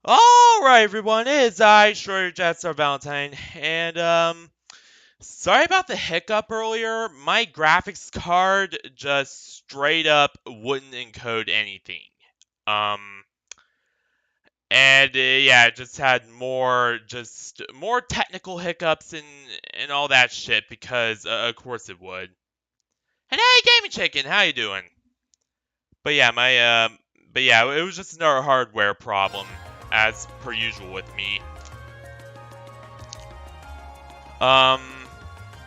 Alright everyone, it is I, Shorter Jetstar Valentine, and sorry about the hiccup earlier. My graphics card just straight up wouldn't encode anything. Um, yeah, it just had more technical hiccups and all that shit because of course it would. And hey, Gaming Chicken, how you doing? But yeah, it was just another hardware problem as per usual with me. Um,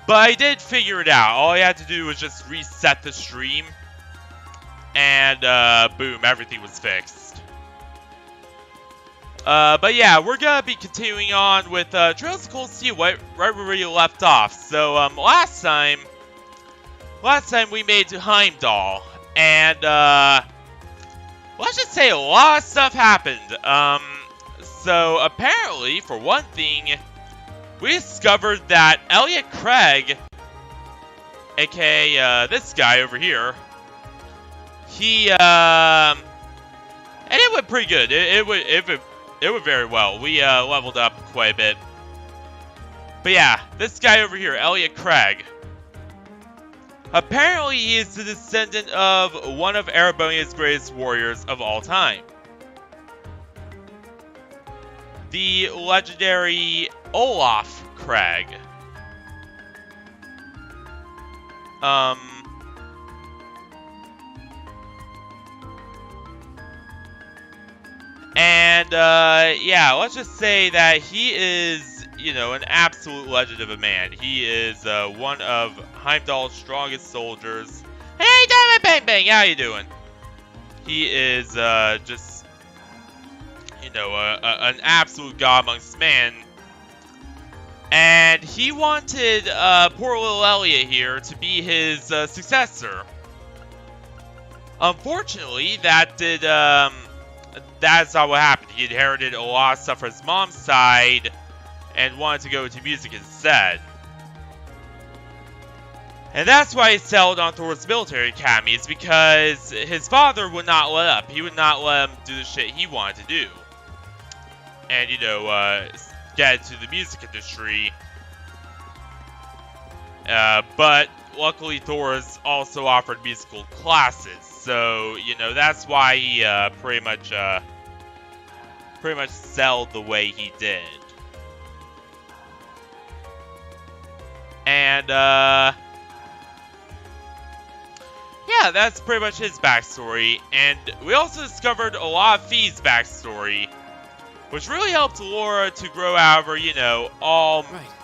but I did figure it out. All I had to do was just reset the stream, and boom, everything was fixed. But yeah, we're gonna be continuing on with Trails of Cold Steel, right where we left off. So last time we made to Heimdall, and let's just say a lot of stuff happened. So apparently, for one thing, we discovered that Elliot Craig, aka this guy over here, and it went pretty good. It went very well. We leveled up quite a bit. But yeah, this guy over here, Elliot Craig, apparently he is the descendant of one of Erebonia's greatest warriors of all time, the legendary Olaf Craig. Yeah, let's just say that he is, an absolute legend of a man. He is one of Heimdall's strongest soldiers. Hey, Diamond Bang Bang, how you doing? He is just, an absolute god amongst men. And he wanted poor little Elliot here to be his successor. Unfortunately, that's not what happened. He inherited a lot of stuff from his mom's side and wanted to go into music instead. And that's why he settled on towards military academies, because his father would not let up. He would not let him do the shit he wanted to do. And, get into the music industry. But luckily Thor's also offered musical classes. So, that's why he pretty much settled the way he did. And yeah, that's pretty much his backstory. And we also discovered a lot of Fee's backstory, which really helped Laura to grow out of her,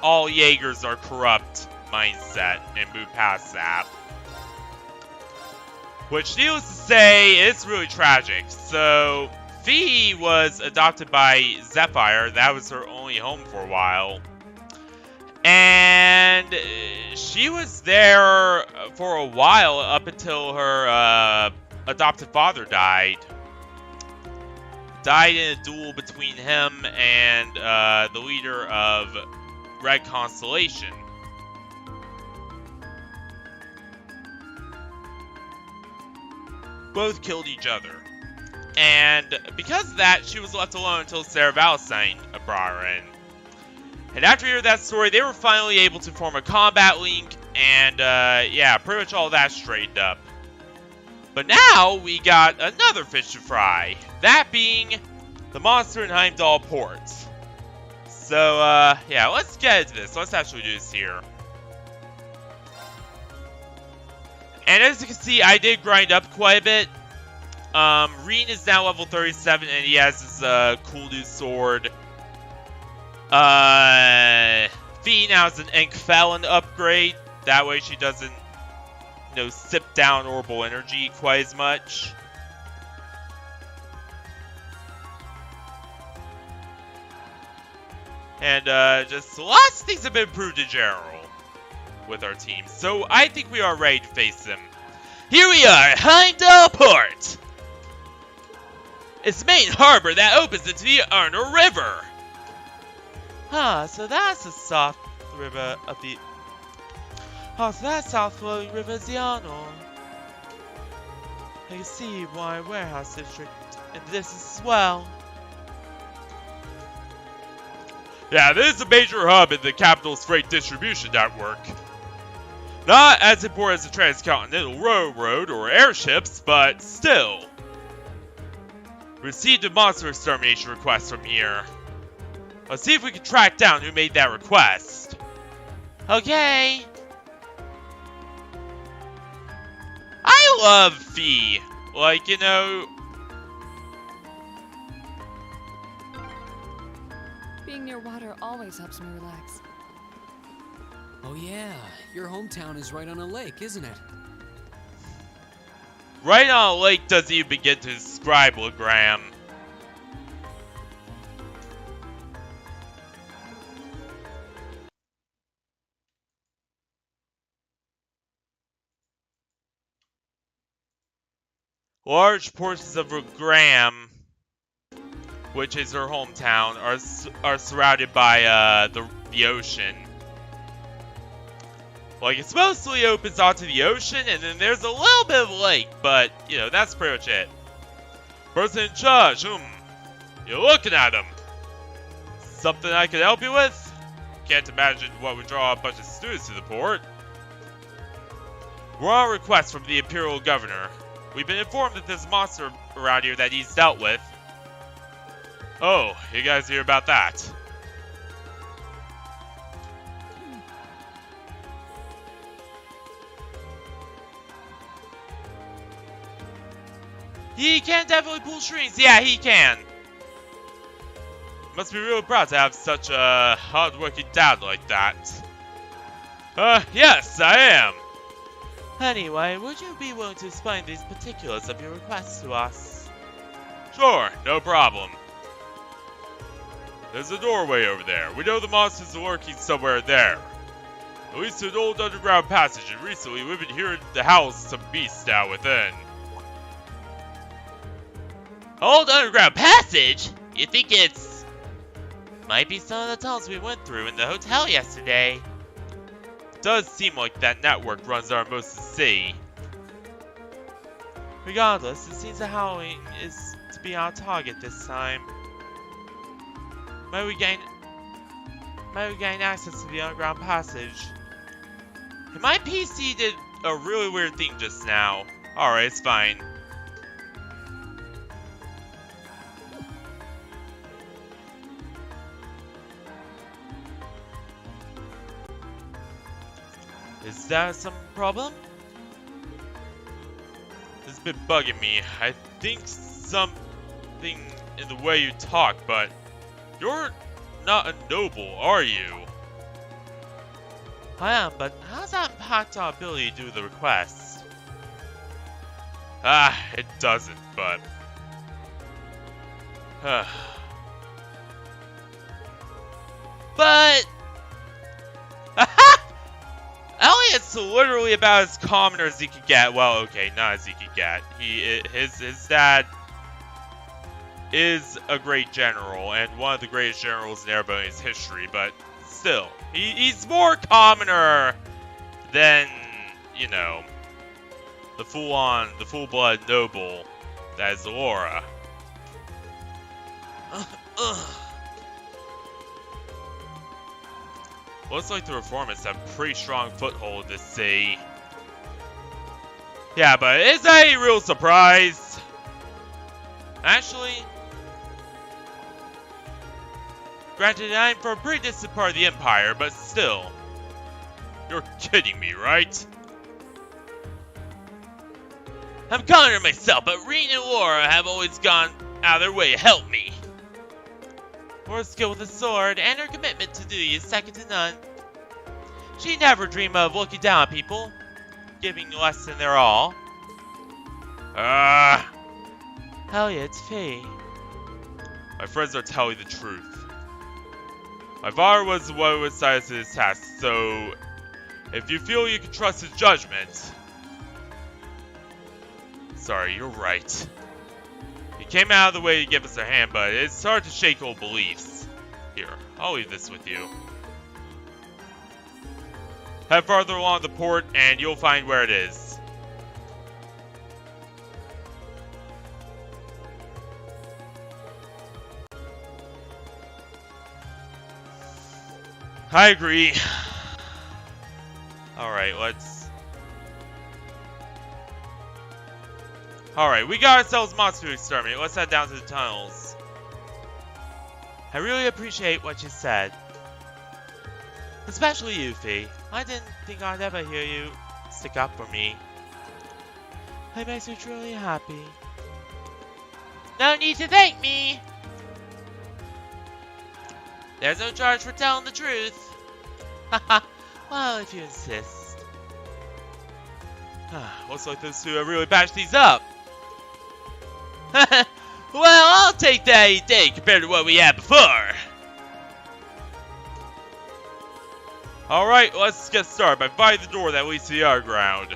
all Jaegers are corrupt mindset and move past that. Which, needless to say, is really tragic. So, Fee was adopted by Zephyr. That was her only home for a while. And she was there for a while up until her adopted father died. Died in a duel between him and the leader of Red Constellation. Both killed each other. And because of that, she was left alone until Sarah Valentine brought her in. And after hearing that story, they were finally able to form a combat link, and yeah, pretty much all that straightened up. But now, we got another fish to fry. That being the monster in Heimdall port. So, yeah, let's get into this. Let's actually do this here. And as you can see, I did grind up quite a bit. Reen is now level 37, and he has his cool new sword. Fee now has an Enkfelon upgrade. That way she doesn't, sip down orbital energy quite as much. And just lots of things have been improved in general with our team. So I think we are ready to face them. Here we are, Heimdall Port! It's the main harbor that opens into the Arno River. Ah, so that's the soft river of the... Oh, so that south-flowing river is the Arno. I can see why warehouse district, and this as well. Yeah, this is a major hub in the capital's freight distribution network. Not as important as the transcontinental railroad or airships, but still. Received a monster extermination request from here. Let's see if we can track down who made that request. Okay. I love Fee. Like, you know... Being near water always helps me relax. Oh yeah, your hometown is right on a lake, isn't it? Right on a lake doesn't even begin to describe Legram. Large portions of Legram, which is her hometown, are surrounded by the ocean. Like, it mostly opens onto the ocean, and then there's a little bit of a lake, but, you know, that's pretty much it. Person in charge, you're looking at him. Something I could help you with? Can't imagine what would draw a bunch of students to the port. We're on request from the Imperial Governor. We've been informed that there's a monster around here that he's dealt with. Oh, you guys hear about that? He can definitely pull strings. Yeah, he can. Must be real proud to have such a hard-working dad like that. Yes, I am. Anyway, would you be willing to explain these particulars of your request to us? Sure, no problem. There's a doorway over there. We know the monsters are lurking somewhere there. At least an old underground passage, and recently we've been hearing the howls of some beasts down within. Old underground passage? You think it's... Might be some of the tunnels we went through in the hotel yesterday. It does seem like that network runs our most of the city. Regardless, it seems the howling is to be our target this time. May we gain access to the underground passage. My PC did a really weird thing just now. Alright, it's fine. Is that some problem? This has been bugging me. I think something in the way you talk, but you're not a noble, are you? I am, but how does that impact our ability to do the request? It doesn't, but... But... Elliot's literally about as commoner as he could get. Well, okay, not as he could get. His dad is a great general, and one of the greatest generals in Airbnb's history, but still, he's more commoner than, you know, the full-blood noble that is Laura. Looks like the reformists have a pretty strong foothold in this city. Yeah, but is that a real surprise? Actually, granted, I'm from a pretty distant part of the Empire, but still. You're kidding me, right? I'm commoner myself, but Reen and Laura have always gone out of their way to help me. Her skill with the sword and her commitment to duty is second to none. She never dreamed of looking down on people, giving less than their all. Elliot, Fee. My friends are telling the truth. My father was the one who decided to this task, so if you feel you can trust his judgment... Sorry, you're right. He came out of the way to give us a hand, but it's hard to shake old beliefs. Here, I'll leave this with you. Head farther along the port, and you'll find where it is. I agree. Alright, Alright, we got ourselves monster to exterminate. Let's head down to the tunnels. I really appreciate what you said. Especially you, Fee. I didn't think I'd ever hear you stick up for me. It makes me truly happy. No need to thank me! There's no charge for telling the truth. Haha, well, if you insist. Looks like those two have really patched these up. Well, I'll take that any day compared to what we had before. Alright, let's get started by finding the door that leads to the underground.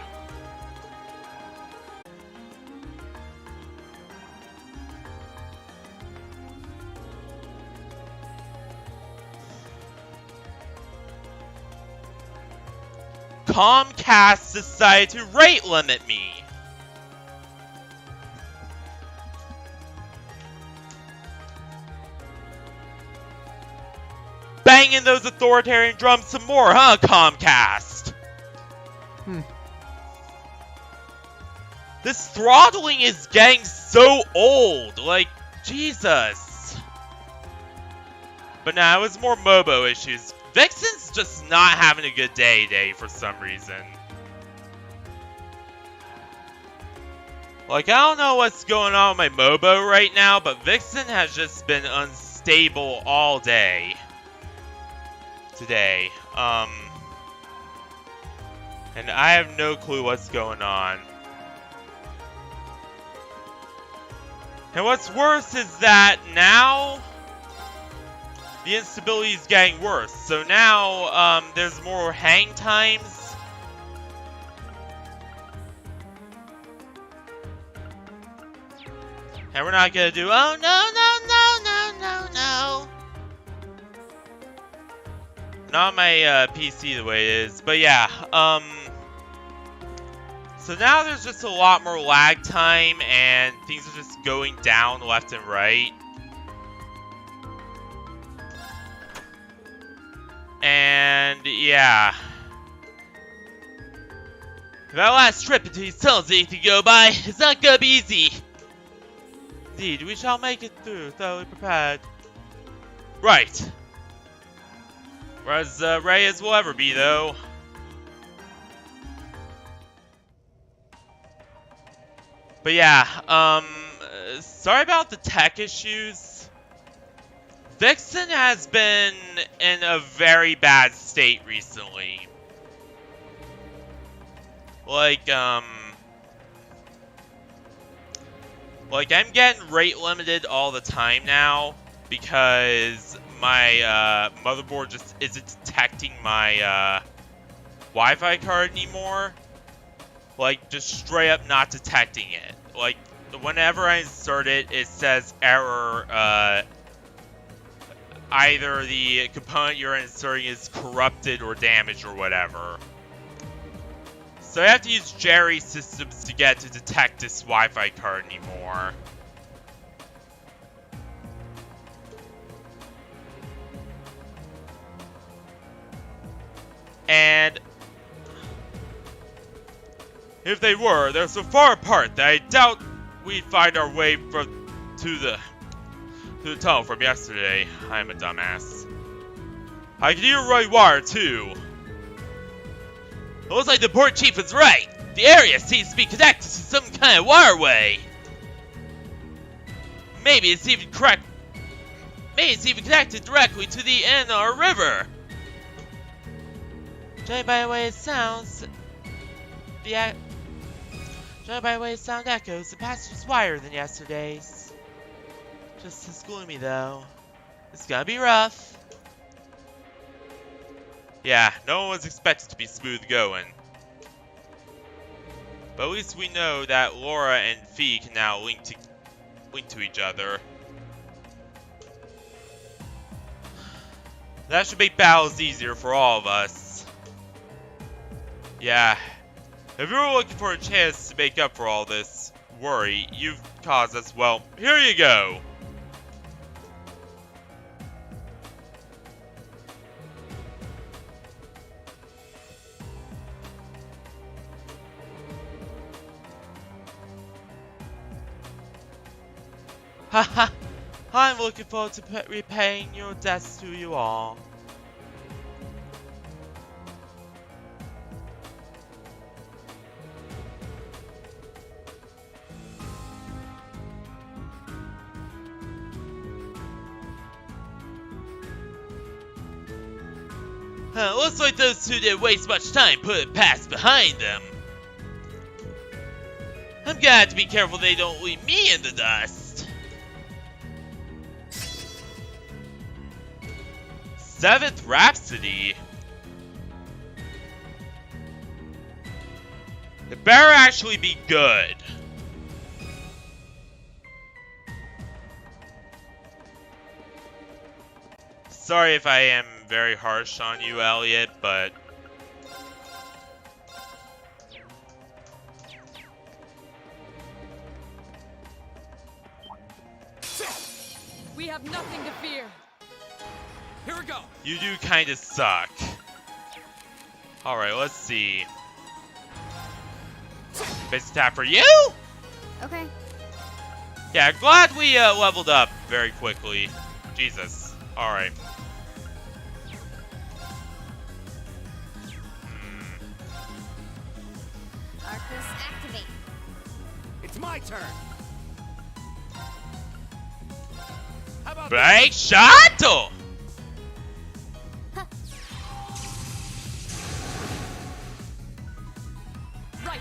Comcast decided to rate limit me. Banging those authoritarian drums some more, huh, Comcast? This throttling is getting so old, like, Jesus. But nah, it was more MOBO issues. Vixen's just not having a good day today for some reason. Like, I don't know what's going on with my MOBO right now, but Vixen has just been unstable all day. Today. And I have no clue what's going on. And what's worse is that now the instability is getting worse. So now there's more hang times. And we're not gonna do, oh no, no, no, no, no, no. Not my PC the way it is, but yeah, so now there's just a lot more lag time and things are just going down left and right. And yeah. That last trip into these tunnels that you can go by, it's not gonna be easy. Indeed, we shall make it through, thoroughly prepared. Right. We're as ready as we'll ever be, though. But yeah, sorry about the tech issues. Vixen has been in a very bad state recently. Like I'm getting rate limited all the time now because my motherboard just isn't detecting my Wi-Fi card anymore. Like, just straight up not detecting it. Like, whenever I insert it, it says error, either the component you're inserting is corrupted or damaged or whatever. So I have to use Jerry systems to get to detect this Wi-Fi card anymore. And if they were, they're so far apart that I doubt we'd find our way to the tunnel from yesterday. I'm a dumbass. I can hear right wire too. It looks like the port chief was right. The area seems to be connected to some kind of waterway. Maybe it's even connected directly to the Heimdallr River. Judging by the way it sounds, sound echoes, the passage is wider than yesterday's. Just as gloomy though. It's gonna be rough. Yeah, no one was expected to be smooth going. But at least we know that Laura and Fee can now link to each other. That should make battles easier for all of us. Yeah. If you were looking for a chance to make up for all this worry you've caused us, well, here you go. Haha, I'm looking forward to repaying your debts to you all. Looks like those two didn't waste much time putting past behind them. I'm gonna have to be careful they don't leave me in the dust. 7th Rhapsody. It better actually be good. Sorry if I am very harsh on you, Elliot, but We have nothing to fear. Here we go. you do kind of suck. Alright, let's see. Base attack for you? Okay. Yeah, glad we leveled up very quickly. Jesus. Alright. Arcus activate. It's my turn. How about Break shuttle! Right.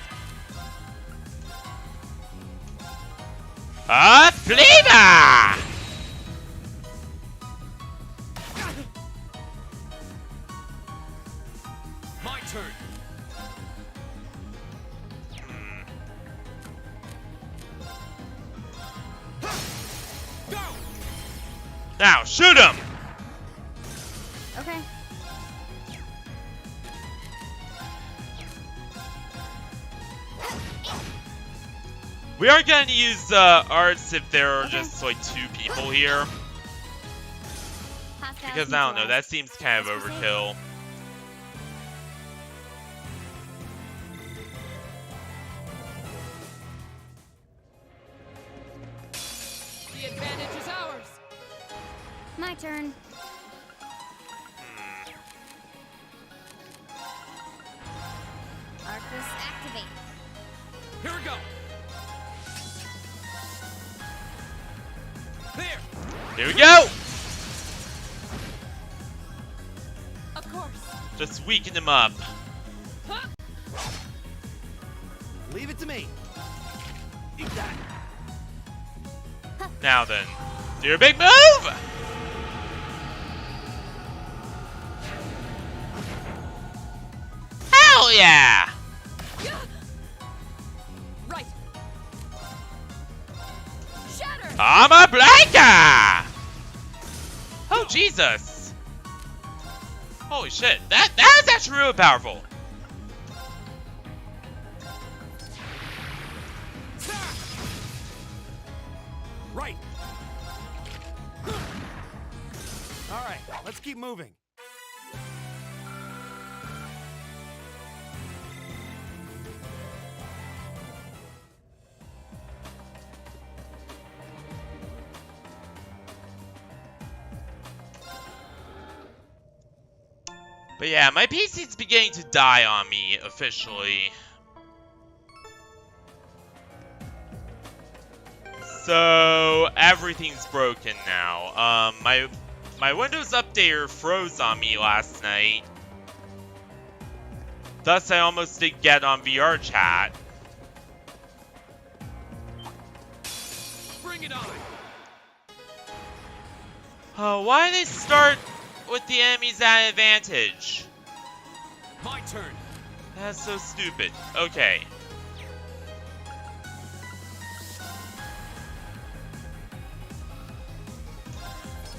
Flavor! my turn? Go! Now, shoot him! Okay. We aren't going to use arts if there are just like 2 people here. Hostile Because I don't know, neutralized. that seems kind of overkill. The advantage is ours. My turn. Arcus activate. Here we go. There. Here we go! Of course. Just weaken him up. Huh? Leave it to me. Eat that. Now then, do your big move! Hell yeah! Right. Shatter. Armor Blanca! Oh, Jesus. Holy shit, that is actually really powerful. Right. All right, let's keep moving. But yeah, my PC's beginning to die on me, officially. So, everything's broken now. My Windows Updater froze on me last night. Thus, I almost didn't get on VR chat. Bring it on. Why did they start with the enemies at advantage? My turn. That's so stupid. Okay.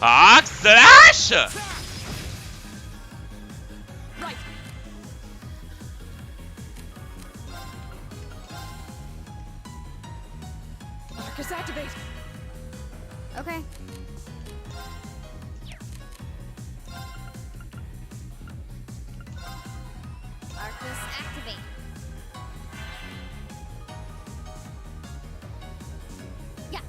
Hawk Slash! Right. Arcus activate. Okay. Arcus activate. Yeah.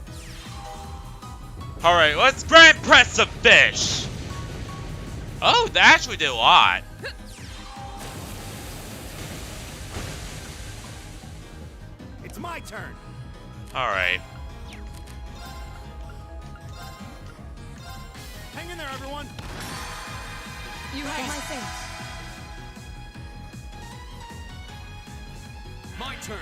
Alright, let's grand press the fish! Oh, that actually did a lot. It's my turn. Alright. Hang in there, everyone. You have my thanks. My turn.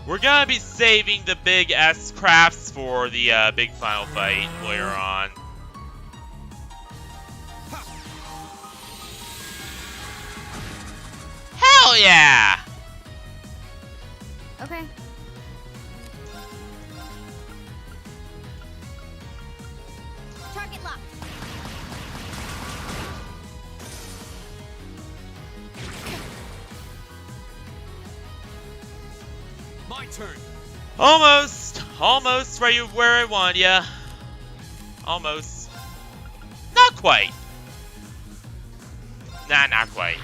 We're gonna be saving the big S crafts for the big final fight later on. Hell yeah! Okay. Target locked. My turn. Almost right where I want ya. Almost. Not quite. Nah, not quite.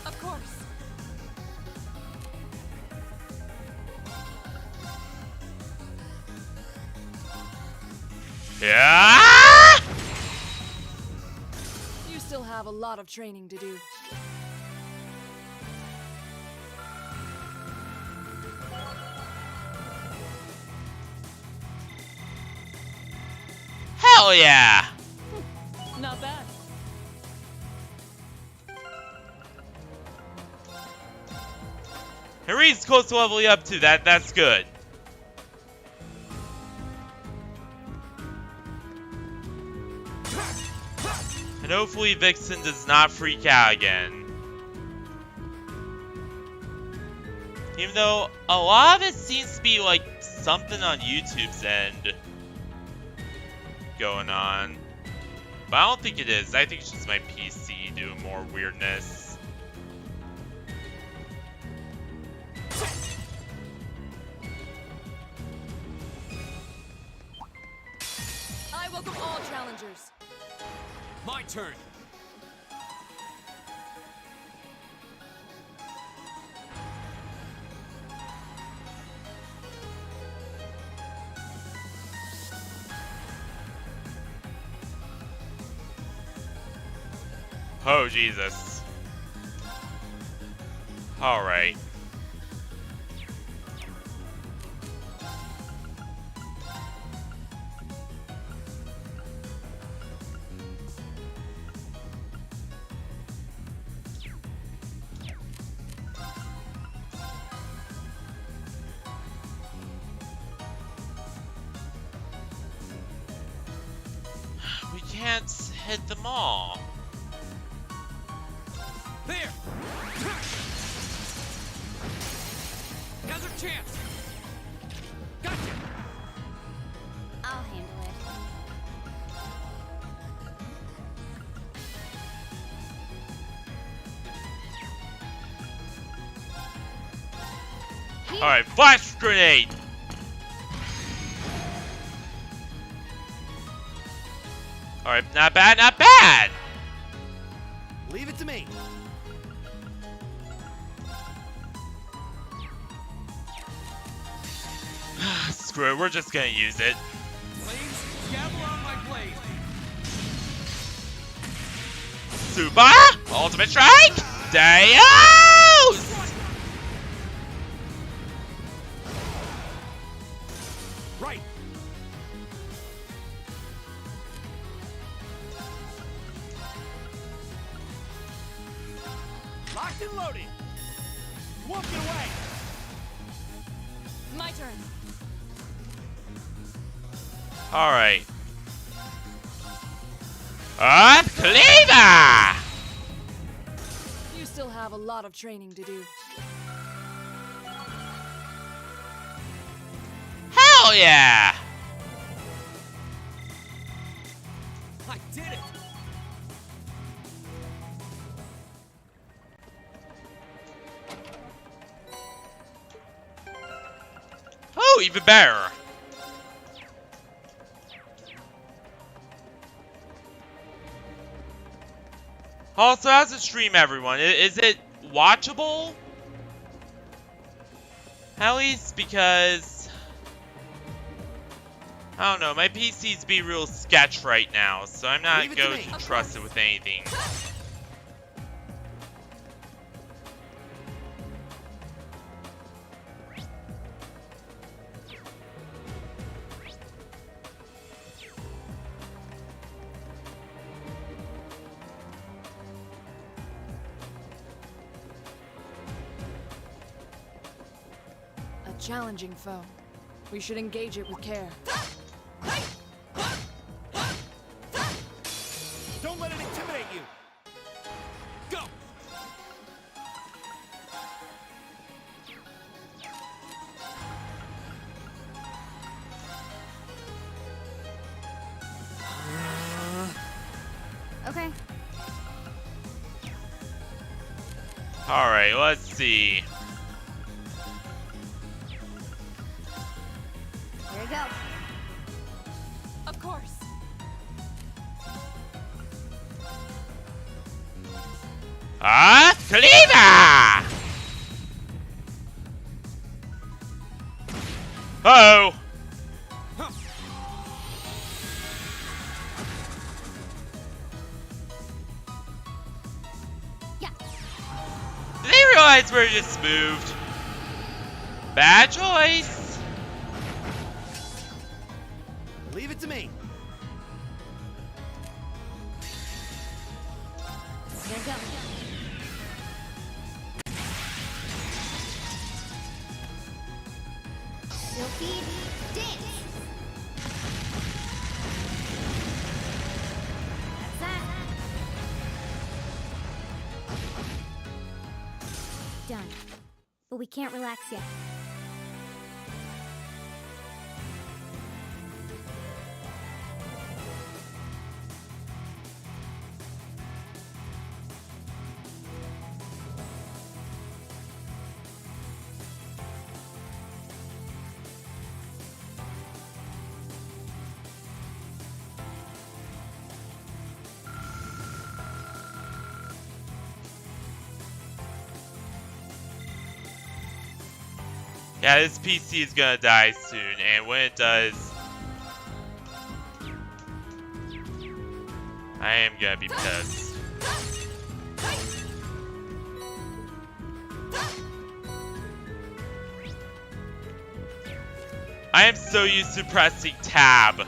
Of course. Yeah! You still have a lot of training to do. Hell yeah! Not bad. Henry's close to leveling up too. That's good. And hopefully Vixen does not freak out again. Even though a lot of it seems to be like something on YouTube's end going on. But I don't think it is. I think it's just my PC doing more weirdness. I welcome all challengers. My turn. Oh, Jesus. Alright. We can't hit them all. There! Now's our chance! Gotcha! I'll handle it. Alright, flash grenade! Alright, not bad, not bad! Leave it to me. Screw it, we're just gonna use it. Flames, gather on my blade. Super! Ultimate strike! Deus! Right. Locked and loaded. You won't get away. My turn. Alright. Earth Cleaver! You still have a lot of training to do. Hell yeah! I did it! Oh, even better. Also, how's the stream, everyone? Is it watchable? At least because... I don't know, my PC's be real sketch right now, so I'm not going to trust it with anything. A challenging foe. We should engage it with care. Don't let it intimidate you. Go. Okay. Alright, let's see. Here we go. Of course. Kalina! Uh-oh! Yeah. Did they realize where it just moved? Bad choice! Leave it to me. Here we go. Silky dance. That's that. Done. But we can't relax yet. Yeah, this PC is gonna die soon, and when it does, I am gonna be pissed. I am so used to pressing tab.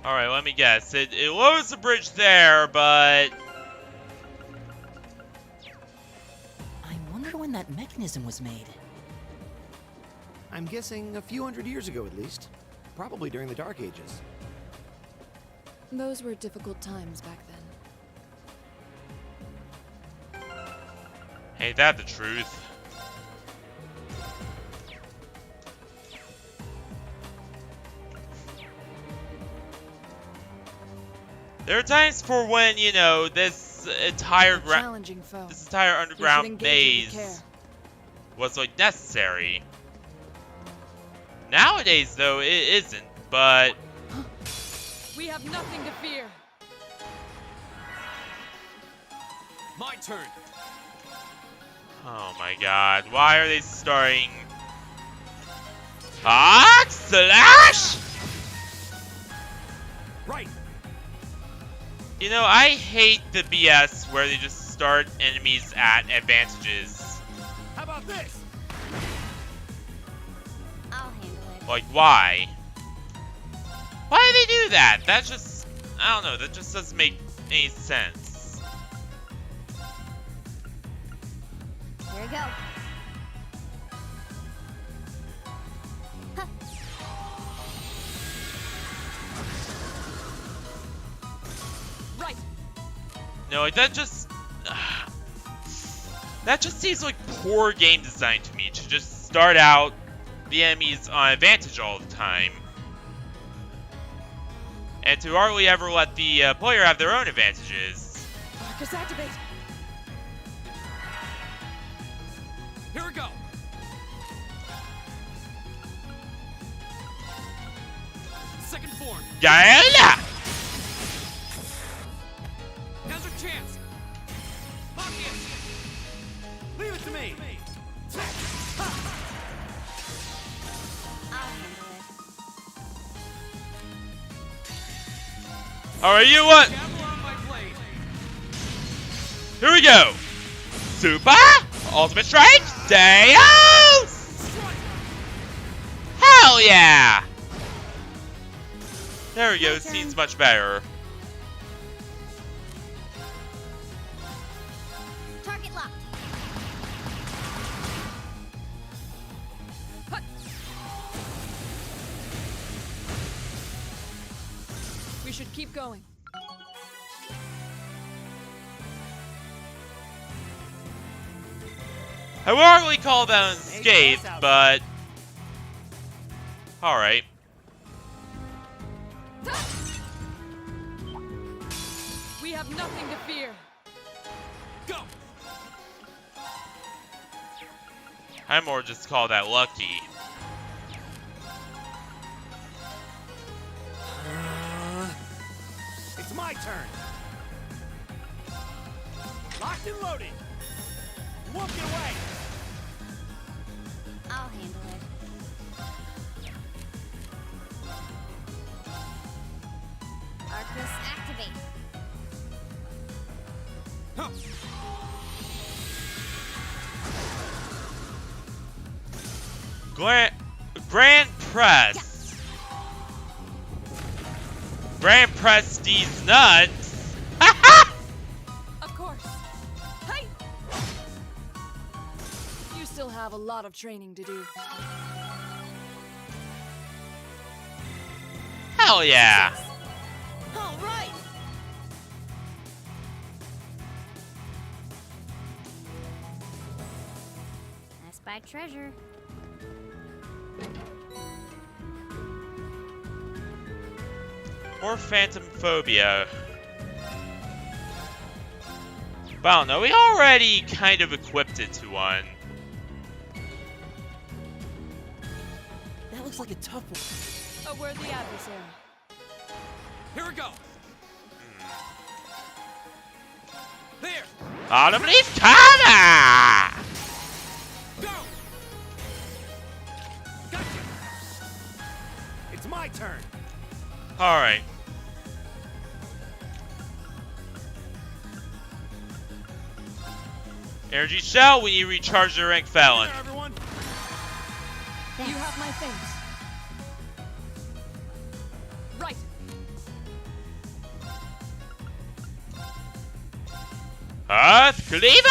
Alright, let me guess. It lowers the bridge there, but... I wonder when that mechanism was made. I'm guessing a few hundred years ago at least. Probably during the Dark Ages. Those were difficult times back then. Ain't that the truth? There are times for when, you know, this entire Challenging foe. this entire We should underground engage it with care. maze was like necessary. Nowadays, though, it isn't. But We have nothing to fear. My turn. oh my God, why are they starting? Slash! Right. You know, I hate the BS where they just start enemies at advantages. How about this? I'll handle it. Like, why? Why do they do that? That just, I don't know, that just doesn't make any sense. Here we go. Huh. Right. No, like, that just... That just seems like poor game design to me, to just start out the enemies on advantage all the time. And to hardly ever let the player have their own advantages. Marcus, activate! Here we go. Second form. Gaela! Now's our chance. Makis. Leave it to me. I'll handle it. Alright, you what? Gavel on my blade. Here we go! Super! Ultimate Strike! Deus! Hell yeah! There we go, seems much better. Target locked. We should keep going. I would hardly call that an escape, but... Alright. We have nothing to fear. Go. I more just call that lucky. It's my turn. Locked and loaded. You won't get away. I'll handle it. Arcus, activate. Huh. Grand Press. Grand Press these nuts. Of course. Hey! You still have a lot of training to do. Hell yeah. All right. I spy treasure. More phantom phobia. But I don't know, we already kind of equipped it to one. That looks like a tough one. A worthy adversary. Here we go. There. Autumn Leaf Kana! Go. Gotcha. It's my turn. Alright. Energy Shell, we need to recharge the rank Felon. There, everyone. You have my thanks. Right. Earth Cleaver!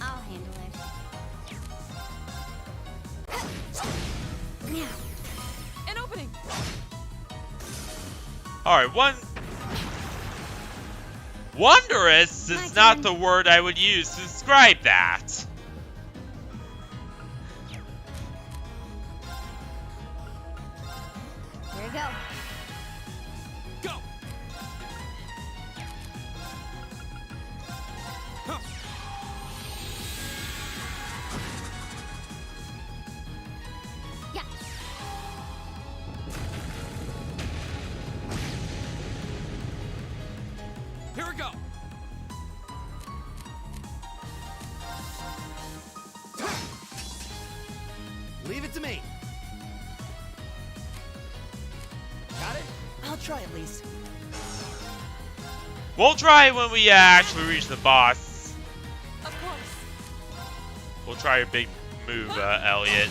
I'll handle it. Now. An opening. Alright, wondrous My is not turn. the word I would use to describe that. Here we go. Go. Huh. Yeah. Here we go. Leave it to me. Got it? I'll try at least. We'll try when we actually reach the boss. Of course. We'll try a big move, Elliot.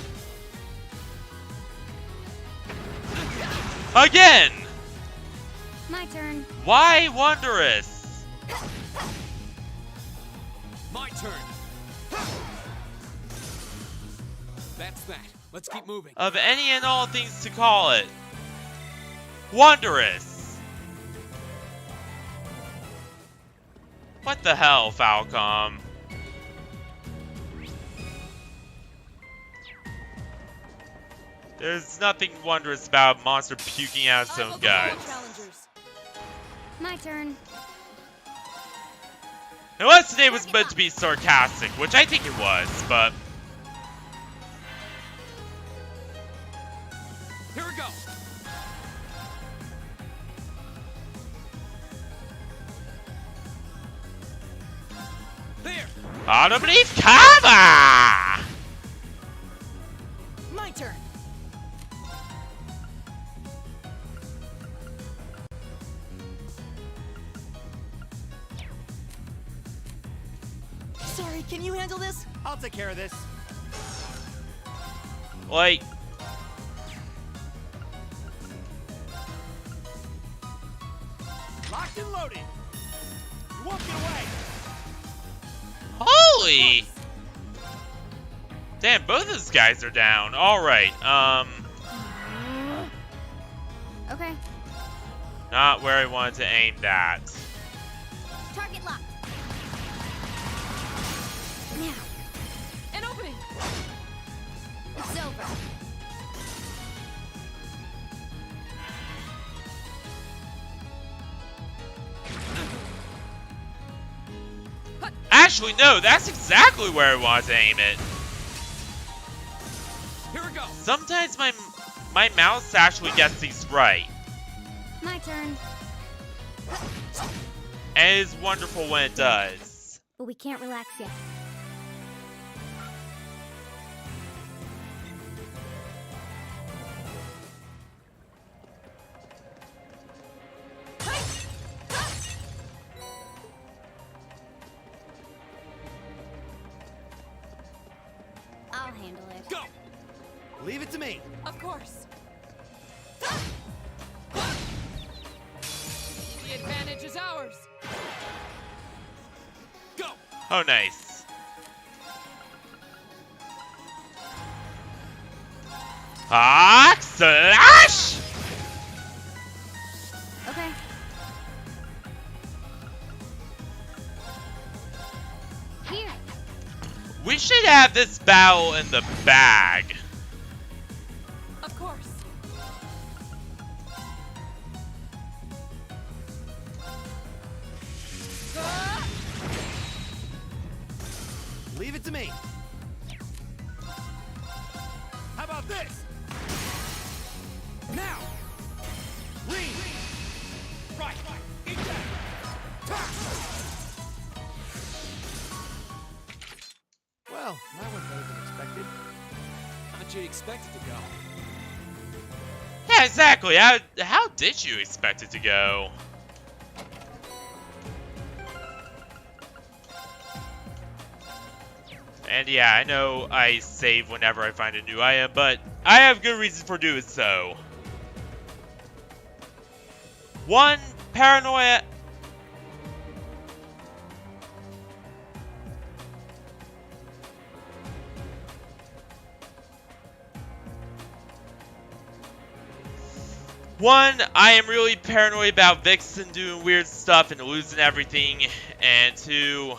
Again! My turn. Why wondrous? My turn. That's that. Let's keep moving. Of any and all things to call it. Wondrous! What the hell, Falcom? There's nothing wondrous about a monster puking out its own guts. Challengers. My turn. Unless today was meant to be sarcastic, which I think it was, but... Here we go. There. Underneath cover! My turn. Sorry, can you handle this? I'll take care of this. Like... Locked and loaded. You won't get away. Holy! Damn, both those guys are down. Alright, Okay. not where I wanted to aim that. Target locked. Now. An opening. It's over. Actually, no, that's exactly where I wanted to aim it. Here we go. Sometimes my mouse actually gets these right. My turn. And it is wonderful when it does. But we can't relax yet. I'll handle it. Go. Leave it to me. Of course. The advantage is ours. Go. Oh, nice. Ah, slash! Okay. Here. We should have this battle in the bag. Of course. Leave it to me. How about this? Now. Lean. Right. Eat that. Well, that went better than expected. How'd you expect it to go? Yeah, exactly. How did you expect it to go? And yeah, I know I save whenever I find a new item, but I have good reason for doing so. One, paranoia. One, I am really paranoid about Vixen doing weird stuff and losing everything. And two,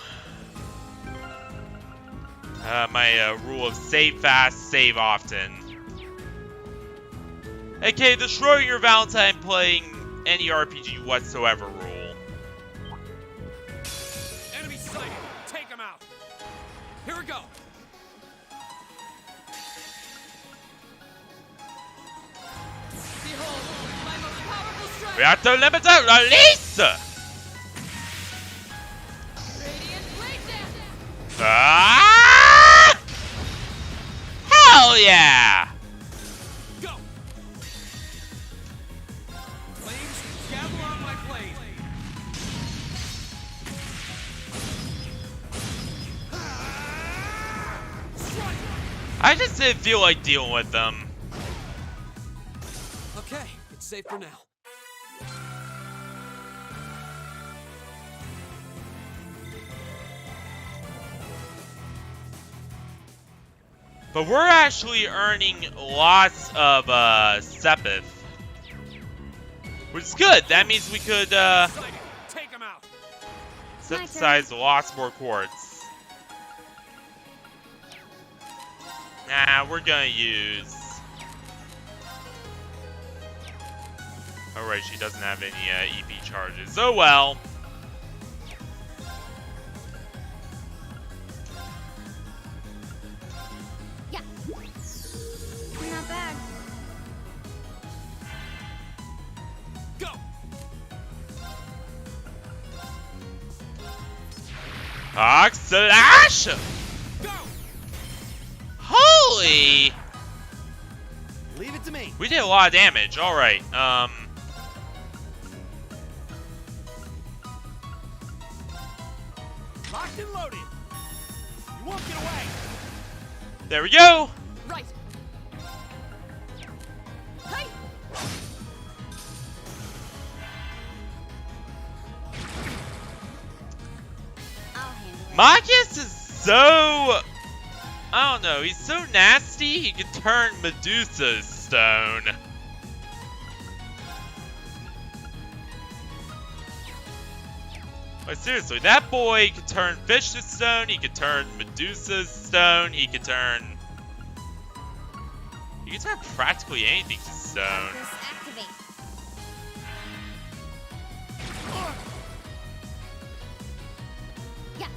my rule of save fast, save often. Okay, the Schrodinger Valentine playing any RPG whatsoever rule. Enemy sighted. Take him out. Here we go. Behold, my most powerful strike. Reactor limiter release! Radiant blade dance. Ah! Hell yeah! Go. Flames, gather on my blade. Strike. I just didn't feel like dealing with them. Okay, it's safe for now. But we're actually earning lots of Sepith. Which is good. That means we could Sighted. Take him out. synthesize lots more quartz. Nah, we're gonna use... Oh right, she doesn't have any EP charges. Oh well. Yeah. Not bad. Go! Slash! Go! Holy! Leave it to me. We did a lot of damage. Alright, Locked and loaded. You won't get away. there we go! Right. Hey! I'll handle it. Makis is so... I don't know, he's so nasty, he can turn Medusa's stone. Like seriously, that boy could turn fish to stone, he could turn Medusa's stone, he could turn practically anything to stone. This activate. Yeah.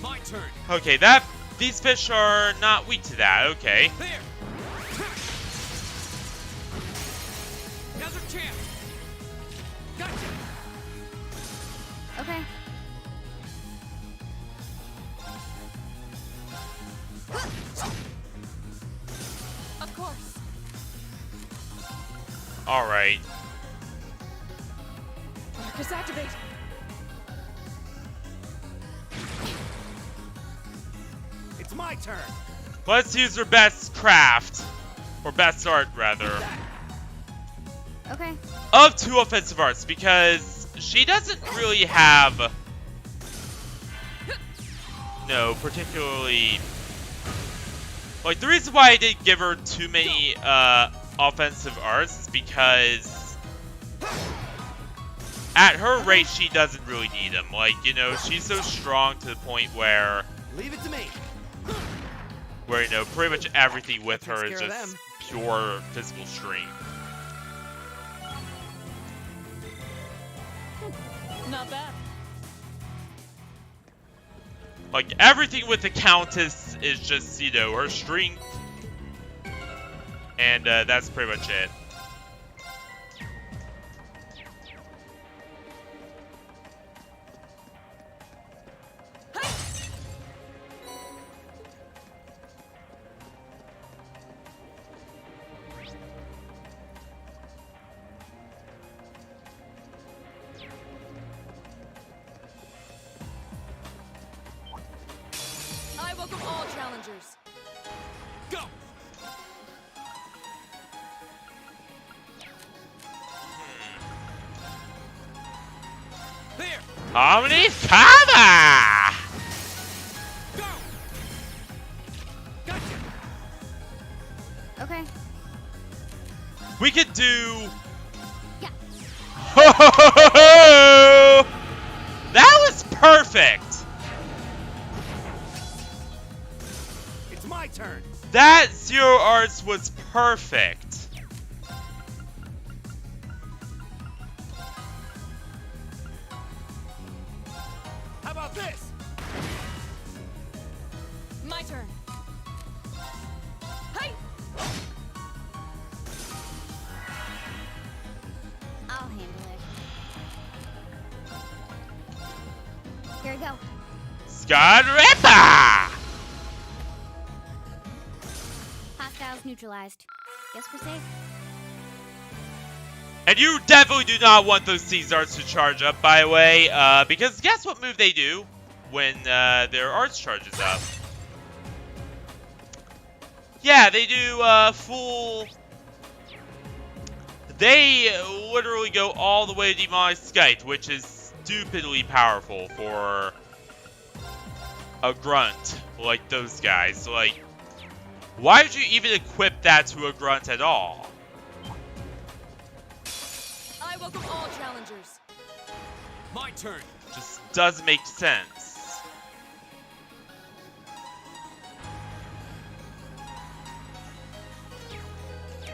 My turn. Okay, these fish are not weak to that, okay. There. Another chance. Gotcha. Okay. Of course. Alright. Marcus, activate. It's my turn. Let's use her best craft. Or best art, rather. Okay. Of two offensive arts, because she doesn't really have... No, particularly... Like, the reason why I didn't give her too many offensive arts is because... At her rate, she doesn't really need them. Like, you know, she's so strong to the point where... Leave it to me. Where, you know, pretty much everything with her is Takes care of just them. pure physical strength. Not bad. Like, everything with the Countess is just, you know, her strength. And that's pretty much it. I welcome all challengers. Go. There. Harmony Father! Go. Gotcha. Okay. We could do... Yeah. That was perfect! It's my turn. That Zero Arts was perfect. How about this? My turn. Hey! I'll handle it. Here we go. Scott Ripper! Hostiles neutralized. Guess we're safe. And you definitely do not want those Caesars to charge up, by the way, because guess what move they do when their arts charges up? Yeah, they do full... They literally go all the way to Demonic Skite, which is stupidly powerful for a grunt like those guys. Like, why would you even equip that to a grunt at all? dangers. My turn. Just doesn't make sense.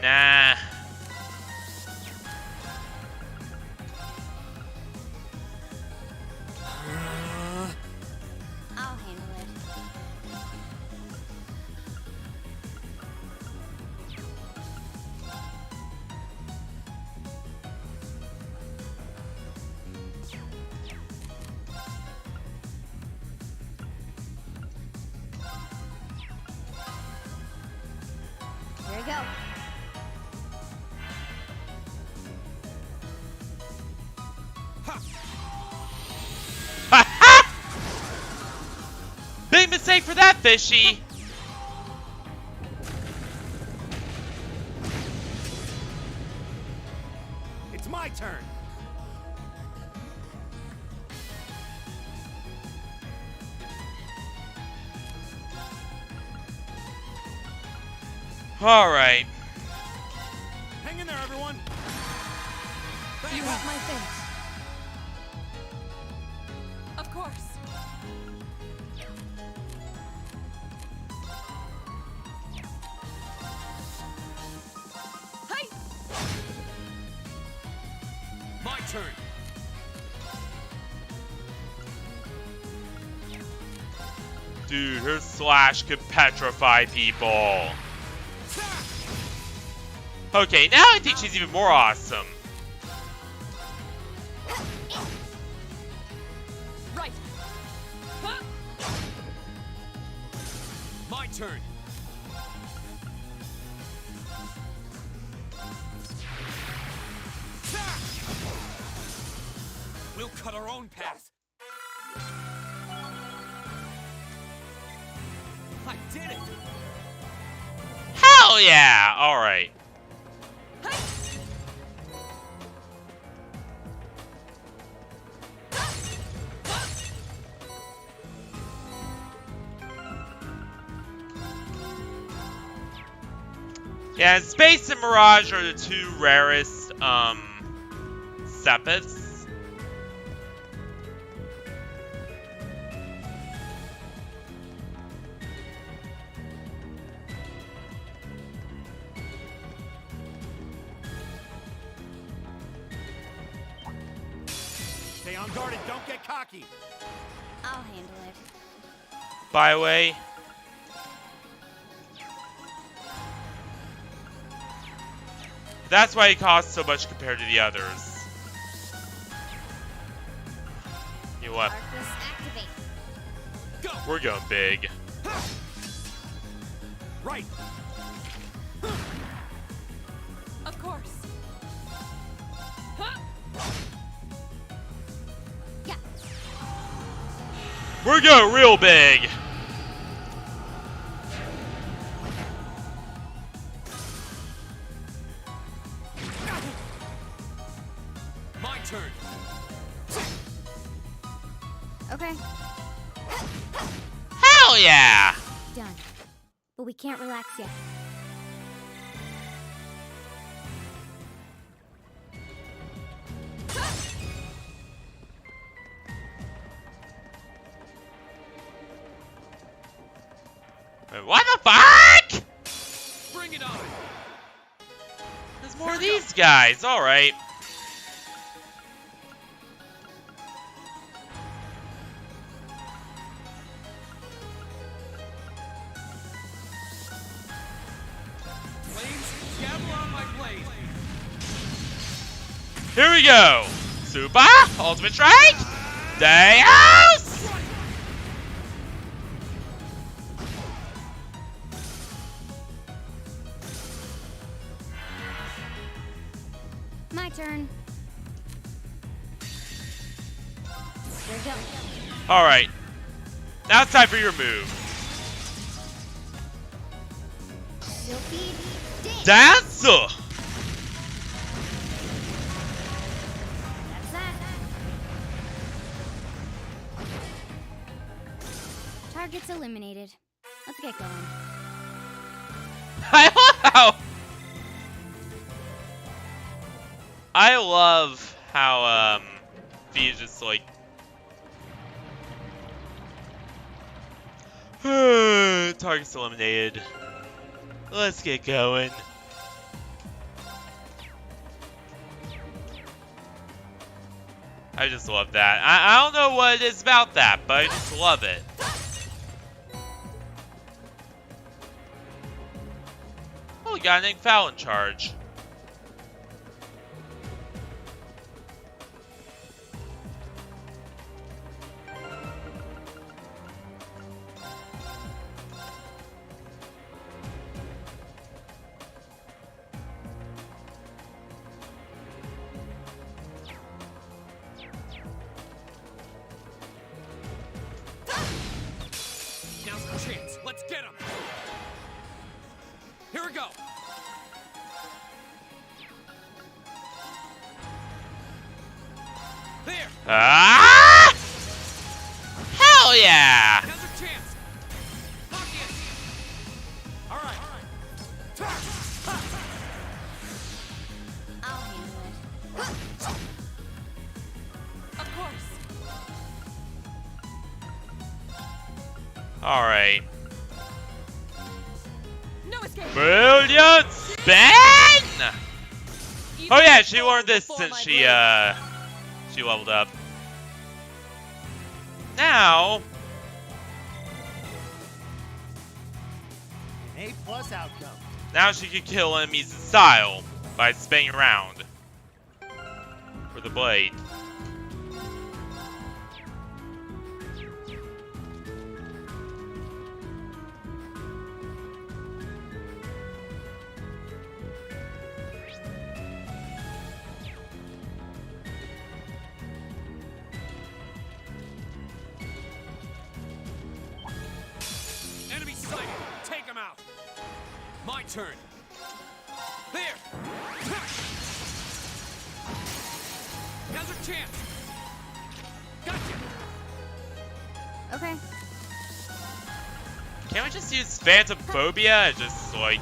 Nah. I'll handle it. Here we go. Big mistake for that, fishy. It's my turn. All right. Hang in there, everyone. You have my thanks. Of course. Hi. My turn. Dude, her slash could petrify people. Okay, now I think she's even more awesome. Right. Huh? My turn. We'll cut our own path. I did it. Hell yeah! All right. Yeah, Space and Mirage are the two rarest, sepiths. Stay on guard and don't get cocky. I'll handle it. By the way. That's why it costs so much compared to the others. You know what? Arcus activate. Go. We're going big. Right. Of course. Huh? Yeah. We're going real big. My turn. Okay. Hell yeah! Done. But we can't relax yet. Wait, what the fuck? Bring it on. There's more of these guys. All right. Flames, gather on my blade. Here we go. Super ultimate strike. Deus. My turn. Here we go. All right. Now it's time for your move. Silky ding. Dance. That's that. Targets eliminated. Let's get going. I love how V is just like target's eliminated. Let's get going. I just love that. I don't know what it is about that, but I just love it. Oh, we got an foul in charge. Now's our chance. Let's get him. Here we go. There. Ah! Hell yeah! Now's our chance. Makis. All right. I'll handle it. Of course. Alright. No escape. Brilliant spin! Oh yeah, she learned this since she leveled up. Now, An A+ outcome. now she can kill enemies in style by spinning around with the blade. Enemy sighted. Take him out. My turn. There. Now's our chance. Gotcha. Okay. Can't we just use Phantom Phobia and just like...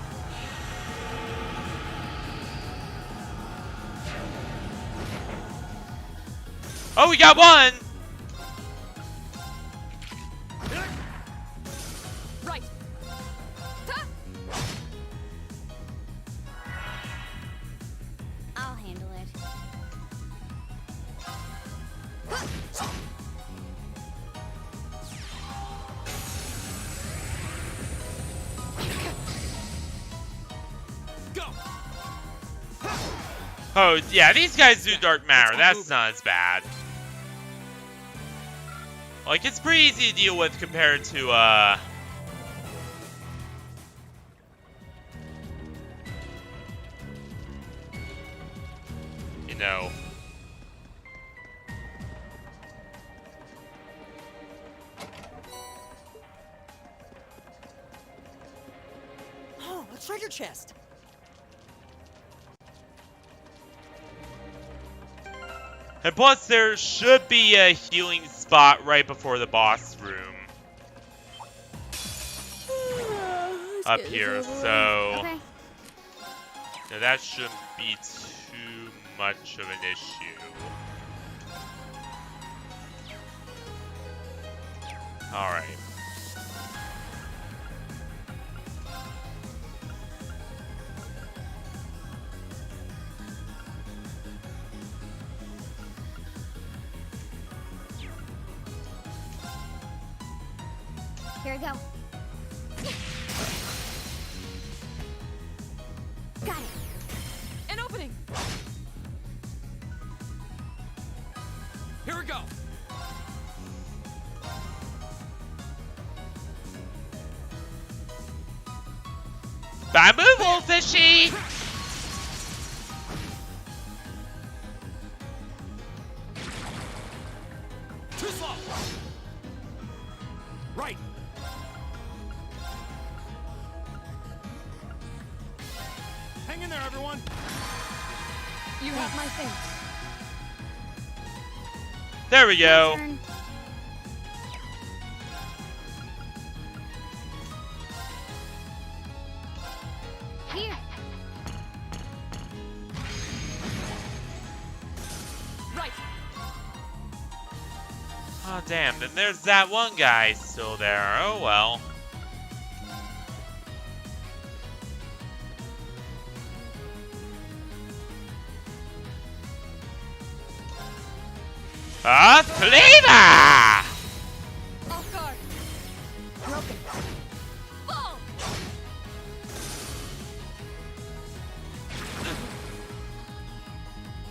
Oh, we got one! Right. Ha! I'll handle it. Go. Oh, yeah, these guys do Dark Matter. That's not as bad. Like, it's pretty easy to deal with compared to, you know. Oh, a treasure chest. And plus, there should be a healing spot right before the boss room. Up here, so... Okay. Now that shouldn't be too much of an issue. Alright. Here we go. Got it. An opening. Here we go. Bad move, old fishy! Too slow. Right. Hang in there, everyone. You have my thanks. There we go. Turn. Here. Oh, damn. Then there's that one guy still there. Oh, well. Flavor! Off guard. Broken. Fall.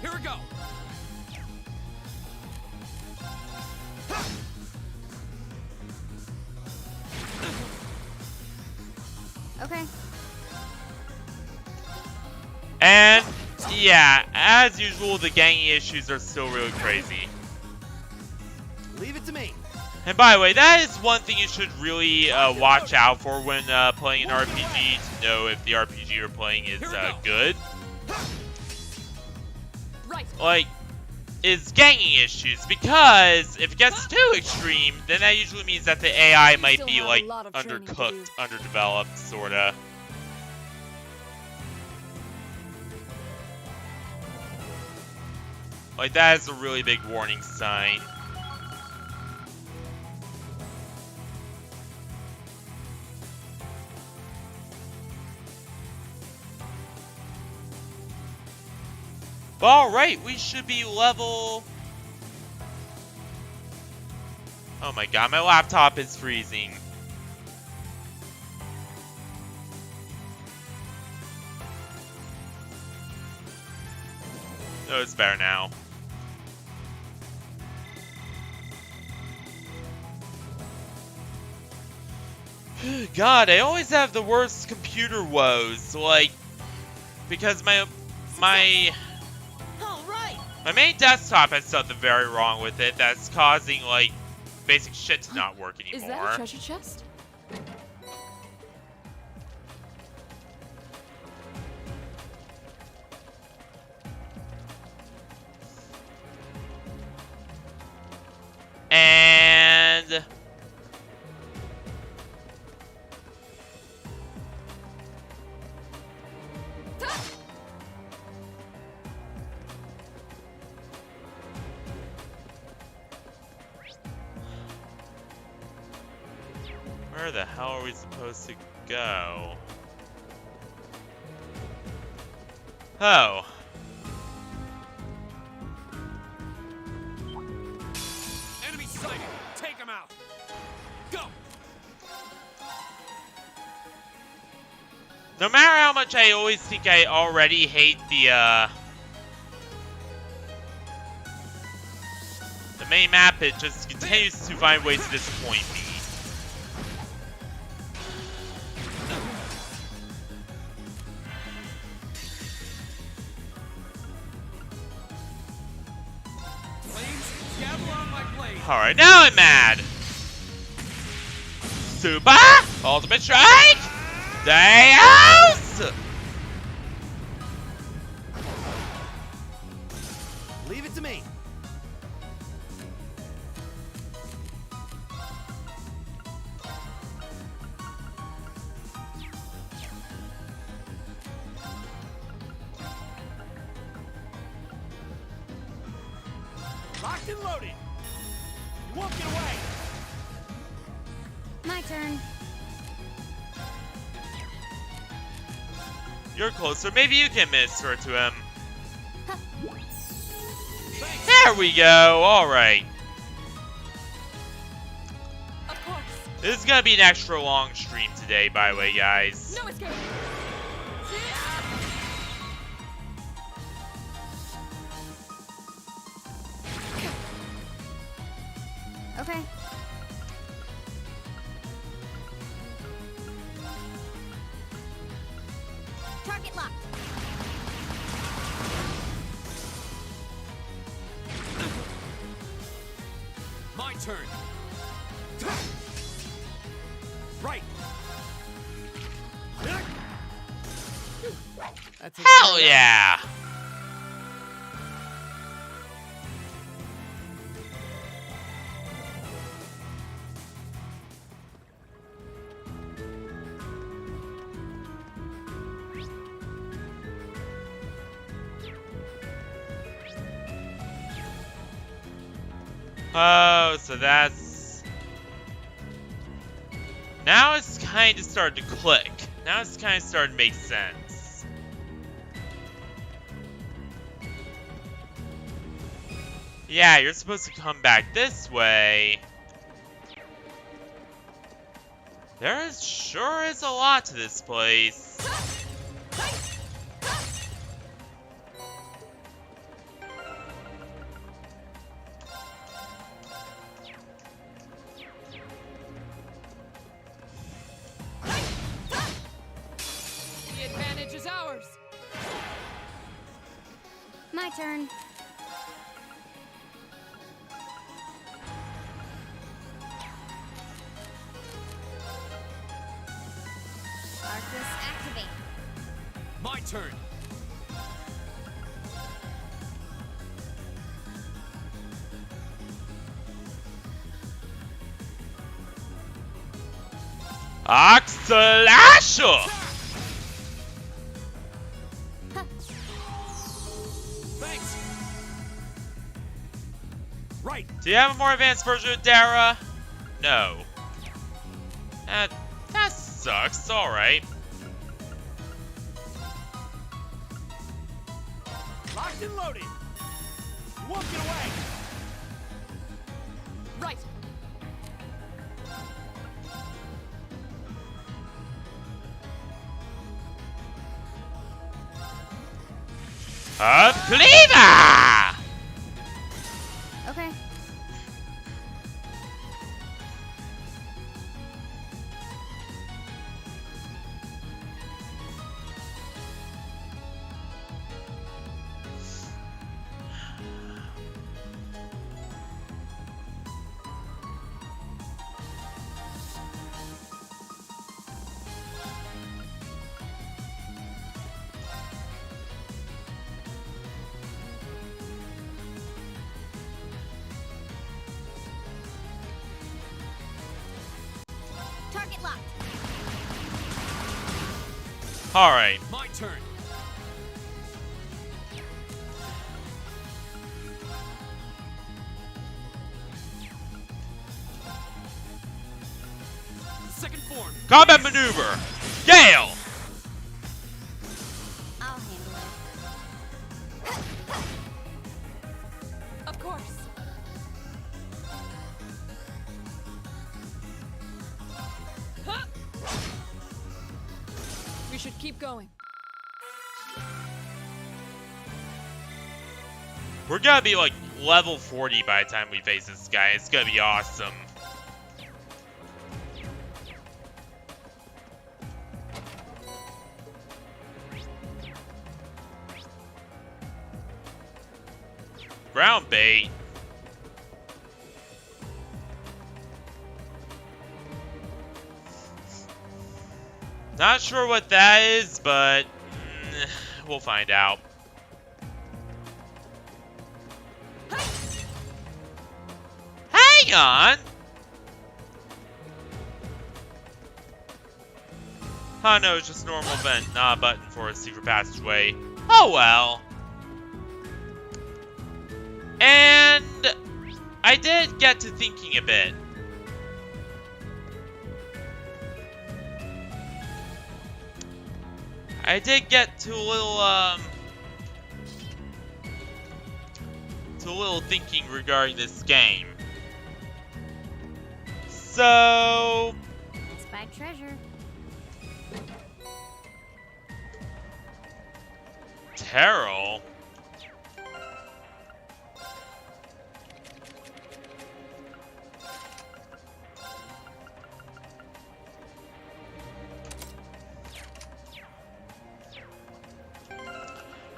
Here we go. Okay. And, yeah, as usual, the ganging issues are still really crazy. Leave it to me. And by the way, that is one thing you should really watch out for when playing an RPG to know if the RPG you're playing is good. Right. Like, is ganging issues, because if it gets too extreme, then that usually means that the AI might still be, have a like, lot of training to undercooked, do. underdeveloped, sorta. Like, that is a really big warning sign. Alright, we should be level... Oh my god, my laptop is freezing. Oh, it's better now. God, I always have the worst computer woes, like, because my main desktop has something very wrong with it that's causing, like, basic shit to not work anymore. Is that a treasure chest? And... where the hell are we supposed to go? Oh. Enemy sighted. Take him out. Go. No matter how much I always think I already hate the main map, it just continues to find ways to disappoint me. Alright, now I'm mad! Super! Ultimate Strike! Deus! Leave it to me. Locked and loaded. You won't get away. My turn. You're closer. Maybe you can minister to him. Thanks. There we go. Alright. Of course. This is gonna be an extra long stream today, by the way, guys. No escape. Okay. Target locked. My turn. Right. That's Hell yeah! Oh, so that's... Now it's kind of starting to click. Now it's kind of starting to make sense. Yeah, you're supposed to come back this way. Sure is a lot to this place. The advantage is ours. My turn. Arcus activate. My turn. Oxalasha! Thanks. Right. Do you have a more advanced version of Dara? No. That sucks. Alright. Locked and loaded. You won't get away. Right. Fleeva! Okay. Target locked. Alright. My turn. Second form. Combat maneuver! Gale! I'll handle it. Of course. Huh! We should keep going. We're gonna be like level 40 by the time we face this guy. It's gonna be awesome. Ground bait. Not sure what that is, but we'll find out. Hang on! Oh no, it's just a normal vent, not a button for a secret passageway. Oh well. And I did get to thinking a bit. I did get to a little thinking regarding this game. So Spy treasure. Terrell.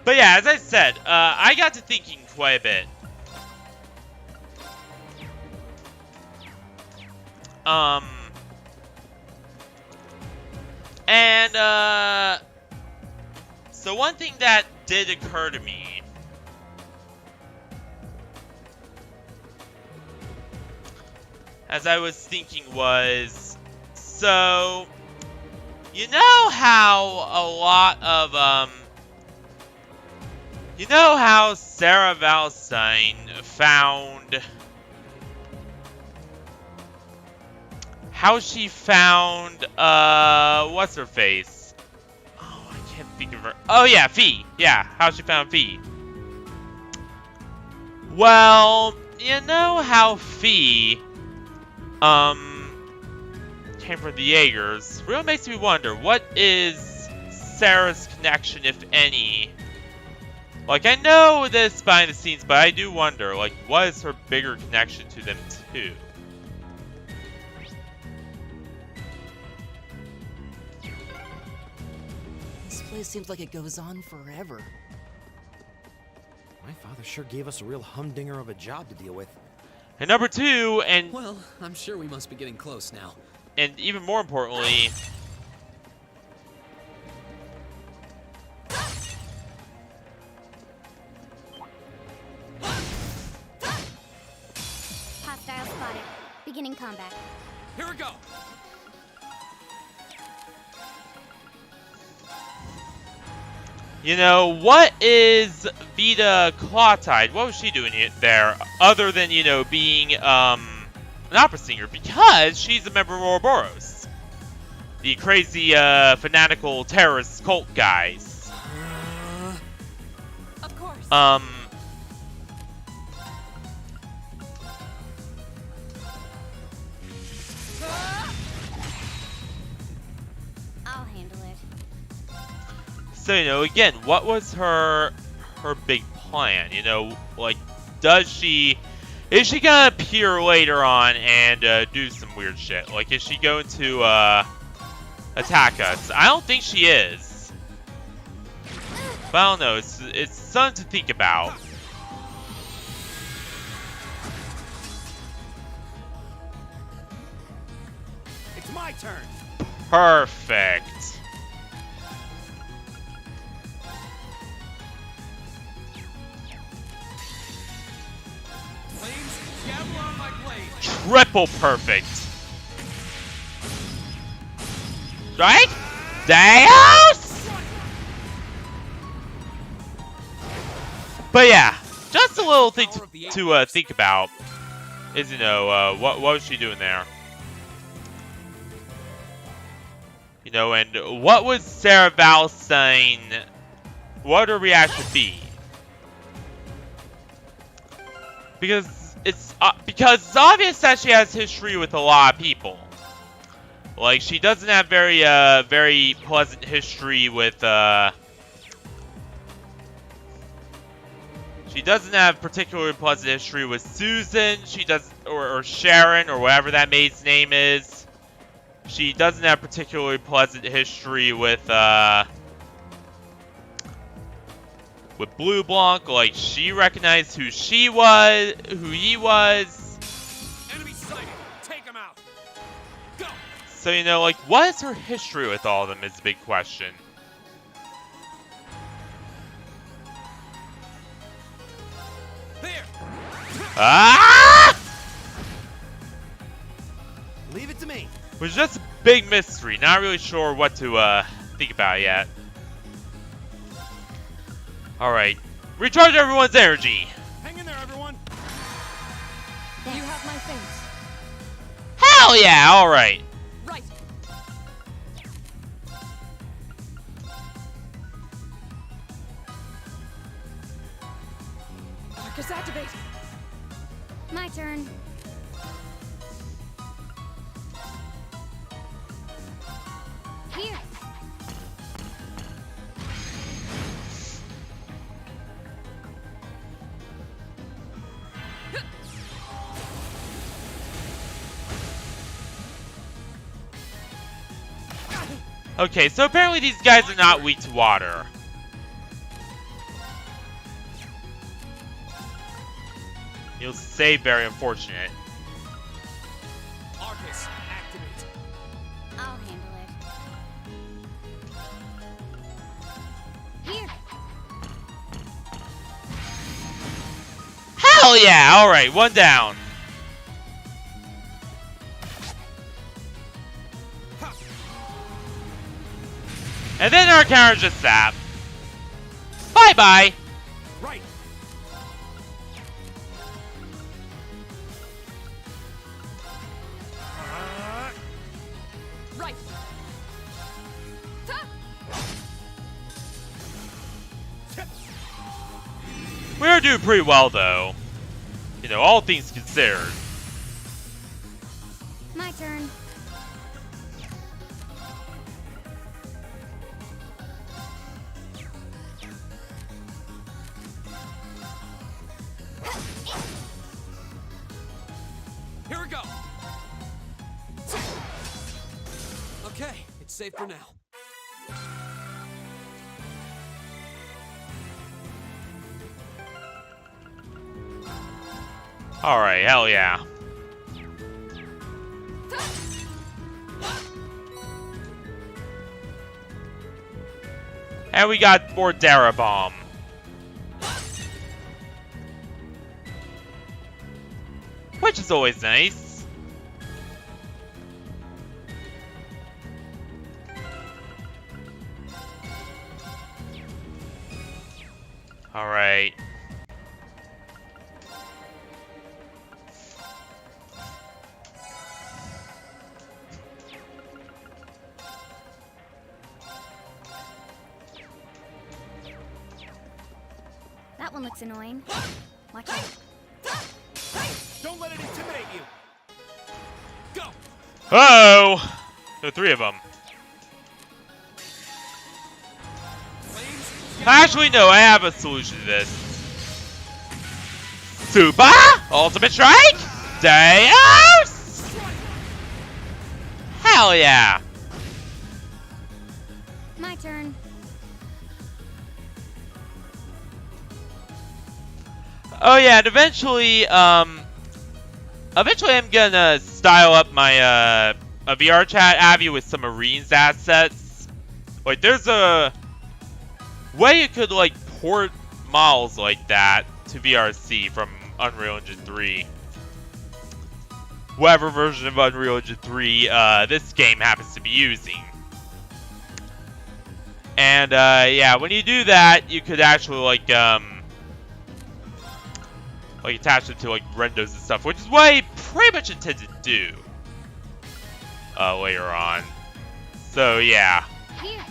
But yeah, as I said, I got to thinking quite a bit. So one thing that did occur to me as I was thinking was, so, you know how a lot of, you know how Sarah Valstein found how she found, what's her face? Oh, I can't think of her. Oh yeah, Fee. Yeah, how she found Fee. Well, you know how Fee, came from the Jaegers. Really makes me wonder, what is Sarah's connection, if any? Like, I know this behind the scenes, but I do wonder, like, what is her bigger connection to them too? This place seems like it goes on forever. My father sure gave us a real humdinger of a job to deal with. And number two, and Well, I'm sure we must be getting close now. even more importantly, Hostile spotted. Beginning combat. Here we go. you know, what is Vita Clawtide? What was she doing there, other than, you know, being, an opera singer? Because she's a member of Ouroboros. The crazy, fanatical terrorist cult guys. Of course. I'll handle it. So, you know, again, what was her big plan? You know, like, is she gonna appear later on and do some weird shit? Like, is she going to attack us? I don't think she is. But I don't know. It's something to think about. It's my turn. Perfect. Flames, gavel on my blade. Triple perfect. Right? Deus! But yeah, just a little thing to think about is, you know, what was she doing there? You know, and what would Sarah Valstein, what would her reaction be? Because it's obvious that she has history with a lot of people. Like, she doesn't have very pleasant history with, she doesn't have particularly pleasant history with Susan. She does, or Sharon, or whatever that maid's name is. She doesn't have particularly pleasant history with Blue Blanc. Like, she recognized who he was. Enemy sighted. Take him out. Go. So, you know, like, what is her history with all of them is the big question. There. Ah! Leave it to me. Was just a big mystery. Not really sure what to think about yet. Alright. Recharge everyone's energy. Hang in there, everyone. You have my face. Hell yeah, alright. Right. Marcus, activate. My turn. Here. Okay, so apparently these guys are not weak to water. You'll say very unfortunate. Arcus, activate. I'll handle it. Here. Hell yeah! Alright, one down. And then our counter just zap. Bye-bye. Right. are doing pretty well, though. You know, all things considered. My turn. Here we go. Okay, it's safe for now. Alright, hell yeah. And we got more Dara Bomb. Which is always nice. Alright. That one looks annoying. Watch out. Don't let it intimidate you. Go. Oh! There are 3 of them. Actually, no, I have a solution to this. Super Ultimate Strike! Deus! Hell yeah! My turn. Oh yeah, and eventually I'm gonna style up my a VR chat Abby with some Marines assets. Like, there's a way you could like port models like that to VRC from Unreal Engine 3. Whatever version of Unreal Engine 3 this game happens to be using. And yeah, when you do that, you could actually like attach them to like rendos and stuff, which is what I pretty much intend to do later on. So yeah. Here.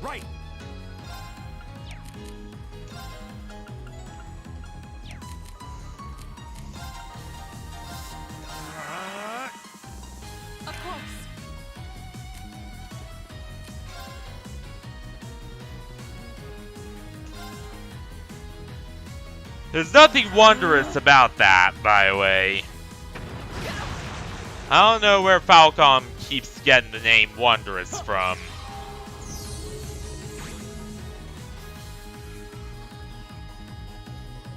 Right. Up close. There's nothing wondrous about that, by the way. I don't know where Falcom keeps getting the name Wondrous from.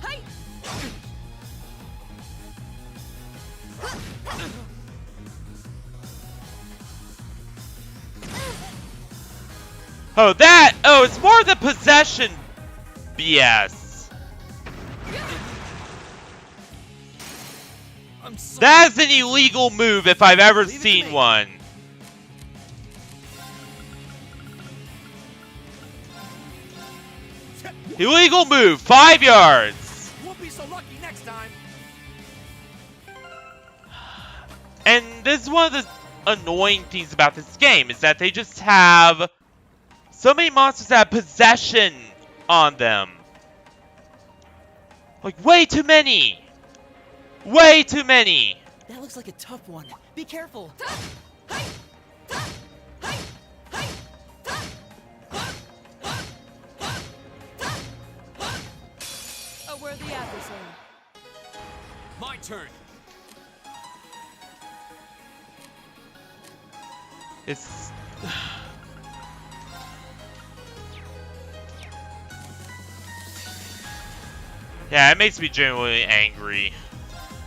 Hey! Oh, that! Oh, it's more the possession BS. I'm sorry. That's an illegal move if I've ever seen one. Illegal move, 5 yards. Won't be so lucky next time. And this is one of the annoying things about this game, is that they just have so many monsters that have possession on them. Like, way too many. Way too many. That looks like a tough one. Be careful. A worthy adversary. My turn. It's... yeah, it makes me genuinely angry.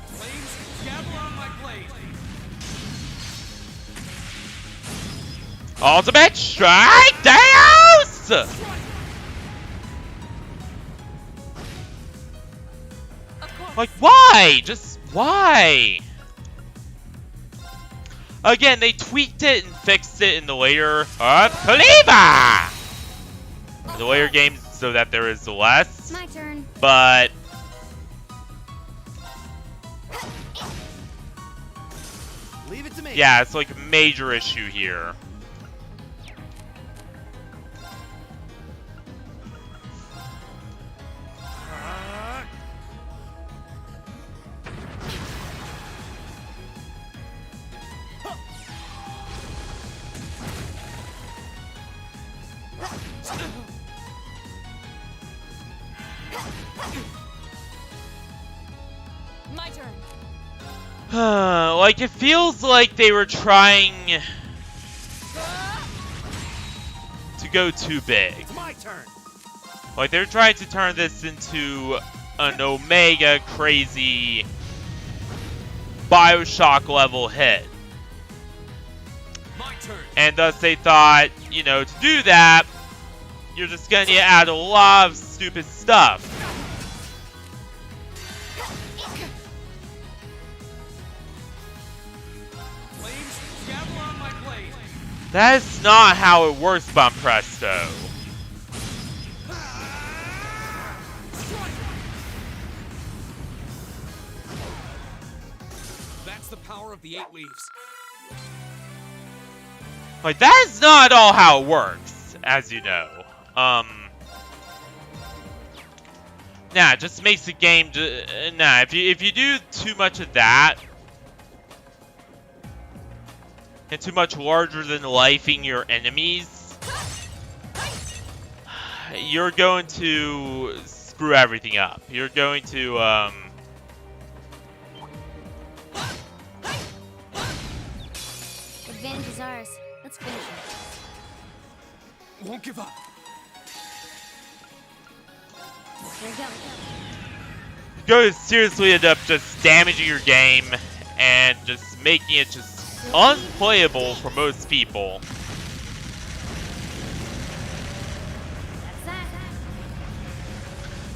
Flames, gather on my blade. Ultimate Strike Deus! Up close. Like, why? Just why? Again, they tweaked it and fixed it in the later Kaliba! In the later games so that there is less, My turn. but to me. Yeah, it's like a major issue here. My turn. Like, it feels like they were trying to go too big. It's my turn. Like, they're trying to turn this into an Omega crazy Bioshock level hit. My turn. And thus they thought, you know, to do that, you're just gonna add a lot of stupid stuff. Flames, gather on my blade. That is not how it works, Bon Presto. That's the power of the 8 leaves. Like, that is not all how it works, as you know. Nah, it just makes the game. Nah, if you do too much of that, and too much larger than lifing your enemies, you're going to screw everything up. You're going to Advantage is ours. Let's finish it. Won't give up. Here we go. going to seriously end up just damaging your game and just making it just unplayable for most people. That's that.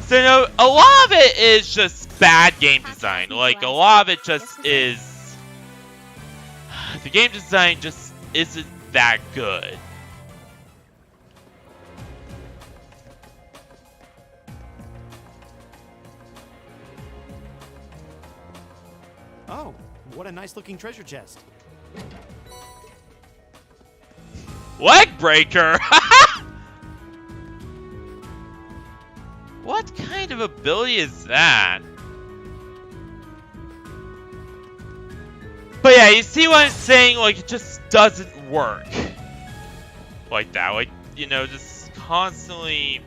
So, you know, a lot of it is just bad game design. Like, a lot of it just is... The game design just isn't that good. Oh, what a nice looking treasure chest. Leg breaker! What kind of ability is that? But yeah, you see what I'm saying? Like, it just doesn't work like that. Like, you know, just constantly...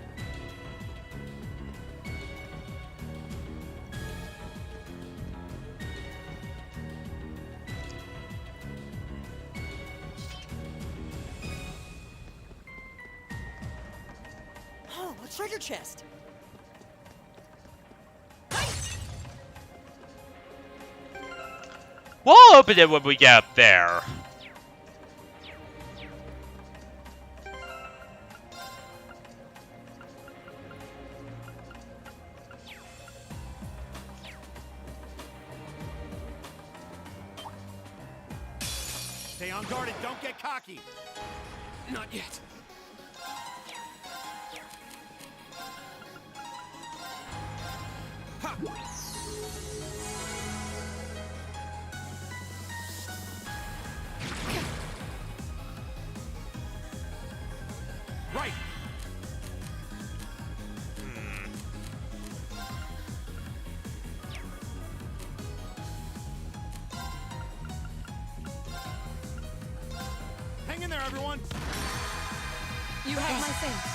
Oh, a treasure chest. We'll open it when we get up there. Stay on guard and don't get cocky. Not yet. Ha! Right. Hang in there, everyone. You have my thanks.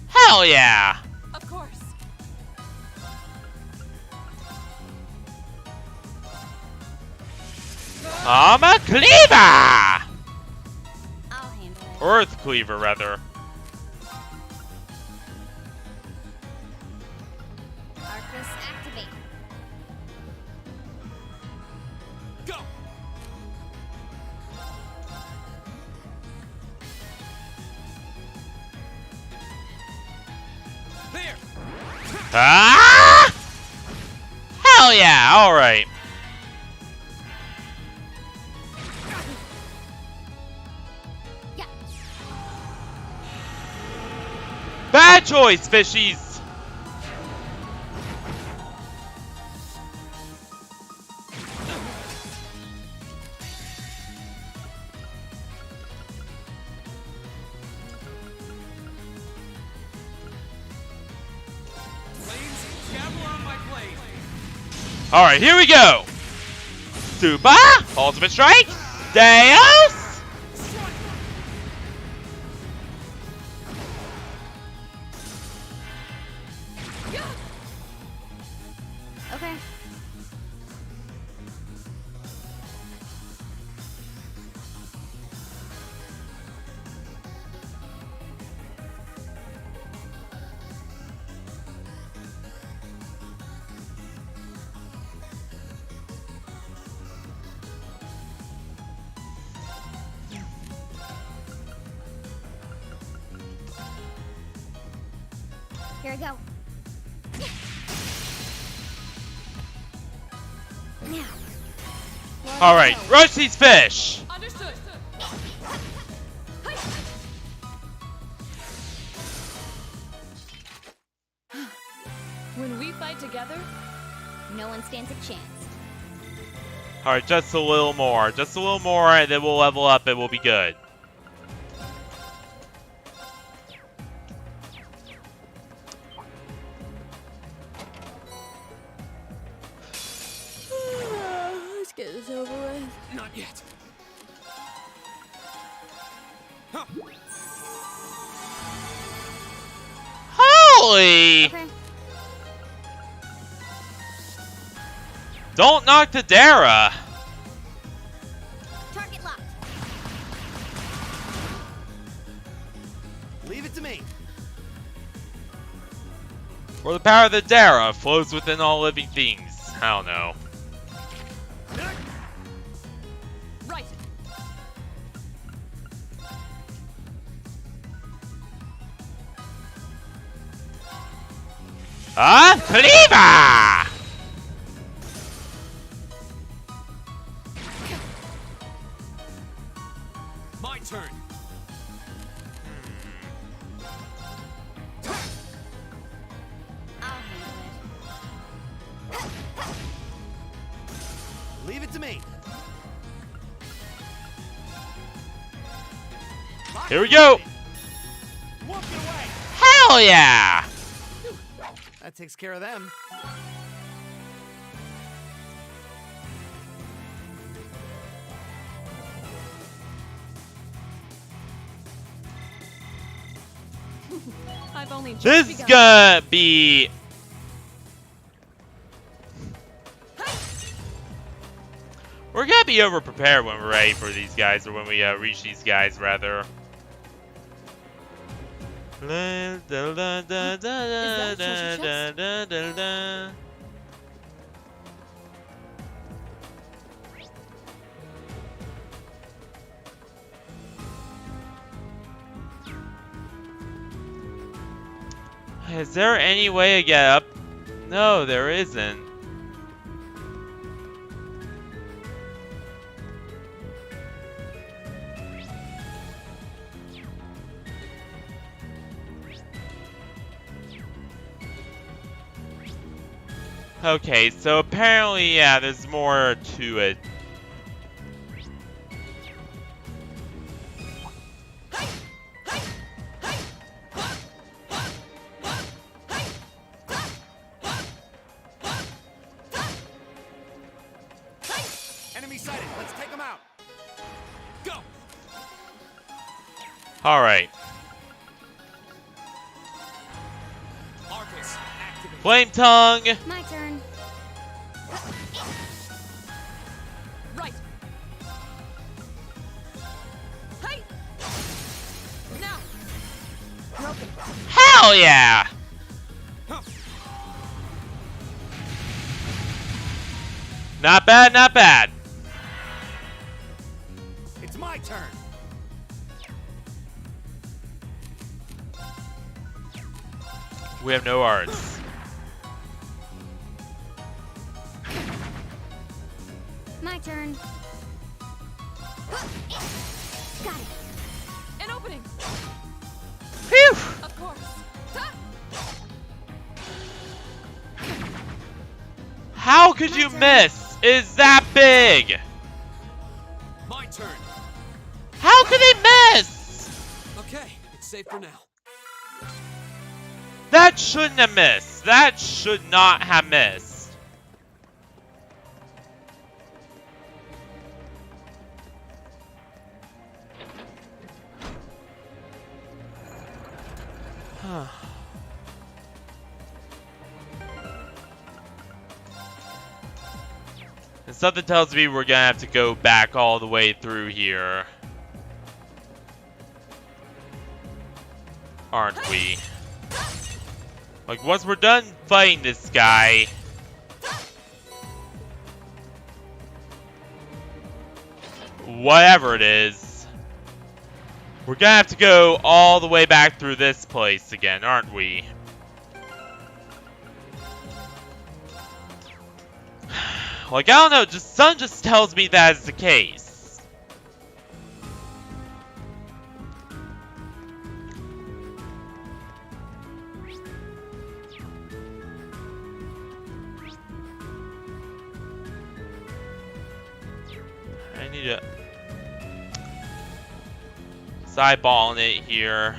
Hell yeah! Of course. I'm a cleaver! I'll handle it. Earth cleaver, rather. Arcus activate. Go. There. Ah! Hell yeah! Alright. Yeah. Bad choice, fishies! Alright, here we go! Super! Ultimate Strike! Deus! Okay. Here we go. Now. Alright, rush these fish! Understood. When we fight together, No one stands a chance. Alright, just a little more. Just a little more, and then we'll level up and we'll be good. Let's get this over with. Not yet. Huh. Holy! Okay. Don't knock the Dara! Target locked. Leave it to me. For the power of the Dara flows within all living things. I don't know. right. Cleaver! My turn. I'll handle it. Leave it to me. Here we go! Walk it away. Hell yeah! That takes care of them. I've only just This is begun. gonna be... We're gonna be over-prepared when we're ready for these guys, or when we reach these guys, rather. Is there any way to get up? No, there isn't. Okay, so apparently, yeah, there's more to it. Enemy sighted. Let's take them out. Go. Alright. Arcus, activate. Flame tongue! My turn. Right. Hey. Now. Broken. Hell yeah! Huh. Not bad, not bad. It's my turn. We have no arts. My turn. Got it. An opening. Phew! Of course. How could you miss? Is that big? My turn. How could he miss? Okay, it's safe for now. That shouldn't have missed. That should not have missed. And something tells me we're gonna have to go back all the way through here. Aren't we? Like, once we're done fighting this guy... whatever it is, we're gonna have to go all the way back through this place again, aren't we? Like, I don't know, just Sun just tells me that is the case. I need to... eyeballing it here.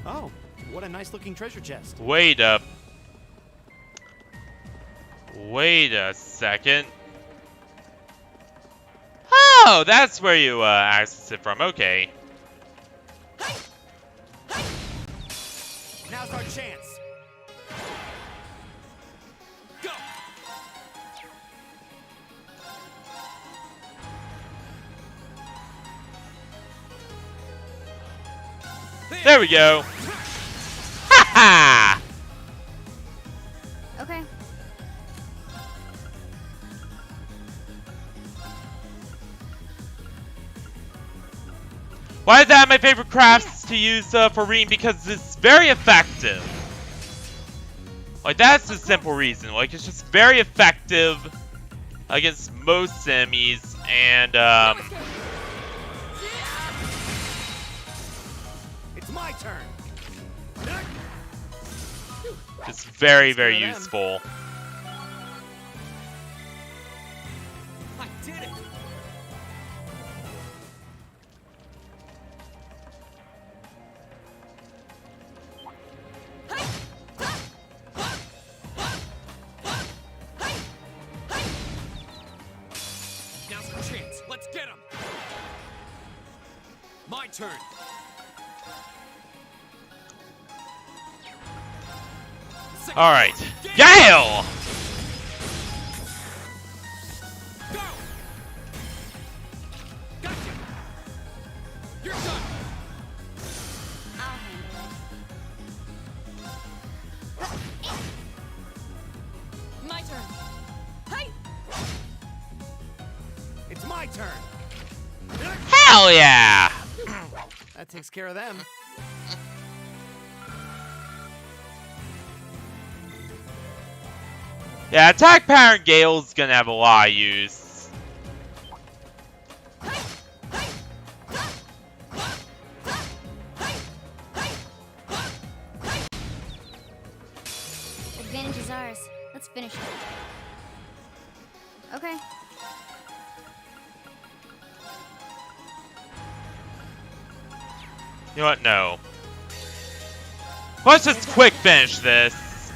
Oh, what a nice looking treasure chest. Wait a second. Oh, that's where you access it from. Okay. Now's our chance. Go. There we go. Ha ha! Okay. Why is that my favorite crafts to use for Reem? Because it's very effective. Like, that's the simple reason. Like, it's just very effective against most enemies, and It's my turn. it's very, very useful. I did it. Now's our chance. Let's get him. My turn. All right, Gale! Go! Gotcha! You're done! I'll handle it. My turn. Hey! It's my turn! Hell yeah! That takes care of them. Yeah, attack pattern Gale's gonna have a lot of use. Advantage is ours. Let's finish it. Okay. You know what? No. Let's just quick finish this.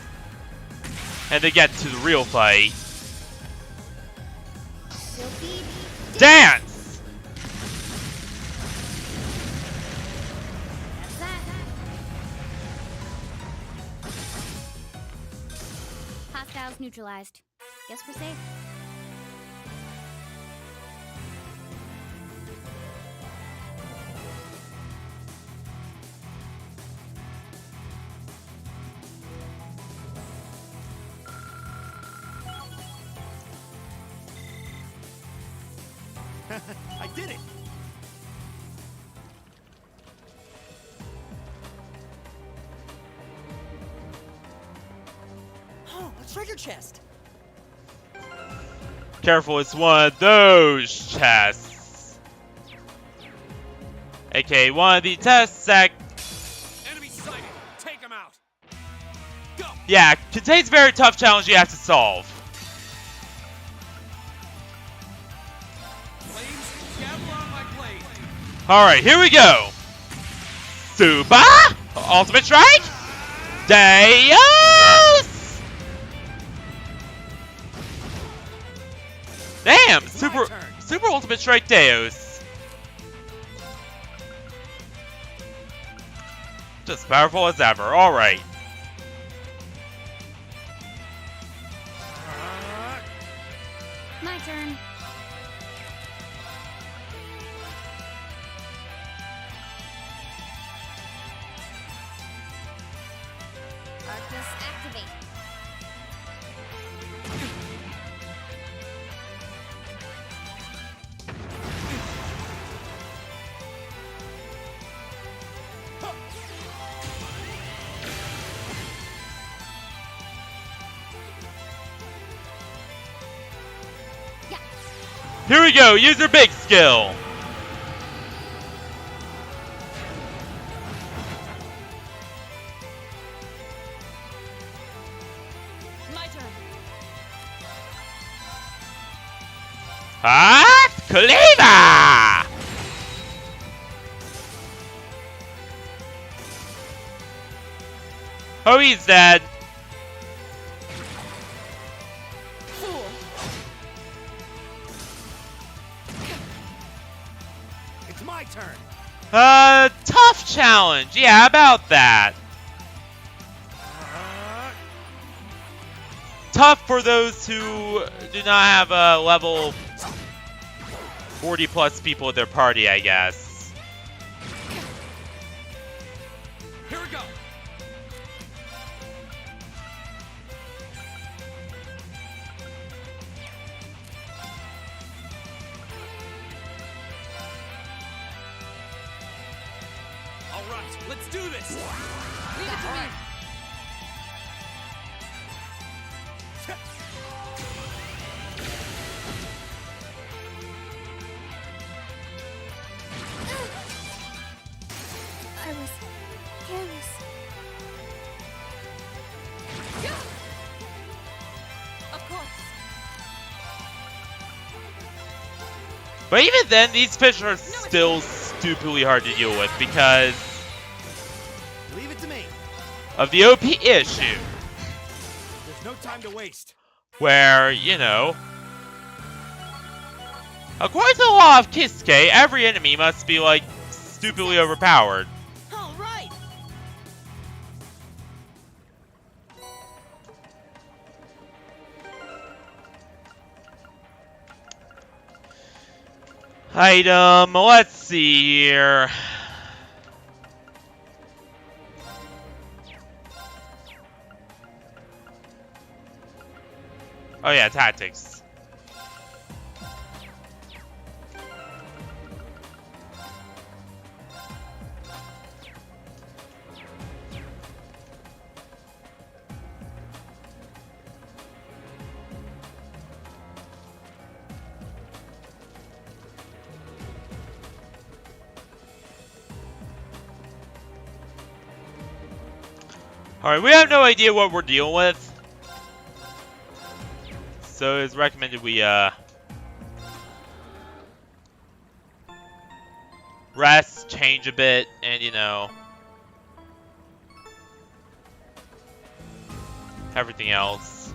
And then get to the real fight. Silky Dance! That's that. Hostiles neutralized. Guess we're safe. I did it! Oh, a treasure chest. Careful, it's one of those chests. AKA one of the tests that, Enemy sighted! Take him out! Go! yeah, contains a very tough challenge you have to solve. Flames, gather on my blade! Alright, here we go. Super! Ultimate Strike! Deus! Damn! It's my Super turn. Super Ultimate Strike Deus. Just powerful as ever. Alright. My turn. Darkness activate. Here we go. Use your big skill. My turn. Ah! Cleaver! Oh, he's dead. Fool. It's my turn. Tough challenge. Yeah, how about that? Tough for those who do not have a level 40 plus people at their party, I guess. Here we go. All right, let's do this. Leave it to me. I was careless. Of course. But even then, these fish are still stupidly hard to deal with because Leave it to me. of the OP issue. There's no time to waste. Where, you know, according to the law of Kisuke, every enemy must be, like, stupidly overpowered. All right. Item, let's see here. Oh yeah, tactics. Alright, we have no idea what we're dealing with. So it's recommended we, rest, change a bit, and, you know, everything else.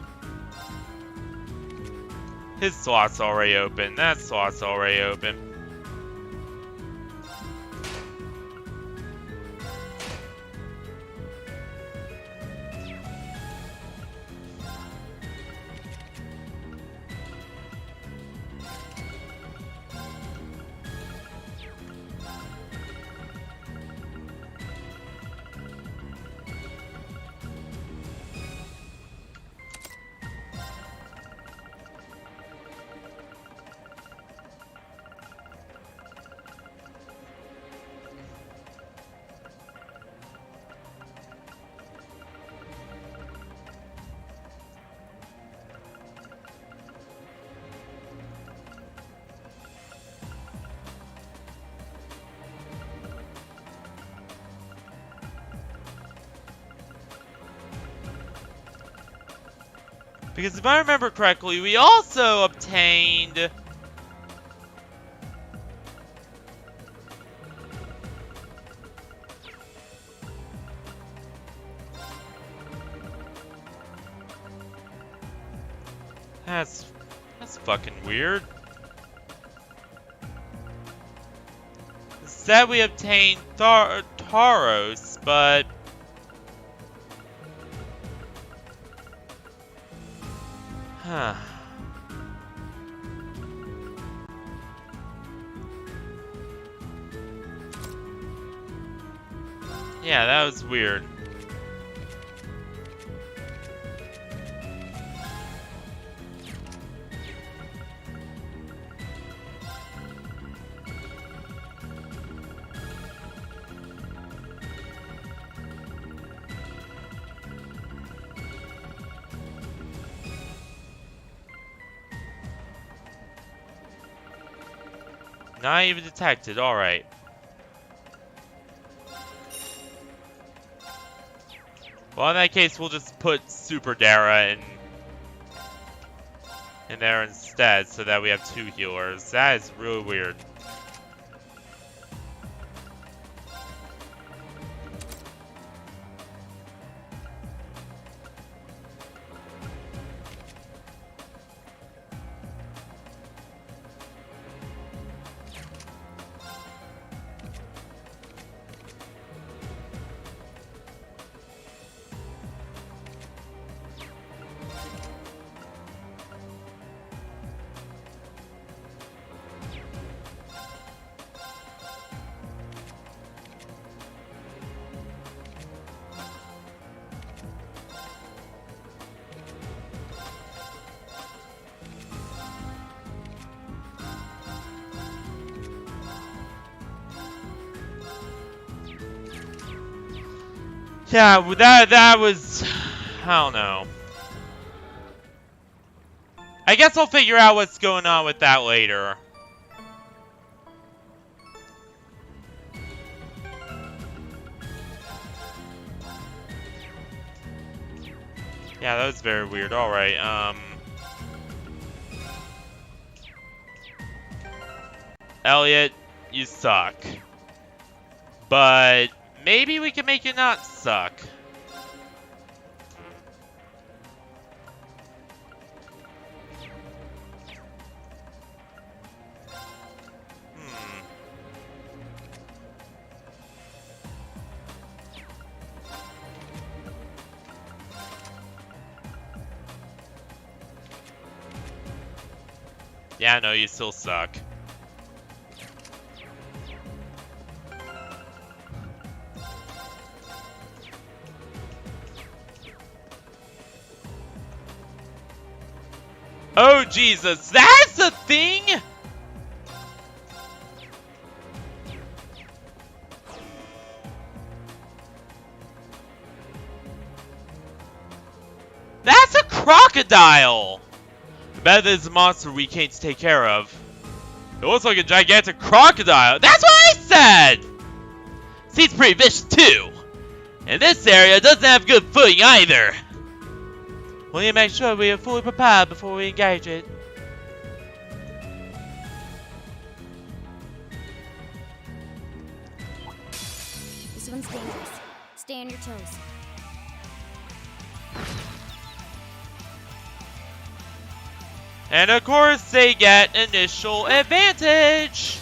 His slot's already open. That slot's already open. Because if I remember correctly, we also obtained that's That's fucking weird. Instead, we obtained Taros, but huh. Yeah, that was weird. Not even detected, alright. Well, in that case, we'll just put Super Dara in there instead so that we have 2 healers. That is really weird. Yeah, that was... I don't know. I guess I'll figure out what's going on with that later. Yeah, that was very weird. Alright, Elliot, you suck. But maybe we can make you not suck. Yeah, no, you still suck. Oh, Jesus, that's a thing?! That's a crocodile! I bet there's a monster we can't take care of. It looks like a gigantic crocodile. That's what I said! Seems pretty vicious too. And this area doesn't have good footing either. We need to make sure we are fully prepared before we engage it. This one's dangerous. Stay on your toes. And of course, they get initial advantage.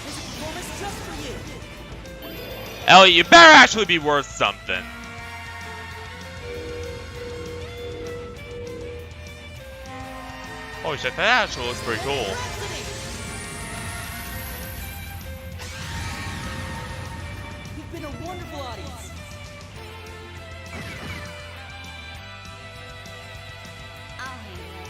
There's a performance just for you. Elliot, you better actually be worth something. Holy shit, that actually looks pretty cool. You've been a wonderful audience. I'll handle it.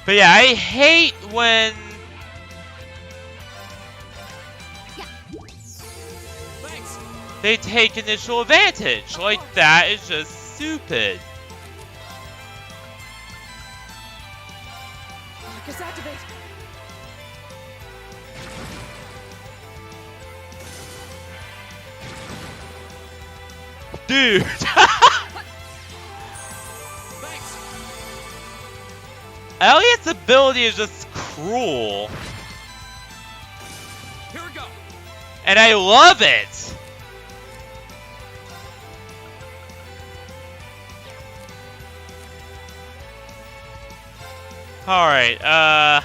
But yeah, I hate when Thanks. they take initial advantage. Like, that is just stupid. Marcus, activate. Dude. Thanks. Elliot's ability is just cruel. Here we go. And I love it! Alright, Arcus.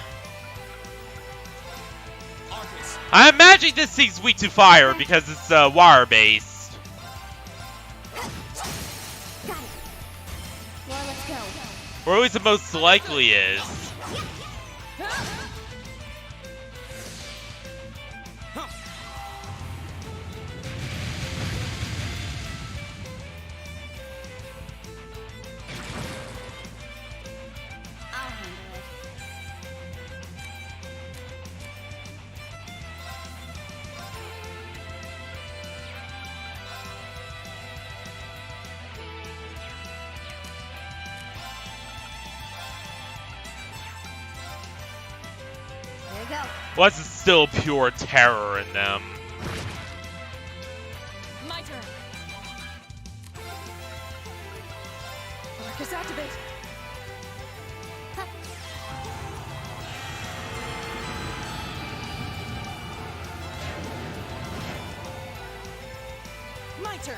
I imagine this thing's weak to fire because it's wire-based. Got it. Well, let's go. Or at least the most likely is. I'll handle it. There you go. What's still pure terror in them? My turn. Marcus, activate. My turn.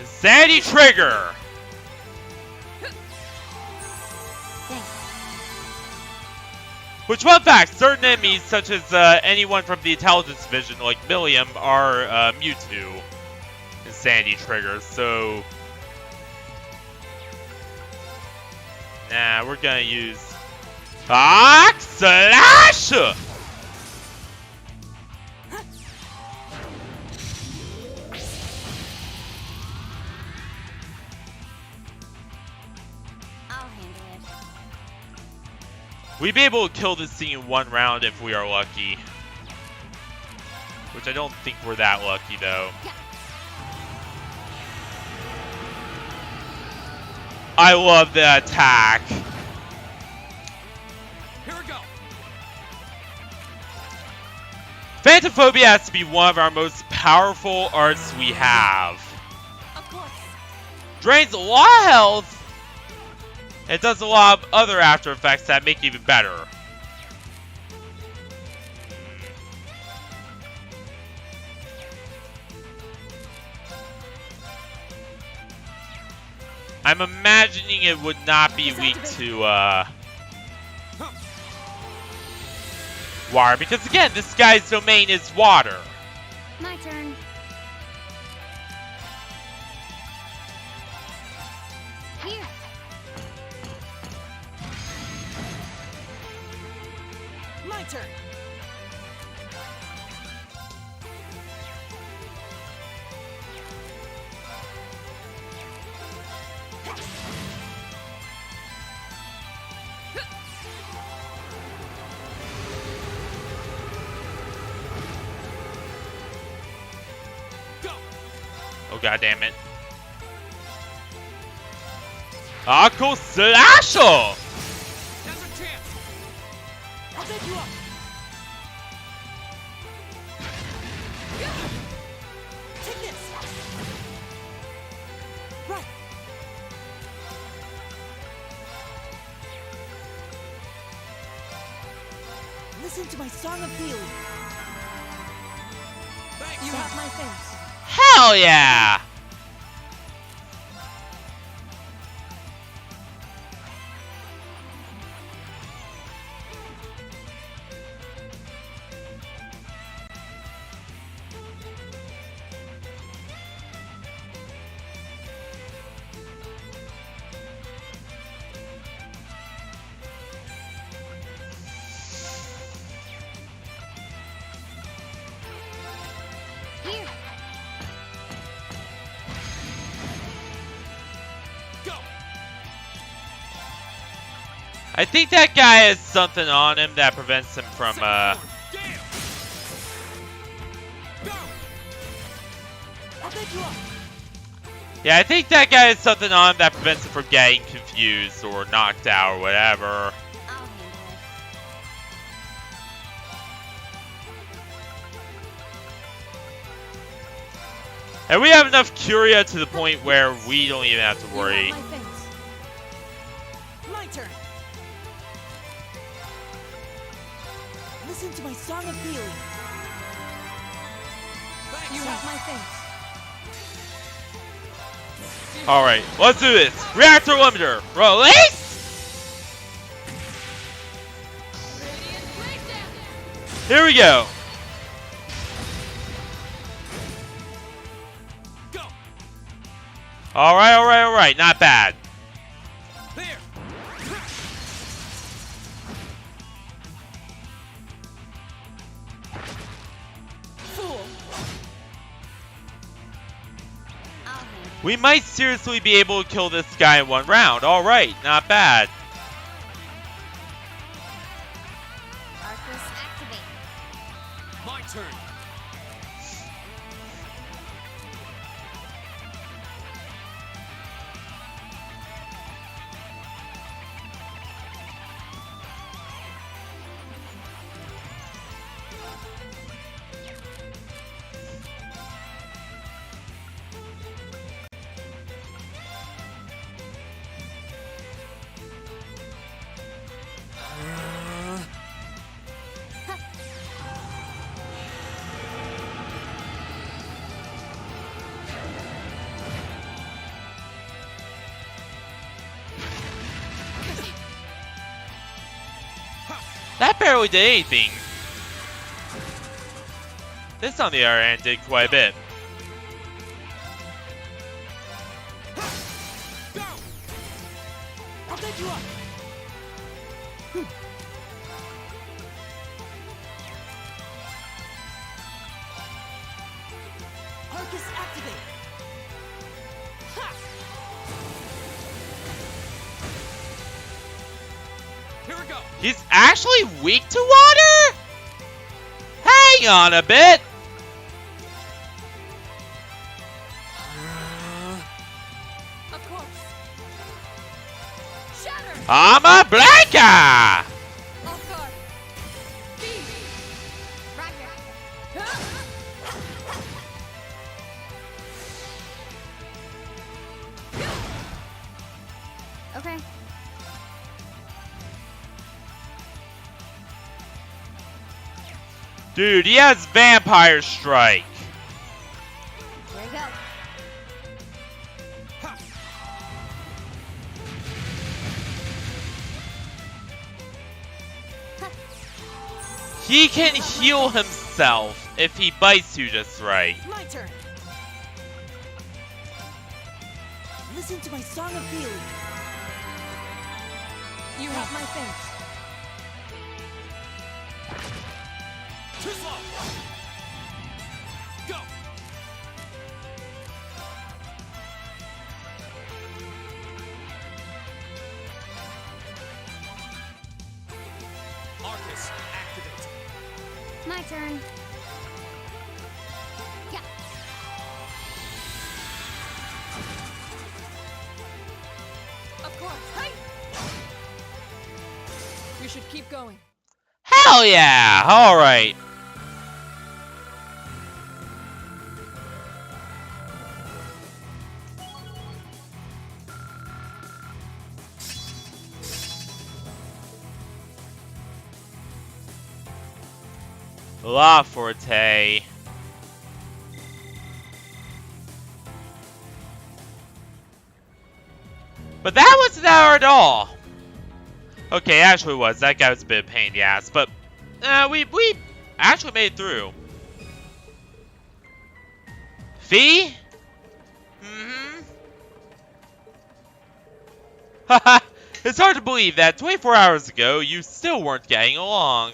Sandy Trigger! Thanks. Which, fun fact, certain enemies, such as anyone from the intelligence division, like Milliam, are Mewtwo and Sandy Trigger, so... Nah, we're gonna use... Slash! I'll handle it. We'd be able to kill this thing in one round if we are lucky. Which I don't think we're that lucky, though. I love the attack. Here we go. Phantophobia has to be one of our most powerful arts we have. Of course. Drains a lot of health. It does a lot of other after effects that make it even better. I'm imagining it would not be weak to water, because again, this guy's domain is water. My turn. Here. My turn. Go. Oh, god damn it. Aqua Slasher! Now's our chance. I'll take you up. Take this. Right. Listen to my song of healing. Thank you. Slap my face. Hell yeah! Here. Go. I think that guy has something on him that prevents him from, Damn. Go. I'll take you up. Yeah, I think that guy has something on him that prevents him from getting confused or knocked out or whatever. I'll handle it. And we have enough Curia to the point where we don't even have to worry. Slap my face. My turn. Listen to my song of healing. You have my thanks. Alright, let's do this. Reactor limiter. Release! Here we go. Go. Alright, alright, alright. Not bad. There. Fool. Alfin. We might seriously be able to kill this guy in one round. Alright, not bad. Arcus activate. My turn. That barely did anything. This, on the other hand, did quite a bit. Go. I'll take you up. Arcus activate. Here we go. He's actually weak to water? Hang on a bit. Of course. Shatter. I'm a Blanca! Off guard. Beam. Roger. Okay. Dude, he has Vampire Strike. Here we go. He can heal himself if he bites you just right. My turn. Listen to my song of healing. You have my thanks. Too slow. Go. Arcus activate. My turn. Yeah. Of course. Hey. We should keep going. Hell yeah! Alright. La Forte. But that wasn't hard at all. Okay, actually was. That guy was a bit of a pain in the ass, but we actually made it through. Fee? Mm-hmm. Haha, it's hard to believe that 24 hours ago, you still weren't getting along.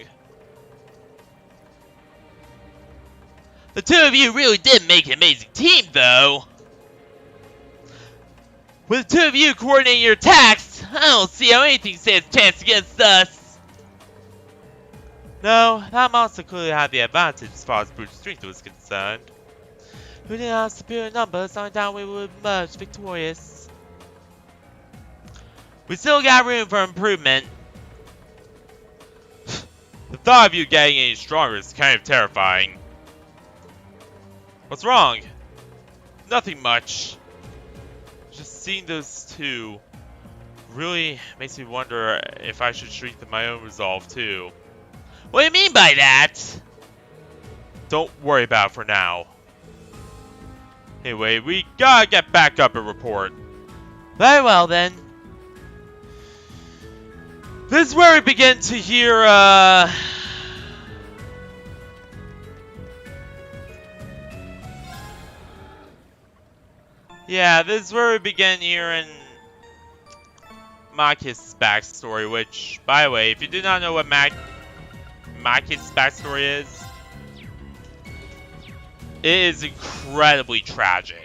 The two of you really did make an amazing team, though. With the two of you coordinating your attacks, I don't see how anything stands a chance against us. No, that monster clearly had the advantage as far as brute strength was concerned. We didn't have superior numbers, I doubt we would emerge victorious. We still got room for improvement. The thought of you getting any stronger is kind of terrifying. What's wrong? Nothing much. Just seeing those two Really makes me wonder if I should strengthen my own resolve too. What do you mean by that? Don't worry about it for now. Anyway, we gotta get back up and report. Very well then. This is where we begin to hear, yeah, this is where we begin hearing Makis' backstory, which, by the way, if you do not know what Makis' backstory is, it is incredibly tragic.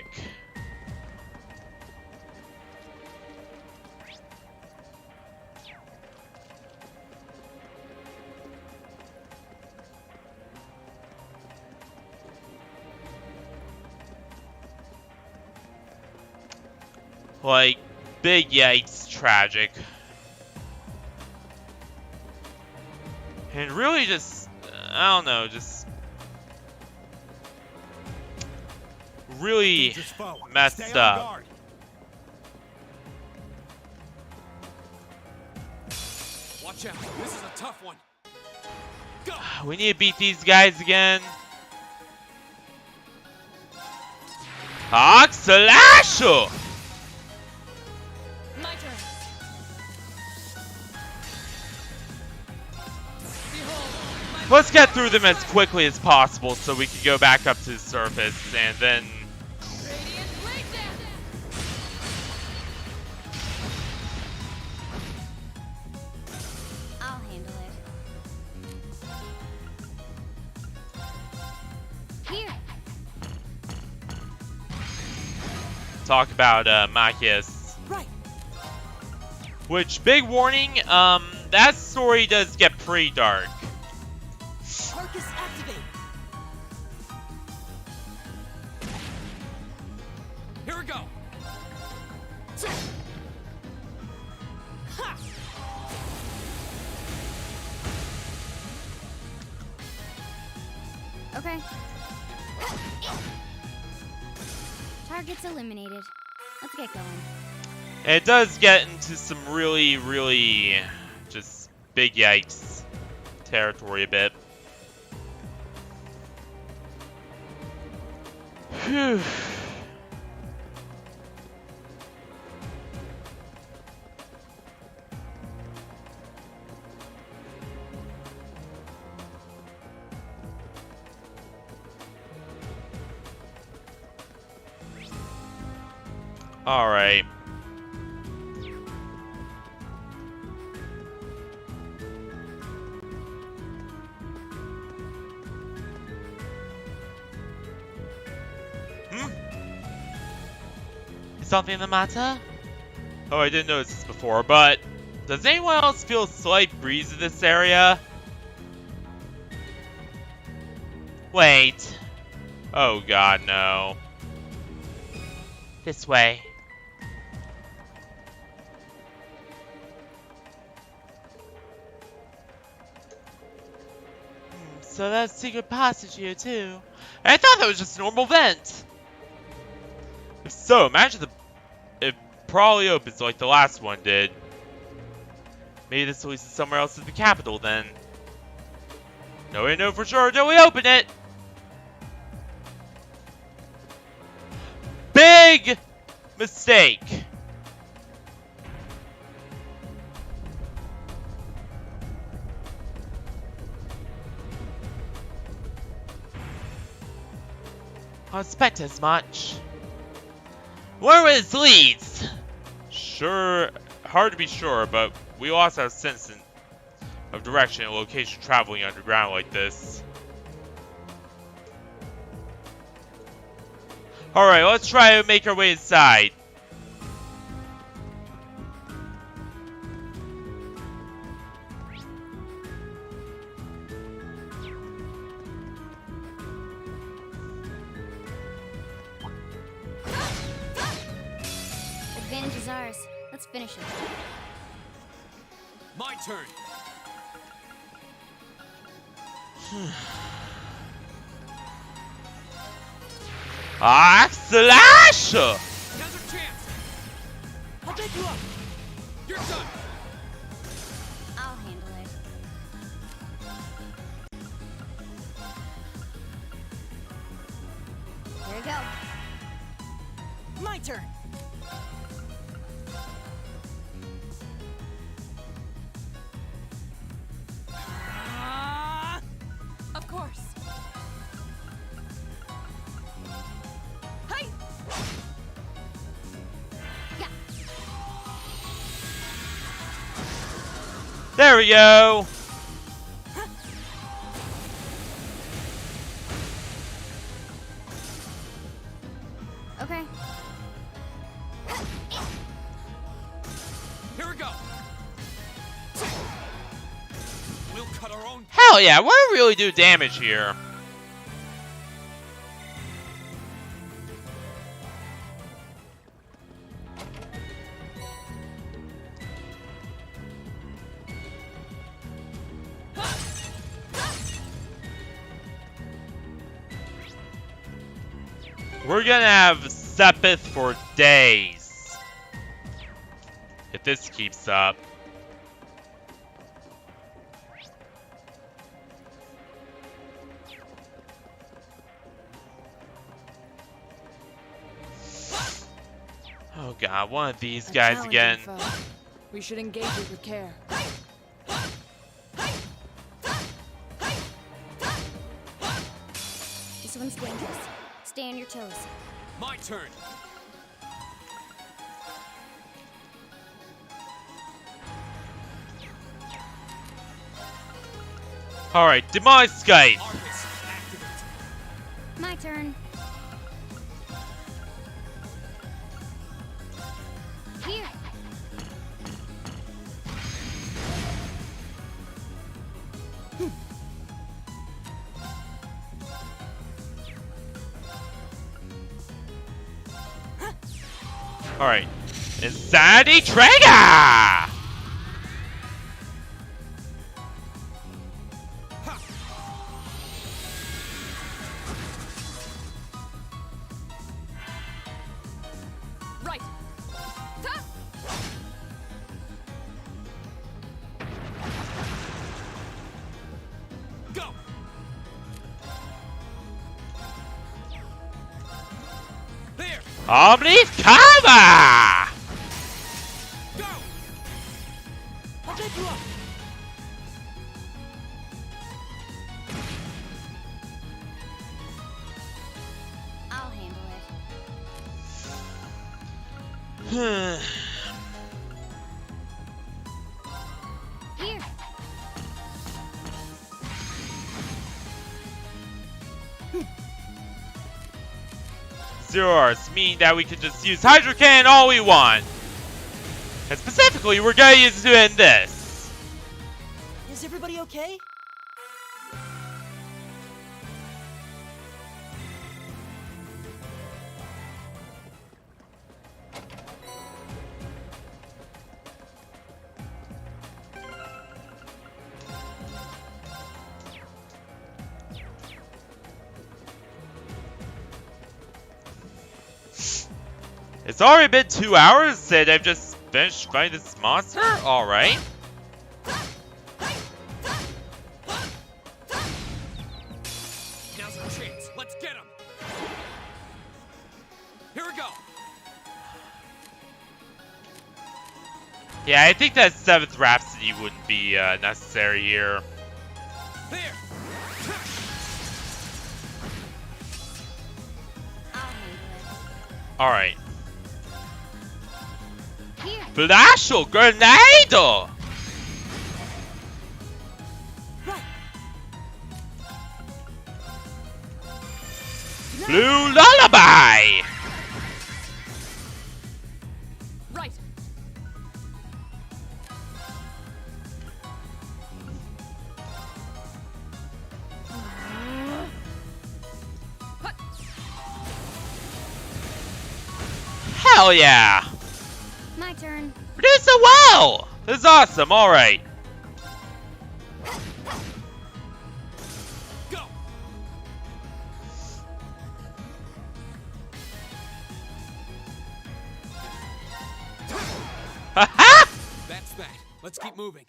Like, big yikes, tragic. And really just, I don't know, just really messed up. Watch out, this is a tough one. Go. We need to beat these guys again. Slash! My turn. Let's get through them as quickly as possible so we can go back up to the surface and then... I'll handle it. Here. talk about Makis. Right. Which, big warning, that story does get pretty dark. Marcus, activate. Here we go. Ha! Okay. Targets eliminated. Let's get going. And it does get into some really, really just big yikes territory a bit. Phew. All right. Is something the matter? Oh, I didn't notice this before, but does anyone else feel a slight breeze in this area? Wait. Oh god, no. This way. So that's a secret passage here too. I thought that was just a normal vent. If so, imagine it probably opens like the last one did. Maybe this leads to somewhere else in the capital then. No way to know for sure until we open it. Big mistake. I expect as much. Where this leads? Sure, hard to be sure, but we also have sense of direction and location traveling underground like this. Alright, let's try to make our way inside. Advantage is ours. Let's finish it. My turn. Slash! Now's our chance. I'll take you up. Here done. I'll handle it. Here we go. My turn. Of course. Hey! Yeah. There we go. Okay. Here we go. We'll cut our own. Hell yeah, what do we really do damage here? We're gonna have Sepith for days. If this keeps up. Oh god, one of these A guys challenging again. foe. We should engage it with care. This one's dangerous. Stay on your toes. My turn. Alright, Demise Skype. Marcus, activate. My turn. Here. Alright. Insanity Trigger! Right. Ta! Go. There. Omni's Cover! Go. I'll take you up. I'll handle it. Here. Zero Arts, meaning that we can just use Hydro Cannon all we want. And specifically, we're gonna use it in this. Is everybody okay? It's already been 2 hours since I've just finished fighting this monster? Alright. Now's our chance. Let's get him. Here we go. Yeah, I think that 7th Rhapsody wouldn't be necessary here. There. I'll handle Alright. it. Here. Flashal Grenade! Blue Lullaby! Right. Hell yeah! My turn. We're doing so well! This is awesome, alright. Go. Haha! Bad Let's keep moving.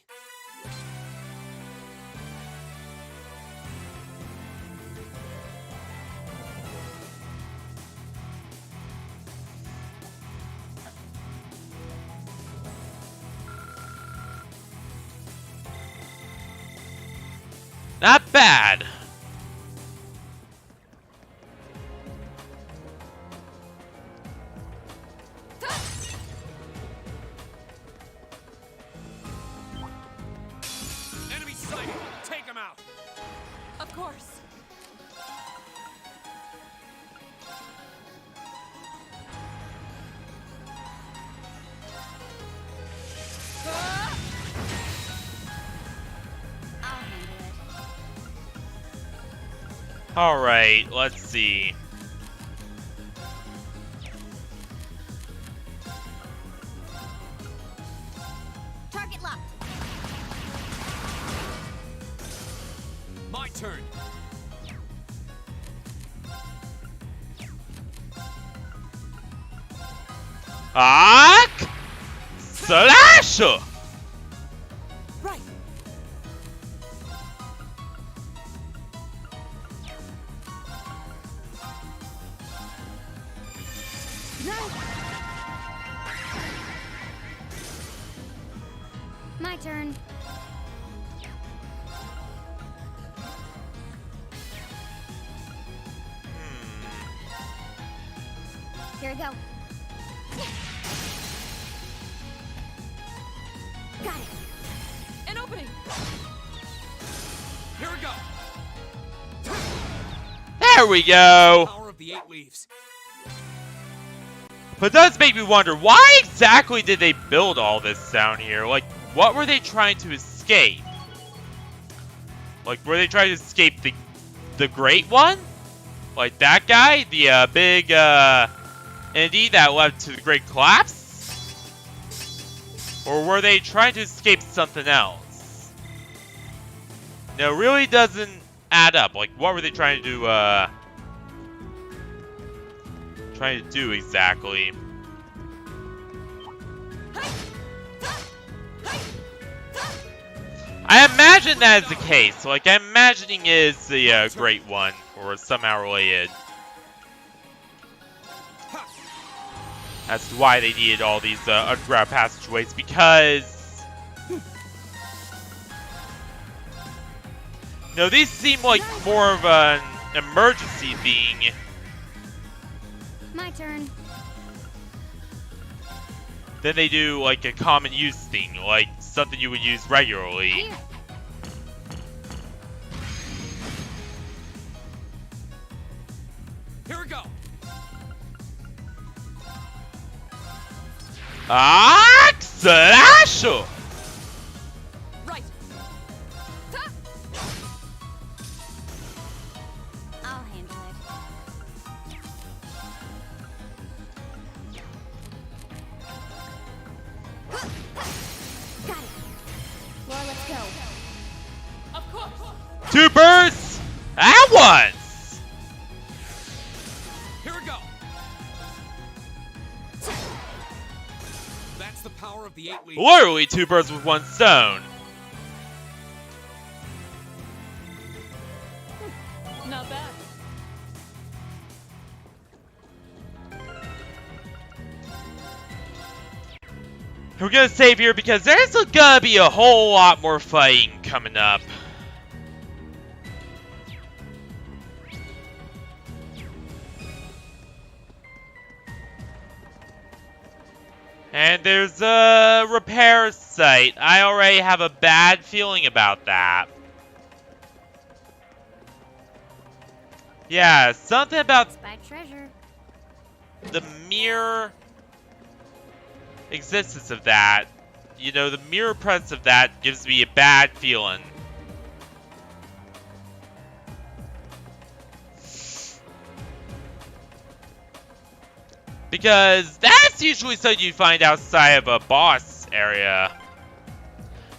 Not bad. Enemy sighted. Take him out. Of course. I'll handle it. Alright, let's see. Target locked. My turn. Ark! Slash! Right. My turn. Here we go. Got it. An opening. Here we go. There we go! Power of the 8 leaves. But it does make me wonder, why exactly did they build all this down here? Like, what were they trying to escape? Like, were they trying to escape the Great One? Like that guy? The big entity that led to the Great Collapse? Or were they trying to escape something else? No, it really doesn't add up. Like, what were they trying to do exactly? I imagine that is the case. Like, I'm imagining it's the Great One, or somehow related. That's why they needed all these underground passageways, because... No, these seem like more of an emergency thing. My turn. Then they do like a common use thing, like something you would use regularly. Here. Here we go. Slash! Right. I'll handle it. Got it. Well, let's go. Of course. 2 birds at once! Here we go. That's the power of the 8 leaves. Literally 2 birds with 1 stone. Not bad. We're gonna save here because there's gonna be a whole lot more fighting coming up. And there's a repair site. I already have a bad feeling about that. Yeah, something about Spy treasure. the mere existence of that. You know, the mere presence of that gives me a bad feeling. Because that's usually something you find outside of a boss area.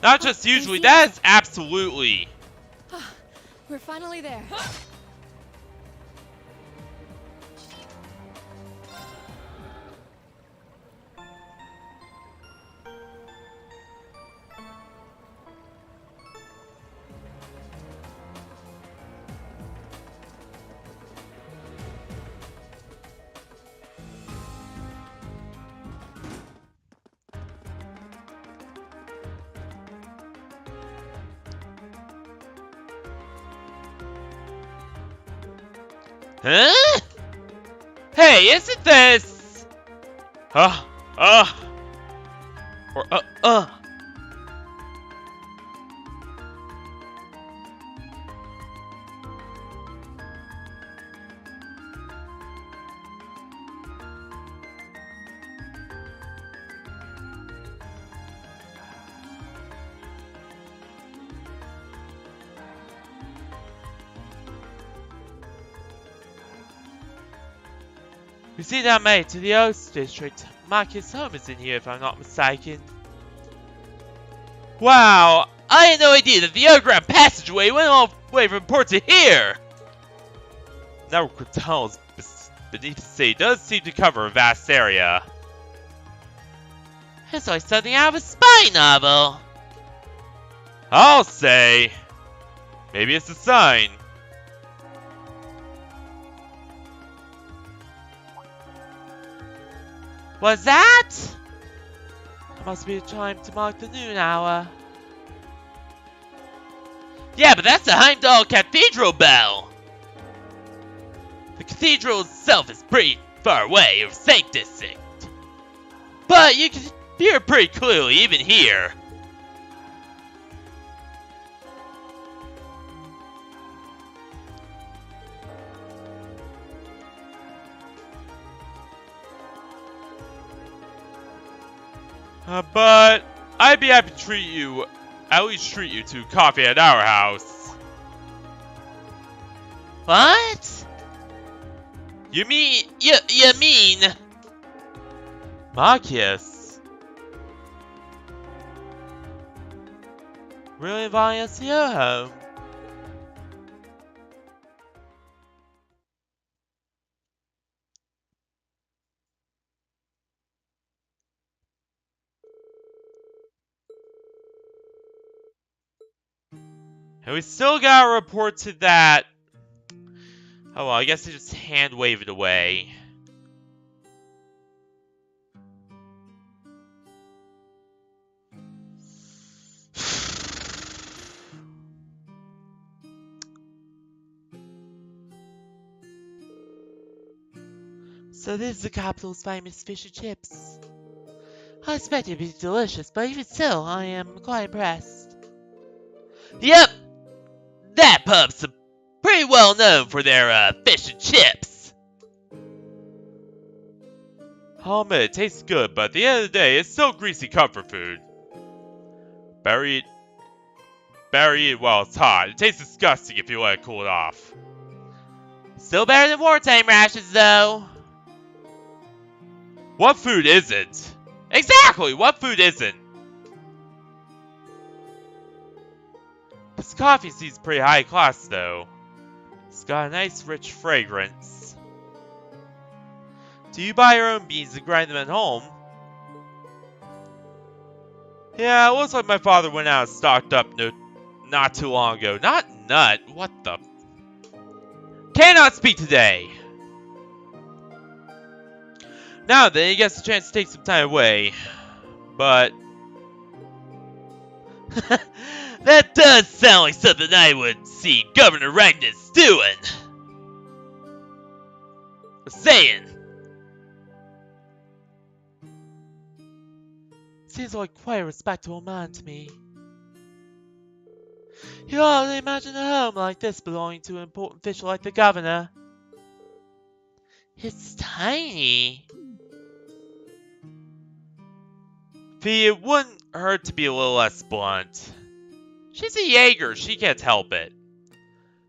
Not just usually, that is absolutely. We're finally there. Huh? Hey, isn't this... Or, We see that mate to the Oast District. Makis' home is in here if I'm not mistaken. Wow, I had no idea that the underground passageway went all the way from port to here! Network tunnels beneath the sea does seem to cover a vast area. It's like something out of a spy novel. I'll say. Maybe it's a sign. What's that? It must be a chime to mark the noon hour. Yeah, but that's the Heimdall Cathedral bell! The cathedral itself is pretty far away, or safe district. But you can hear it pretty clearly, even here. But I'd be happy to treat you, at least treat you to coffee at our house. What? You mean, you mean... Makis? Really inviting us to your home? And we still gotta report to that. Oh well, I guess they just hand wave it away. So this is the capital's famous fish and chips. I expect it to be delicious, but even still, I am quite impressed. Yep! That pub's pretty well known for their fish and chips. I'll admit, it tastes good, but at the end of the day, it's still greasy comfort food. Bury it while it's hot. It tastes disgusting if you let it cool it off. Still better than wartime rations, though. What food isn't? Exactly, what food isn't? This coffee seems pretty high class, though. It's got a nice, rich fragrance. Do you buy your own beans and grind them at home? Yeah, it looks like my father went out and stocked up not too long ago. Not nut. What the? Cannot speak today. Now then, he gets a chance to take some time away. But... that does sound like something I would see Governor Ragnus doing. Saying. Seems like quite a respectable man to me. You hardly imagine a home like this belonging to an important official like the governor. It's tiny. Fee, it wouldn't hurt to be a little less blunt. She's a Jaeger, she can't help it.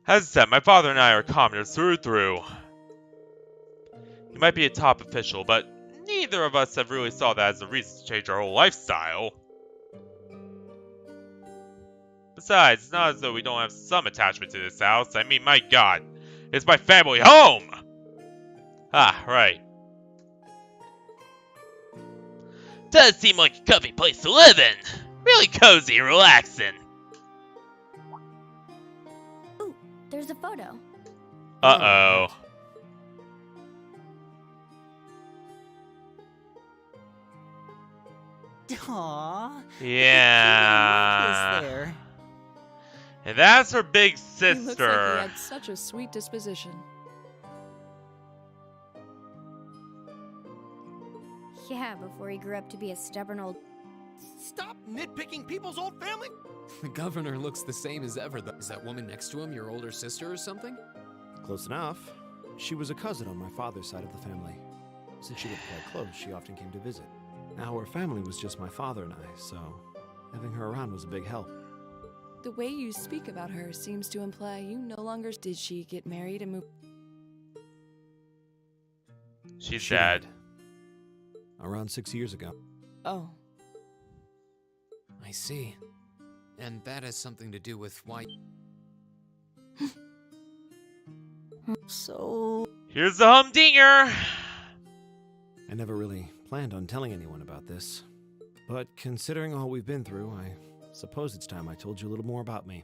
As I said, my father and I are commoners through and through. He might be a top official, but neither of us have really saw that as a reason to change our whole lifestyle. Besides, it's not as though we don't have some attachment to this house. I mean, my god, it's my family home! Ah, right. Does seem like a comfy place to live in. Really cozy and relaxing. Ooh, there's a photo. Uh-oh. Aww. Yeah. There. And that's her big He looks like he sister. had such a sweet disposition. Yeah, before he grew up to be a stubborn old... Stop nitpicking people's old family! The governor looks the same as ever, though. Is that woman next to him your older sister or something? Close enough. She was a cousin on my father's side of the family. Since she lived quite close, she often came to visit. Now her family was just my father and I, so having her around was a big help. The way you speak about her seems to imply you no longer... Did she get married and move... She's She dead. died around 6 years ago. Oh. I see. And that has something to do with why... So... Here's the humdinger. I never really planned on telling anyone about this. But considering all we've been through, I suppose it's time I told you a little more about me.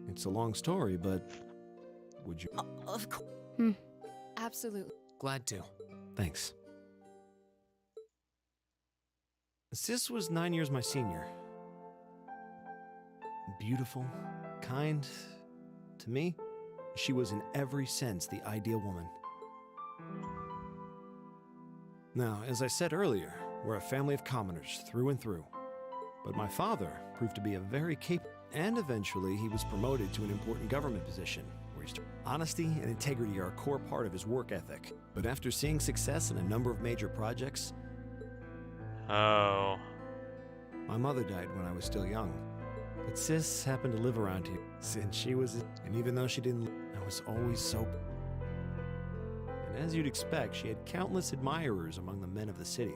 It's a long story, but would you... Of course. Absolutely. Glad to. Thanks. Sis was 9 years my senior. Beautiful, kind. To me, she was in every sense the ideal woman. Now, as I said earlier, we're a family of commoners through and through. But my father proved to be a very capable, and eventually he was promoted to an important government position, where honesty and integrity are a core part of his work ethic. But after seeing success in a number of major projects, Oh. my mother died when I was still young. But Sis happened to live around here since she was, and even though she didn't, I was always so... And as you'd expect, she had countless admirers among the men of the city.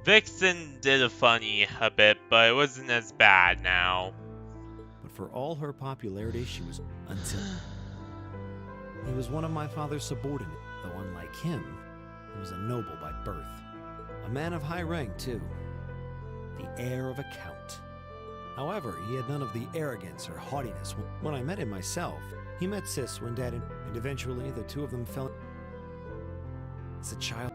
Vixen did a funny a bit, but it wasn't as bad now. But for all her popularity, she was until... He was one of my father's subordinates, though unlike him, he was a noble by birth. A man of high rank, too. The heir of a count. However, he had none of the arrogance or haughtiness. When I met him myself, he met Sis when Dad and eventually the two of them fell... As a child...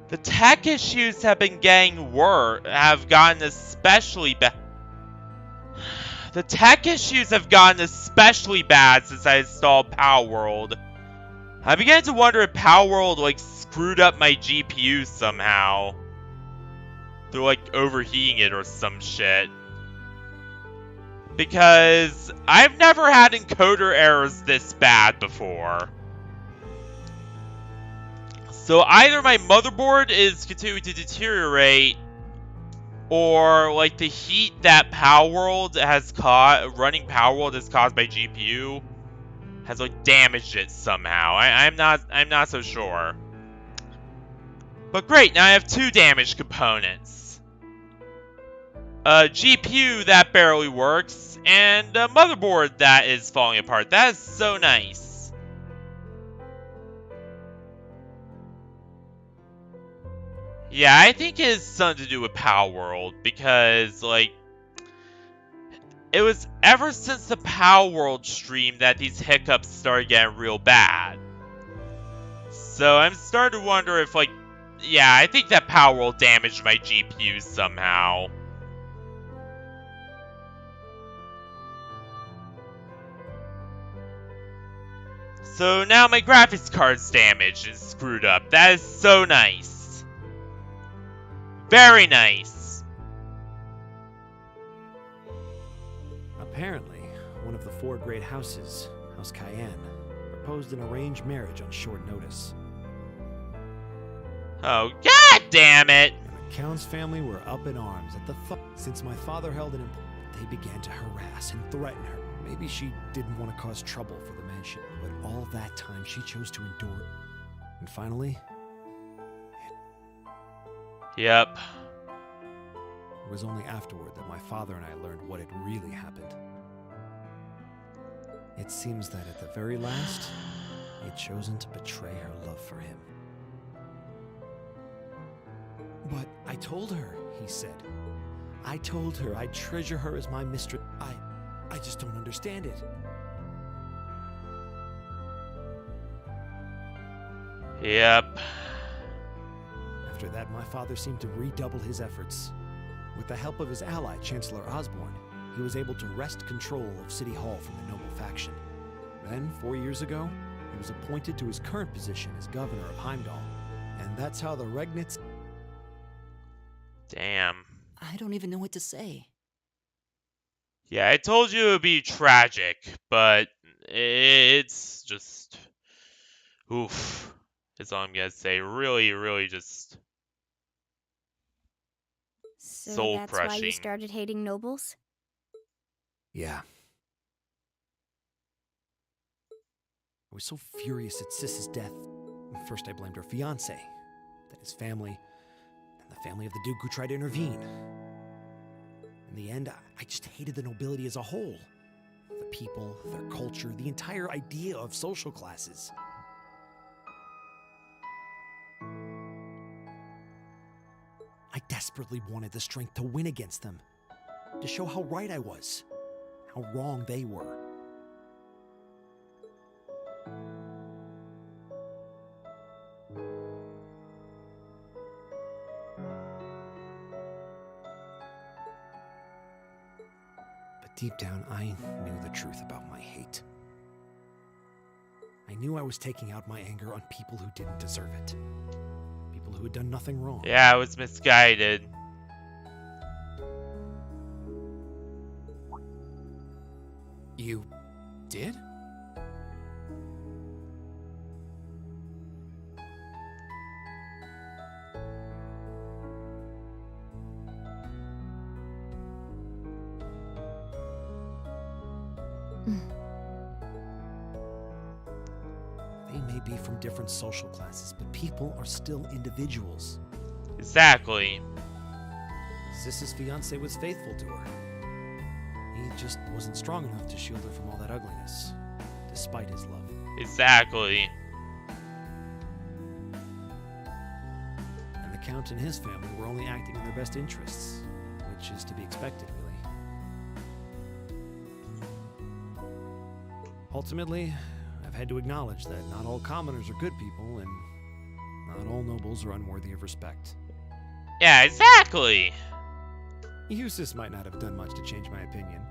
The tech issues have been getting worse, have gotten especially bad. The tech issues have gotten especially bad since I installed Power World. I began to wonder if Power World like screwed up my GPU somehow. They're like overheating it or some shit. Because I've never had encoder errors this bad before. So either my motherboard is continuing to deteriorate, or like the heat that Power World has caused, running Power World has caused by GPU, has like damaged it somehow. I'm not so sure. But great, now I have two damaged components. A GPU that barely works, and a motherboard that is falling apart. That is so nice. Yeah, I think it has something to do with Power World, because, like, it was ever since the Power World stream that these hiccups started getting real bad. So I'm starting to wonder if, like, yeah, I think that Power World damaged my GPU somehow. So now my graphics card's damaged and screwed up. That is so nice. Very nice. Apparently, one of the four great houses, House Cayenne, proposed an arranged marriage on short notice. Oh, god damn it! And the Count's family were up in arms at the since my father held an they began to harass and threaten her. Maybe she didn't want to cause trouble for the mansion, but all that time she chose to endure. And finally, Yep. it was only afterward that my father and I learned what had really happened. It seems that at the very last, he had chosen to betray her love for him. But I told her, he said. I told her I'd treasure her as my mistress. I just don't understand it. Yep. After that, my father seemed to redouble his efforts. With the help of his ally, Chancellor Osborne, he was able to wrest control of City Hall from the noble faction. Then, 4 years ago, he was appointed to his current position as governor of Heimdall. And that's how the Regnitz... Damn. I don't even know what to say. Yeah, I told you it would be tragic, but it's just... Oof. That's all I'm gonna say. Really, really just... So soul that's why you crushing. started hating nobles? Yeah. I was so furious at Sis's death. First I blamed her fiancé, then his family, and the family of the Duke who tried to intervene. In the end, I just hated the nobility as a whole. The people, their culture, the entire idea of social classes. I desperately wanted the strength to win against them, to show how right I was, how wrong they were. But deep down, I knew the truth about my hate. I knew I was taking out my anger on people who didn't deserve it. People who had done nothing wrong. Yeah, it was misguided. You did? They may be from different social classes, but people are still individuals. Exactly. Sis's fiancé was faithful to her. He just wasn't strong enough to shield her from all that ugliness, despite his love. Exactly. And the Count and his family were only acting in their best interests, which is to be expected, really. Ultimately, I've had to acknowledge that not all commoners are good people, and not all nobles are unworthy of respect. Yeah, exactly. Eustace might not have done much to change my opinion,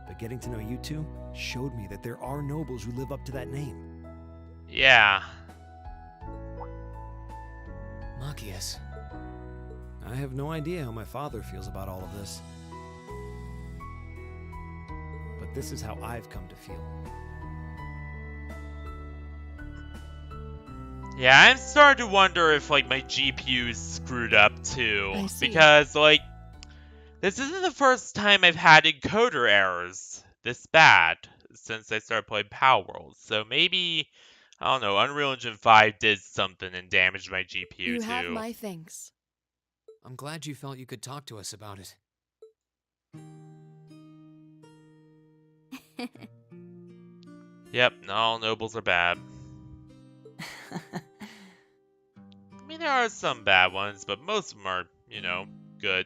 but getting to know you two showed me that there are nobles who live up to that name. Yeah. Makis. I have no idea how my father feels about all of this, but this is how I've come to feel. Yeah, I'm starting to wonder if, like, my GPU is screwed up, too. I see. Because, like, this isn't the first time I've had encoder errors this bad since I started playing Power World. So maybe, I don't know, Unreal Engine 5 did something and damaged my GPU, You too. have my thanks. I'm glad you felt you could talk to us about it. Yep, not all nobles are bad. I mean, there are some bad ones, but most of them are, you know, good.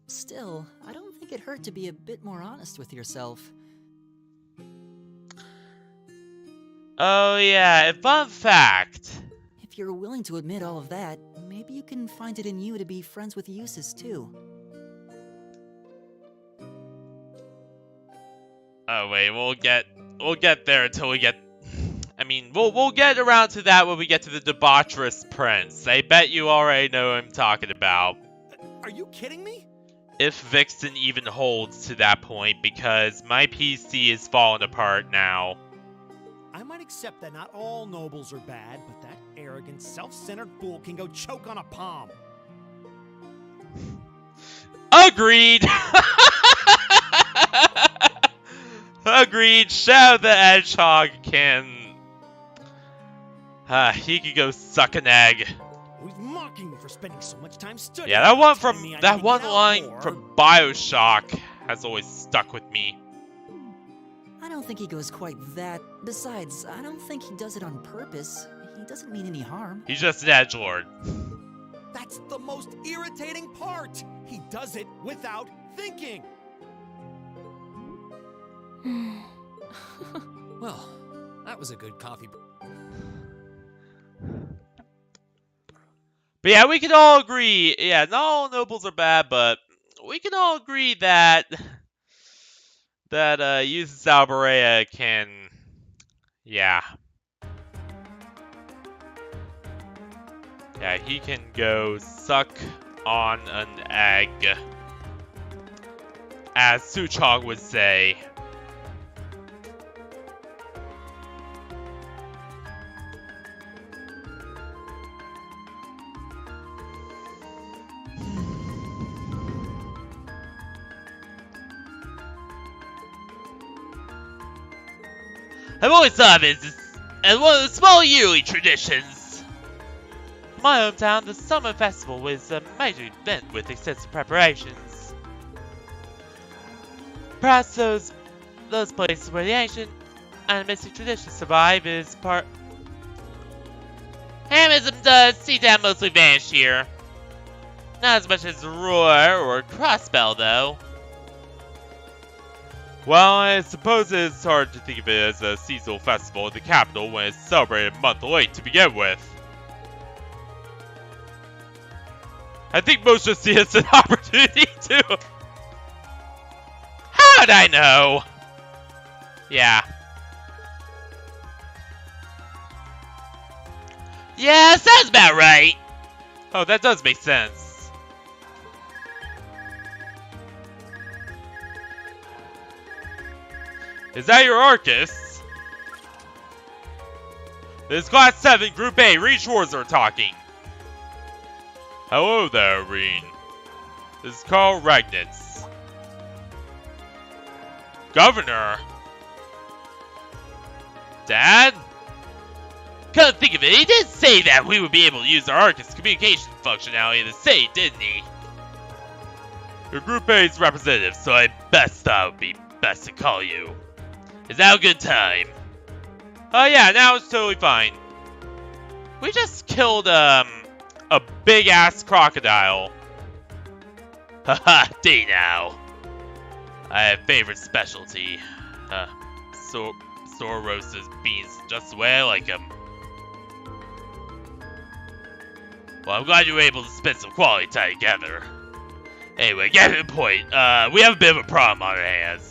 Still, I don't think it hurt to be a bit more honest with yourself. Oh yeah, a fun fact. If you're willing to admit all of that, maybe you can find it in you to be friends with Eustace too. Oh wait, we'll get there until we get. I mean, we'll get around to that when we get to the debaucherous prince. I bet you already know what I'm talking about. Are you kidding me? If Vixen even holds to that point, because my PC is falling apart now. I might accept that not all nobles are bad, but that arrogant, self-centered fool can go choke on a palm. Agreed! Agreed, Shadow the Hedgehog can... he could go suck an egg. He's mocking me for spending so much time studying. Yeah, that one telling from me I that need to one get out line more. from BioShock has always stuck with me. I don't think he goes quite that. Besides, I don't think he does it on purpose. He doesn't mean any harm. He's just an edgelord. That's the most irritating part. He does it without thinking. Well, that was a good coffee. But yeah, we can all agree. Yeah, not all nobles are bad, but we can all agree that that uses Alberea can, yeah. Yeah, he can go suck on an egg, as Suchong would say. I've always thought of it as one of the small yearly traditions. In my hometown, the summer festival is a major event with extensive preparations. Perhaps those places where the ancient animistic traditions survive is part. Animism does seem to have mostly vanished here. Not as much as Roar or Crossbell, though. Well, I suppose it's hard to think of it as a seasonal festival in the capital when it's celebrated a month late to begin with. I think most just see it as an opportunity to... How'd I know? Yeah. Yeah, sounds about right. Oh, that does make sense. Is that your Arcus? This is Class 7, Group A, Reed Schwarzer talking. Hello there, Reen. This is Carl Ragnitz. Governor? Dad? Come to think of it, he did say that we would be able to use our Arcus communication functionality in the state, didn't he? You're Group A's representative, so I thought it would be best to call you. Is that a good time? Oh yeah, now it's totally fine. We just killed, a big-ass crocodile. Haha, day now. I have favorite specialty. Store roasted beans just the way I like them. Well, I'm glad you were able to spend some quality time together. Anyway, get to the point. We have a bit of a problem on our hands.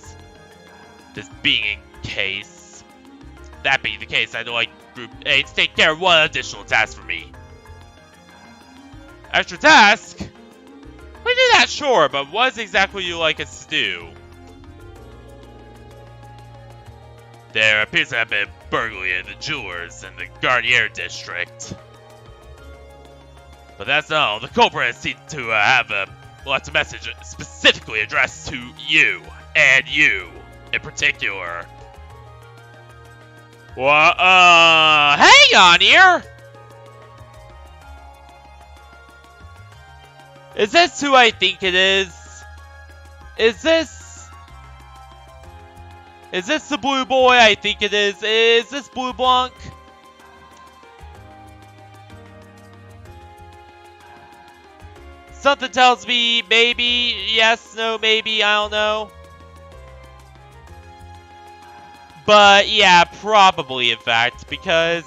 This being in case. That being the case, I'd like Group A to take care of one additional task for me. Extra task? We do that, sure, but what exactly would you like us to do? There appears to have been a burglary in the jewelers in the Garnier district. But that's not all. The culprit seems to have left a message specifically addressed to you, and you in particular. Well, hang on here! Is this who I think it is? Is this the blue boy I think it is? Is this Blue Blanc? Something tells me maybe, yes, no, maybe, I don't know. But yeah, probably in fact, because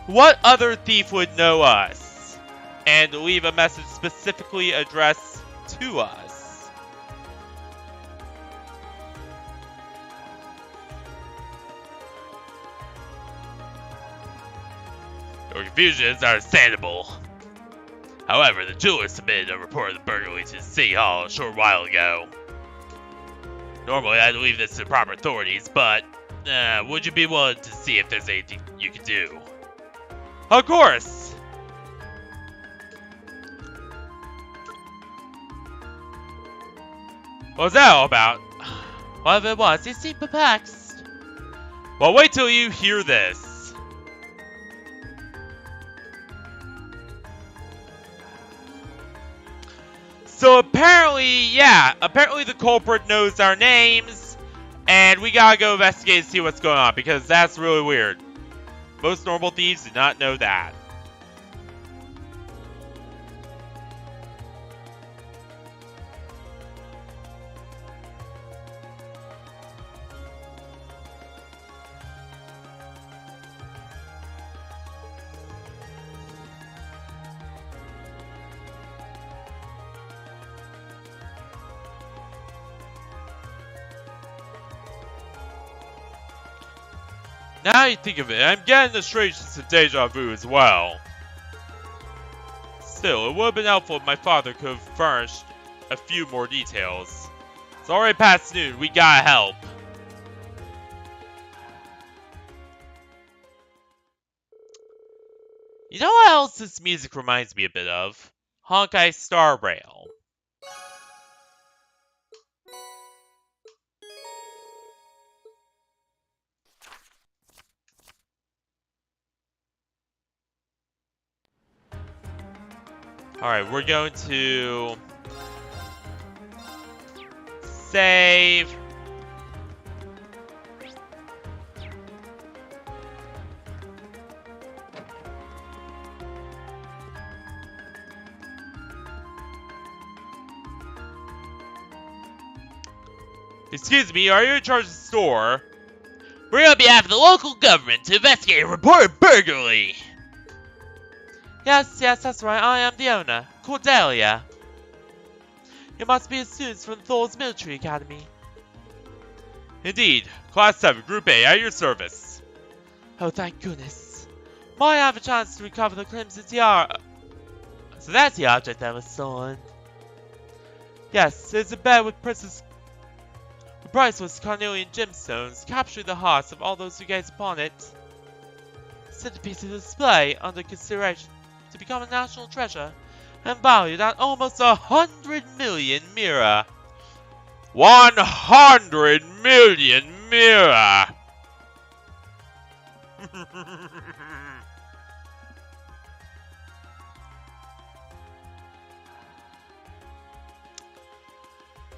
what other thief would know us and leave a message specifically addressed to us? Your confusion is understandable. However, the jeweler submitted a report of the burglary to City Hall a short while ago. Normally, I'd leave this to the proper authorities, but would you be willing to see if there's anything you can do? Of course! What was that all about? Whatever it was, he seemed perplexed. Well, wait till you hear this. So apparently, yeah, apparently the culprit knows our names, and we gotta go investigate and see what's going on, because that's really weird. Most normal thieves do not know that. Now you think of it, I'm getting the strange sense of deja vu as well. Still, it would have been helpful if my father could have furnished a few more details. It's already past noon, we gotta help. You know what else this music reminds me a bit of? Honkai Star Rail. Alright, we're going to save. Excuse me, are you in charge of the store? We're on behalf of the local government to investigate a reported burglary. Yes, that's right, I am the owner, Cordelia. You must be a student from Thor's Military Academy. Indeed, Class 7, Group A, at your service. Oh, thank goodness. Might I have a chance to recover the Crimson Tiara? So that's the object that was stolen. Yes, it's a bed with priceless carnelian gemstones, capturing the hearts of all those who gaze upon it. Centerpiece of display under consideration to become a national treasure and valued at almost 100 million mira. 100 million mira!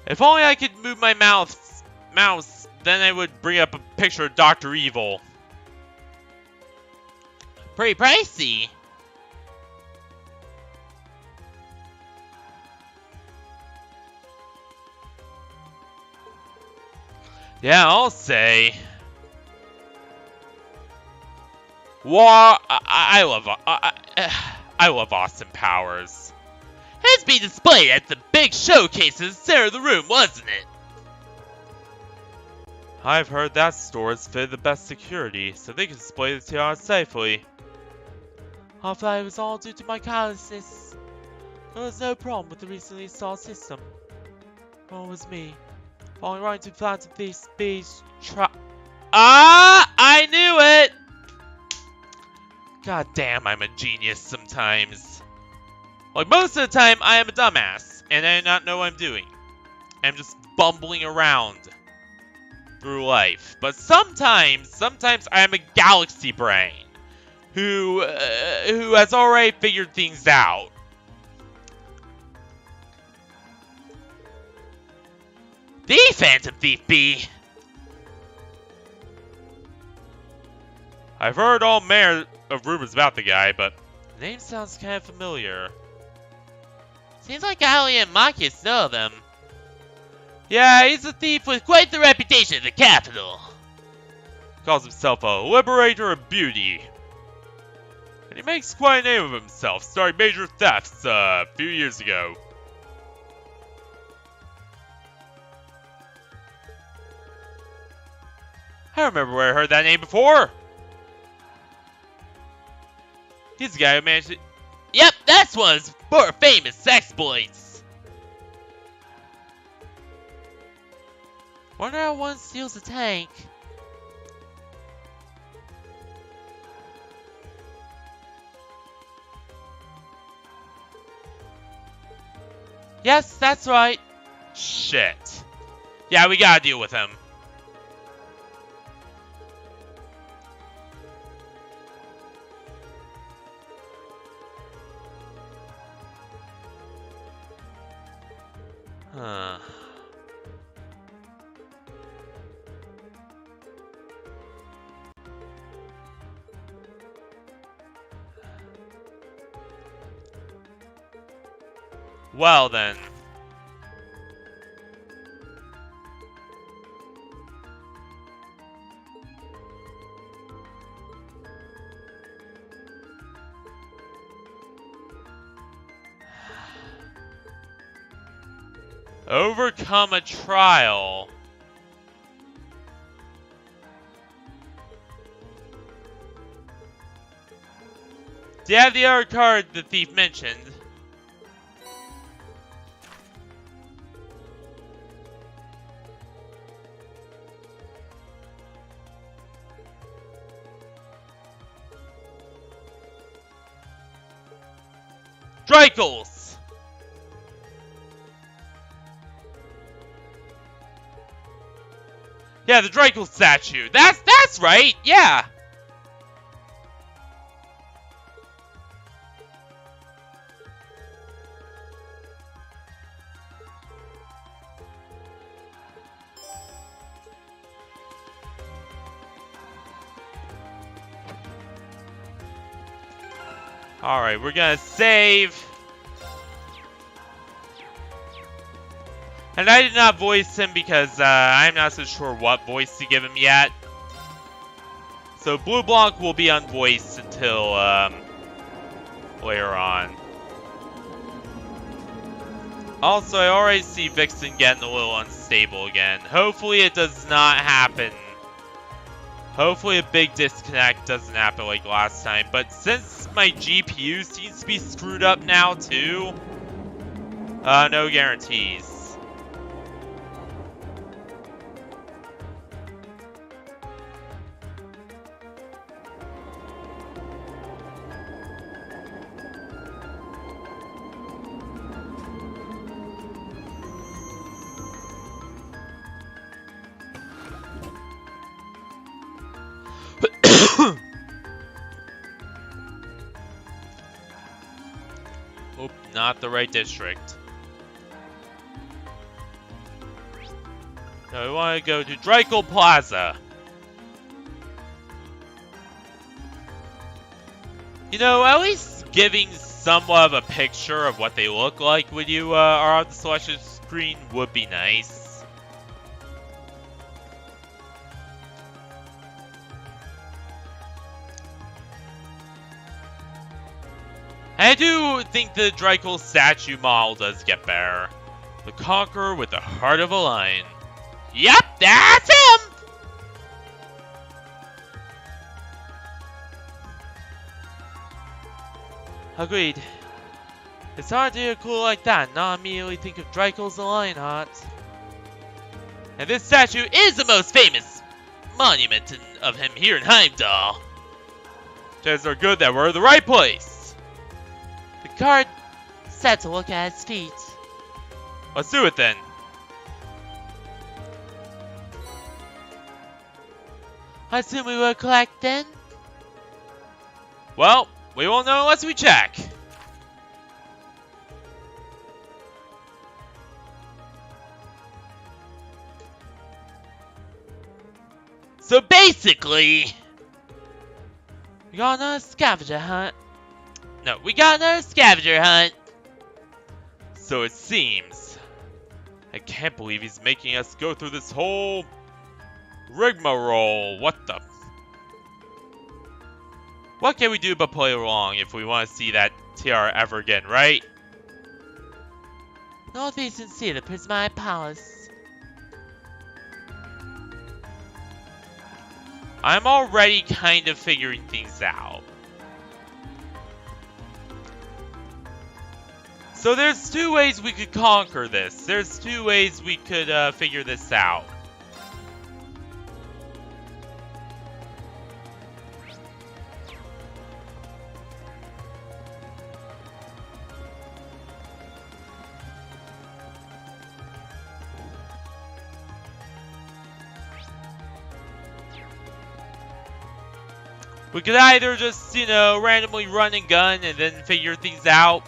If only I could move my mouse, then I would bring up a picture of Dr. Evil. Pretty pricey. Yeah, I'll say. I love Austin Powers. It's being displayed at the big showcase in the center of the room, wasn't it? I've heard that store has fitted the best security, so they can display the tiara safely. I thought it was all due to my callousness. There was no problem with the recently installed system. Well, it was me. Falling right into the plans of these bees. I knew it! God damn, I'm a genius sometimes. Like, most of the time, I am a dumbass, and I do not know what I'm doing. I'm just bumbling around through life. But sometimes I am a galaxy brain who has already figured things out. The Phantom Thief Bee! I've heard all manner of rumors about the guy, but the name sounds kind of familiar. Seems like Elliot and Makis know them. Yeah, he's a thief with quite the reputation in the capital. Calls himself a liberator of beauty. And he makes quite a name of himself, starting major thefts a few years ago. I remember where I heard that name before. He's the guy who managed to... Yep, that's one of his more famous exploits. Wonder how one steals a tank. Yes, that's right. Shit. Yeah, we gotta deal with him. Huh. Well then. Overcome a trial. Do you have the other card the thief mentioned? Drykles! Yeah, the Drykle statue. That's right, yeah! Alright, we're gonna save. And I did not voice him because I'm not so sure what voice to give him yet. So Blue Blanc will be unvoiced until later on. Also, I already see Vixen getting a little unstable again. Hopefully it does not happen. Hopefully a big disconnect doesn't happen like last time. But since my GPU seems to be screwed up now too, no guarantees. Oop, not the right district. No, we want to go to Drykle Plaza. You know, at least giving somewhat of a picture of what they look like when you are on the selection screen would be nice. I do think the Drykle statue model does get better. The Conqueror with the heart of a lion. Yep, that's him! Agreed. It's hard to hear cool like that and not immediately think of Drykle's the Lionheart. And this statue is the most famous monument of him here in Heimdall. Chances are good that we're in the right place. The card said to look at his feet. Let's do it then. I assume we will collect then? Well, we won't know unless we check. So basically, we got another scavenger hunt. No, we got another scavenger hunt. So it seems. I can't believe he's making us go through this whole rigmarole. What the? What can we do but play along if we want to see that tiara ever again, right? Northeast and see the Prismatic Palace. I'm already kind of figuring things out. So there's two ways we could conquer this. There's two ways we could figure this out. We could either just, you know, randomly run and gun and then figure things out.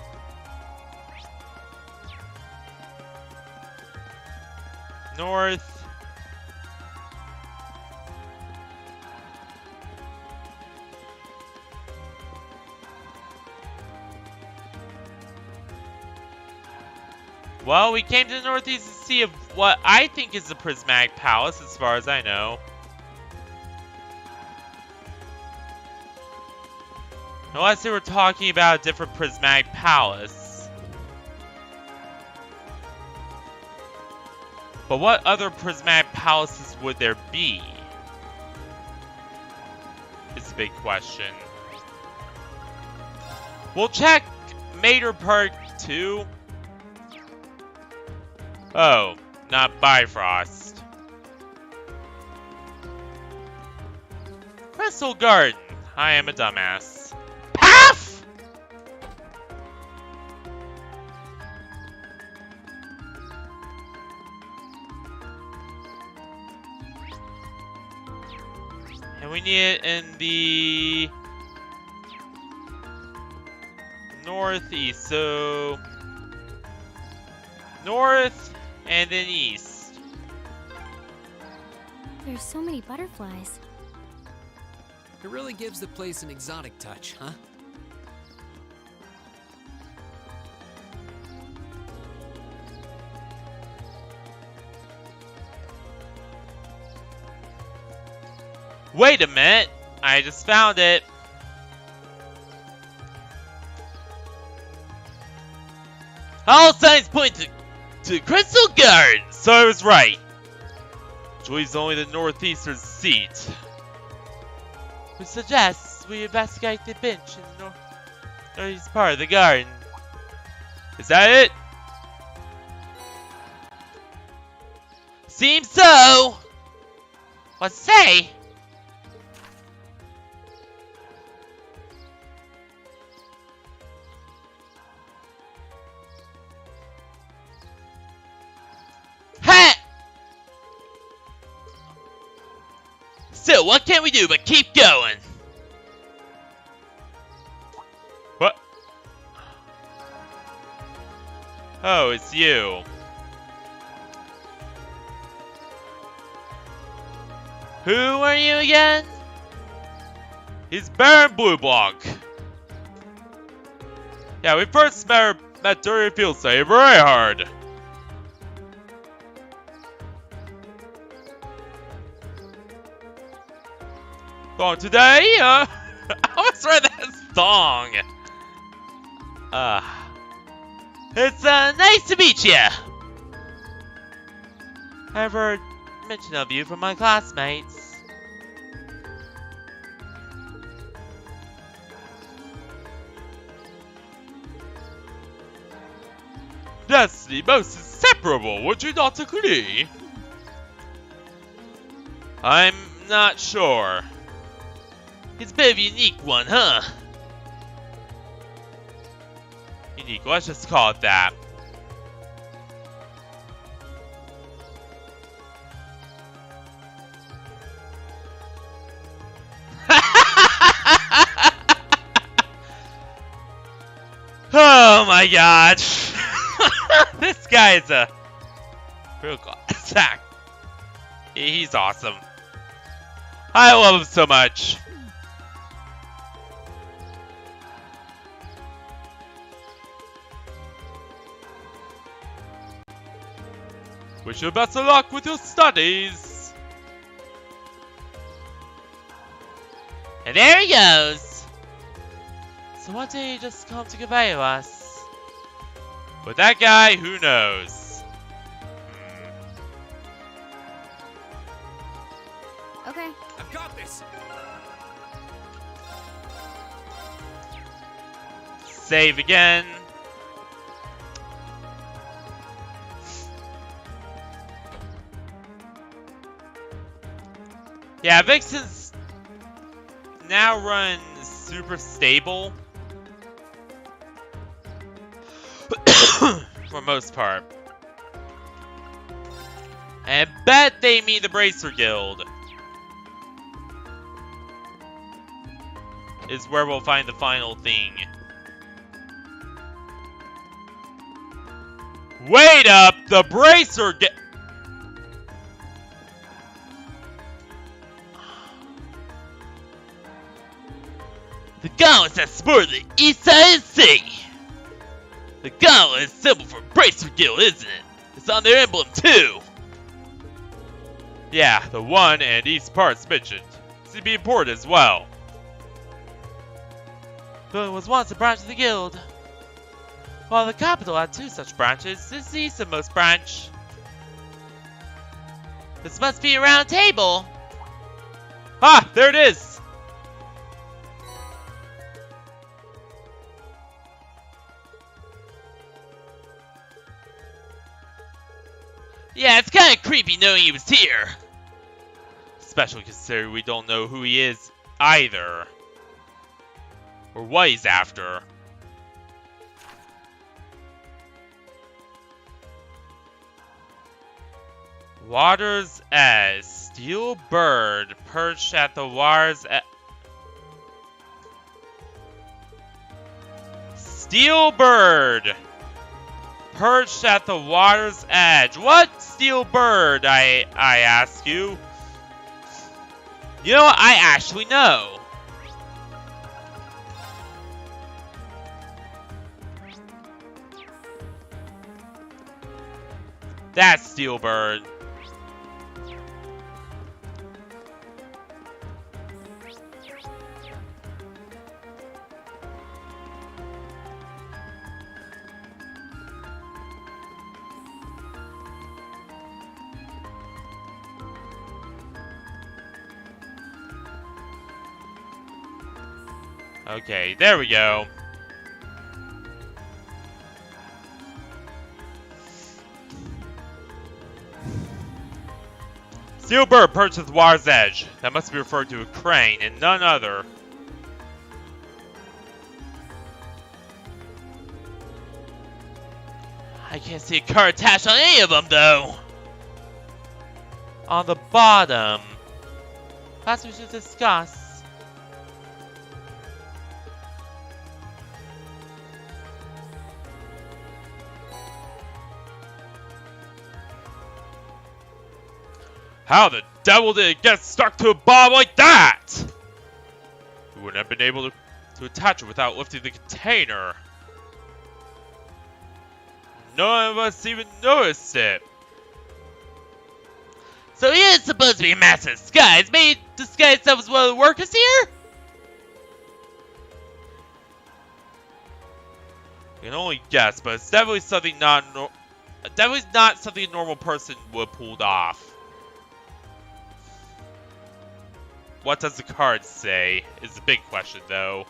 North. Well, we came to the northeast to see what I think is the Prismatic Palace, as far as I know. Unless they were talking about a different Prismatic Palace. But what other Prismatic Palaces would there be? It's a big question. We'll check Mater Park 2. Oh, not Bifrost. Crystal Garden. I am a dumbass. Path! And we need it in the northeast, so north and then east. There's so many butterflies. It really gives the place an exotic touch, huh? Wait a minute, I just found it. All signs point to Crystal Garden, so I was right. Which leaves only the northeastern seat. Which suggests we investigate the bench in the northeast part of the garden. Is that it? Seems so. Let's say. So, what can we do but keep going? What? Oh, it's you. Who are you again? He's Baron Blue Blanc. Yeah, we first met during field study very hard. Song today? I almost read that song. It's nice to meet you. I've heard mention of you from my classmates. That's the most inseparable, would you not agree? I'm not sure. It's a bit of a unique one, huh? Unique, let's just call it that. Oh my god. This guy is a real attack. He's awesome. I love him so much. Wish you best of luck with your studies. And there he goes. So what did he just come to convey to us? With that guy, who knows? Okay. I've got this. Save again. Yeah, Vixen's now runs super stable. For most part. And I bet they mean the Bracer Guild is where we'll find the final thing. Wait up! The Bracer Guild! The gauntlets that spur the east side of the sea. The gauntlet is symbol for Bracer Guild, isn't it? It's on their emblem too. Yeah, the one and east parts mentioned seem to be important as well. Though it was once a branch of the guild. While the capital had two such branches, this is the easternmost branch. This must be a round table. Ah, there it is. Yeah, it's kind of creepy knowing he was here. Especially considering we don't know who he is either. Or what he's after. Water's Edge. Steel bird perched at the water's edge. Steel bird perched at the water's edge. What steel bird, I ask you? You know what? I actually know. That's steel bird. Okay, there we go. Steel bird perched at the water's edge. That must be referred to a crane and none other. I can't see a card attached on any of them, though. On the bottom. Perhaps we should discuss. How the devil did it get stuck to a bomb like that? We wouldn't have been able to attach it without lifting the container. None of us even noticed it. So he is supposed to be a master of disguise. Maybe disguise himself as one of the workers here? I can only guess, but it's definitely something not something a normal person would have pulled off. What does the card say? Is the big question, though.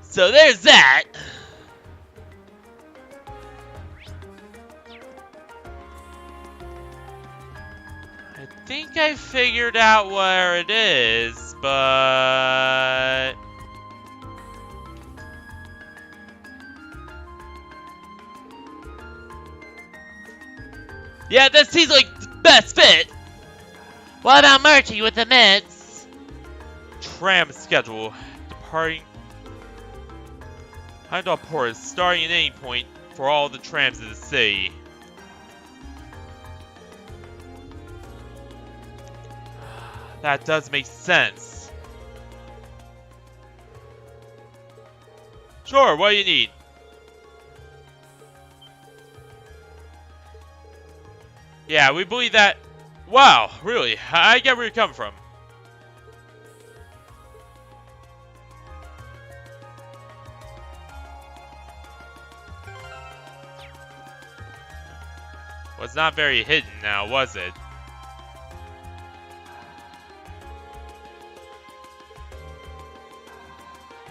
So there's that. I think I figured out where it is, but... Yeah, that seems like the best fit! What about merging with the mints? Tram schedule. Departing... Heimdall port is starting at any point for all the trams in the city. That does make sense. Sure, what do you need? Yeah, we believe that. Wow, really? I get where you're coming from. Was not very hidden now, was it?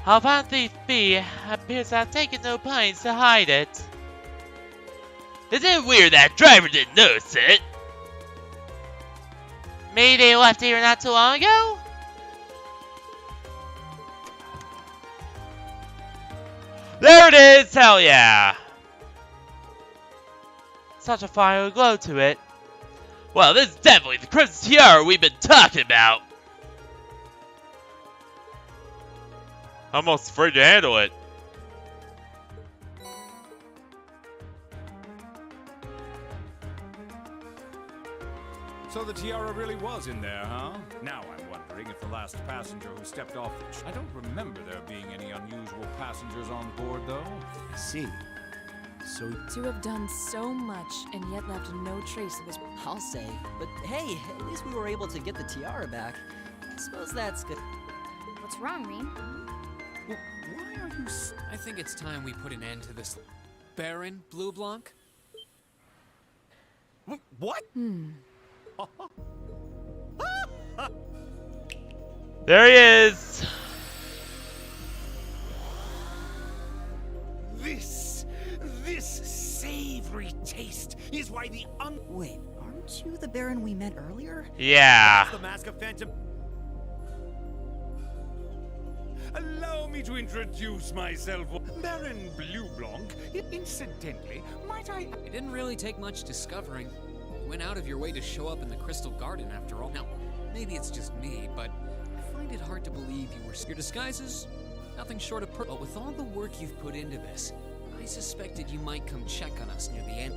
Alfin Thief B appears to have taken no pains to hide it. Isn't it weird that driver didn't notice it? Maybe they left here not too long ago? There it is! Hell yeah! Such a fiery glow to it. Well, this is definitely the Crimson Tiara we've been talking about. I'm almost afraid to handle it. So the tiara really was in there, huh? Now I'm wondering if the last passenger who stepped off the... I don't remember there being any unusual passengers on board, though. I see. So To have done so much and yet left no trace of his... I'll say. But hey, at least we were able to get the tiara back. I suppose that's good. What's wrong, Reem? Well, why are you... I think it's time we put an end to this. Baron Blue Blanc? What? There he is. This savory taste is why the Wait, aren't you the Baron we met earlier? Yeah. The Mask of Phantom. Allow me to introduce myself, Baron Blue Blanc. Incidentally, might I? It didn't really take much discovering. You went out of your way to show up in the Crystal Garden after all. Now, maybe it's just me, but I find it hard to believe you were. Your disguises? Nothing short of But with all the work you've put into this, I suspected you might come check on us near the end.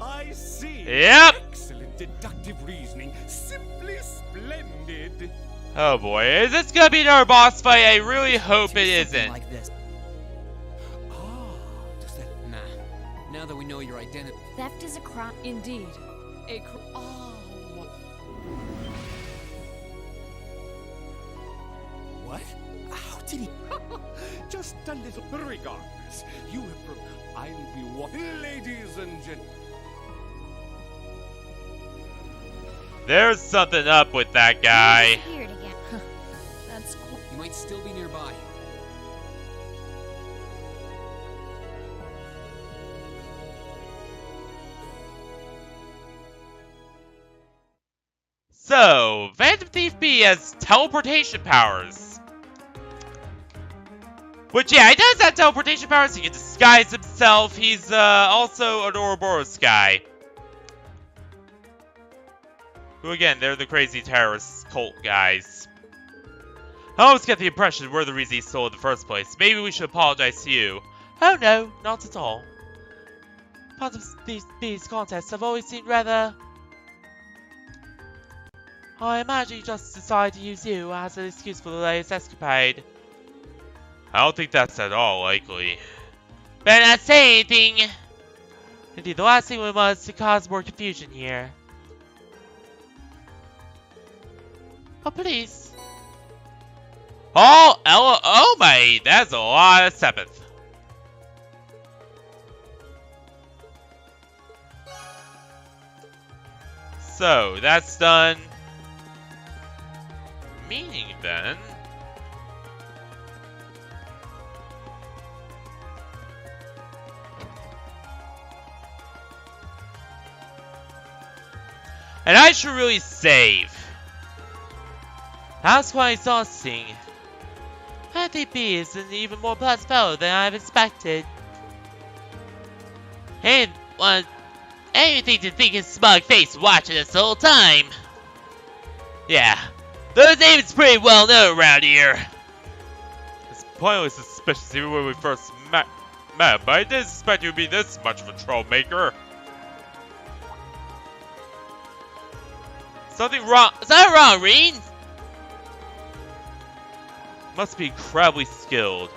I see. Yep. Excellent deductive reasoning. Simply splendid. Oh boy, is this gonna be our boss fight? I really hope it Something isn't. like this. Does that... Nah. Now that we know your identity. Theft is a crime. Indeed. What? How did he... Just a little... Regardless, you have... I'll be what... Ladies and gentlemen... There's something up with that guy. Disappeared again. That's cool. You might still be nearby. So, Phantom Thief B has teleportation powers. Which, yeah, he does have teleportation powers. He can disguise himself. He's also an Ouroboros guy. Who, again, they're the crazy terrorist cult guys. I always get the impression we're the reason he stole in the first place. Maybe we should apologize to you. Oh no, not at all. Phantom Thief B's contests have always seemed rather... I imagine he just decided to use you as an excuse for the latest escapade. I don't think that's at all likely. Better not say anything! Indeed, the last thing we want is to cause more confusion here. Oh, please. Oh, Ella, oh my, that's a lot of seventh. So, that's done. Meaning then... And I should really save. That's quite exhausting. I think B is an even more pleasant fellow than I've expected. And anything to think his smug face watching us the whole time. Yeah, those names pretty well known around here. It's pointless suspicious even when we first met, but I didn't suspect you'd be this much of a troublemaker. Something wrong? Is that wrong, Reen? Must be incredibly skilled.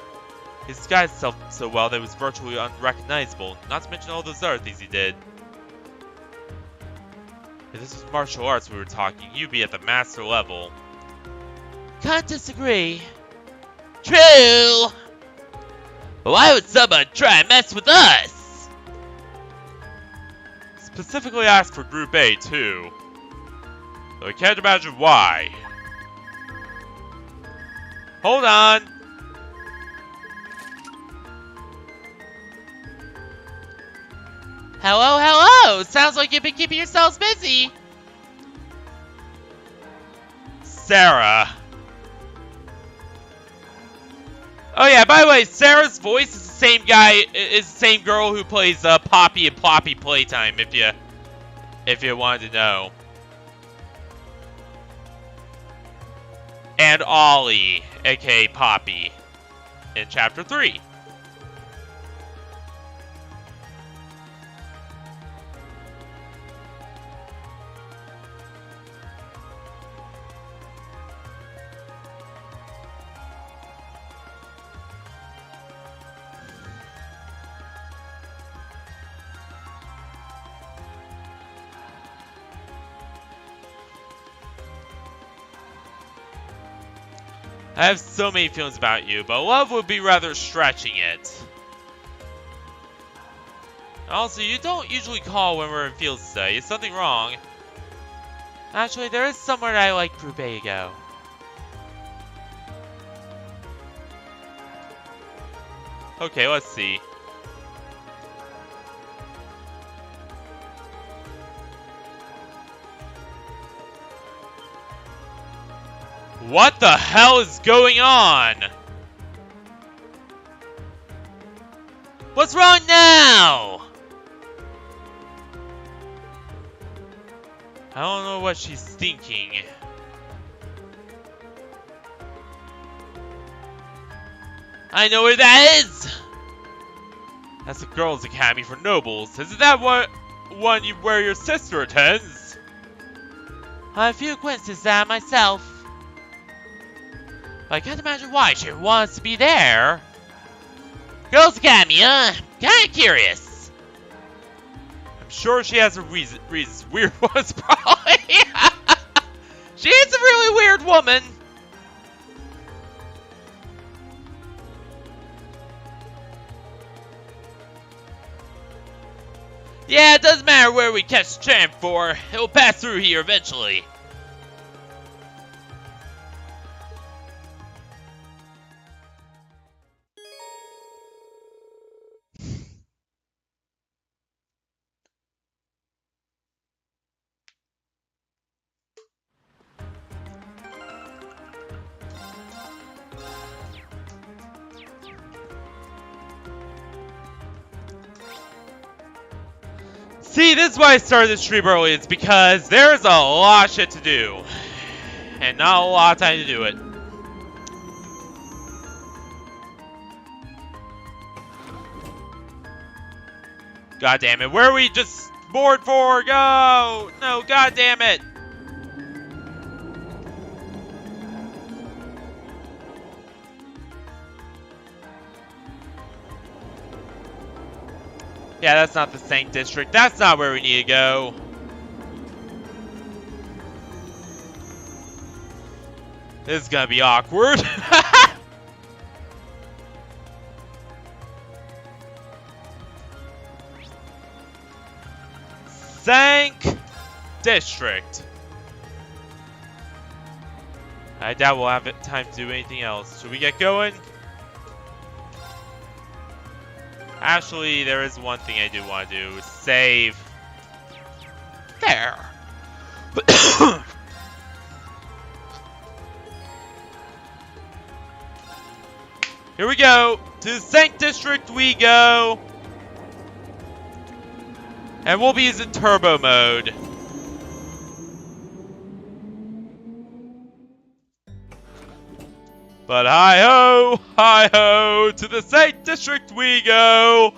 He disguised himself so well that he was virtually unrecognizable, not to mention all those other things he did. If this was martial arts we were talking, you'd be at the master level. Can't disagree. True! But why would someone try and mess with us? Specifically asked for Group A, too. Though I can't imagine why. Hold on. Hello, hello! Sounds like you've been keeping yourselves busy. Sarah. Oh yeah, by the way, Sarah's voice is the same guy, is the same girl who plays Poppy in Poppy Playtime, if you wanted to know. And Ollie, aka Poppy, in Chapter 3. I have so many feelings about you, but love would be rather stretching it. Also, you don't usually call when we're in field study. Is something wrong? Actually, there is somewhere that I like Roubaix to go. Okay, let's see. What the hell is going on? What's wrong now? I don't know what she's thinking. I know where that is! That's the Girls' Academy for Nobles. Isn't that one where your sister attends? I have a few acquaintances that myself. But I can't imagine why she wants to be there. Girls' Academy, kinda curious. I'm sure she has her reasons. Weird ones, probably. She is a really weird woman. Yeah, it doesn't matter where we catch the tram for. It'll pass through here eventually. See, this is why I started this stream early. It's because there's a lot of shit to do. And not a lot of time to do it. God damn it. Where are we just bored for? Go! No, god damn it. Yeah, that's not the Saint District. That's not where we need to go. This is gonna be awkward. Saint District. I doubt we'll have time to do anything else. Should we get going? Actually, there is one thing I do want to do. Save. There. Here we go. To the Saint District we go. And we'll be using turbo mode. But hi-ho, to the Saint District we go!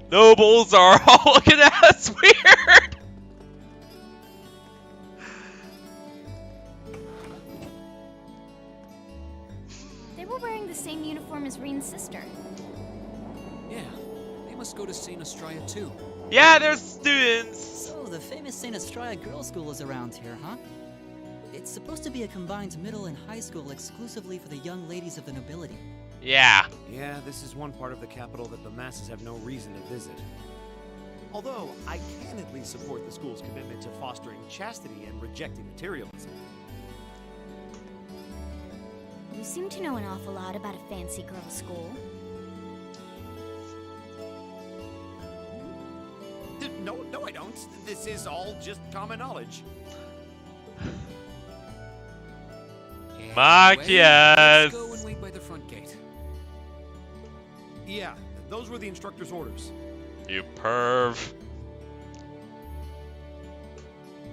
Nobles are all looking at us weird! They were wearing the same uniform as Reen's sister. Yeah, they must go to St. Estrella too. Yeah, they're students! So, the famous St. Estrella Girls' School is around here, huh? It's supposed to be a combined middle and high school exclusively for the young ladies of the nobility. Yeah. Yeah, this is one part of the capital that the masses have no reason to visit. Although, I can at least support the school's commitment to fostering chastity and rejecting materialism. You seem to know an awful lot about a fancy girls' school. No, I don't. This is all just common knowledge. Makis! Let's go and wait by the front gate. Yeah, those were the instructor's orders. You perv.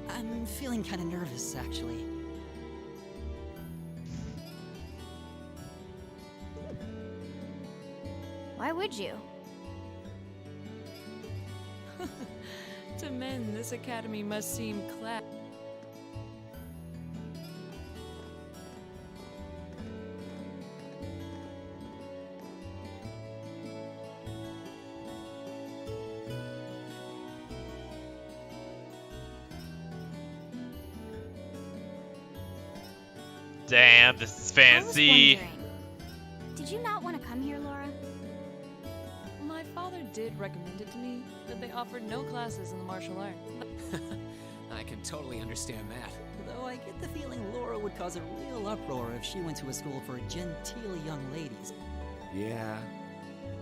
I'm feeling kind of nervous, actually. Why would you? To men, this academy must seem class. Damn, this is fancy. I was wondering, did you not want to come here, Laura? father did recommend it to me, but they offered no classes in the martial arts. I can totally understand that. Though I get the feeling Laura would cause a real uproar if she went to a school for genteel young ladies. Yeah,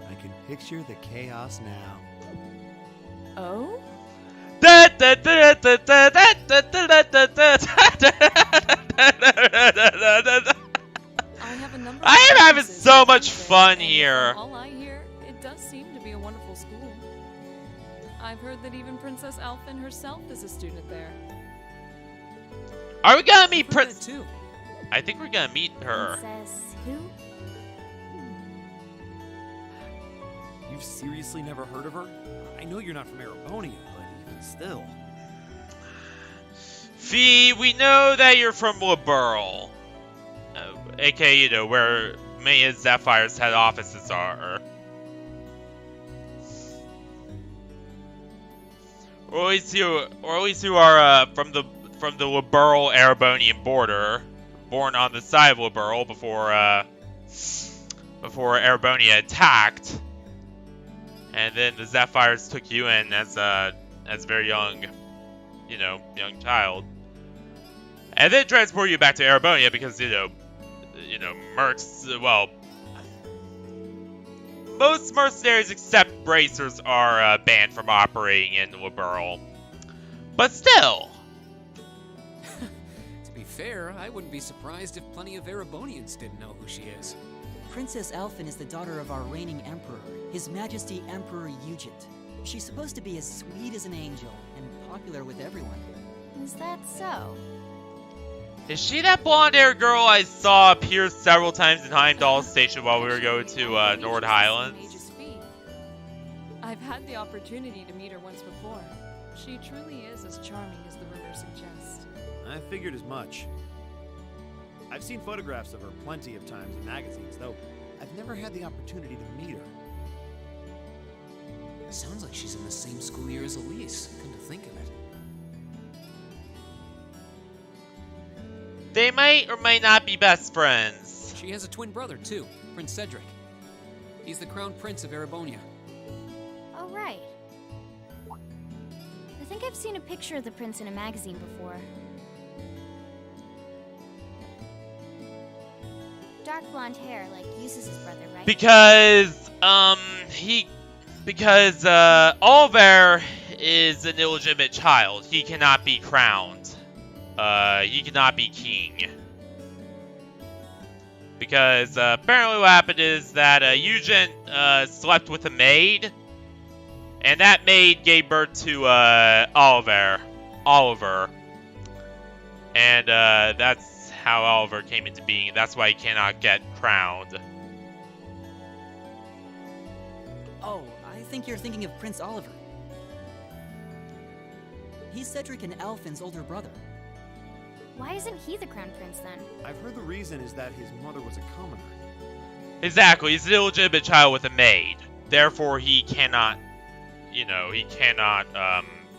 I can picture the chaos now. Oh? I have a number I am having acquaintances so who much attend fun there, and here. from all I hear, it does seem to be a wonderful school. I've heard that even Princess Alfin herself is a student there. Are we gonna meet I've heard that Prince? too. I think we're gonna meet her. Princess who? You've seriously never heard of her? I know you're not from Erebonia, but even still. Fee, we know that you're from Liberl. AKA, you know, where many of Zapphire's head offices are. Or at least you are from the Liberl Erebonian border, born on the side of Liberl before Erebonia attacked, and then the Zephyrs took you in as a very young, young child, and then transport you back to Erebonia because mercs. Well, most mercenaries except bracers are banned from operating in Liberl, but still. To be fair, I wouldn't be surprised if plenty of Erebonians didn't know who she is. Princess Alfin is the daughter of our reigning emperor, His Majesty Emperor Eugent. She's supposed to be as sweet as an angel and popular with everyone. Is that so? Is she that blonde-haired girl I saw appear several times in Heimdall Station while we were going to Nord Highlands? I've had the opportunity to meet her once before. She truly is as charming as the rumors suggest. I figured as much. I've seen photographs of her plenty of times in magazines, though I've never had the opportunity to meet her. Sounds like she's in the same school year as Elise. Come to think of it. They might or might not be best friends. She has a twin brother, too, Prince Cedric. He's the crown prince of Erebonia. Oh, right. I think I've seen a picture of the prince in a magazine before. Dark blonde hair, like Eustace's brother, right? Because Oliver is an illegitimate child. He cannot be crowned. He cannot be king. Because apparently what happened is that Eugen slept with a maid, and that maid gave birth to Oliver. And that's how Oliver came into being. That's why he cannot get crowned. Oh, I think you're thinking of Prince Oliver. He's Cedric and Alfin's older brother. Why isn't he the crown prince then? I've heard the reason is that his mother was a commoner. Exactly, he's an illegitimate child with a maid. Therefore, he cannot,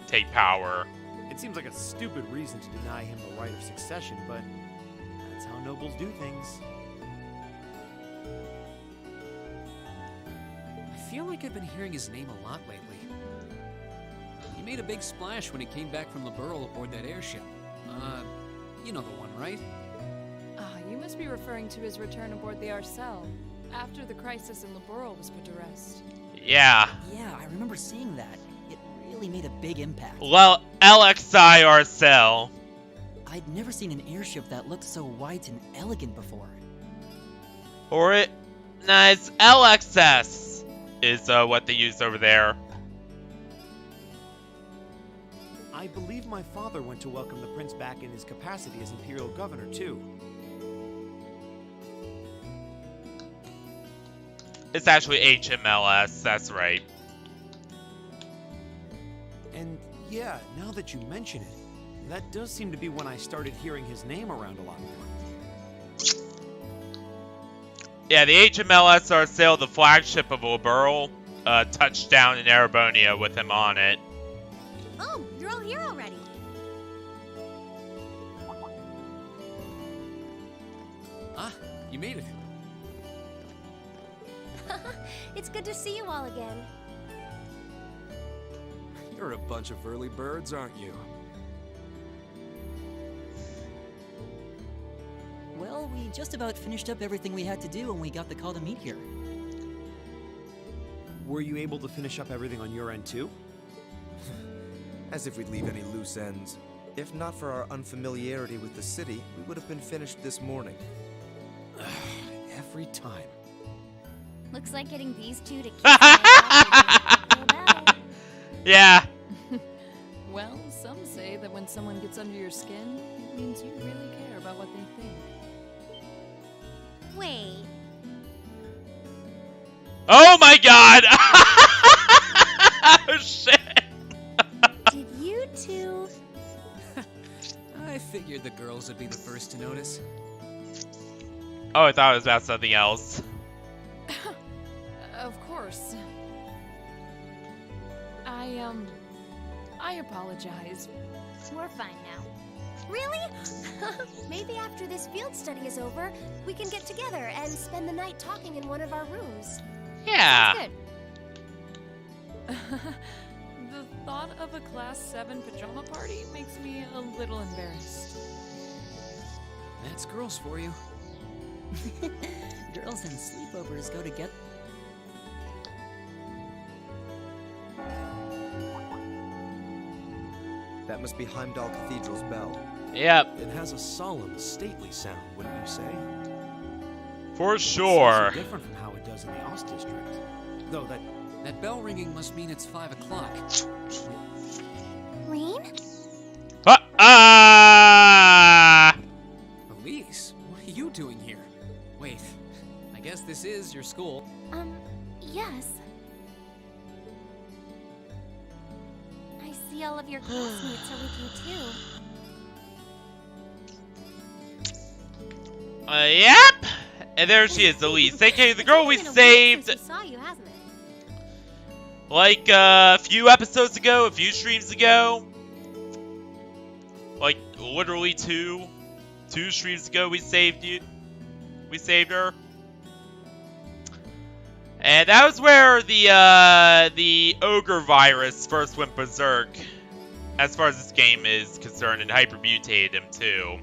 take power. It seems like a stupid reason to deny him the right of succession, but that's how nobles do things. I feel like I've been hearing his name a lot lately. He made a big splash when he came back from Liberl aboard that airship. You know the one, right? You must be referring to his return aboard the Arcel, after the crisis in Liberl was put to rest. Yeah. Yeah, I remember seeing that. It really made a big impact. Well, LXI Arcel. I'd never seen an airship that looked so white and elegant before. It's LXS is what they use over there. I believe my father went to welcome the prince back in his capacity as imperial governor, too. It's actually HMLS, that's right. And yeah, now that you mention it, that does seem to be when I started hearing his name around a lot more. Yeah, the HMLS Arcel, the flagship of Liberl, touched down in Erebonia with him on it. Oh, you're all here already. Ah, you made it. It's good to see you all again. You're a bunch of early birds, aren't you? Well, we just about finished up everything we had to do when we got the call to meet here. Were you able to finish up everything on your end too? As if we'd leave any loose ends. If not for our unfamiliarity with the city, we would have been finished this morning. Every time. Looks like getting these two to kiss my Yeah. Well, some say that when someone gets under your skin, it means you really care about what they think. Wait. Oh my god! Oh shit! Did you two... I figured the girls would be the first to notice. Oh, I thought it was about something else. Of course. I apologize. We're fine now. Really? Maybe after this field study is over, we can get together and spend the night talking in one of our rooms. Yeah. Sounds good. The thought of a Class 7 pajama party makes me a little embarrassed. That's girls for you. Girls and sleepovers go together. That must be Heimdall Cathedral's bell. Yep, It has a solemn, stately sound, wouldn't you say? for It's sure. so different from how it does in the Ost district. Though that That bell ringing must mean it's 5 o'clock. Rain? Elise, what are you doing here? Wait, I guess this is your school. Yes. I see all of your classmates are with you too. Yep. And there she is, Elise. AKA the girl we It's been a week saved since we saw you, hasn't it? like a few episodes ago, a few streams ago. Like literally two streams ago we saved you. We saved her. And that was where the ogre virus first went berserk, as far as this game is concerned, and hypermutated him too.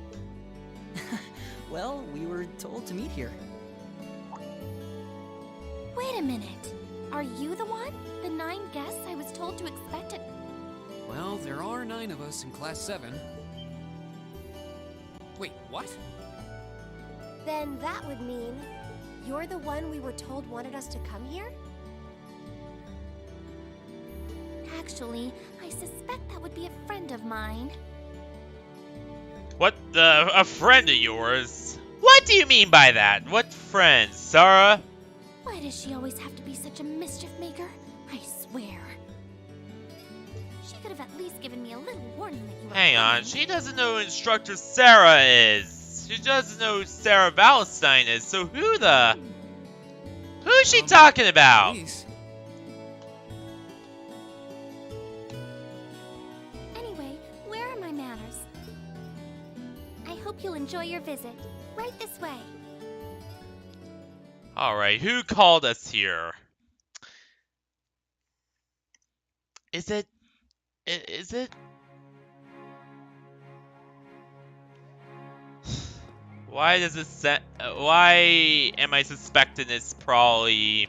Well, we were told to meet here. Wait a minute. Are you the one? The 9 guests I was told to expect at... Well, there are 9 of us in Class 7. Wait, what? Then that would mean you're the one we were told wanted us to come here? Actually, I suspect that would be a friend of mine. What, a friend of yours? What do you mean by that? What friend, Sarah? Why does she always have to be such a mischief maker? I swear. She could have at least given me a little warning that you were Hang on, coming. she doesn't know who Instructor Sarah is. She doesn't know who Sarah Valentine is, so who's she talking about? Elise, Anyway, where are my manners? I hope you'll enjoy your visit. Right this way. Alright, who called us here? Is it... Why does it why am I suspecting it's probably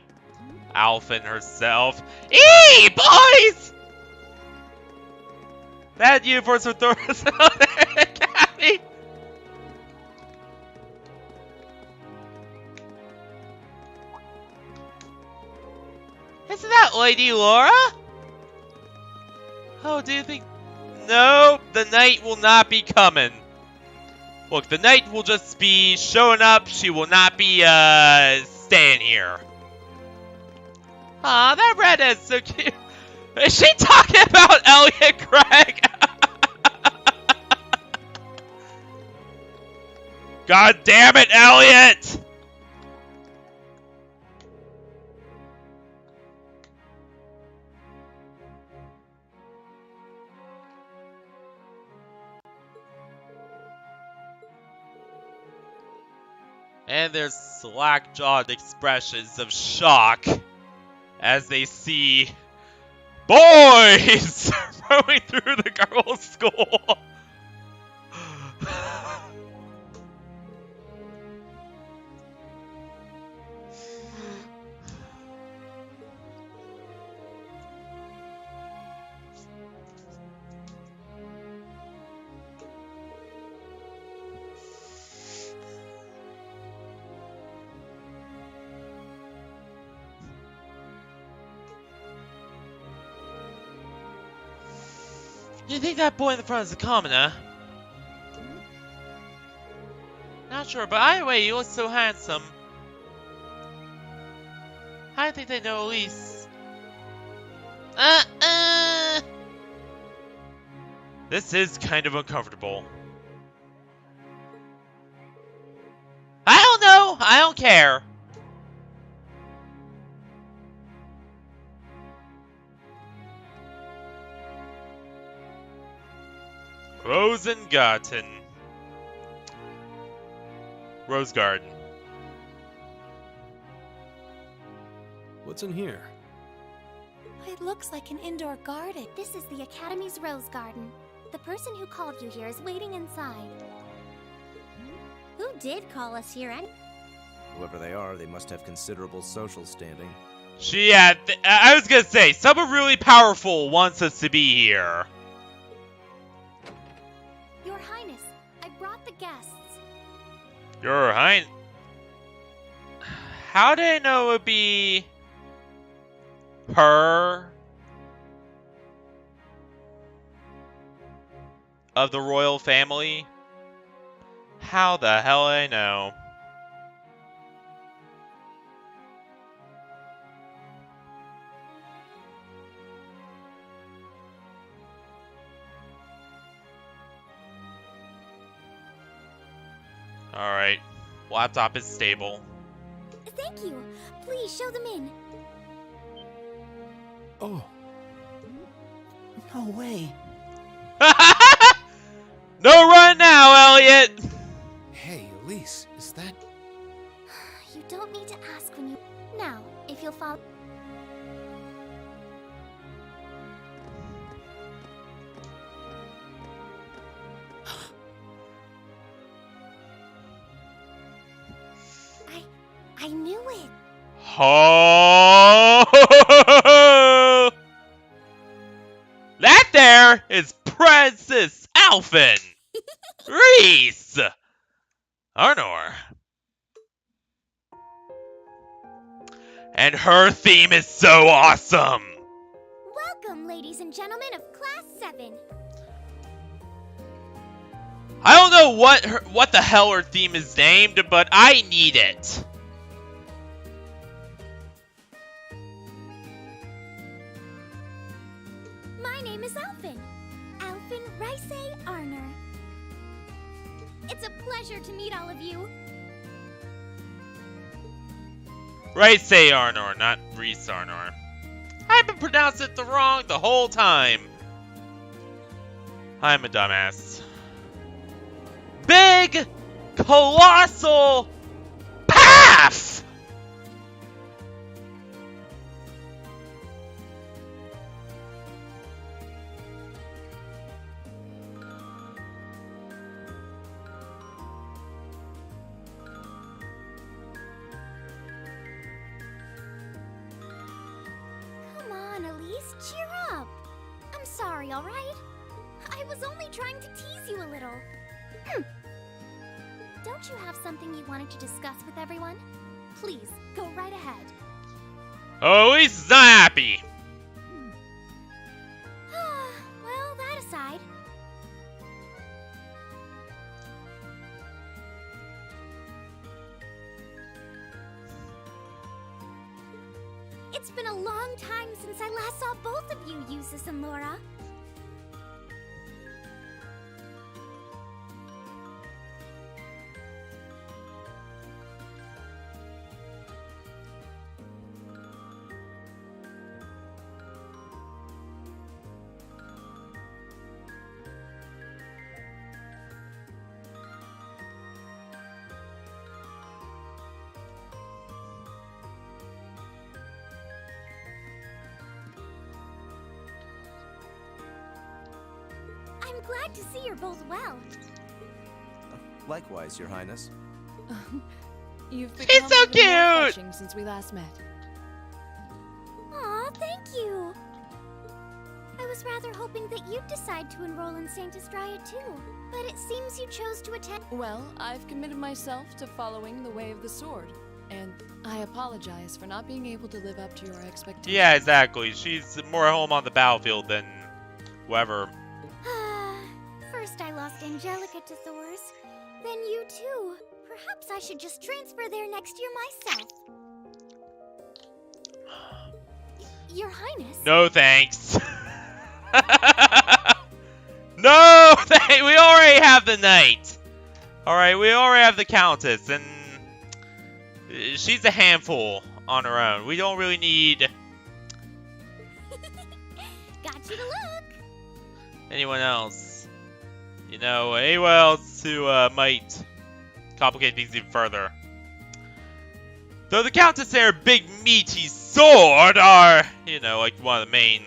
Alfin herself? Eee, boys! Bad uniforms for Thor's Academy. Isn't that Lady Laura? Oh, do you think... No, the night will not be coming. Look, the knight will just be showing up. She will not be, staying here. Aw, that redhead's so cute. Is she talking about Elliot Craig? God damn it, Elliot! And there's slack-jawed expressions of shock as they see Boys! Rowing through the girls' school. You think that boy in the front is a commoner? Not sure, but either way, he looks so handsome. I think they know Elise. This is kind of uncomfortable. I don't know. I don't care. Rosengarten. Rose Garden. What's in here? It looks like an indoor garden. This is the Academy's Rose Garden. The person who called you here is waiting inside. Who did call us here, Whoever they are, they must have considerable social standing. She had. I was gonna say, someone really powerful wants us to be here. Your Highness, I brought the guests. Your Highness. How did I know it would be her of the royal family? How the hell did I know? Alright. Laptop is stable. Thank you. Please show them in. Oh. No way. No run now, Elliot! Hey, Elise, is that... You don't need to ask when you... Now, if you'll follow... I knew it. Oh! That there is Princess Alfin! Reese! Arnor. And her theme is so awesome! Welcome, ladies and gentlemen of Class 7. I don't know what the hell her theme is named, but I need it. My name is Alfin. Alfin Rice Arnor. It's a pleasure to meet all of you. Right, say Arnor, not Reese Arnor. I've been pronouncing it wrong the whole time. I'm a dumbass. Big, colossal path! Come on, Elise, cheer up. I'm sorry, all right? I was only trying to tease you a little. Don't you have something you wanted to discuss with everyone? Please, go right ahead. Oh, Elise is not happy. Well, that aside. It's been a long time since I last saw both of you, Eustace and Laura. glad to see you're both well. Likewise, Your Highness. You've She's become so even more cute! fetching since we last met. Aw, thank you. I was rather hoping that you'd decide to enroll in Saint Estrella too, but it seems you chose to attend. Well, I've committed myself to following the way of the sword, and I apologize for not being able to live up to your expectations. Yeah, exactly. She's more at home on the battlefield than whoever. First I lost Angelica to Thor's, then you too. Perhaps I should just transfer there next year myself. Your Highness? No thanks. No, we already have the knight. Alright, we already have the countess, and she's a handful on her own. We don't really need Got you to look. anyone else. You know, anyone else who might complicate things even further. Though the countess and her big meaty sword are, you know, like one of the main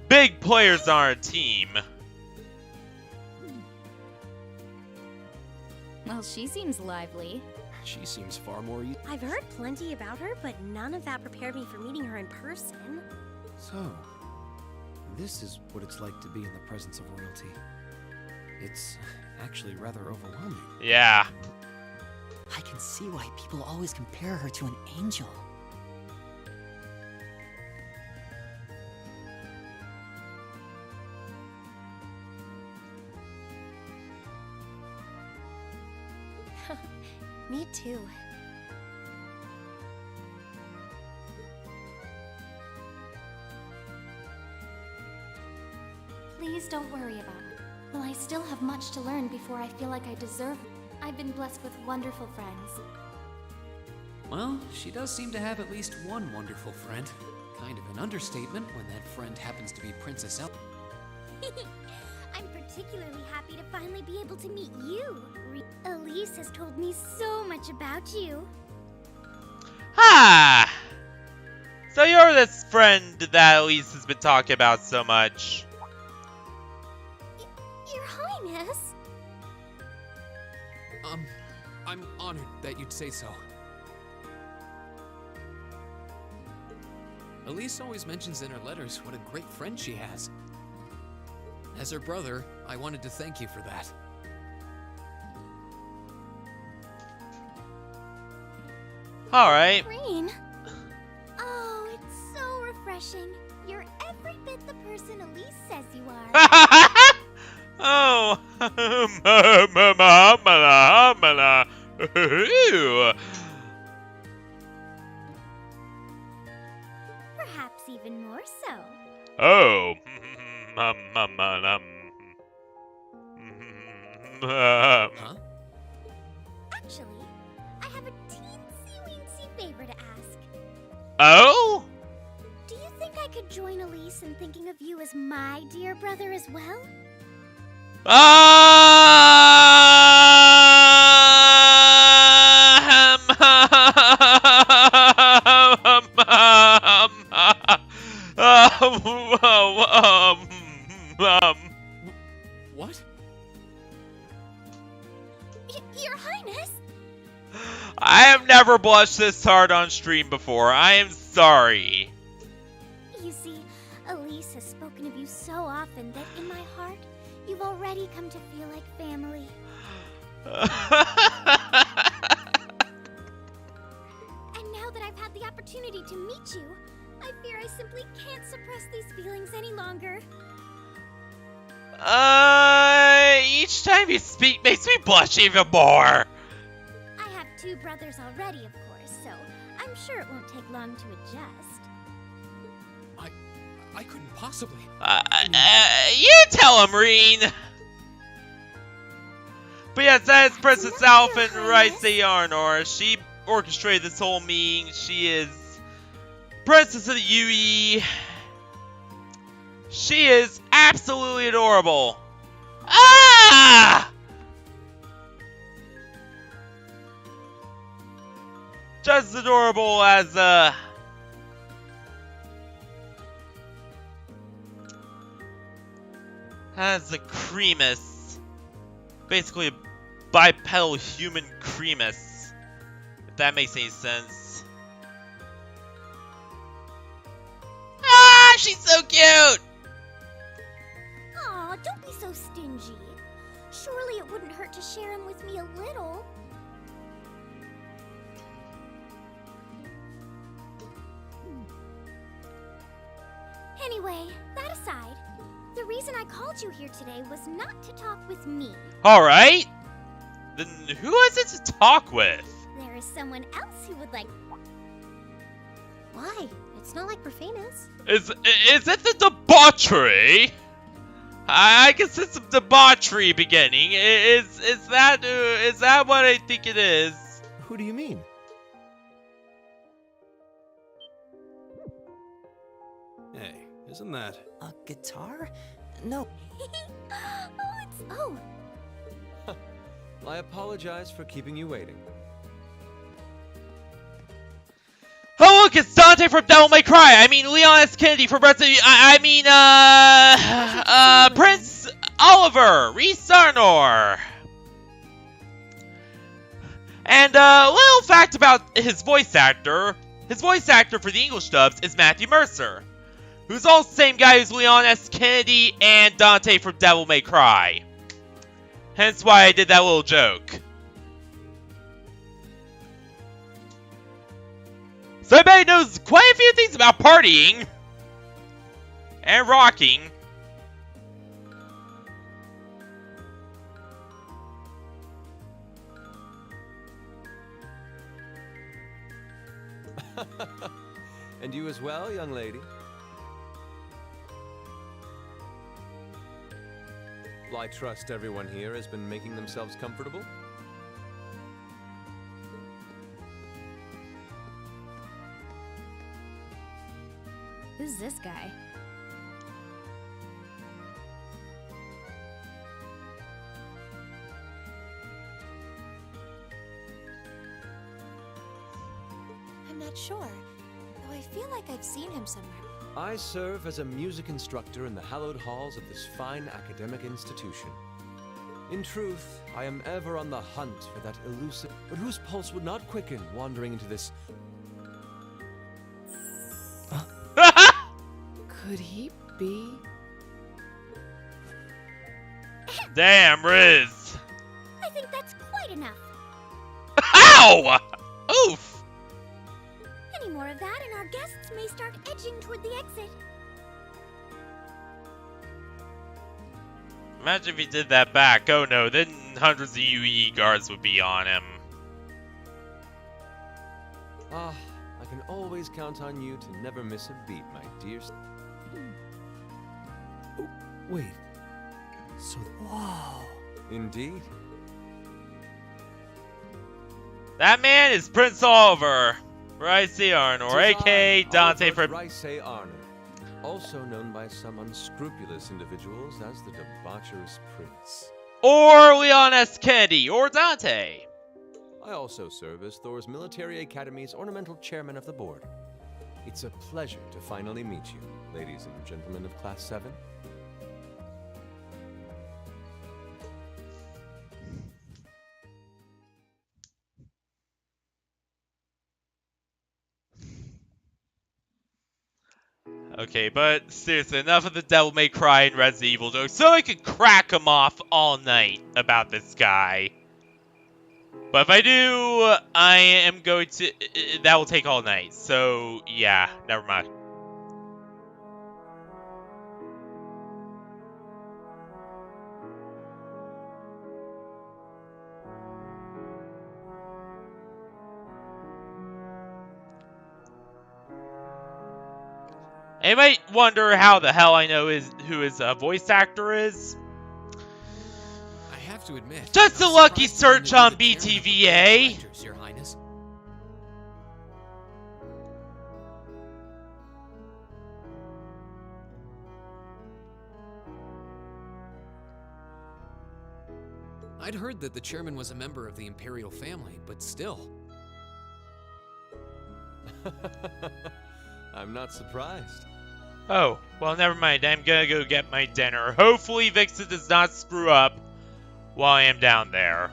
big players on our team. Well, she seems lively. She seems far more I've heard plenty about her, but none of that prepared me for meeting her in person. So, this is what it's like to be in the presence of royalty. It's actually rather overwhelming. Yeah. I can see why people always compare her to an angel. Me too. Please don't worry about it. Well, I still have much to learn before I feel like I deserve it. I've been blessed with wonderful friends. Well, she does seem to have at least one wonderful friend. Kind of an understatement when that friend happens to be Princess El. I'm particularly happy to finally be able to meet you. Elise has told me so much about you. Ah! So you're this friend that Elise has been talking about so much. Your Highness? I'm honored that you'd say so. Elise always mentions in her letters what a great friend she has. As her brother, I wanted to thank you for that. Alright. Rain. Oh, it's so refreshing. You're every bit the person Elise says you are. Oh. Perhaps even more so. Oh. Huh? Actually, I have a teensy-weensy favor to ask. Oh? Do you think I could join Elise in thinking of you as my dear brother as well? What? Your Highness? I have never blushed this hard on stream before. I am sorry. You see, Elise has spoken of you so often that in my heart, you've already come to feel like family. And now that I've had the opportunity to meet you, I fear I simply can't suppress these feelings any longer. Each time you speak makes me blush even more. I have two brothers already, of course, so I'm sure it won't take long to adjust. I couldn't possibly. You tell him, Reen. But yes, that is Princess Alfin writes the Yarnor. She orchestrated this whole meeting. She is Princess of the UE. She is absolutely adorable. Ah! Just as adorable as Has a cremus. Basically a bipedal human cremus. If that makes any sense. Ah, she's so cute! Aw, don't be so stingy. Surely it wouldn't hurt to share him with me a little. Anyway, that aside, the reason I called you here today was not to talk with me. Alright. Then who is it to talk with? There is someone else who would like... Why? It's not like we're famous. Is it the debauchery? I can sense some debauchery beginning. Is that what I think it is? Who do you mean? Hey, isn't that... A guitar? No. Oh. I apologize for keeping you waiting. Oh look, it's Dante from Devil May Cry. I mean Leon S. Kennedy from Resident Evil. Prince Oliver, Reese Arnor. And little fact about his voice actor. His voice actor for the English dubs is Matthew Mercer, who's also the same guy as Leon S. Kennedy and Dante from Devil May Cry. Hence why I did that little joke. So everybody knows quite a few things about partying and rocking. And you as well, young lady. Well, I trust everyone here has been making themselves comfortable. Who's this guy? I'm not sure, though I feel like I've seen him somewhere. I serve as a music instructor in the hallowed halls of this fine academic institution. In truth, I am ever on the hunt for that elusive, but whose pulse would not quicken wandering into this... Could he be? Damn, Riz. I think that's quite enough. Ow! Oof! Any more of that and our guests may start edging toward the exit. Imagine if he did that back. Oh no, then hundreds of UE guards would be on him. Ah, I can always count on you to never miss a beat, my dear. Oh, wait. So... Whoa. Indeed. That man is Prince Oliver, Rice Arnor, aka Dante from... Rice Arnor, also known by some unscrupulous individuals as the debaucherous prince. Or Leon S. Kennedy, or Dante. I also serve as Thor's Military Academy's ornamental chairman of the board. It's a pleasure to finally meet you, ladies and gentlemen of Class 7. Okay, but seriously, enough of the Devil May Cry and Resident Evil jokes, so I could crack him off all night about this guy. But if I do, I am going to... that will take all night, so yeah, never mind. You might wonder how the hell I know who his voice actor is. I have to admit, Just a I'm lucky surprised search you on didn't do the chairman of the BTVA. Rangers, Your Highness. I'd heard that the chairman was a member of the imperial family, but still. I'm not surprised. Oh, well, never mind. I'm gonna go get my dinner. Hopefully Vixen does not screw up while I am down there.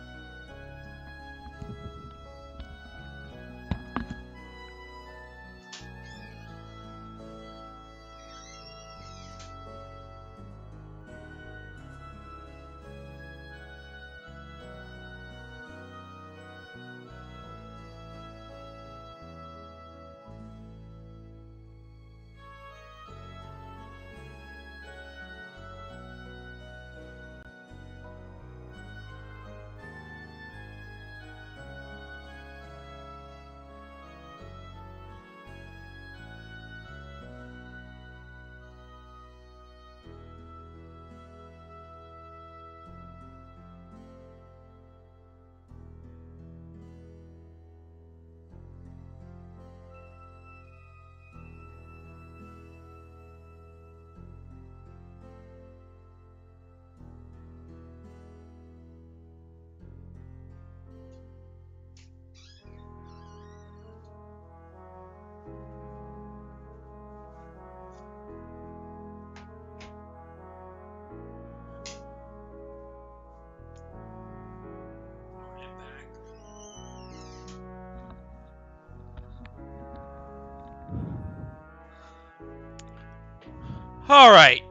Alright.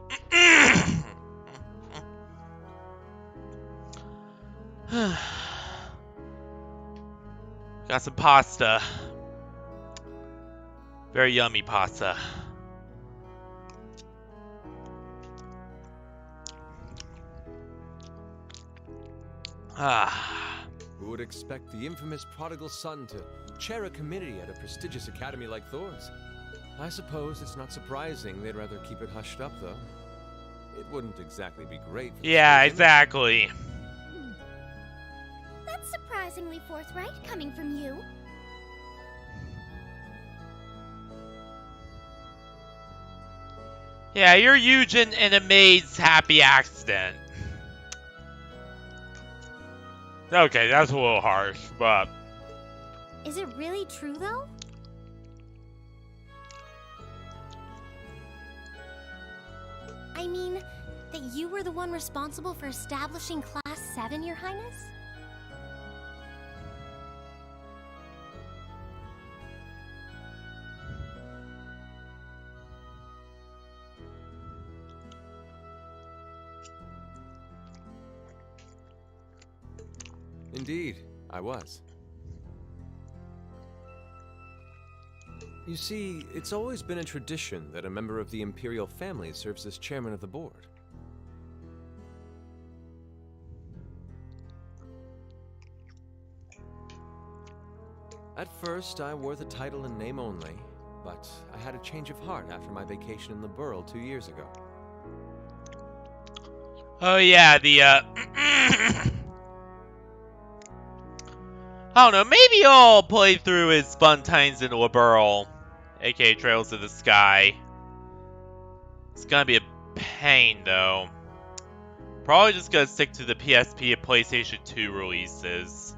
Got some pasta. Very yummy pasta. Who would expect the infamous prodigal son to chair a committee at a prestigious academy like Thor's? I suppose it's not surprising they'd rather keep it hushed up, though. It wouldn't exactly be great for Yeah, exactly. That's surprisingly forthright coming from you. Yeah, you're Eugen and a maid's happy accident. Okay, that's a little harsh, but... Is it really true, though? I mean, that you were the one responsible for establishing Class 7, Your Highness? Indeed, I was. You see, it's always been a tradition that a member of the Imperial family serves as chairman of the board. At first, I wore the title in name only, but I had a change of heart after my vacation in the Burl 2 years ago. Oh yeah, the I don't know, maybe I'll play through his fun times in Liberl, aka Trails of the Sky. It's gonna be a pain though. Probably just gonna stick to the PSP and PlayStation 2 releases.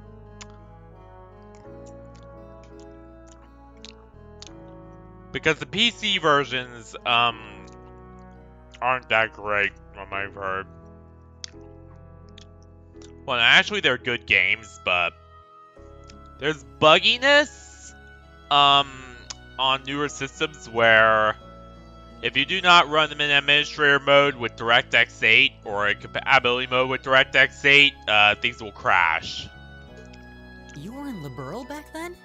Because the PC versions, aren't that great, from what I've heard. Well, actually they're good games, but there's bugginess, on newer systems where if you do not run them in administrator mode with DirectX 8 or in compatibility mode with DirectX 8, things will crash. You were in Liberl back then?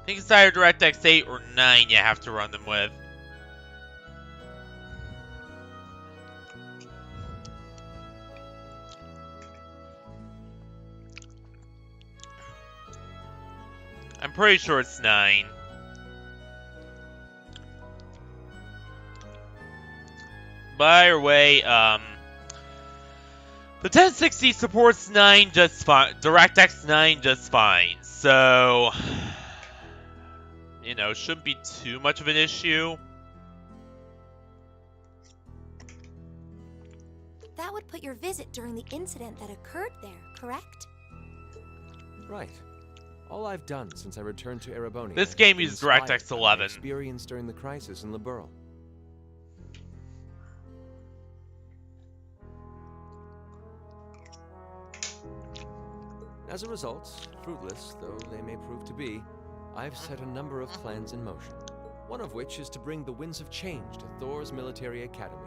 I think it's either DirectX 8 or 9 you have to run them with. I'm pretty sure it's 9. By the way, the 1060 supports 9 just fine. DirectX 9 just fine. So, you know, shouldn't be too much of an issue. That would put your visit during the incident that occurred there, correct? Right. All I've done since I returned to Erebonia. This game is uses inspired DirectX by my 11. experience during the crisis in Liberl. As a result, fruitless though they may prove to be, I've set a number of plans in motion. One of which is to bring the winds of change to Thor's military academy.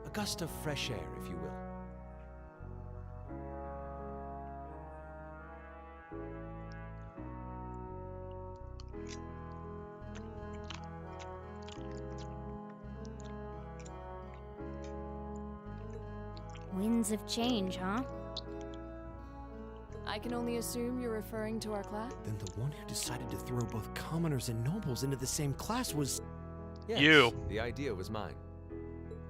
A gust of fresh air, if you will. Winds of change, huh? I can only assume you're referring to our class? Then the one who decided to throw both commoners and nobles into the same class was... Yes, you. The idea was mine.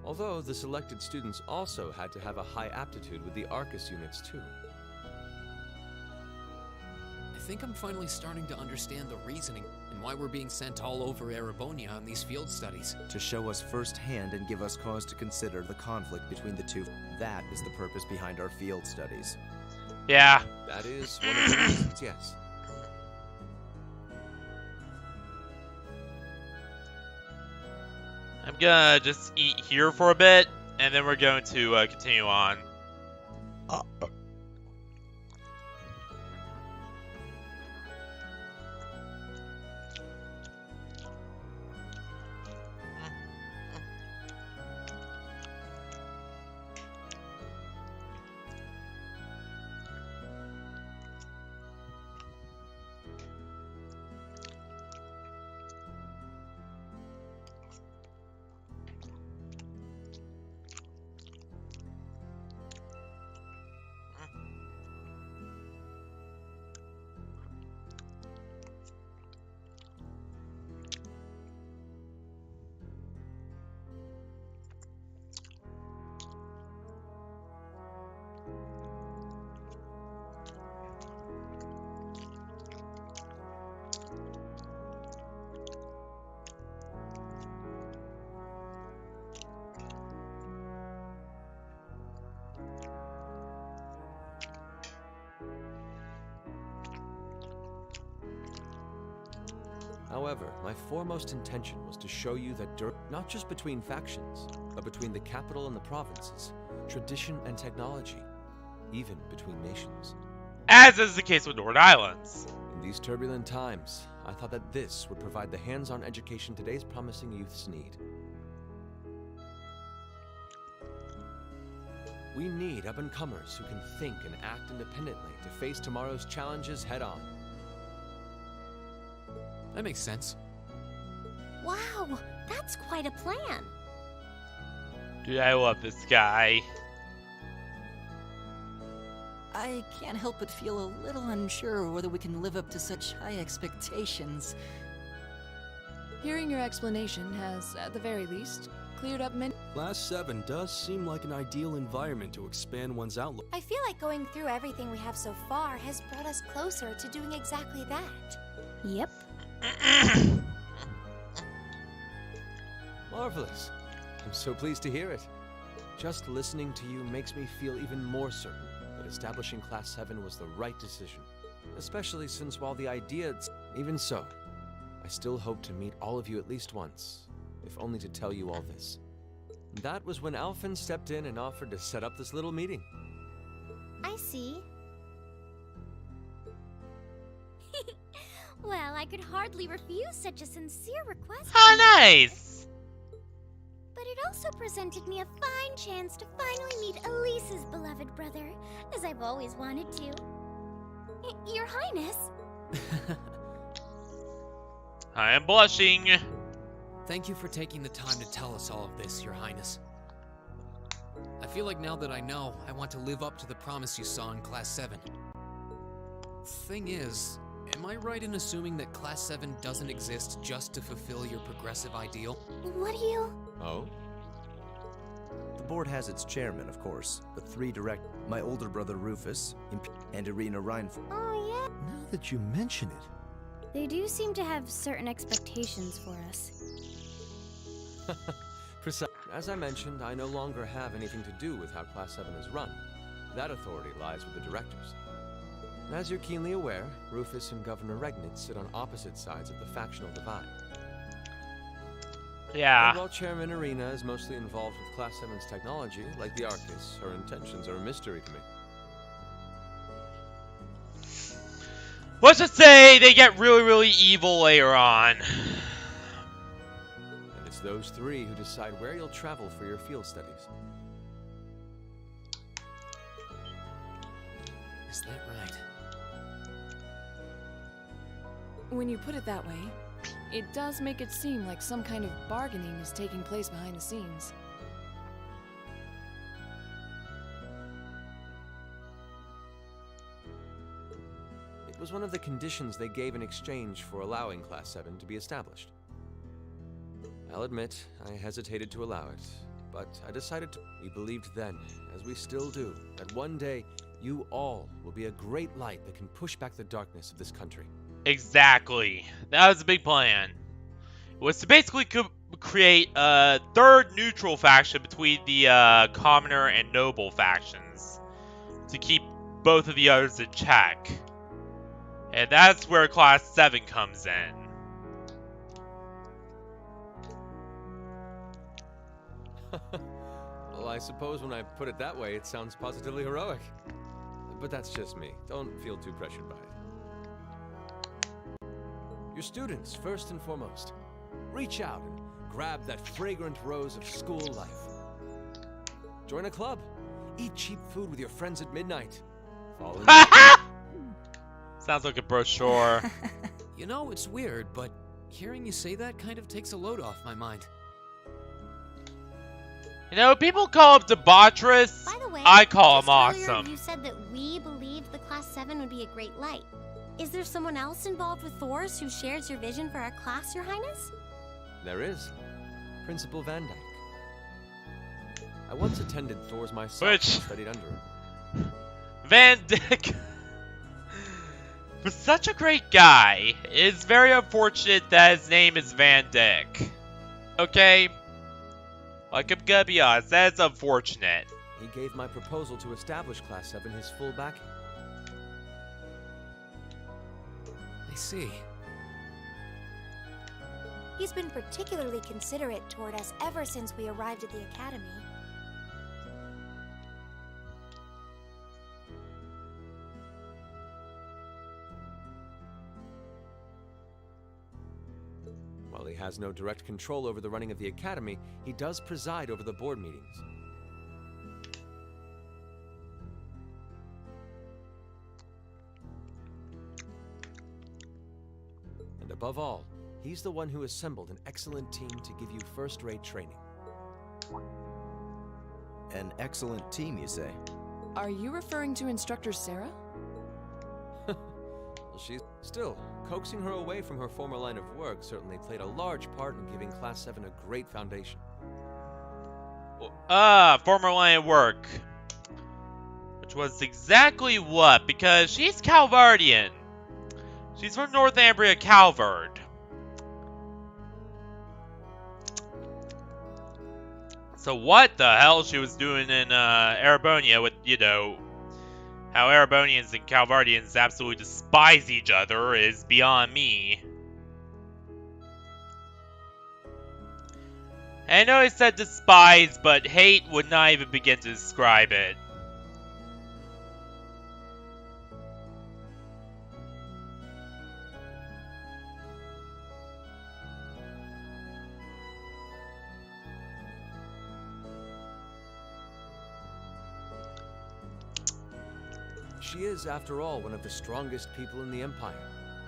Although the selected students also had to have a high aptitude with the Arcus units too. I think I'm finally starting to understand the reasoning and why we're being sent all over Erebonia on these field studies. To show us firsthand and give us cause to consider the conflict between the two. That is the purpose behind our field studies. Yeah. That is one of the reasons, yes. I'm gonna just eat here for a bit, and then we're going to continue on. However, my foremost intention was to show you that not just between factions, but between the capital and the provinces, tradition and technology, even between nations. As is the case with Nord Islands. In these turbulent times, I thought that this would provide the hands-on education today's promising youths need. We need up-and-comers who can think and act independently to face tomorrow's challenges head-on. That makes sense. Wow, that's quite a plan. Dude, I love this guy. I can't help but feel a little unsure whether we can live up to such high expectations. Hearing your explanation has, at the very least, cleared up many. Class 7 does seem like an ideal environment to expand one's outlook. I feel like going through everything we have so far has brought us closer to doing exactly that. Yep. Marvelous. I'm so pleased to hear it. Just listening to you makes me feel even more certain that establishing Class 7 was the right decision. Especially since while the idea... Even so, I still hope to meet all of you at least once, if only to tell you all this. That was when Alfin stepped in and offered to set up this little meeting. I see. Well, I could hardly refuse such a sincere request. How nice! But it also presented me a fine chance to finally meet Elise's beloved brother, as I've always wanted to. Your Highness. I am blushing. Thank you for taking the time to tell us all of this, Your Highness. I feel like now that I know, I want to live up to the promise you saw in Class 7. Thing is, am I right in assuming that Class 7 doesn't exist just to fulfill your progressive ideal? What do you... Oh? The board has its chairman, of course, but 3 direct... My older brother Rufus, and Irina Reinfeld. Oh, yeah. Now that you mention it... They do seem to have certain expectations for us. As I mentioned, I no longer have anything to do with how Class 7 is run. That authority lies with the directors. As you're keenly aware, Rufus and Governor Regnitz sit on opposite sides of the factional divide. Yeah. And while Chairman Arena is mostly involved with Class 7's technology, like the Arcus, her intentions are a mystery to me. Let's just say they get really, really evil later on. And it's those three who decide where you'll travel for your field studies. Is that right? When you put it that way, it does make it seem like some kind of bargaining is taking place behind the scenes. It was one of the conditions they gave in exchange for allowing Class 7 to be established. I'll admit, I hesitated to allow it, but I decided to. We believed then, as we still do, that one day you all will be a great light that can push back the darkness of this country. Exactly. That was a big plan. It was to basically create a third neutral faction between the commoner and noble factions to keep both of the others in check. And that's where Class 7 comes in. Well, I suppose when I put it that way, it sounds positively heroic. But that's just me. Don't feel too pressured by it. Your students, first and foremost. Reach out and grab that fragrant rose of school life. Join a club. Eat cheap food with your friends at midnight. Fall in love. Sounds like a brochure. You know, it's weird, but hearing you say that kind of takes a load off my mind. You know, people call him debaucherous. By the way, I call him just earlier awesome. You said that we believed the Class 7 would be a great light. Is there someone else involved with Thor's who shares your vision for our class, Your Highness? There is. Principal Van Dyke. I once attended Thor's myself and studied under him. Van Dyke. For such a great guy, it's very unfortunate that his name is Van Dyke. Okay? Like, I'm gonna be honest, that's unfortunate. He gave my proposal to establish Class 7 his full backing. I see. He's been particularly considerate toward us ever since we arrived at the academy. While he has no direct control over the running of the academy, he does preside over the board meetings. And above all, he's the one who assembled an excellent team to give you first-rate training. An excellent team, you say? Are you referring to Instructor Sarah? Well, she's still coaxing her away from her former line of work certainly played a large part in giving Class 7 a great foundation. Former line of work. Which was exactly what? Because she's Calvardian. She's from Northumbria, Calvard. So what the hell she was doing in Erebonia with, you know, how Erebonians and Calvardians absolutely despise each other is beyond me. I know I said despise, but hate would not even begin to describe it. She is, after all, one of the strongest people in the Empire,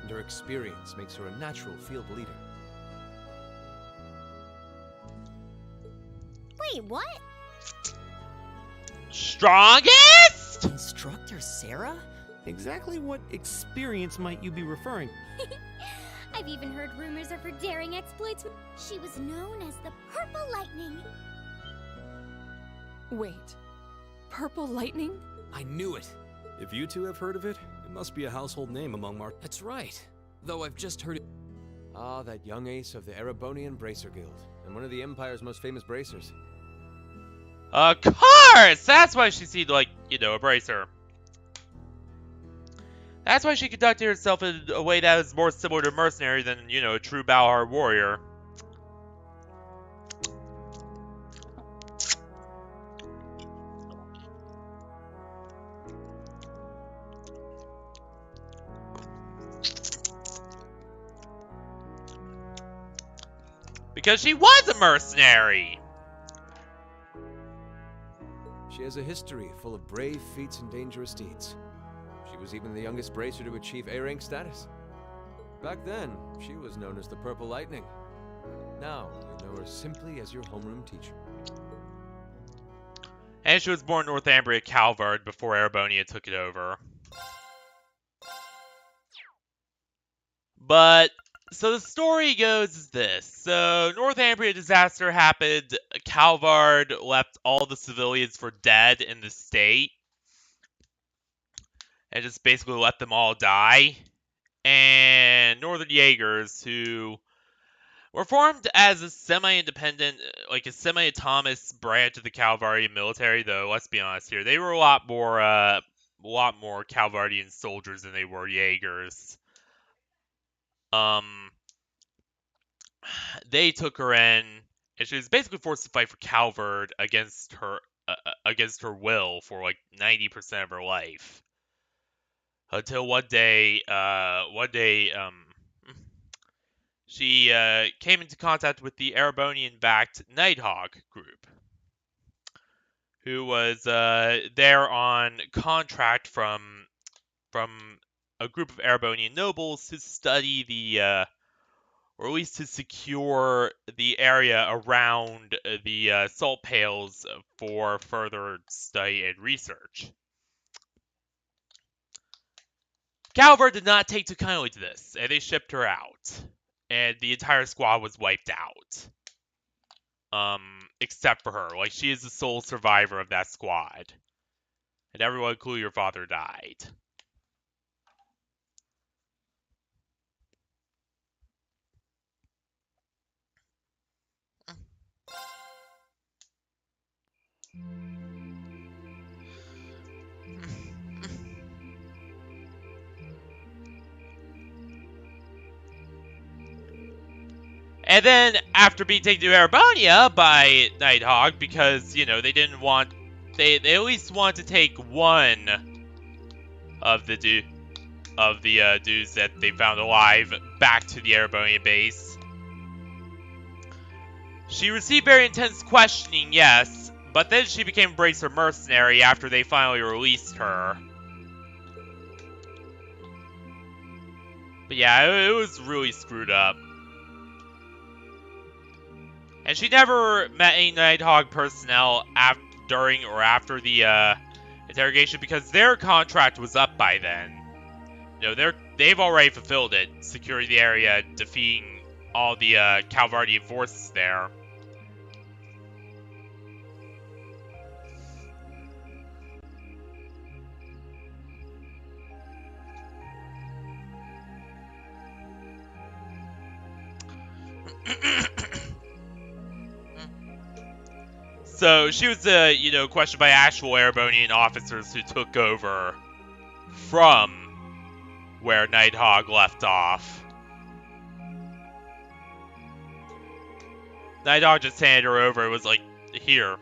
and her experience makes her a natural field leader. Wait, what? Strongest? Instructor Sarah? Exactly what experience might you be referring? I've even heard rumors of her daring exploits. She was known as the Purple Lightning. Wait. Purple Lightning? I knew it. If you two have heard of it, it must be a household name among That's right. Though I've just heard it. Ah, that young ace of the Erebonian Bracer Guild, and one of the Empire's most famous bracers. Of course! That's why she seemed like, you know, a bracer. That's why she conducted herself in a way that was more similar to a mercenary than, you know, a true Balhar warrior. Because she was a mercenary! She has a history full of brave feats and dangerous deeds. She was even the youngest bracer to achieve A-rank status. Back then, she was known as the Purple Lightning. Now, you know her simply as your homeroom teacher. And she was born in Northumbria Calvard before Erebonia took it over. But, so the story goes as this. So, Northumbria disaster happened, Calvard left all the civilians for dead in the state. And just basically let them all die. And Northern Jaegers, who were formed as a semi-independent, like a semi-autonomous branch of the Calvardian military, though, let's be honest here. They were a lot more Calvardian soldiers than they were Jaegers. They took her in, and she was basically forced to fight for Calvard against her will for like 90% of her life. Until one day, she came into contact with the Erebonian-backed Nighthawk group, who was there on contract from a group of Erebonian nobles to study the, or at least to secure the area around the salt pails for further study and research. Calvard did not take too kindly to this, and they shipped her out. And the entire squad was wiped out. Except for her. Like, she is the sole survivor of that squad. And everyone, including her father, died. And then, after being taken to Erebonia by Nighthawk, because, you know, they didn't want... They at least wanted to take one of the dudes that they found alive back to the Erebonian base. She received very intense questioning, yes, but then she became a Bracer mercenary after they finally released her. But yeah, it was really screwed up. And she never met any Nighthawk personnel during or after the interrogation because their contract was up by then. You know, they've already fulfilled it, securing the area, defeating all the Calvardian forces there. So she was, you know, questioned by actual Erebonian officers who took over from where Nighthawk left off. Nighthawk just handed her over. It was like, here's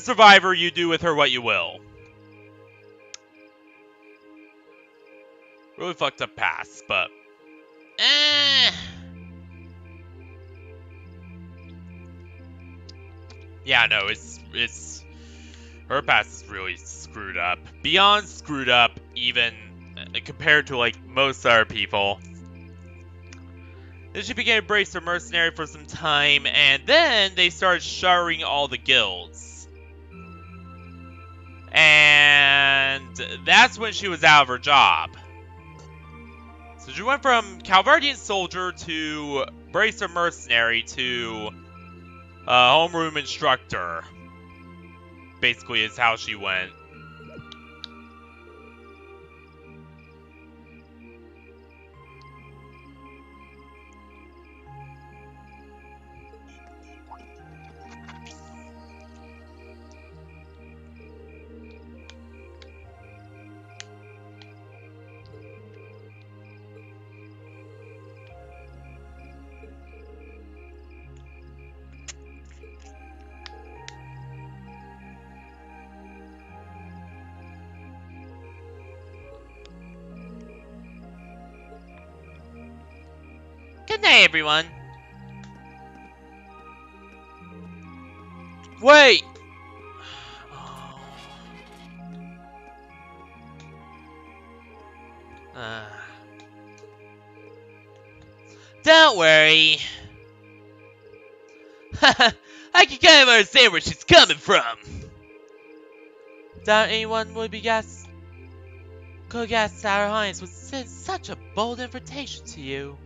Survivor. You do with her what you will. Really fucked up pass, but yeah, no, it's her past is really screwed up. Beyond screwed up, even compared to like most other people. Then she became a Bracer mercenary for some time, and then they started shuttering all the guilds. And that's when she was out of her job. So she went from Calvardian soldier to Bracer mercenary to homeroom instructor, basically, is how she went. Good night, everyone. Wait! Don't worry. I can kind of understand where she's coming from. Doubt anyone would be guess. Could guess Our Highness would send such a bold invitation to you.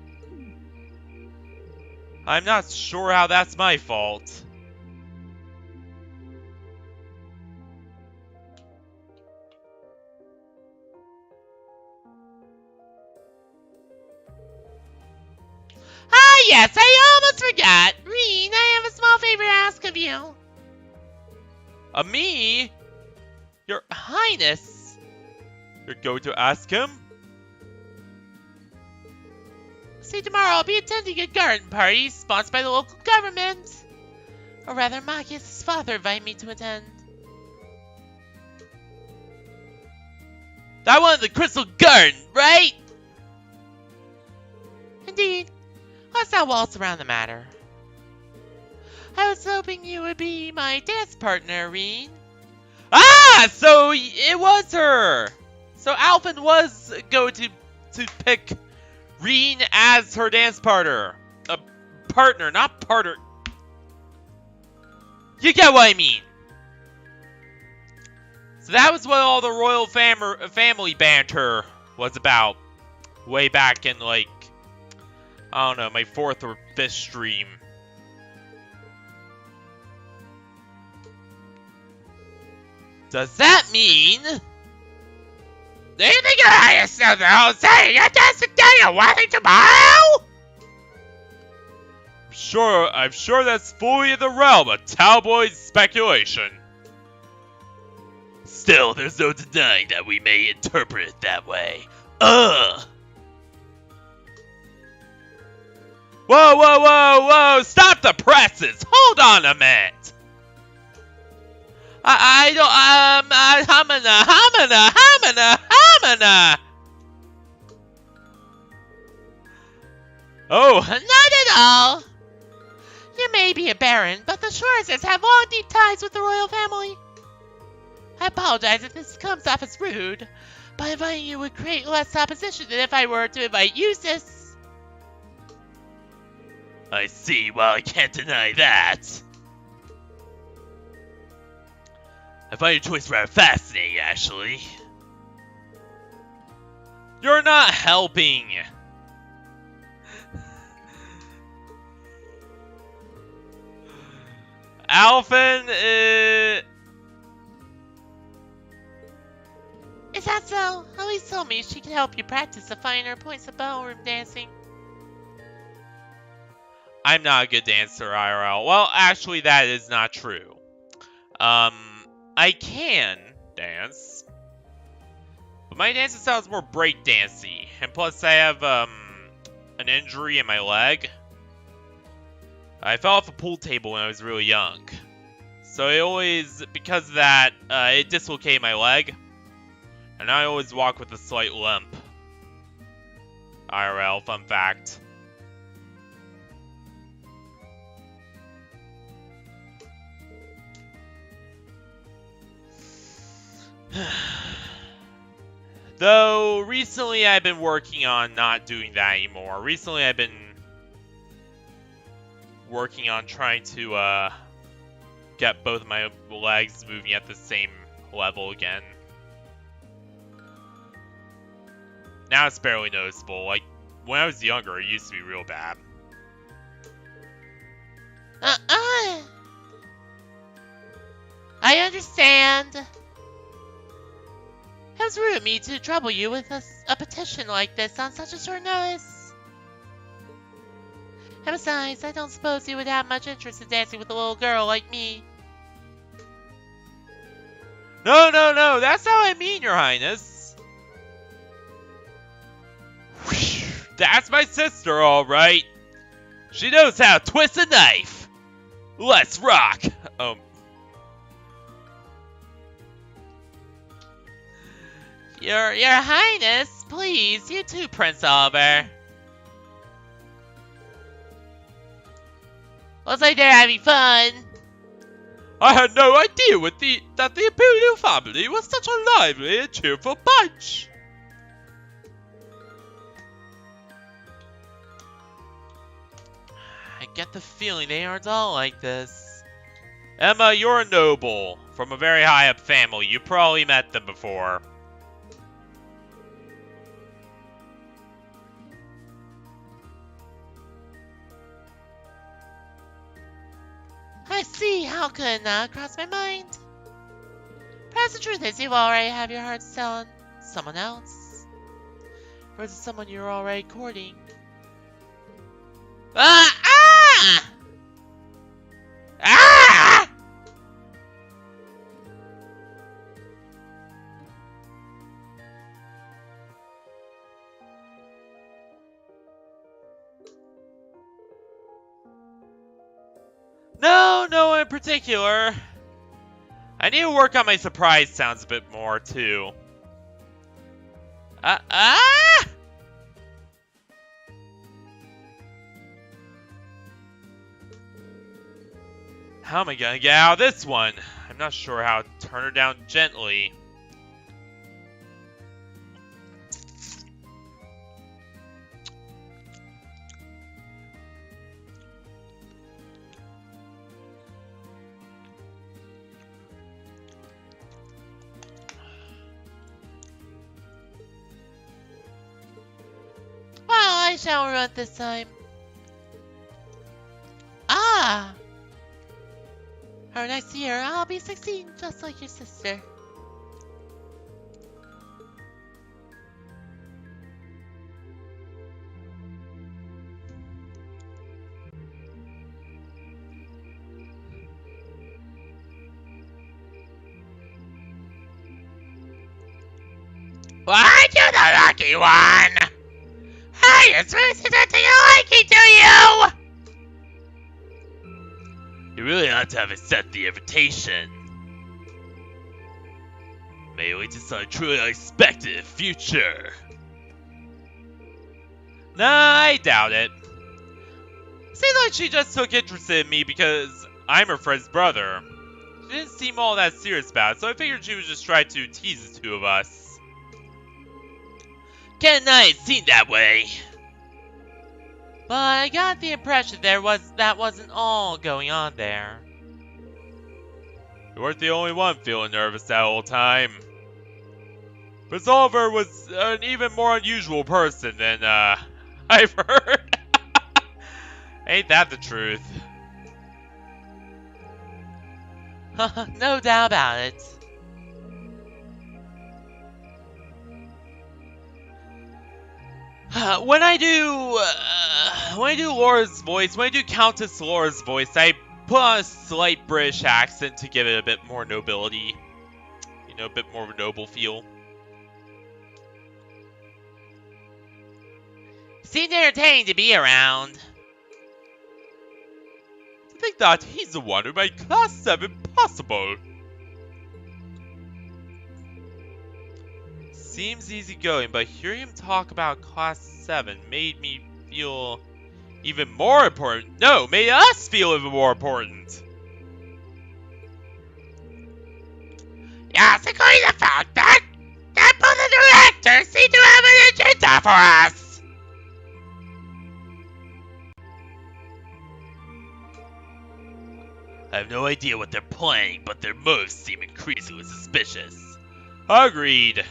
I'm not sure how that's my fault. Ah, yes, I almost forgot. Reen, I have a small favor to ask of you. Me? Your Highness? You're going to ask him? See, tomorrow I'll be attending a garden party sponsored by the local government. Or rather, Makis' father invited me to attend. That one in the Crystal Garden, right? Indeed. Let's not waltz around the matter. I was hoping you would be my dance partner, Reen. Ah! So it was her! So Alfin was going to pick Reen as her dance partner. A partner, not partner. You get what I mean. So that was what all the royal family banter was about. Way back in, like, I don't know, my 4th or 5th stream. Does that mean... Do you think your Highness knows the whole thing? You're dancing day a wedding tomorrow? I'm sure that's fully in the realm of Talboy's speculation. Still, there's no denying that we may interpret it that way. Whoa, whoa, whoa, whoa! Stop the presses! Hold on a minute! Hamana! Oh, not at all! You may be a baron, but the Schwarzers have long deep ties with the royal family. I apologize if this comes off as rude, but inviting you would create less opposition than if I were to invite Eustace. I see, well, I can't deny that. I find your choice rather fascinating, actually. You're not helping. Alfin, Is that so? Elise told me she could help you practice the finer points of ballroom dancing. I'm not a good dancer, IRL. Well, actually, that is not true. I can dance, but my dancing style is more break dancey, and plus I have an injury in my leg. I fell off a pool table when I was really young, so I always, because of that, it dislocated my leg, and I always walk with a slight limp. IRL, fun fact. Though, recently I've been working on not doing that anymore. Recently I've been working on trying to get both of my legs moving at the same level again. Now it's barely noticeable. Like, when I was younger, it used to be real bad. I understand. It was rude of me to trouble you with a petition like this on such a short notice. And besides, I don't suppose you would have much interest in dancing with a little girl like me. No, that's not what I mean, Your Highness. That's my sister, alright. She knows how to twist a knife. Let's rock. Your Highness, please, you too, Prince Oliver. Looks like they're having fun. I had no idea that the Imperial family was such a lively and cheerful bunch. I get the feeling they aren't all like this. Emma, you're a noble from a very high up family. You probably met them before. I see. How could not cross my mind? Perhaps the truth is you already have your heart set on someone else. Or is it someone you're already courting? Ah! Ah! No, no one in particular. I need to work on my surprise sounds a bit more, too. How am I gonna get out of this one? I'm not sure how to turn her down gently. Well, I shall run this time. Ah! Our next year, I'll be 16, just like your sister. Aren't you the lucky one? I just really said that to liking to you! You really ought to have accepted the invitation. Maybe we just are truly unexpected in the future. Nah, I doubt it. Seems like she just took interest in me because I'm her friend's brother. She didn't seem all that serious about it, so I figured she was just trying to tease the two of us. Ken and I it seemed that way. But I got the impression that wasn't all going on there. You weren't the only one feeling nervous that whole time. But Oliver was an even more unusual person than I've heard. Ain't that the truth? No doubt about it. When I do Laura's voice, when I do Countess Laura's voice, I put on a slight British accent to give it a bit more nobility. You know, a bit more of a noble feel. Seemed entertaining to be around. To think that he's the one who made Class 7 possible. Seems easygoing, but hearing him talk about Class 7 made me feel even more important. No, made us feel even more important. Yes, according to the fact that both the directors seem to have an agenda for us. I have no idea what they're planning, but their moves seem increasingly suspicious. Agreed.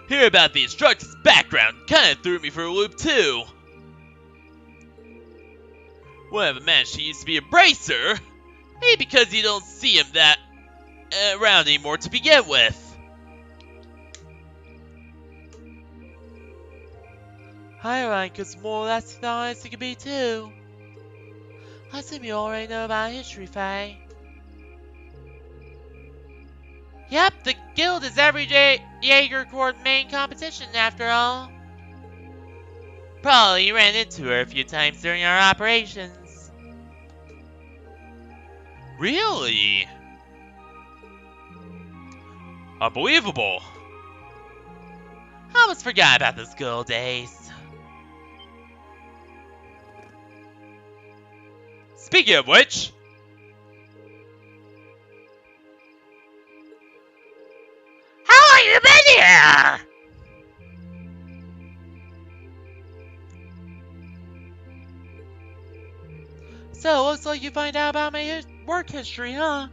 Hearing about the instructor's background kinda threw me for a loop too. Whatever man, she used to be a bracer. Maybe because you don't see him that around anymore to begin with. High rank is more or less honest it can be too. I assume you already know about history, Faye. Yep, the guild is every Jaeger Corps main competition after all. Probably ran into her a few times during our operations. Really? Unbelievable. I almost forgot about those good old days. Speaking of which, How long you been here? so looks like you find out about my work history, huh?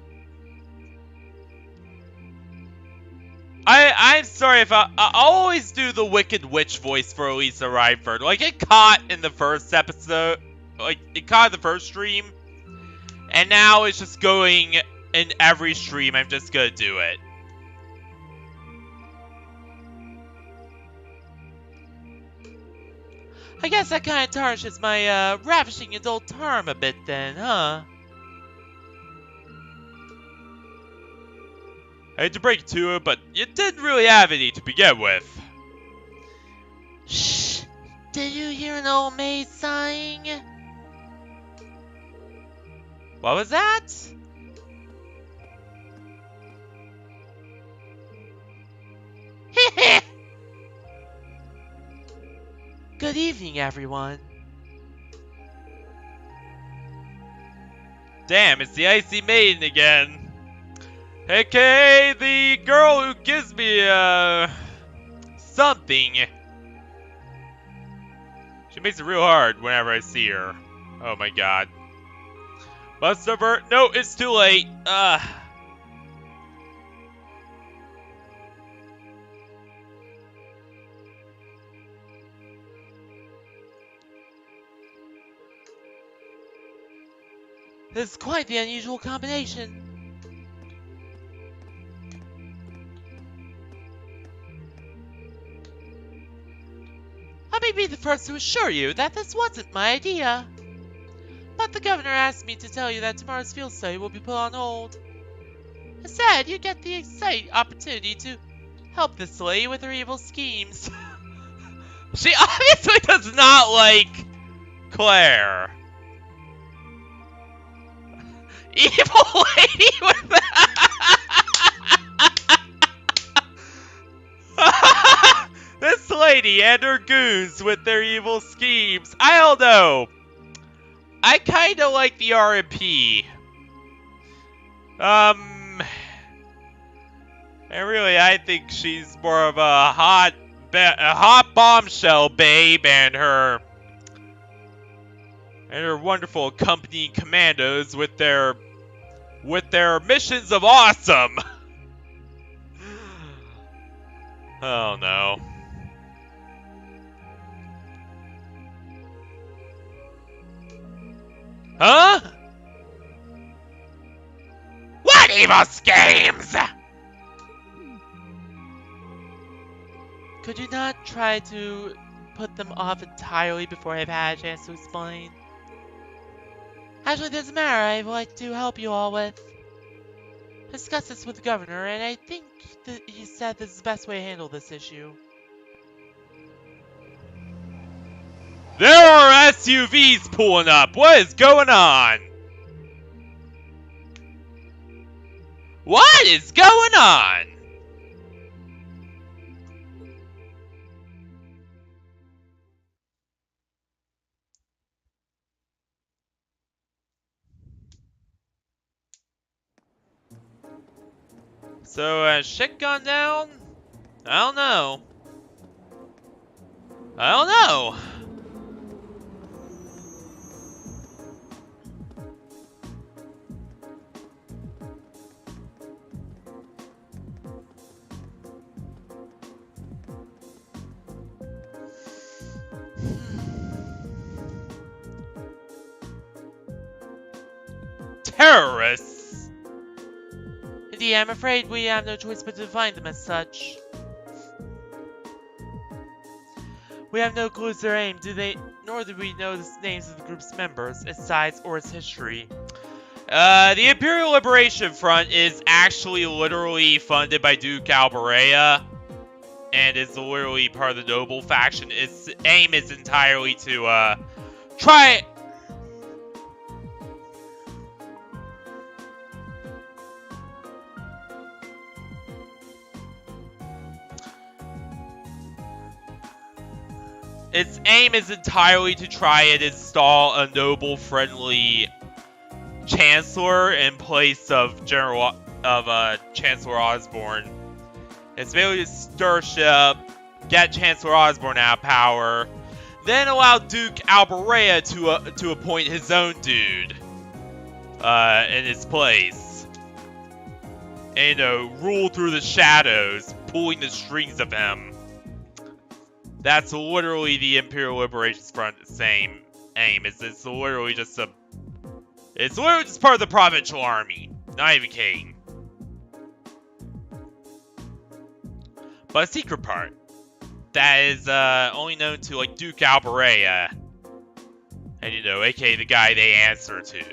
I'm sorry if I always do the Wicked Witch voice for Lisa Ryford. Like, it caught in the first episode. Like, it caught in the first stream. And now it's just going in every stream. I'm just gonna do it. I guess that kind of tarnishes my ravishing adult charm a bit then, huh? I hate to break it to you, but you didn't really have any to begin with. Shh! Did you hear an old maid sighing? What was that? Good evening, everyone. Damn, it's the Icy Maiden again. AKA the girl who gives me, something. She makes it real hard whenever I see her. Oh my god. Must have her. No, it's too late. This is quite the unusual combination. Let me be the first to assure you that this wasn't my idea. But the governor asked me to tell you that tomorrow's field study will be put on hold. Instead, you get the exciting opportunity to help this lady with her evil schemes. She obviously does not like Claire. Evil lady with this lady and her goons with their evil schemes. I don't know. I kind of like the RMP. And really, I think she's more of a hot bombshell babe, and her wonderful accompanying commandos with their missions of awesome. Oh no. Huh? What evil schemes? Could you not try to put them off entirely before I've had a chance to explain? Actually, it doesn't matter. I'd like to help you all with. Discuss this with the governor, and I think that he said this is the best way to handle this issue. There are SUVs pulling up. What is going on? What is going on? So, has shit gone down? I don't know. I don't know. Terrorists! Indeed, I'm afraid we have no choice but to define them as such. We have no clues their aim, nor do we know the names of the group's members, its size, or its history. The Imperial Liberation Front is actually literally funded by Duke Alberea, and is literally part of the Noble faction. Its aim is entirely to, try... Its aim is entirely to try and install a noble-friendly Chancellor in place of Chancellor Osborne. It's basically to stir ship, get Chancellor Osborne out of power, then allow Duke Alberea to appoint his own dude in his place. And rule through the shadows, pulling the strings of him. That's literally the Imperial Liberation Front's same aim. It's literally just part of the provincial army. Not even kidding. But a secret part that is only known to like Duke Alberea, and aka the guy they answer to.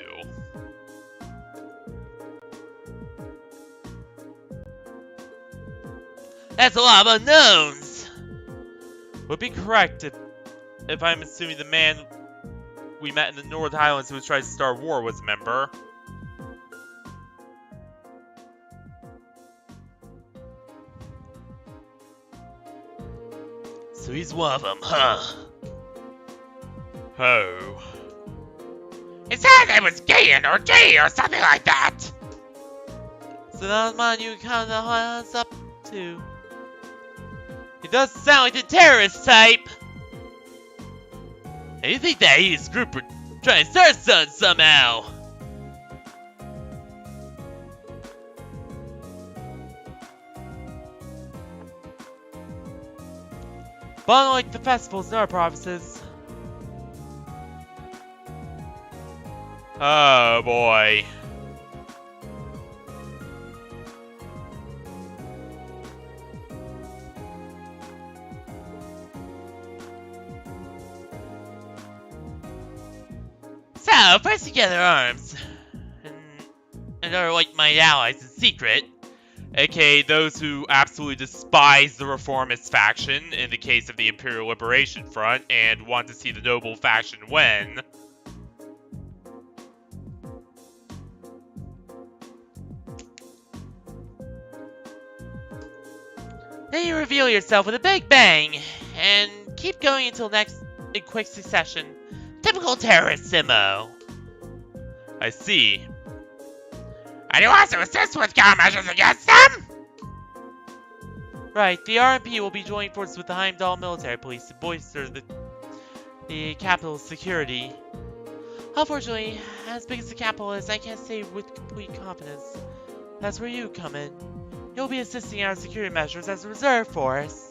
That's a lot of unknowns. Would be correct if I'm assuming the man we met in the North Highlands who was trying to start a war was a member. So he's one of them, huh? Oh. It said it was Gideon or G or something like that. So that's man you kind of us up to. He does sound like the terrorist type. And you think that his group were trying to start something somehow? But unlike the festivals in our provinces. Oh boy. So, first to gather arms, and our like-minded allies in secret, aka those who absolutely despise the reformist faction in the case of the Imperial Liberation Front and want to see the noble faction win. Then you reveal yourself with a big bang, and keep going until next in quick succession. Typical terrorist MO. I see. And you also assist with countermeasures against them? Right, the RMP will be joining forces with the Heimdall military police to bolster the capital's security. Unfortunately, as big as the capital is, I can't say with complete confidence. That's where you come in. You'll be assisting our security measures as a reserve force.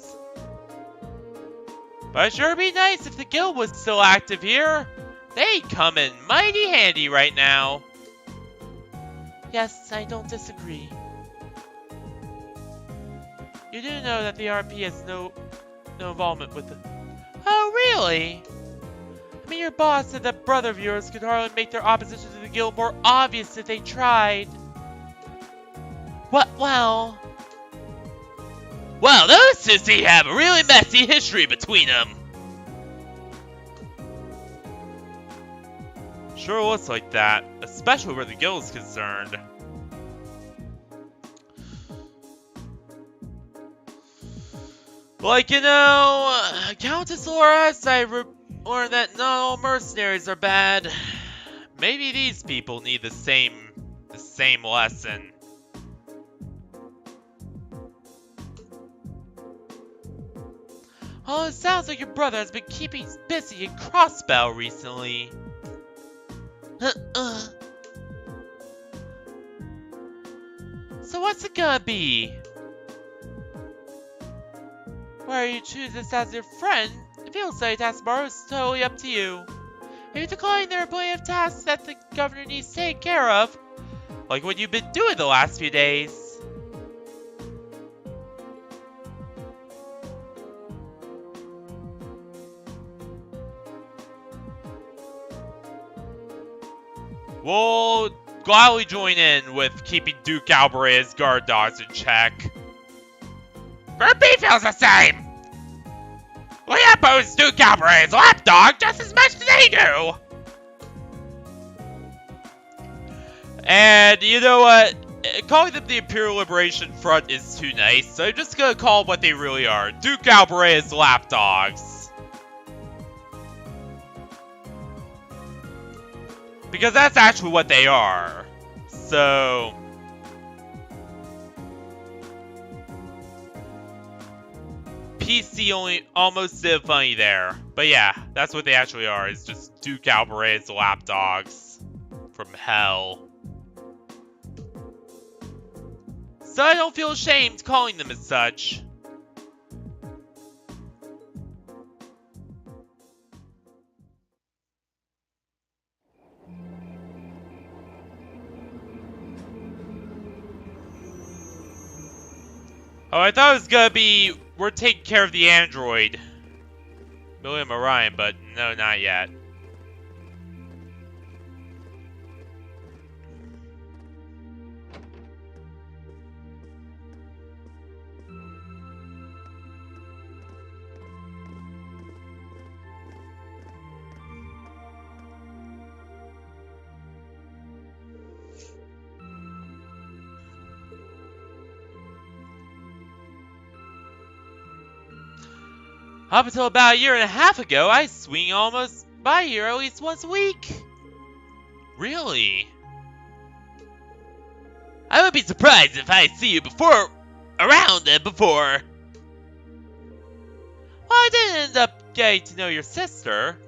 But it sure be nice if the guild was still active here. They'd come in mighty handy right now. Yes, I don't disagree. You do know that the RP has no involvement with it. Oh, really? I mean, your boss said that brother of yours could hardly make their opposition to the guild more obvious if they tried. What? Well, those two seem to have a really messy history between them. Sure looks like that, especially where the guild is concerned. Like, Countess Laura's, I learned that not all mercenaries are bad. Maybe these people need the same lesson. Oh, it sounds like your brother has been keeping busy in Crossbow recently. So what's it gonna be? Whether you choose this as your friend, it feels like tomorrow is totally up to you. If you decline, there are plenty of tasks that the governor needs to take care of, like what you've been doing the last few days. We'll gladly join in with keeping Duke Alberea's guard dogs in check. Group B feels the same. We oppose Duke Alberea's lapdog just as much as they do. And you know what? Calling them the Imperial Liberation Front is too nice, so I'm just gonna call them what they really are. Duke Alberea's lapdogs. Because that's actually what they are. So... PC only almost did funny there. But yeah, that's what they actually are. It's just two Calvarez lapdogs from hell. So I don't feel ashamed calling them as such. Oh, I thought it was gonna be, we're taking care of the android. William Orion, but no, not yet. Up until about a year and a half ago, I swing almost by here at least once a week. Really? I would be surprised if I see you around before. Well, I didn't end up getting to know your sister.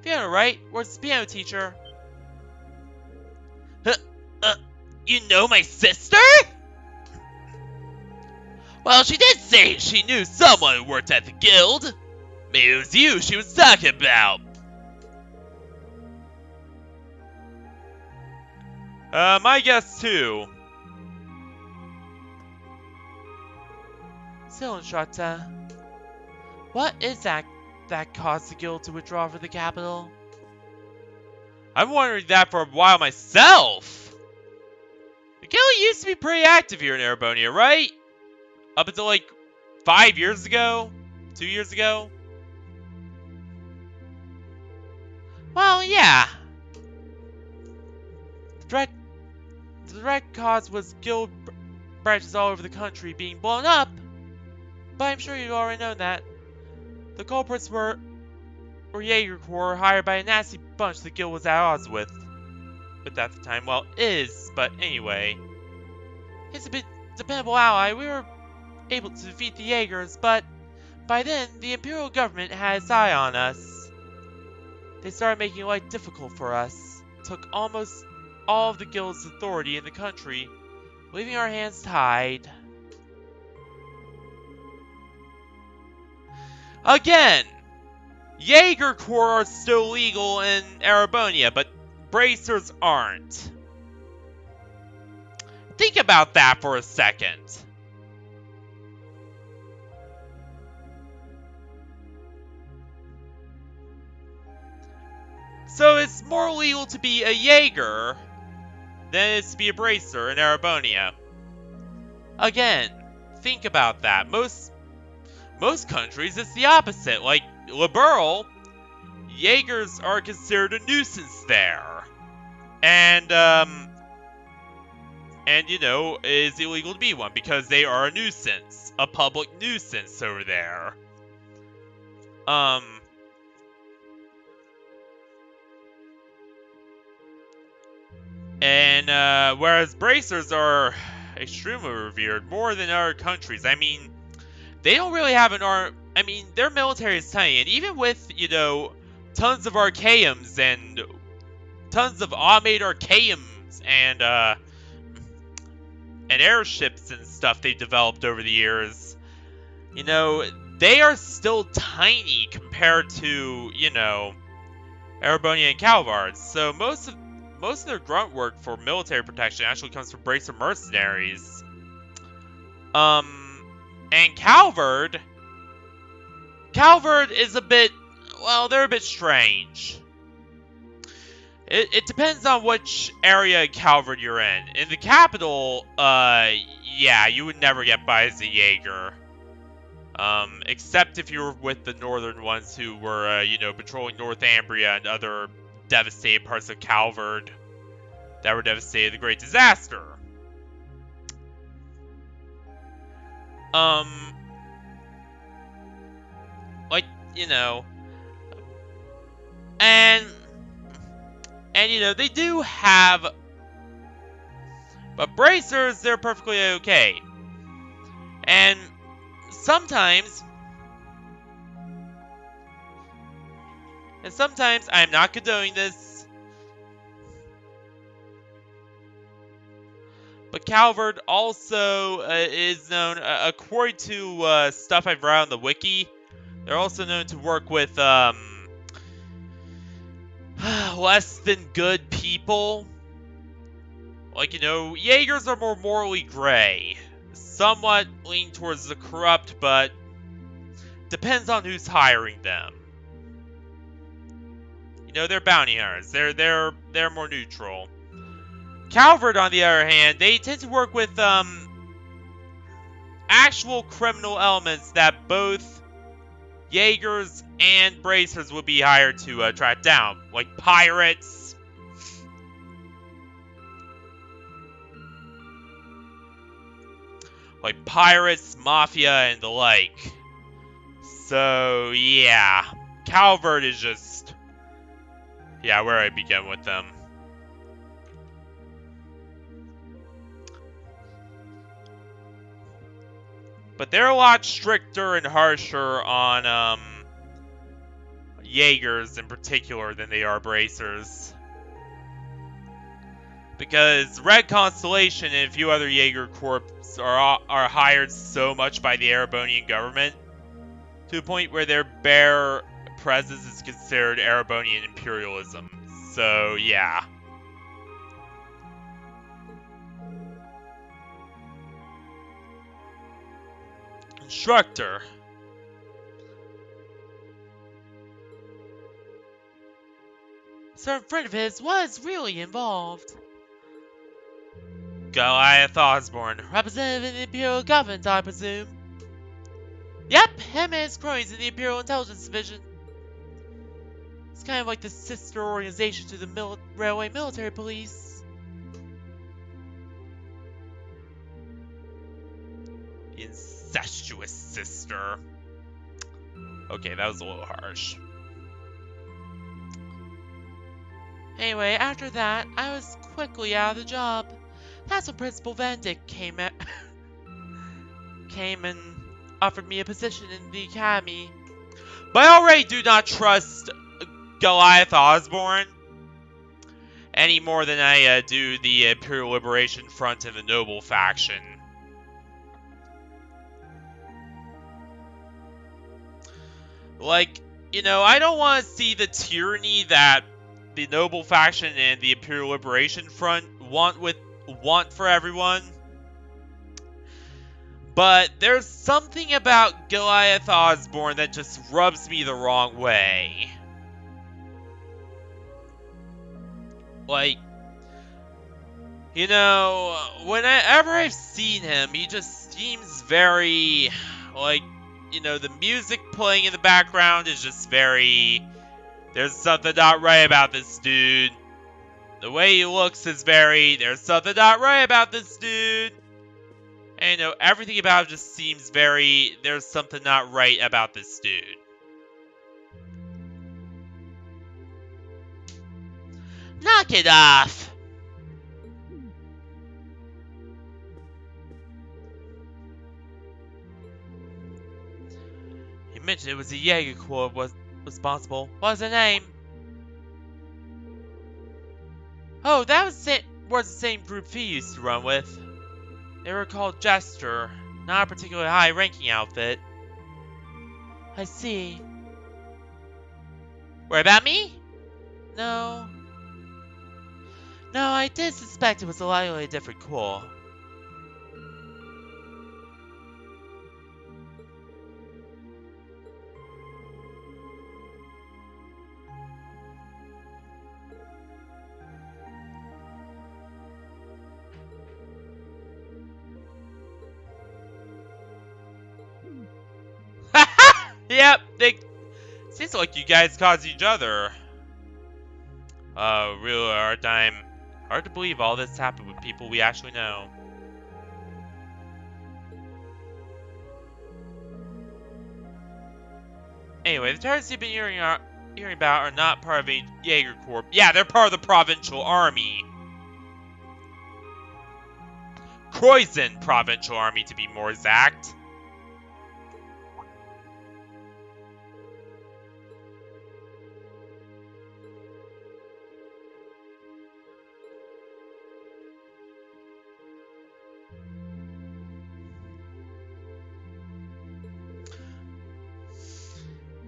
Piano, right? Where's the piano teacher? You know my sister? Well, she did say she knew someone who worked at the guild. Maybe it was you she was talking about. My guess too. Sillenshot, what is that caused the guild to withdraw from the capital? I've wondered that for a while myself. The guild used to be pretty active here in Erebonia, right? Up until like 5 years ago? 2 years ago? Well, yeah. The direct cause was guild branches all over the country being blown up. But I'm sure you've already known that. The culprits were Jaeger Corps hired by a nasty bunch the guild was at odds with at the time. Well, is, but anyway. It's a bit dependable ally. We were able to defeat the Jaegers, but by then, the Imperial government had its eye on us. They started making life difficult for us, took almost all of the guild's authority in the country, leaving our hands tied. Again, Jaeger Corps are still legal in Erebonia, but bracers aren't. Think about that for a second. So it's more legal to be a Jaeger than it is to be a bracer in Erebonia. Again, think about that. Most countries, it's the opposite. Like, Liberal, Jaegers are considered a nuisance there. And you know, it is illegal to be one because they are a nuisance. A public nuisance over there. And, whereas bracers are extremely revered, more than other countries. I mean, they don't really have an arm. I mean, their military is tiny, and even with, you know, tons of archaeums and tons of automated archaeums and airships and stuff they've developed over the years, you know, they are still tiny compared to, you know, Erebonia and Calvards. So most of their grunt work for military protection actually comes from bracer mercenaries. And Calvard is a bit, well, they're a bit strange. It depends on which area in Calvard you're in. In the capital, yeah, you would never get by as a Jaeger. Except if you were with the northern ones who were, you know, patrolling Northumbria and other devastated parts of Calvard that were devastated in the Great Disaster. Like, you know, and And, you know, they do have... But bracers, they're perfectly okay. And sometimes... I'm not condoning this. But Calvert also is known, according to stuff I've read on the wiki, they're also known to work with less than good people. Like, you know, Jaegers are more morally gray. Somewhat lean towards the corrupt, but depends on who's hiring them. You know, they're bounty hunters. They're more neutral. Calvert, on the other hand, they tend to work with actual criminal elements that both Jaegers and bracers would be hired to track down, like pirates, mafia, and the like. So yeah, Calvert is just where I begin with them. But they're a lot stricter and harsher on Jaegers in particular than they are bracers. Because Red Constellation and a few other Jaeger corps are hired so much by the Erebonian government to the point where their bare presence is considered Erebonian imperialism. So, yeah. Instructor. Some friend of his was really involved. Goliath Osborne, representative of the Imperial government, I presume. Yep, him and his cronies in the Imperial Intelligence Division. It's kind of like the sister organization to the Railway Military Police. The incestuous sister. Okay, that was a little harsh. Anyway, after that, I was quickly out of the job. That's when Principal Van Dyck came and offered me a position in the academy. But I already do not trust Goliath Osborne any more than I do the Imperial Liberation Front and the Noble faction. Like, you know, I don't want to see the tyranny that the Noble faction and the Imperial Liberation Front want for everyone. But there's something about Goliath Osborne that just rubs me the wrong way. Like, you know, whenever I've seen him, he just seems very, like, you know, the music playing in the background is just very, there's something not right about this dude. The way he looks is very, there's something not right about this dude. And, you know, everything about him just seems very, there's something not right about this dude. Knock it off! You mentioned it was the Jaeger Corps was responsible. What was the name? Oh, that was the same group he used to run with. They were called Jester, not a particularly high-ranking outfit. I see. Worry about me? No. No, I did suspect it was a slightly different corps. Yep, seems like you guys caused each other. Really hard to believe all this happened with people we actually know. Anyway, the targets you've been hearing about are not part of a Jaeger Corps. Yeah, they're part of the provincial army. Croydon provincial army, to be more exact.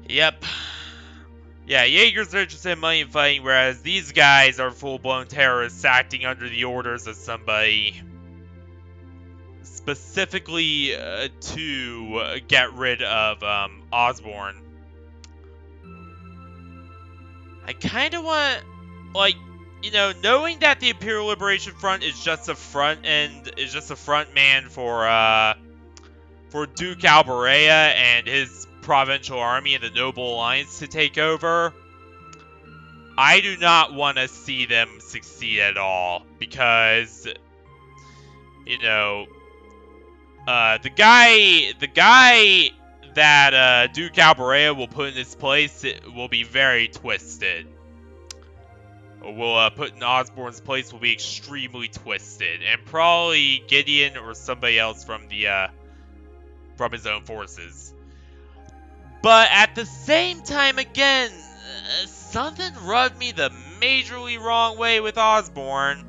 Yep. Yeah, Jaegers are interested in money and fighting, whereas these guys are full-blown terrorists acting under the orders of somebody. Specifically to get rid of Osborne. I kind of want, like, you know, knowing that the Imperial Liberation Front is just a front man for Duke Alberea and his provincial army and the Noble Alliance to take over. I do not want to see them succeed at all, because, you know, the guy that Duke Alberea will put in his place will be very twisted. Will put in Osborne's place will be extremely twisted, and probably Gideon or somebody else from his own forces. But at the same time, again, something rubbed me the majorly wrong way with Osborne.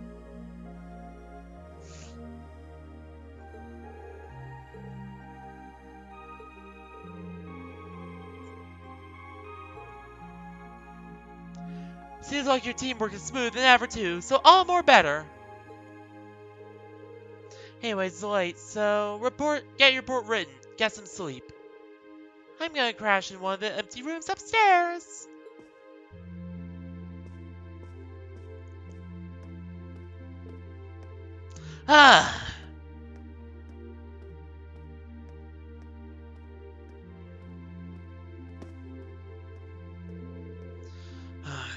Seems like your teamwork is smooth than ever too, so all more better. Anyways, it's late, so get your report written, get some sleep. I'm gonna crash in one of the empty rooms upstairs. Ah.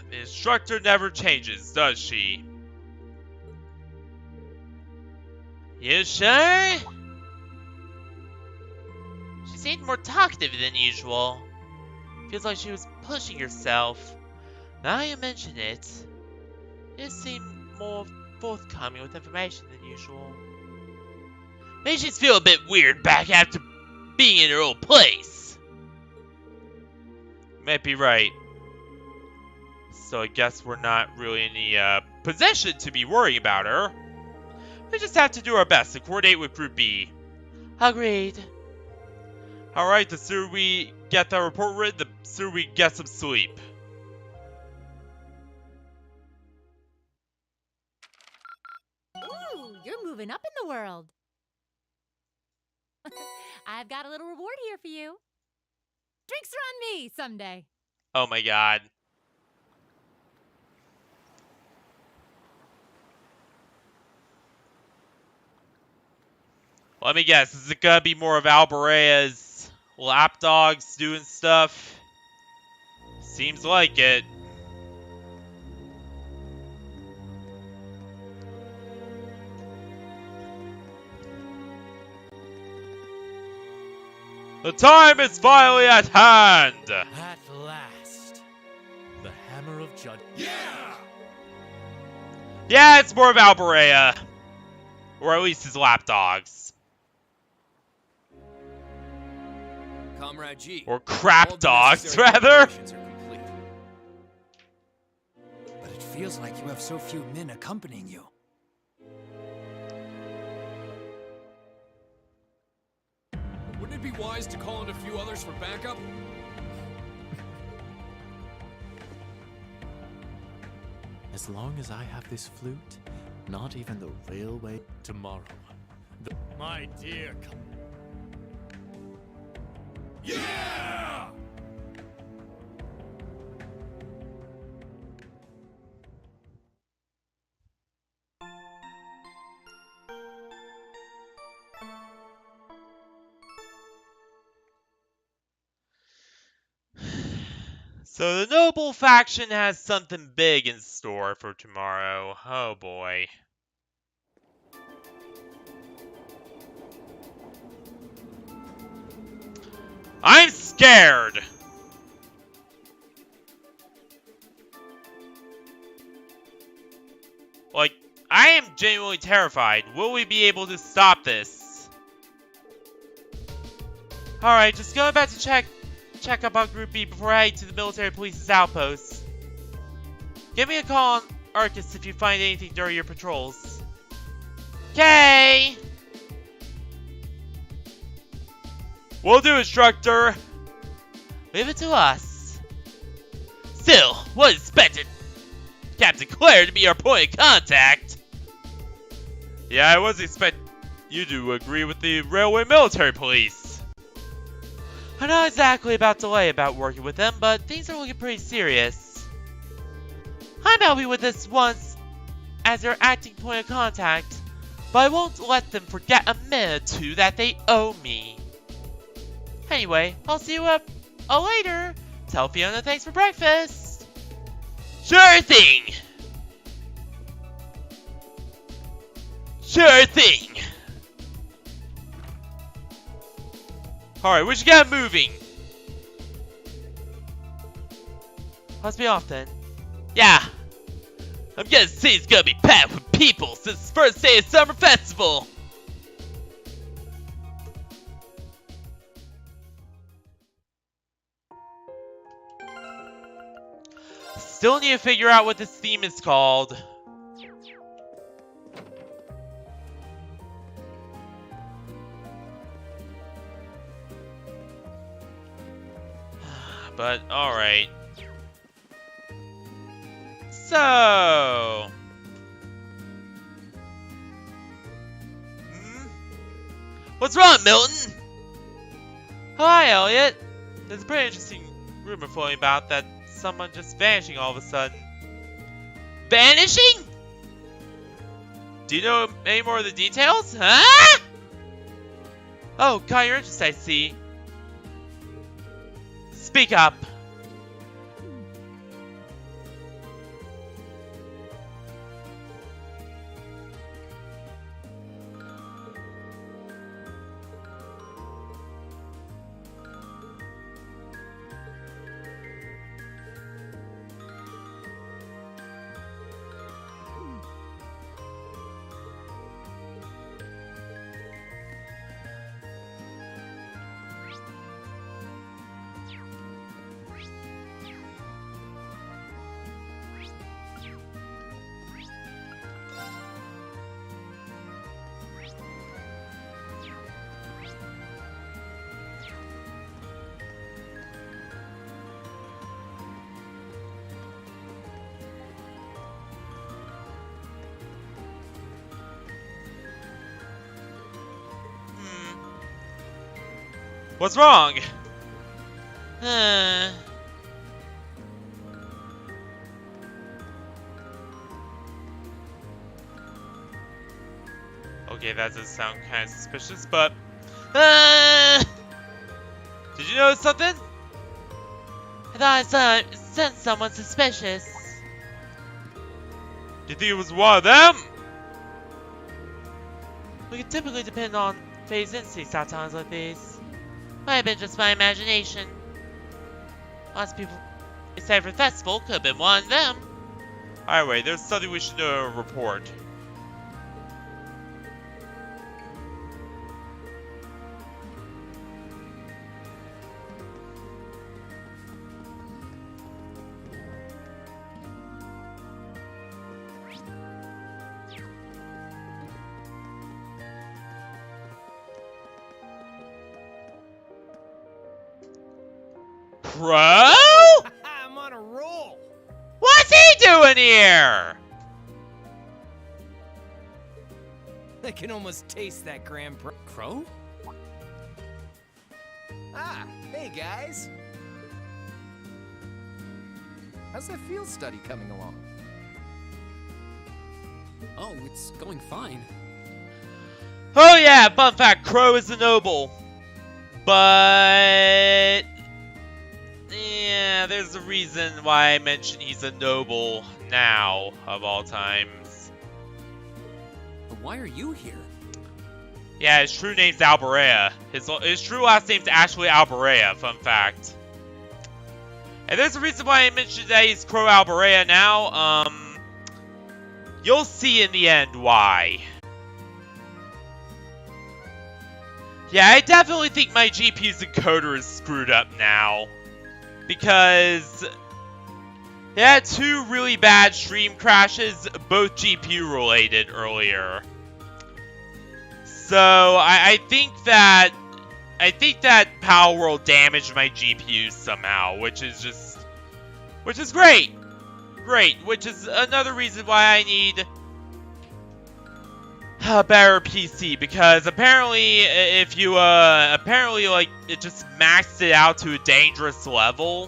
The instructor never changes, does she? You sure? She seemed more talkative than usual. Feels like she was pushing herself. Now you mention it, it seemed more forthcoming with information than usual. Maybe she's feel a bit weird back after being in her old place. You might be right. So I guess we're not really in the position to be worrying about her. We just have to do our best to coordinate with Group B. Agreed. Alright, the sooner we get that report written, the sooner we get some sleep. Ooh, you're moving up in the world. I've got a little reward here for you. Drinks are on me someday. Oh my god. Let me guess, is it gonna be more of Alberea's lapdogs doing stuff? Seems like it. The time is finally at hand! At last. The Hammer of Judgment. Yeah! Yeah, it's more of Alberea. Or at least his lapdogs. Comrade G. Or crap dogs, rather. But it feels like you have so few men accompanying you. Wouldn't it be wise to call in a few others for backup? As long as I have this flute, not even the railway tomorrow. My dear. Yeah! So the Noble faction has something big in store for tomorrow. Oh boy. I'm scared! am genuinely terrified. Will we be able to stop this? Alright, just going back to check up on Group B before heading to the military police's outpost. Give me a call on Arcus if you find anything during your patrols. Okay! Will do, instructor! Leave it to us. Still, what expected Captain Claire to be our point of contact? Yeah, I was expecting you to agree with the railway military police. I'm not exactly about to lie about working with them, but things are looking pretty serious. I'm helping with this once as their acting point of contact, but I won't let them forget a minute or two that they owe me. Anyway, I'll see you up later. Tell Fiona thanks for breakfast. Sure thing. Sure thing. Alright, we should get moving. Let's be off then. Yeah. I'm gonna say it's gonna be packed with people since the first day of summer festival. Still need to figure out what this theme is called. But, alright. So... What's wrong, Milton? Hi, Elliot. There's a pretty interesting rumor floating about that someone just vanishing all of a sudden. Vanishing? Do you know any more of the details? Huh? Oh, caught your interest, I see. Speak up. What's wrong? Okay, that does sound kind of suspicious, but... Did you notice something? I thought I sensed someone suspicious. Do you think it was one of them? We can typically depend on Faye's instincts at times like these. Might have been just my imagination. Lots of people excited for the festival could have been one of them. Alright, wait, there's something we should know and report. Bro? I'm on a roll. What's he doing here? I can almost taste that Grand Prix. Crow? Ah, hey guys. How's that field study coming along? Oh, it's going fine. Oh yeah, fun fact, Crow is a noble. But... yeah, there's a reason why I mentioned he's a noble now, of all times. But why are you here? Yeah, his true name's Alberea. His true last name's actually Alberea, fun fact. And there's a reason why I mentioned that he's Crow Alberea now. You'll see in the end why. Yeah, I definitely think my GPU's encoder is screwed up now. Because it had 2 really bad stream crashes, both GPU related earlier. So I think that Power World damaged my GPU somehow, which is great. Great, which is another reason why I need a better PC, because apparently if you like it just maxed it out to a dangerous level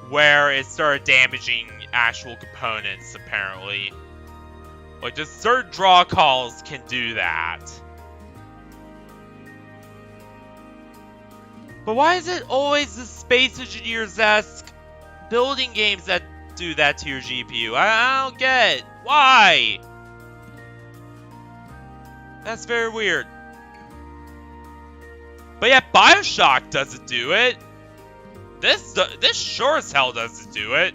where it started damaging actual components apparently. Like just certain draw calls can do that. But why is it always the Space Engineers-esque building games that do that to your GPU? I don't get it. Why? That's very weird. But yeah, BioShock doesn't do it. This sure as hell doesn't do it.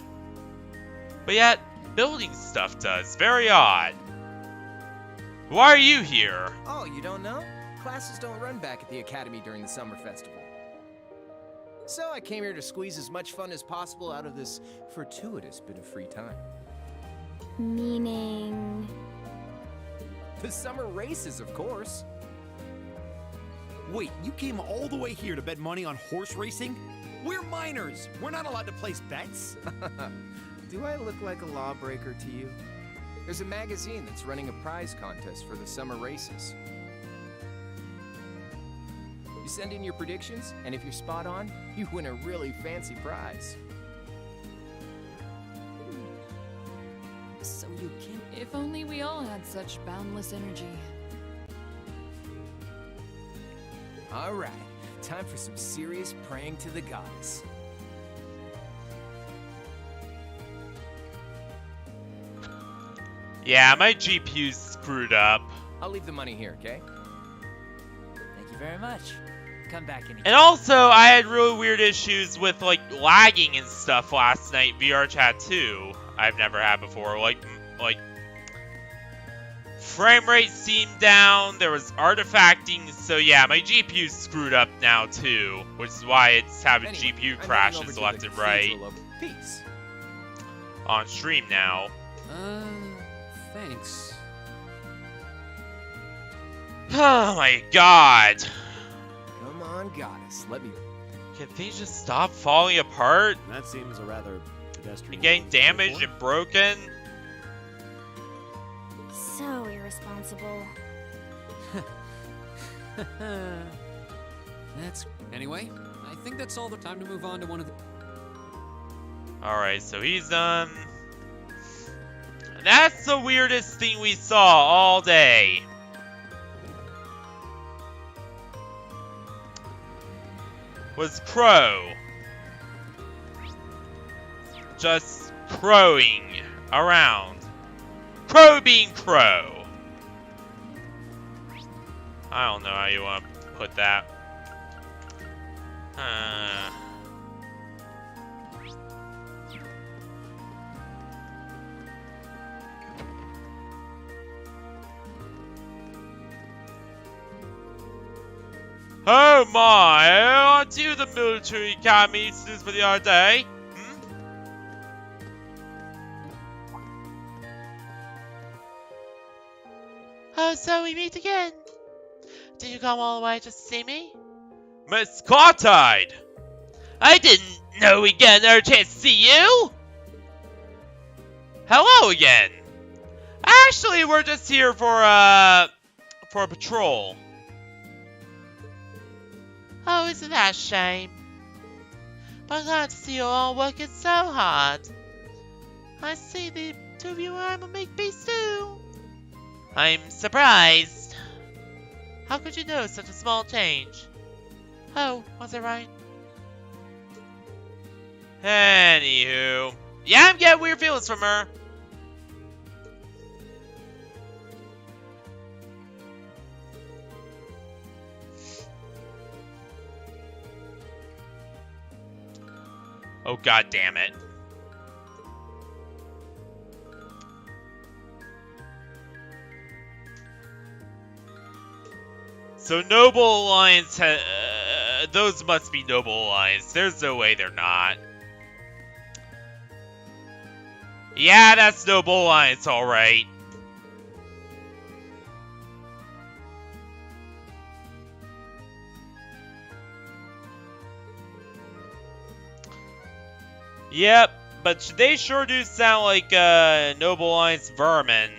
But yet, building stuff does. Very odd. Why are you here? Oh, you don't know? Classes don't run back at the academy during the summer festival. So I came here to squeeze as much fun as possible out of this fortuitous bit of free time. Meaning... The summer races, of course. Wait, you came all the way here to bet money on horse racing? We're minors. We're not allowed to place bets. Do I look like a lawbreaker to you? There's a magazine that's running a prize contest for the summer races. You send in your predictions, and if you're spot on, you win a really fancy prize. So you can... If only we all had such boundless energy. All right, time for some serious praying to the gods. Yeah, my GPU's screwed up. I'll leave the money here, okay? Thank you very much. Come back anytime. And also, I had really weird issues with, like, lagging and stuff last night, VR chat too. I've never had before. Like, frame rate seemed down, there was artifacting, so yeah, my GPU's screwed up now too, which is why it's having GPU crashes left and right. Peace. On stream now. Thanks. Oh my god. Come on, goddess, let me... Can things just stop falling apart? That seems a rather pedestrian. And getting damaged and broken? So irresponsible. That's... Anyway, I think that's all the time to move on to one of the... Alright, so he's done. That's the weirdest thing we saw all day. Was Crow. Just crowing around. Crow being Crow. I don't know how you want to put that. Oh my, aren't you the military academy students for the other day? Oh, so we meet again. Did you come all the way just to see me? Miss Clottide! I didn't know we'd get another chance to see you! Hello again! Actually, we're just here for a patrol. Oh, isn't that a shame? But I'm glad to see you all working so hard. I see the two of you are Makis too. I'm surprised. How could you know such a small change? Oh, was it right? Anywho. Yeah, I'm getting weird feelings from her. Oh, god damn it. So Noble Alliance, those must be Noble Alliance. There's no way they're not. Yeah, that's Noble Alliance, alright. Yep, but they sure do sound like Noble Alliance vermin.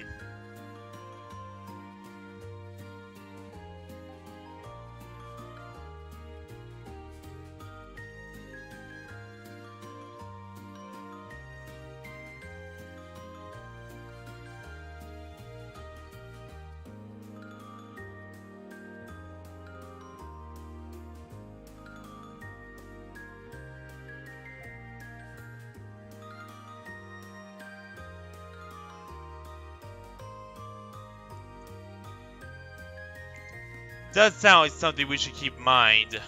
Does sound like something we should keep in mind.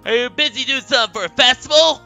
Are you busy doing something for a festival?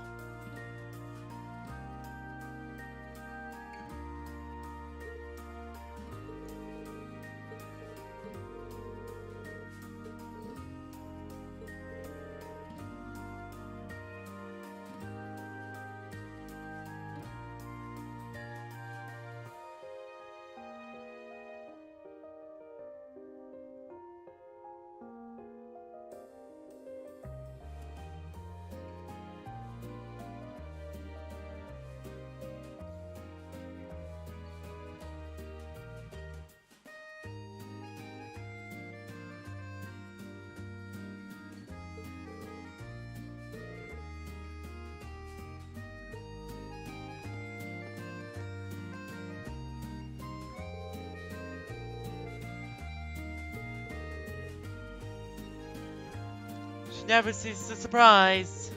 She never ceases to surprise.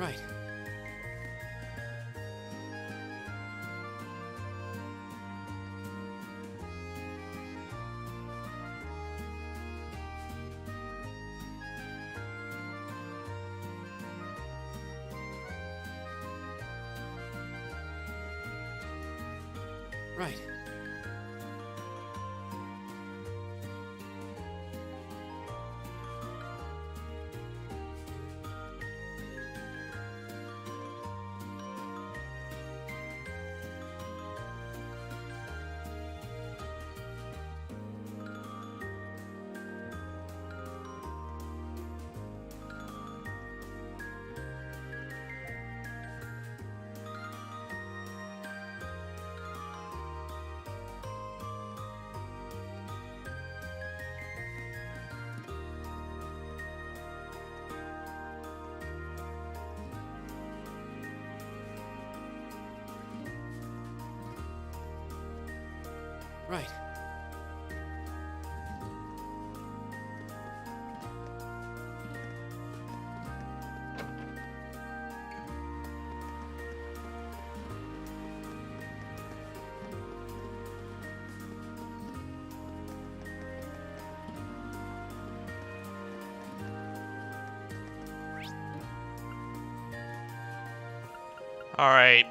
Right. Right. Right. All right.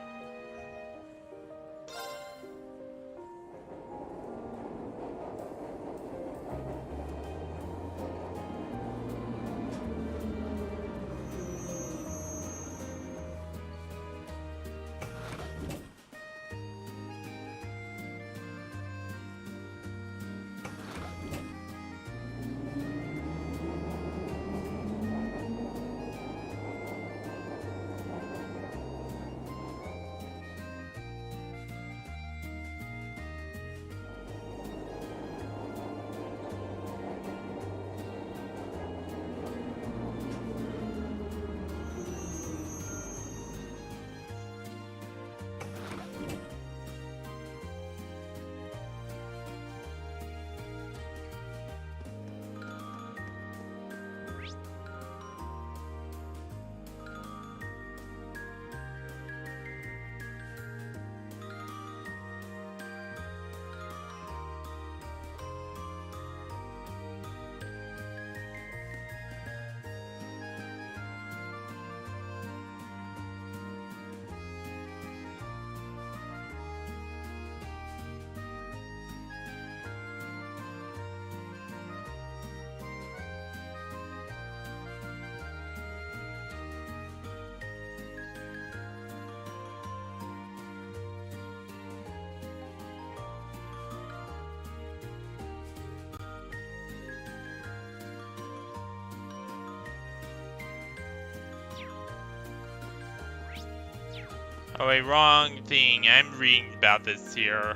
Oh wait, wrong thing. I'm reading about this here.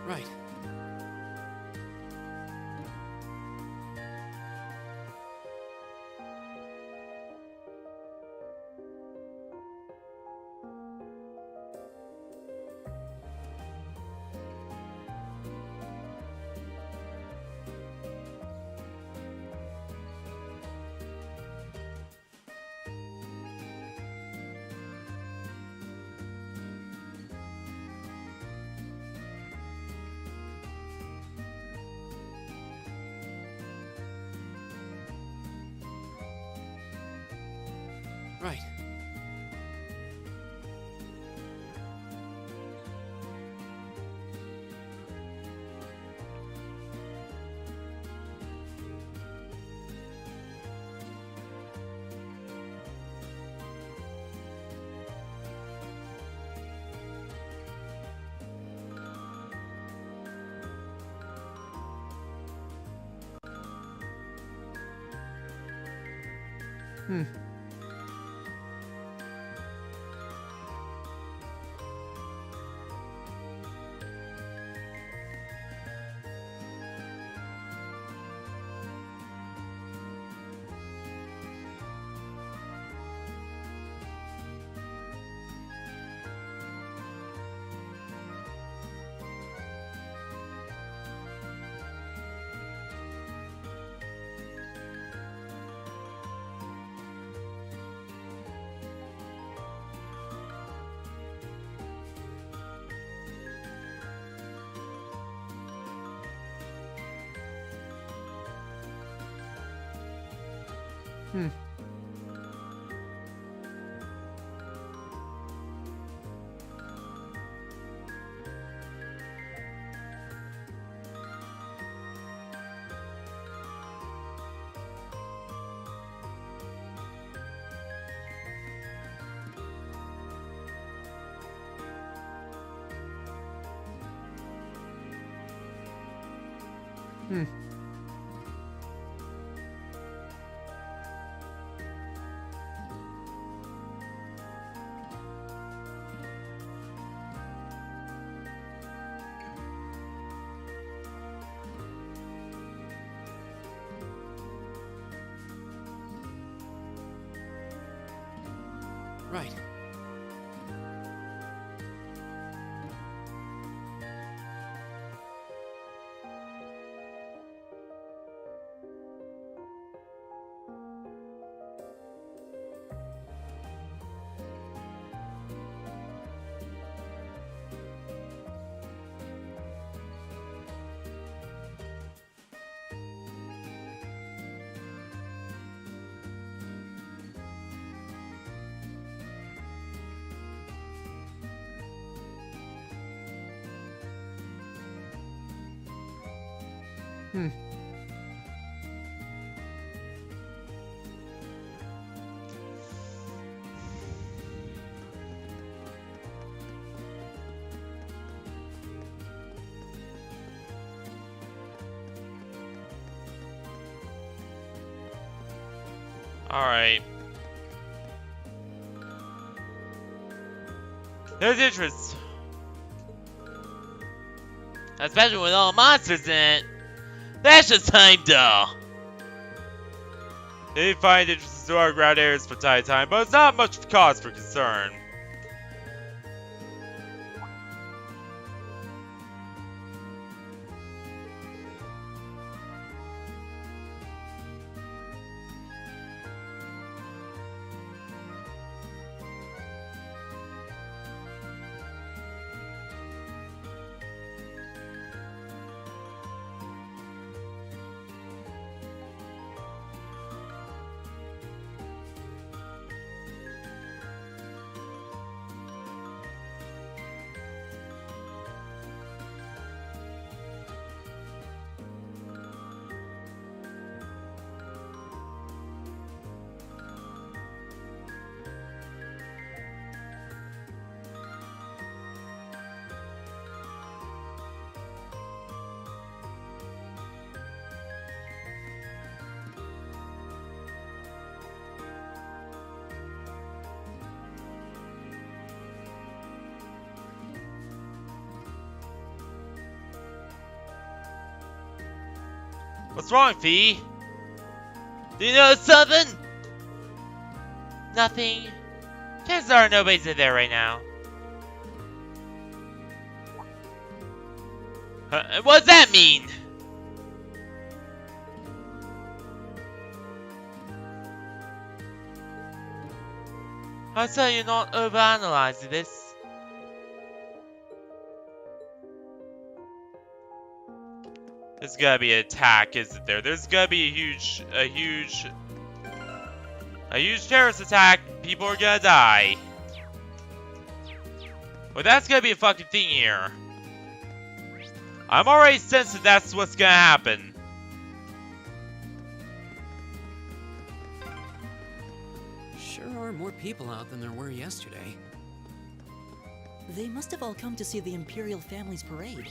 Right. Right. Hmm. Hmm. Hmm. Right. Hmm. Alright. There's interest. Especially with all monsters in it. That's just Heimdall. They find interest in our ground areas from time to time, but it's not much cause for concern. What's wrong, Fee? Do you know something? Nothing. Chances are nobody's in there right now. What does that mean? I tell you not overanalyzing this. There's gotta be an attack, isn't there? There's gotta be a huge terrorist attack. People are gonna die. Well, that's gonna be a fucking thing here. I'm already sensing that's what's gonna happen. Sure are more people out than there were yesterday. They must have all come to see the Imperial family's parade.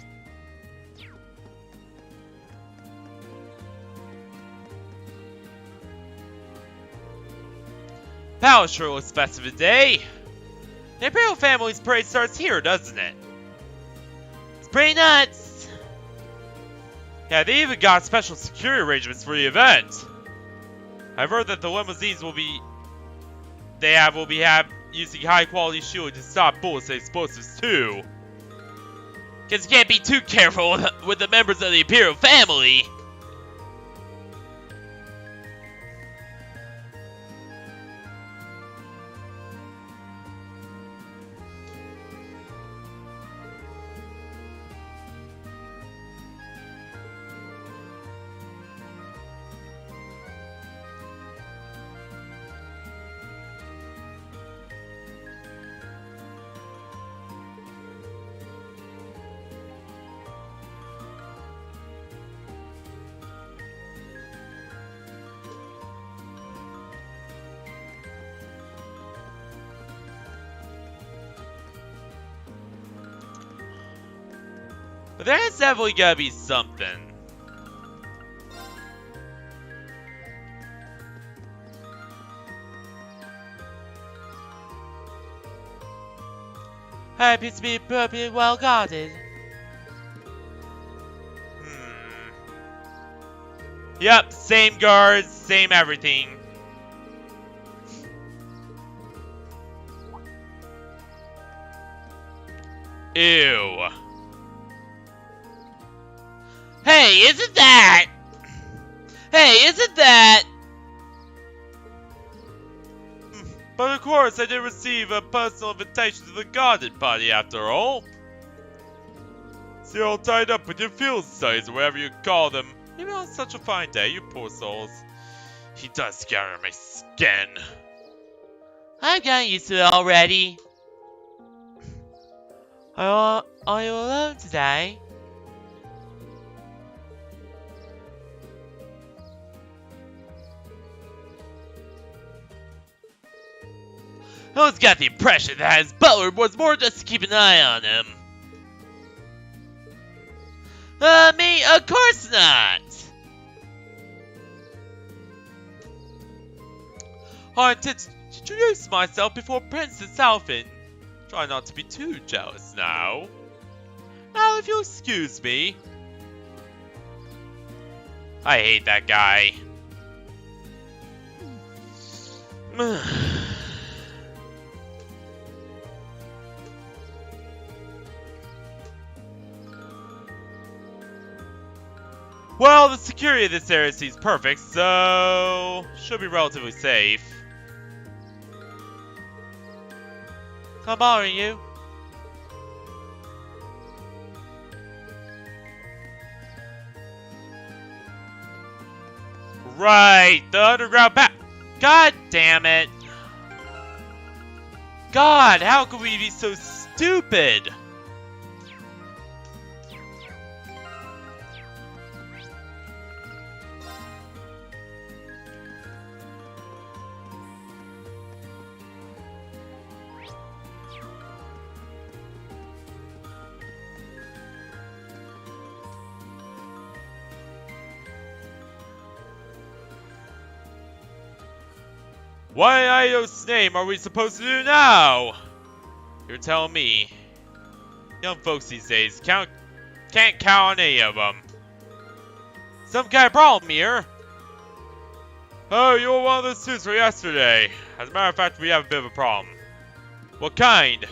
Palace sure looks festive today. The Imperial family's parade starts here, doesn't it? It's pretty nuts. Yeah, they even got special security arrangements for the event. I've heard that the limousines will be using high quality shielding to stop bullets and explosives too. Cause you can't be too careful with the members of the Imperial family. But there's definitely gotta be something. Happy to be appropriately well guarded. Yep, same guards, same everything. Ew. Hey, isn't that? But of course, I did receive a personal invitation to the garden party after all. So you're all tied up with your field studies or whatever you call them. Even on such a fine day, you poor souls. He does get under my skin. I've gotten used to it already. Are you alone today? I always got the impression that his butler was more just to keep an eye on him. Me? Of course not! I intend to introduce myself before Princess Alfin. Try not to be too jealous now. Now, if you'll excuse me. I hate that guy. Well, the security of this area seems perfect, so should be relatively safe. I'm bothering you. Right, the underground path. God damn it. God, how could we be so stupid? What in Ido's name are we supposed to do now? You're telling me. Young folks these days can't count on any of them. Some kind of problem here. Oh, you were one of those students from yesterday. As a matter of fact, we have a bit of a problem. What kind?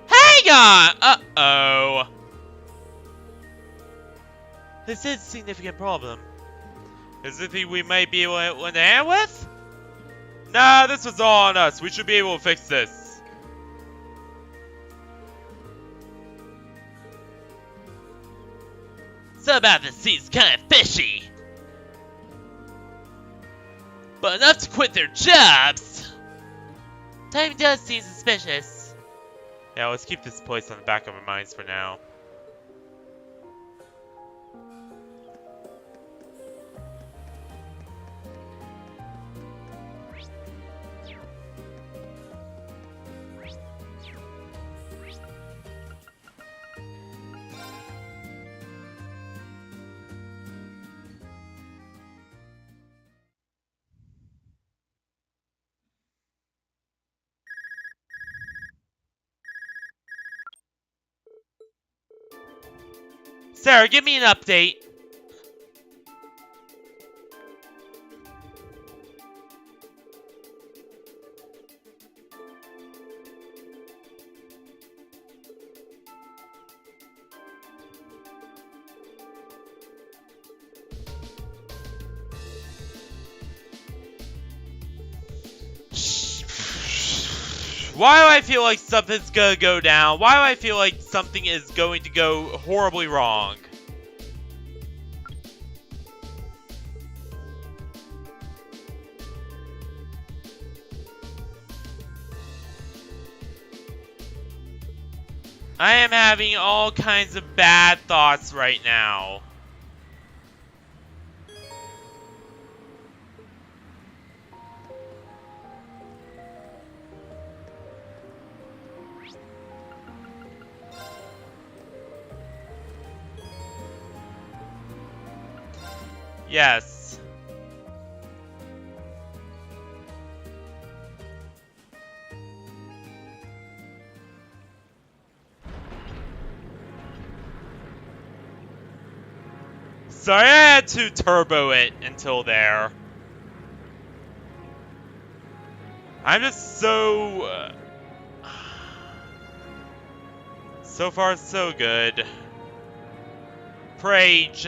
Hang on! Uh-oh. This is a significant problem. Is it something we might be able to lend a hand with? Nah, this was all on us. We should be able to fix this. Something about this seems kind of fishy. But enough to quit their jobs. Timing does seem suspicious. Yeah, let's keep this place on the back of our minds for now. Sarah, give me an update. Why do I feel like something's gonna go down? Why do I feel like something is going to go horribly wrong? I am having all kinds of bad thoughts right now. Yes. Sorry, I had to turbo it until there. I'm just so... so far, so good. Prage.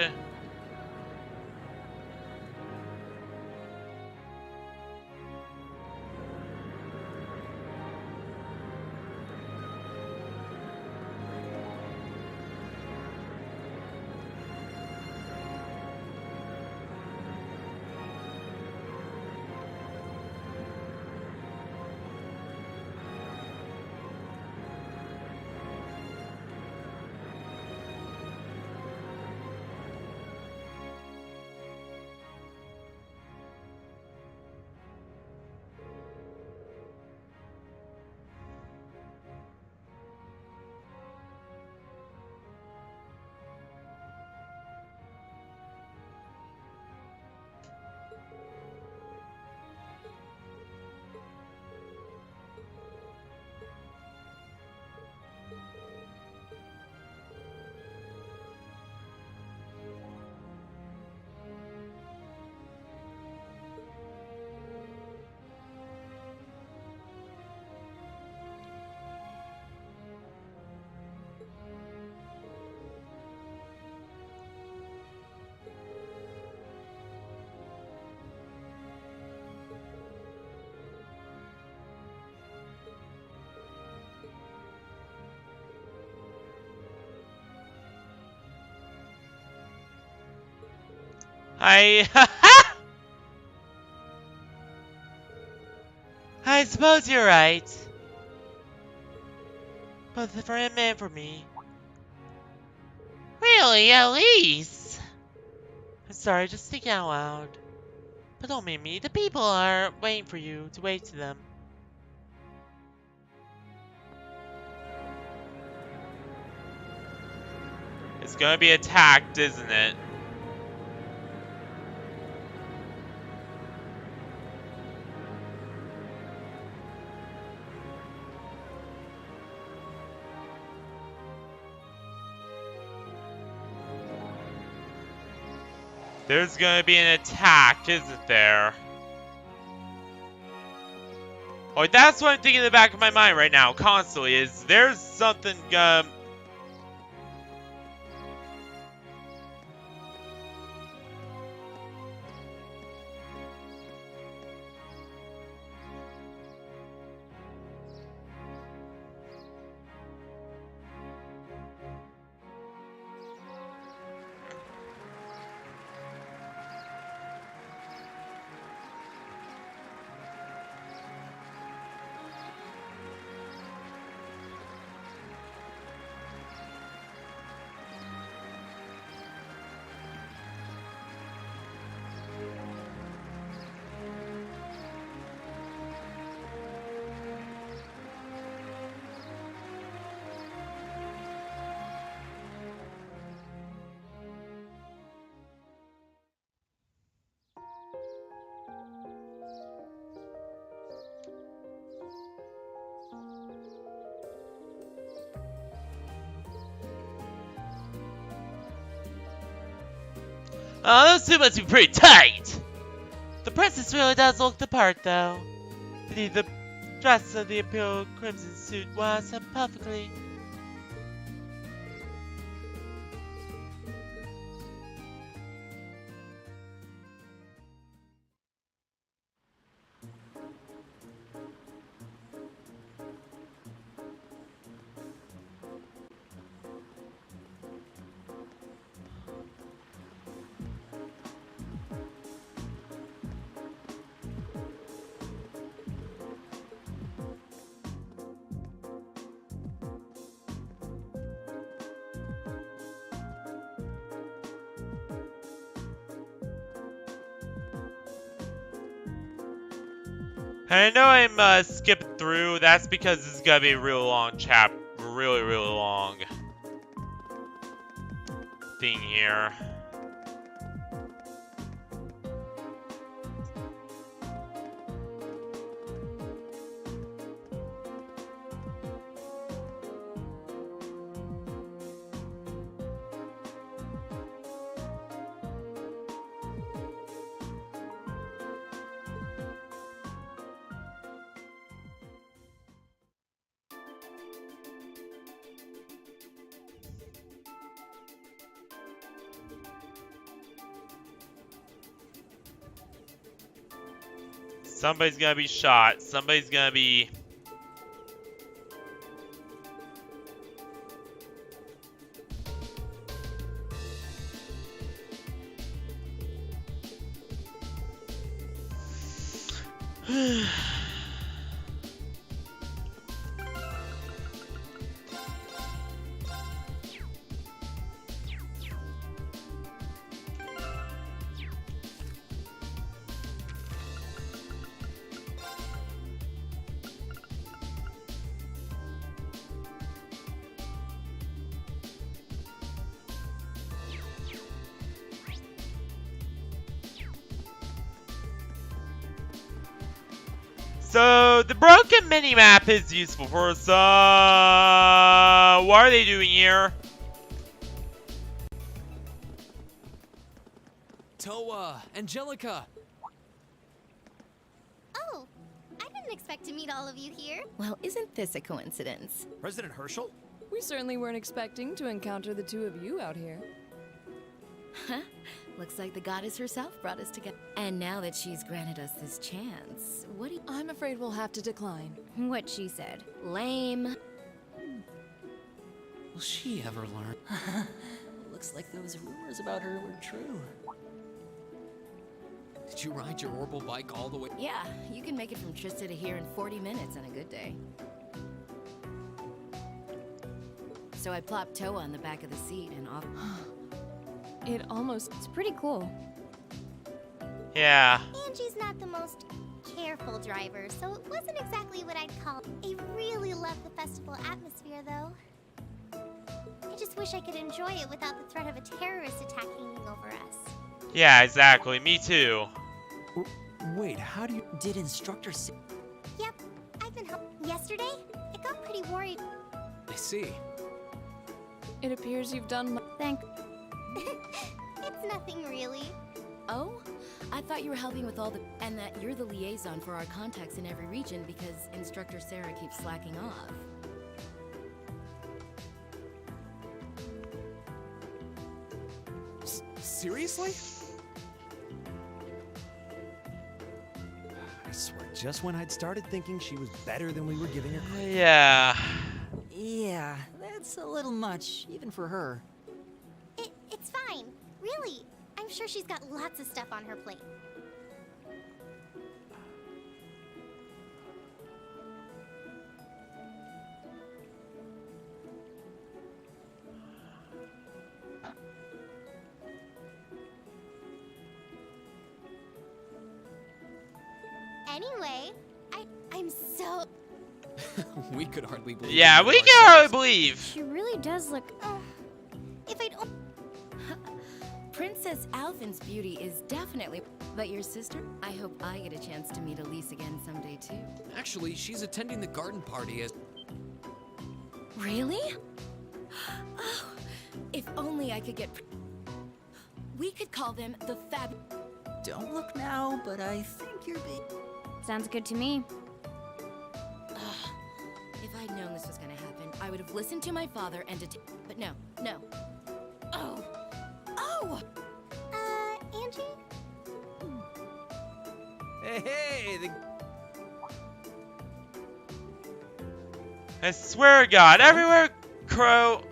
I suppose you're right. But for him and for me. Really, Elise? I'm sorry, just thinking out loud. But don't mean me. The people are waiting for you to wave to them. It's gonna be attacked, isn't it? There's gonna be an attack, isn't there? Oh, that's what I'm thinking in the back of my mind right now, constantly, is there's something, oh, those two must be pretty tight! The princess really does look the part, though. Beneath the dress of the imperial crimson suit was her perfectly. I know I'm skipping through. That's because this is gonna be a real long really long thing here. Somebody's gonna be shot. Somebody's gonna be... So, the broken minimap is useful for us. What are they doing here? Toa, Angelica. Oh, I didn't expect to meet all of you here. Well, isn't this a coincidence? President Herschel? We certainly weren't expecting to encounter the two of you out here. Huh? Looks like the goddess herself brought us together. And now that she's granted us this chance, what do you... I'm afraid we'll have to decline. What she said. Lame. Will she ever learn? Looks like those rumors about her were true. Did you ride your orbital bike all the way? Yeah, you can make it from Trista to here in 40 minutes on a good day. So I plopped Toa on the back of the seat and off. It's pretty cool. Yeah. Angie's not the most careful driver, so it wasn't exactly what I'd call. I really love the festival atmosphere, though. I just wish I could enjoy it without the threat of a terrorist attack hanging over us. Yeah, exactly. Me too. Wait, how do you... Did instructor see... Yep, I've been home. Yesterday, I got pretty worried. I see. It appears you've done... It's nothing really. Oh? I thought you were helping with all the... And that you're the liaison for our contacts in every region because Instructor Sarah keeps slacking off. Seriously? I swear, just when I'd started thinking she was better than we were giving her credit. Yeah. Yeah, that's a little much, even for her. It's fine. Really. I'm sure she's got lots of stuff on her plate. Anyway, I'm so... We could hardly believe Yeah, it we can ourselves. hardly believe. She really does look... if I'd... Princess Alfin's beauty is definitely... But your sister? I hope I get a chance to meet Elise again someday, too. Actually, she's attending the garden party as... Really? Oh, if only I could get... We could call them the Fab... Don't look now, but I think you're being... Sounds good to me. If I'd known this was gonna happen, I would have listened to my father and But no. Oh! Angie? Hey, I swear to God, everywhere Crow...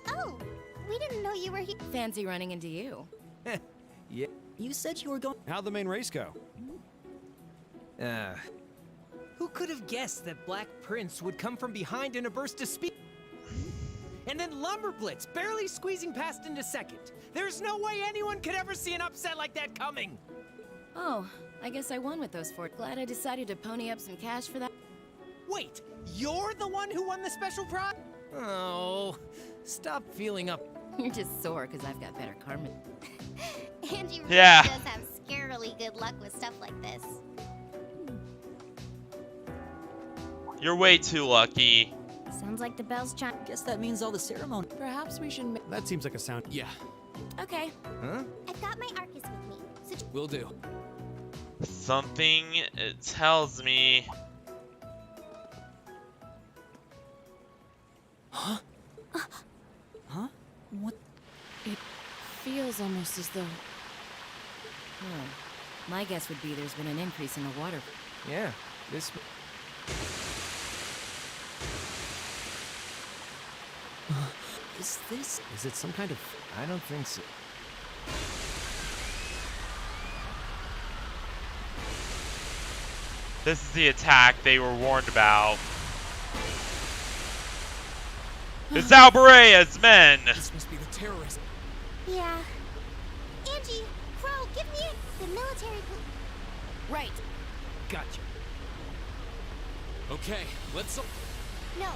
Oh, we didn't know you were here. Fancy running into you. Yeah. You said you were going... How'd the main race go? Who could have guessed that Black Prince would come from behind in a burst of speed? And then Lumberblitz, barely squeezing past into second. There's no way anyone could ever see an upset like that coming. Oh, I guess I won with those four. Glad I decided to pony up some cash for that. Wait, you're the one who won the special prize? Oh, stop feeling up. You're just sore because I've got better karma. Angie really Yeah. does have scarily good luck with stuff like this. You're way too lucky. Sounds like the bell's chime. Guess that means all the ceremony. Perhaps we should make... That seems like a sound. Yeah, Okay. Huh? I've got my Arcus with me. So will do. Something tells me... Huh? Huh? What? It feels almost as though... My guess would be there's been an increase in the water. Yeah, this... Is this... Is it some kind of... I don't think so. This is the attack they were warned about. It's Alberea's men! This must be the terrorist. yeah. Angie, Crow, give me the military. Right. Gotcha. Okay, let's... No,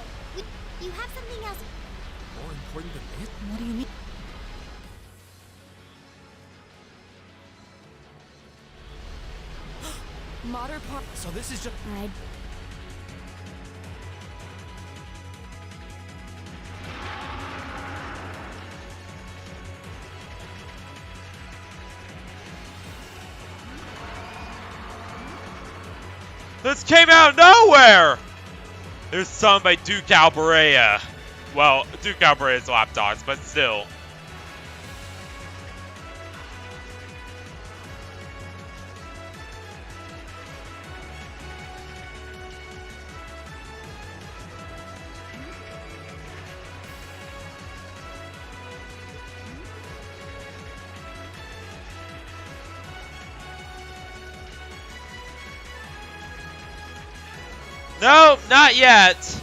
you have something else. More important than this? What do you mean? Modern part... So this is just... This came out of nowhere! There's some by Duke Alberea. Well, Duke Alberea's lapdogs, but still. No, not yet.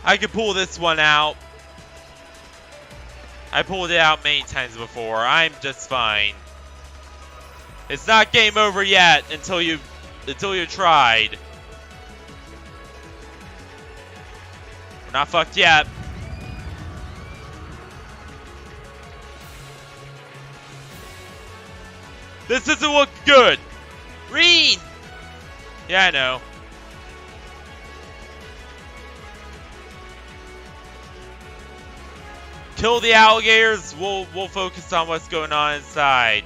I can pull this one out. I pulled it out many times before. I'm just fine. It's not game over yet until you tried. We're not fucked yet. This doesn't look good. Reen! Yeah, I know. Kill the alligators. We'll focus on what's going on inside.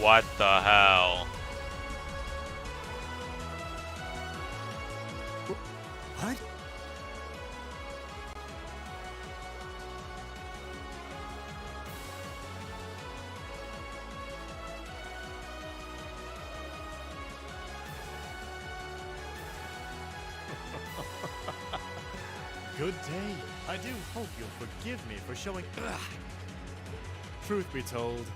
What the hell? What? Good day. I do hope you'll forgive me for showing. Ugh. Truth be told,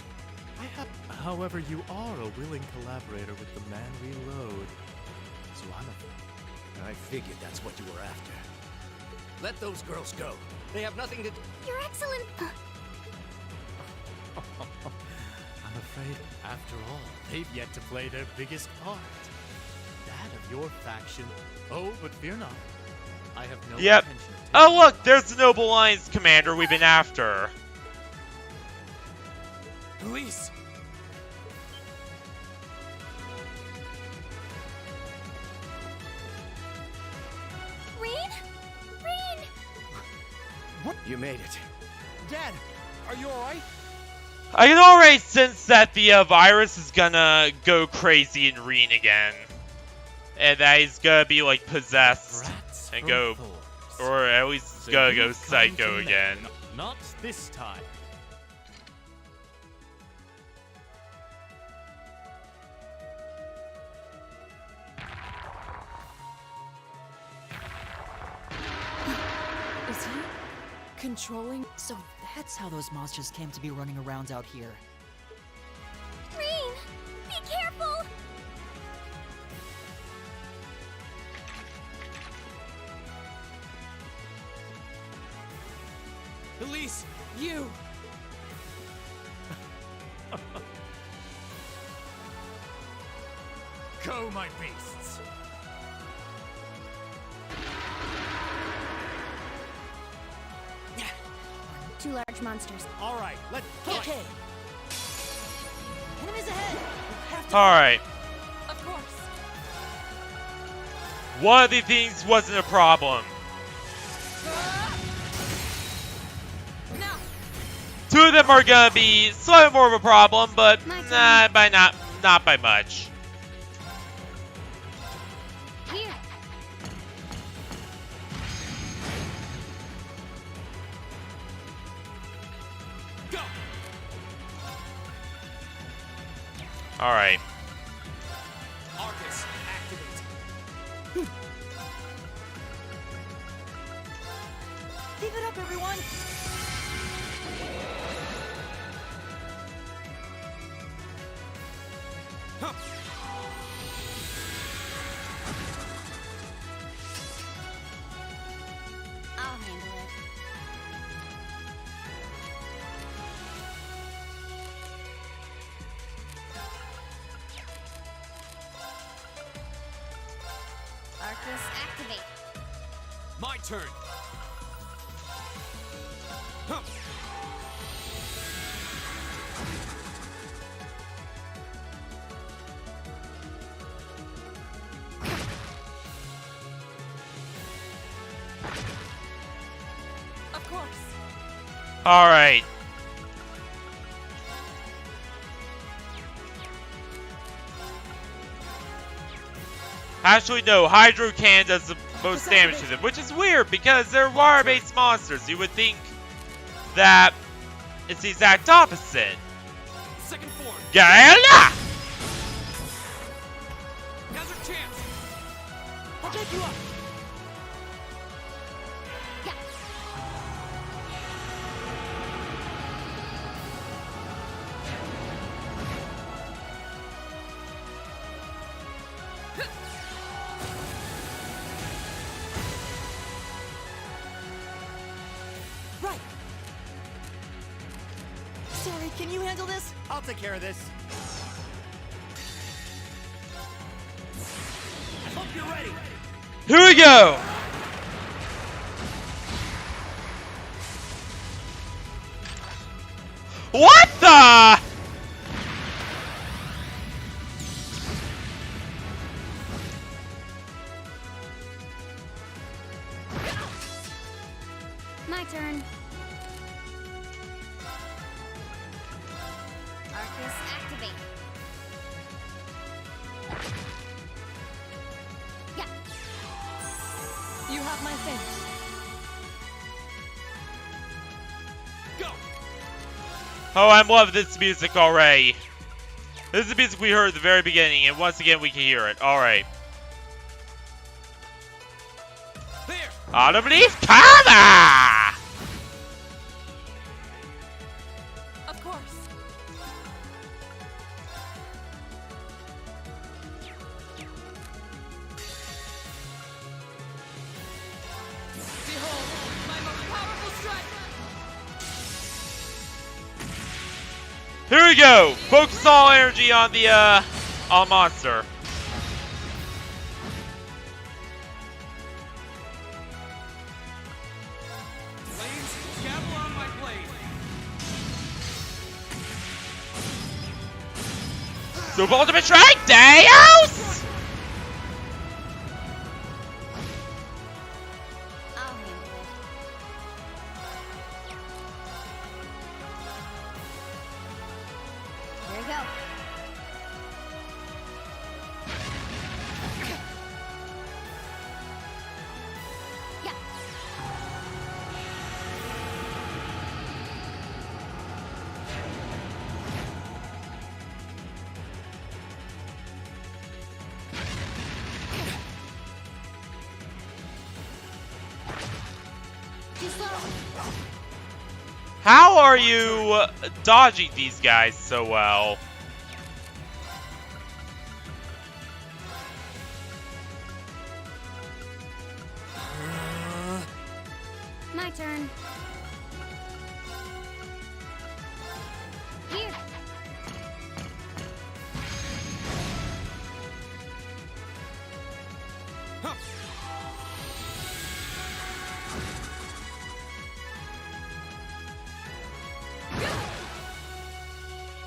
I have. However, you are a willing collaborator with the man we load. So I figured that's what you were after. Let those girls go. They have nothing to do. Your Excellent. I'm afraid, after all, they've yet to play their biggest part. That of your faction. Oh, but fear not. I have no Yep. intention of Oh look, there's the Noble Alliance commander we've been after. Police! Reen? Reen! What? You made it. Dad, are you alright? I can already sense that the virus is gonna go crazy in Reen again. And that he's gonna be like possessed and go, or at least he's gonna go psycho again. Not this time. Is he controlling? So that's how those monsters came to be running around out here. Reen! Be careful! Elise, you! Go, my beasts! Two large monsters. All right, let's go. Okay. Enemies ahead. Alright. Of course. One of the things wasn't a problem. Now. Two of them are gonna be slightly more of a problem, but not by much. Here. Go! Alright. Arcus, activate. Keep it up, everyone. Huh. I'll handle it. Arcus, activate. My turn. Huh. Of course. Alright. Actually, no. Hydro Can does the most damage to them, which is weird because they're water-based monsters. You would think that it's the exact opposite. Second form. Gala! Now's your chance. I'll take you up. Yeah. Right. Sorry, can you handle this? I'll take care of this. I hope you're ready. Here we go! What the? My turn. Arcus, activate. Yeah. You have my thanks. Oh, I'm loving this music already. This is the music we heard at the very beginning, and once again we can hear it. Alright. Autumn Leaf Karma! Of course. Behold, my most powerful strike! Here we go! Focus all energy on the, on monster. Super Ultimate Strike, Deus! I'll handle it. Here we go. Yeah. Too slow. How are you dodging these guys so well? My turn. Here.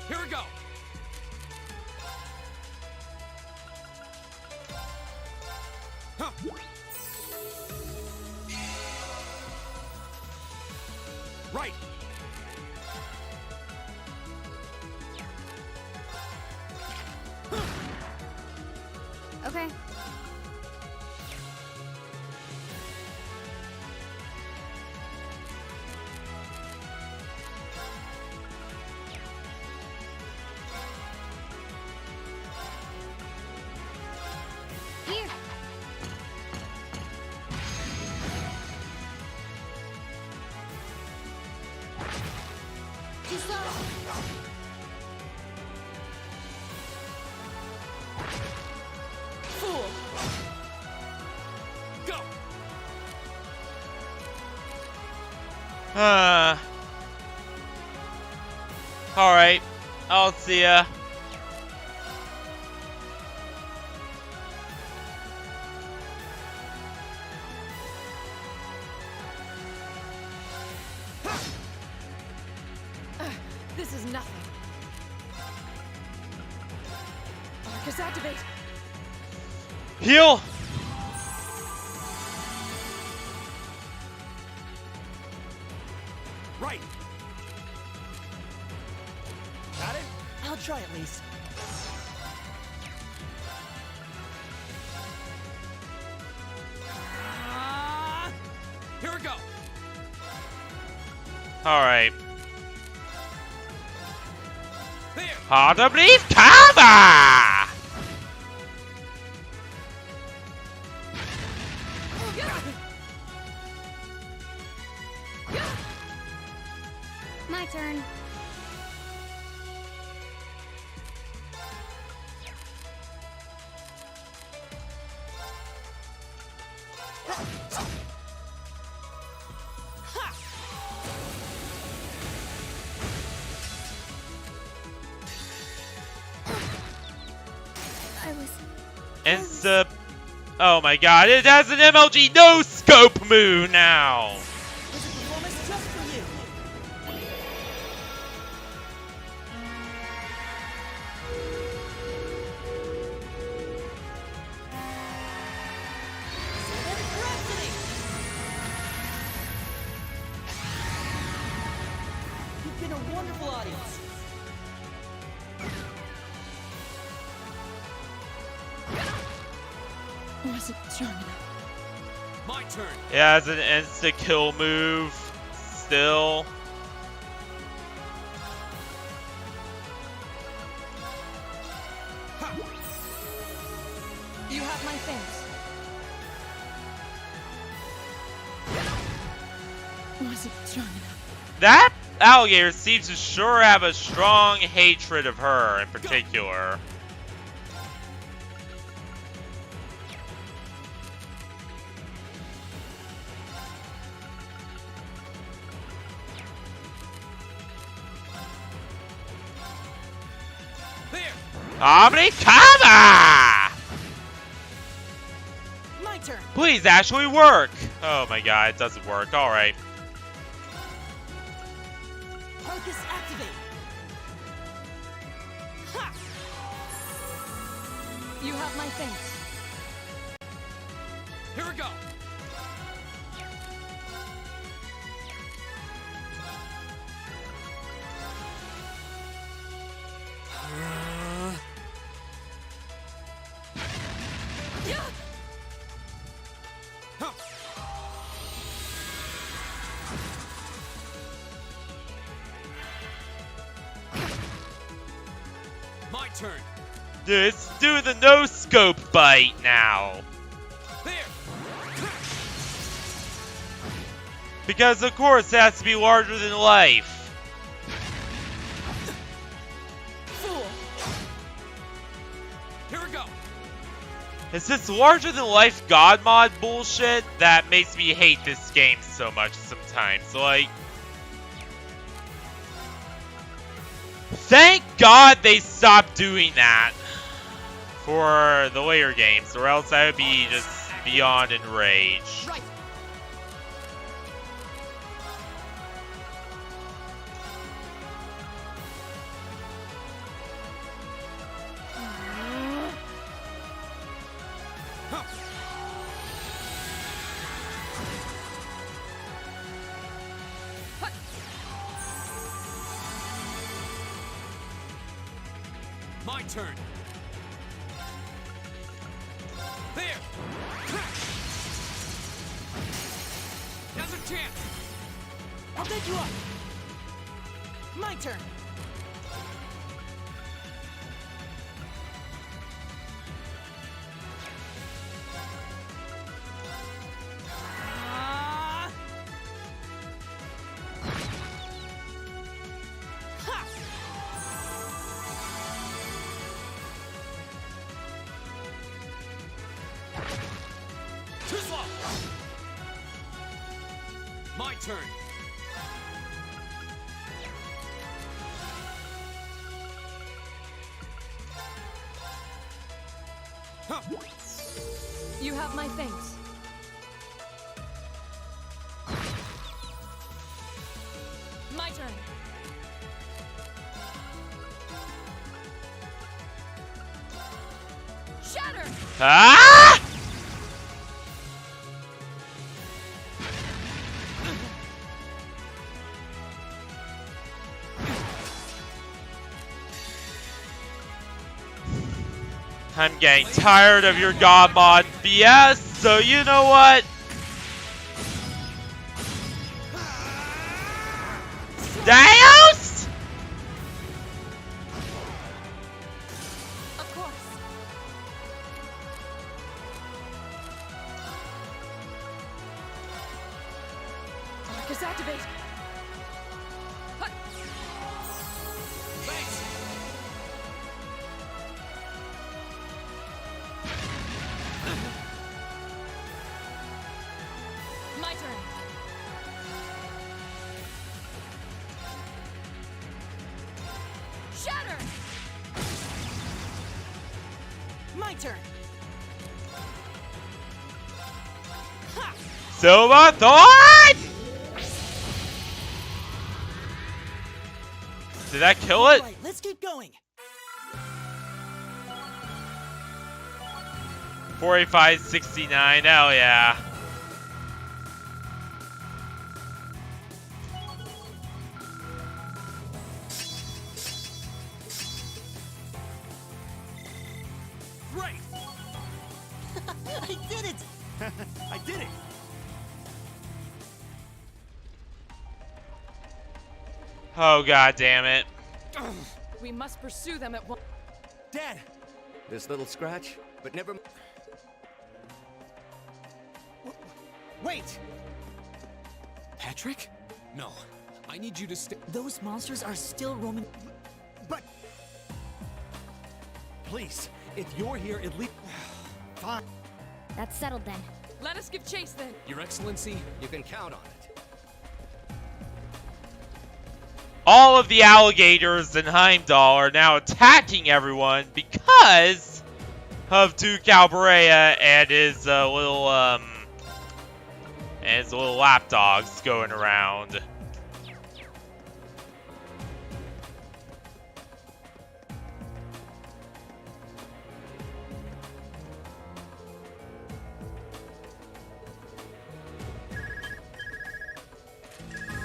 Here we go. Huh. Right. Okay. Here. Too slow. Fool. Go. Alright. I'll see ya. This is nothing. Arcus, activate. Heal! Right. Got it? I'll try at least. Here we go. Alright. There. Autumn Leaf Karma! My turn. Insta. Oh my god, it has an MLG no scope move now! been a wonderful audience. Wasn't strong enough. My turn. Yeah, it's an insta-kill move. Still. You have my thanks. Wasn't strong enough. That alligator seems to sure have a strong hatred of her in particular. Omnicama! My turn. Please actually work. Oh my god, it doesn't work. Alright. Focus activate. Ha! You have my thanks. Here we go. My turn. Let's do the no-scope bite now. Because of course it has to be larger than life. Fool. Here we go. It's this larger than life god mod bullshit that makes me hate this game so much sometimes. Like, thank God they stopped doing that for the later games, or else I would be just beyond enraged. Right. My turn. There. Now's a chance. I'll get you up. My turn. Too slow. My turn. Huh. You have my thanks. My turn. Shatter! Ah! I'm getting tired of your god mod BS, so you know what? Deus! Of course. Focus activate. Hut. Thanks. My turn. Shatter! My turn. Ha! Silver Thorn! Did that kill it? Right, let's keep going. 45-69, hell yeah. did it! I did it! Oh, god damn it. We must pursue them at once. Dad! This little scratch, but never... Wait! Patrick? No. I need you to stay. Those monsters are still roaming. But... Please, if you're here, at least... Fine. That's settled then. Let us give chase then. Your Excellency, You can count on it. All of the alligators in Heimdall are now attacking everyone because of Duke Albarea and his little lapdogs going around.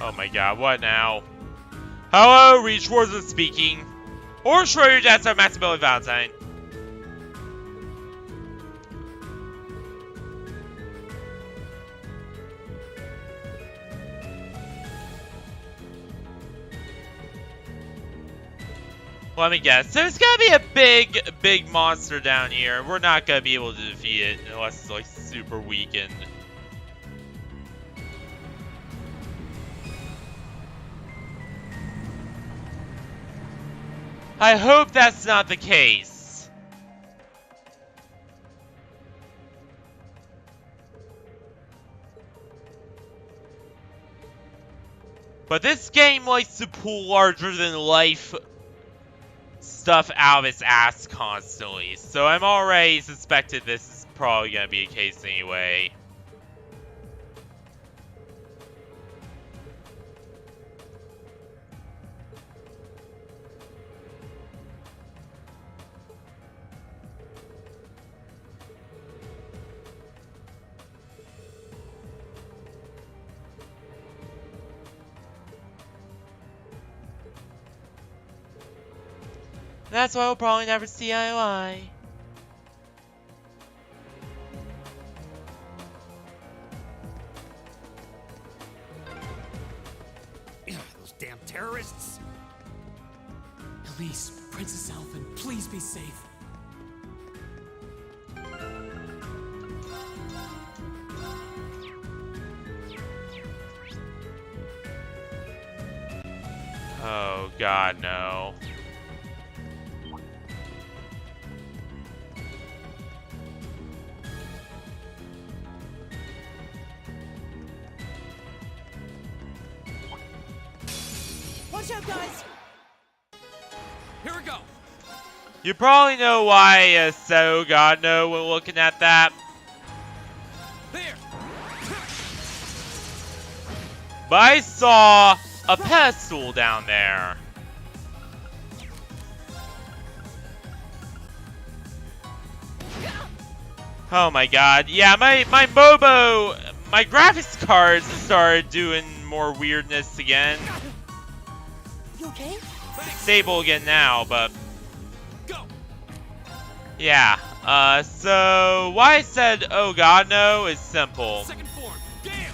Oh my god, what now? Hello, Reach Wars speaking. Or Schroeder, that's our Maximilian Valentine. Let me guess. There's gonna be a big monster down here. We're not gonna be able to defeat it unless it's like super weakened. I hope that's not the case. But this game likes to pull larger than life stuff out of its ass constantly, so I'm already suspected this is probably gonna be a case anyway. That's why we'll probably never see eye to eye. Those damn terrorists! Elise, Princess Alfin, please be safe. Oh god, no. Watch out, guys! Here we go. You probably know why I said, oh god, no, when looking at that. There. But I saw a pedestal down there. Oh my god. Yeah, my graphics cards started doing more weirdness again. You okay? Stable again now, but yeah. So why I said oh god no is simple. Second form. Damn.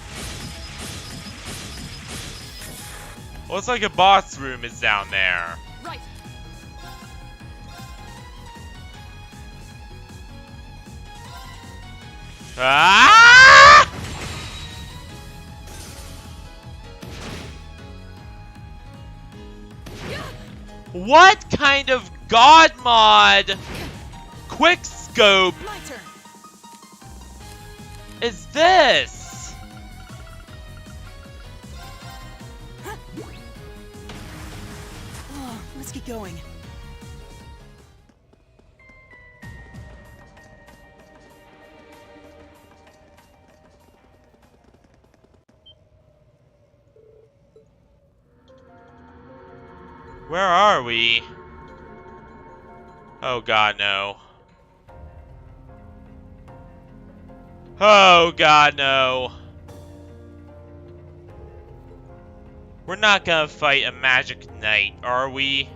Looks like a boss room is down there. Right. Ah! What kind of god mod quick scope is this? Oh, let's get going. Where are we? Oh god, no. Oh god, no. We're not gonna fight a magic knight, are we?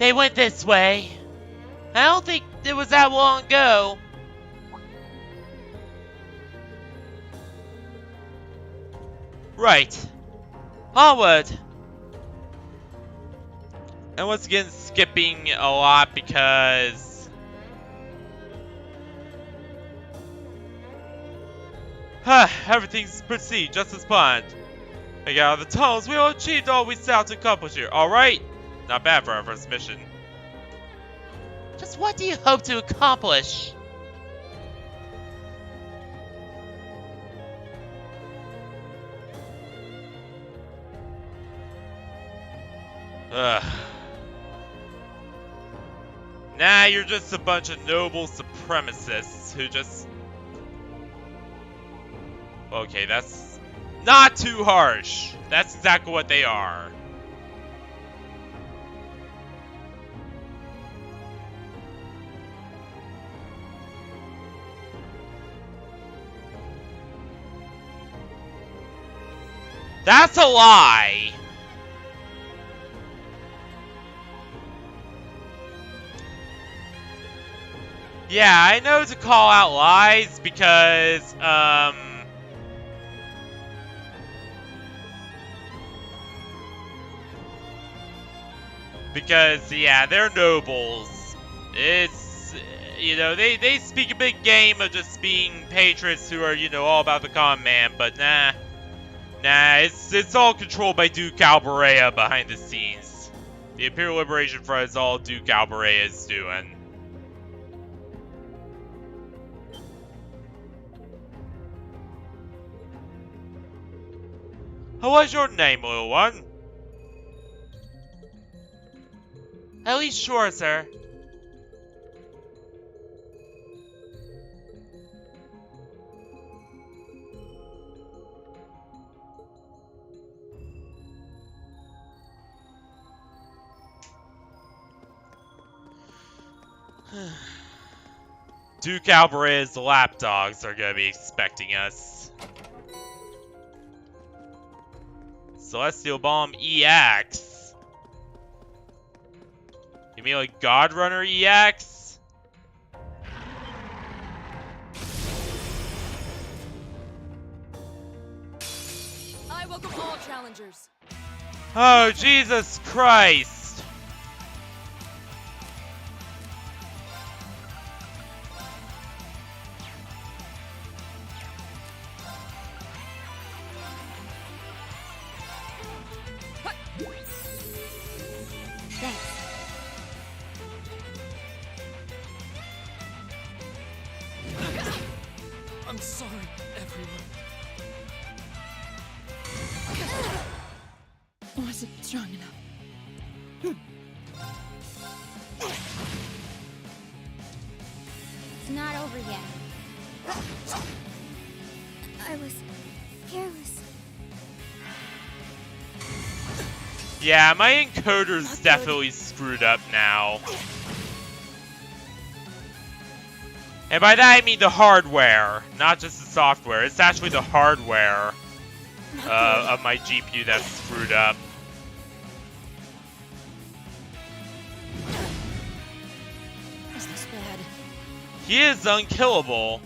They went this way. I don't think it was that long ago. Right. Onward. And once again, skipping a lot because... everything's proceed just as planned. We got out of the tunnels, we all achieved all we set out to accomplish here. Alright? Not bad for our first mission. Just what do you hope to accomplish? Ugh. Nah, you're just a bunch of noble supremacists who just... Okay, that's not too harsh. That's exactly what they are. That's a lie! Yeah, I know to call out lies because, yeah, they're nobles. It's, you know, they speak a big game of just being patriots who are, you know, all about the common man, but nah, it's all controlled by Duke Alberea behind the scenes. The Imperial Liberation Front is all Duke Alberea is doing. What's your name, little one? At least sure, sir. Duke Alberea's lapdogs are gonna be expecting us. Celestial Bomb EX. You mean like God Runner EX? I welcome all challengers. Oh, Jesus Christ! I'm sorry, everyone. Wasn't strong enough. It's not over yet. I was careless. Yeah, my encoder's definitely screwed up now. And by that I mean the hardware, not just the software. It's actually the hardware of my GPU that's screwed up. Is this bad? He is unkillable.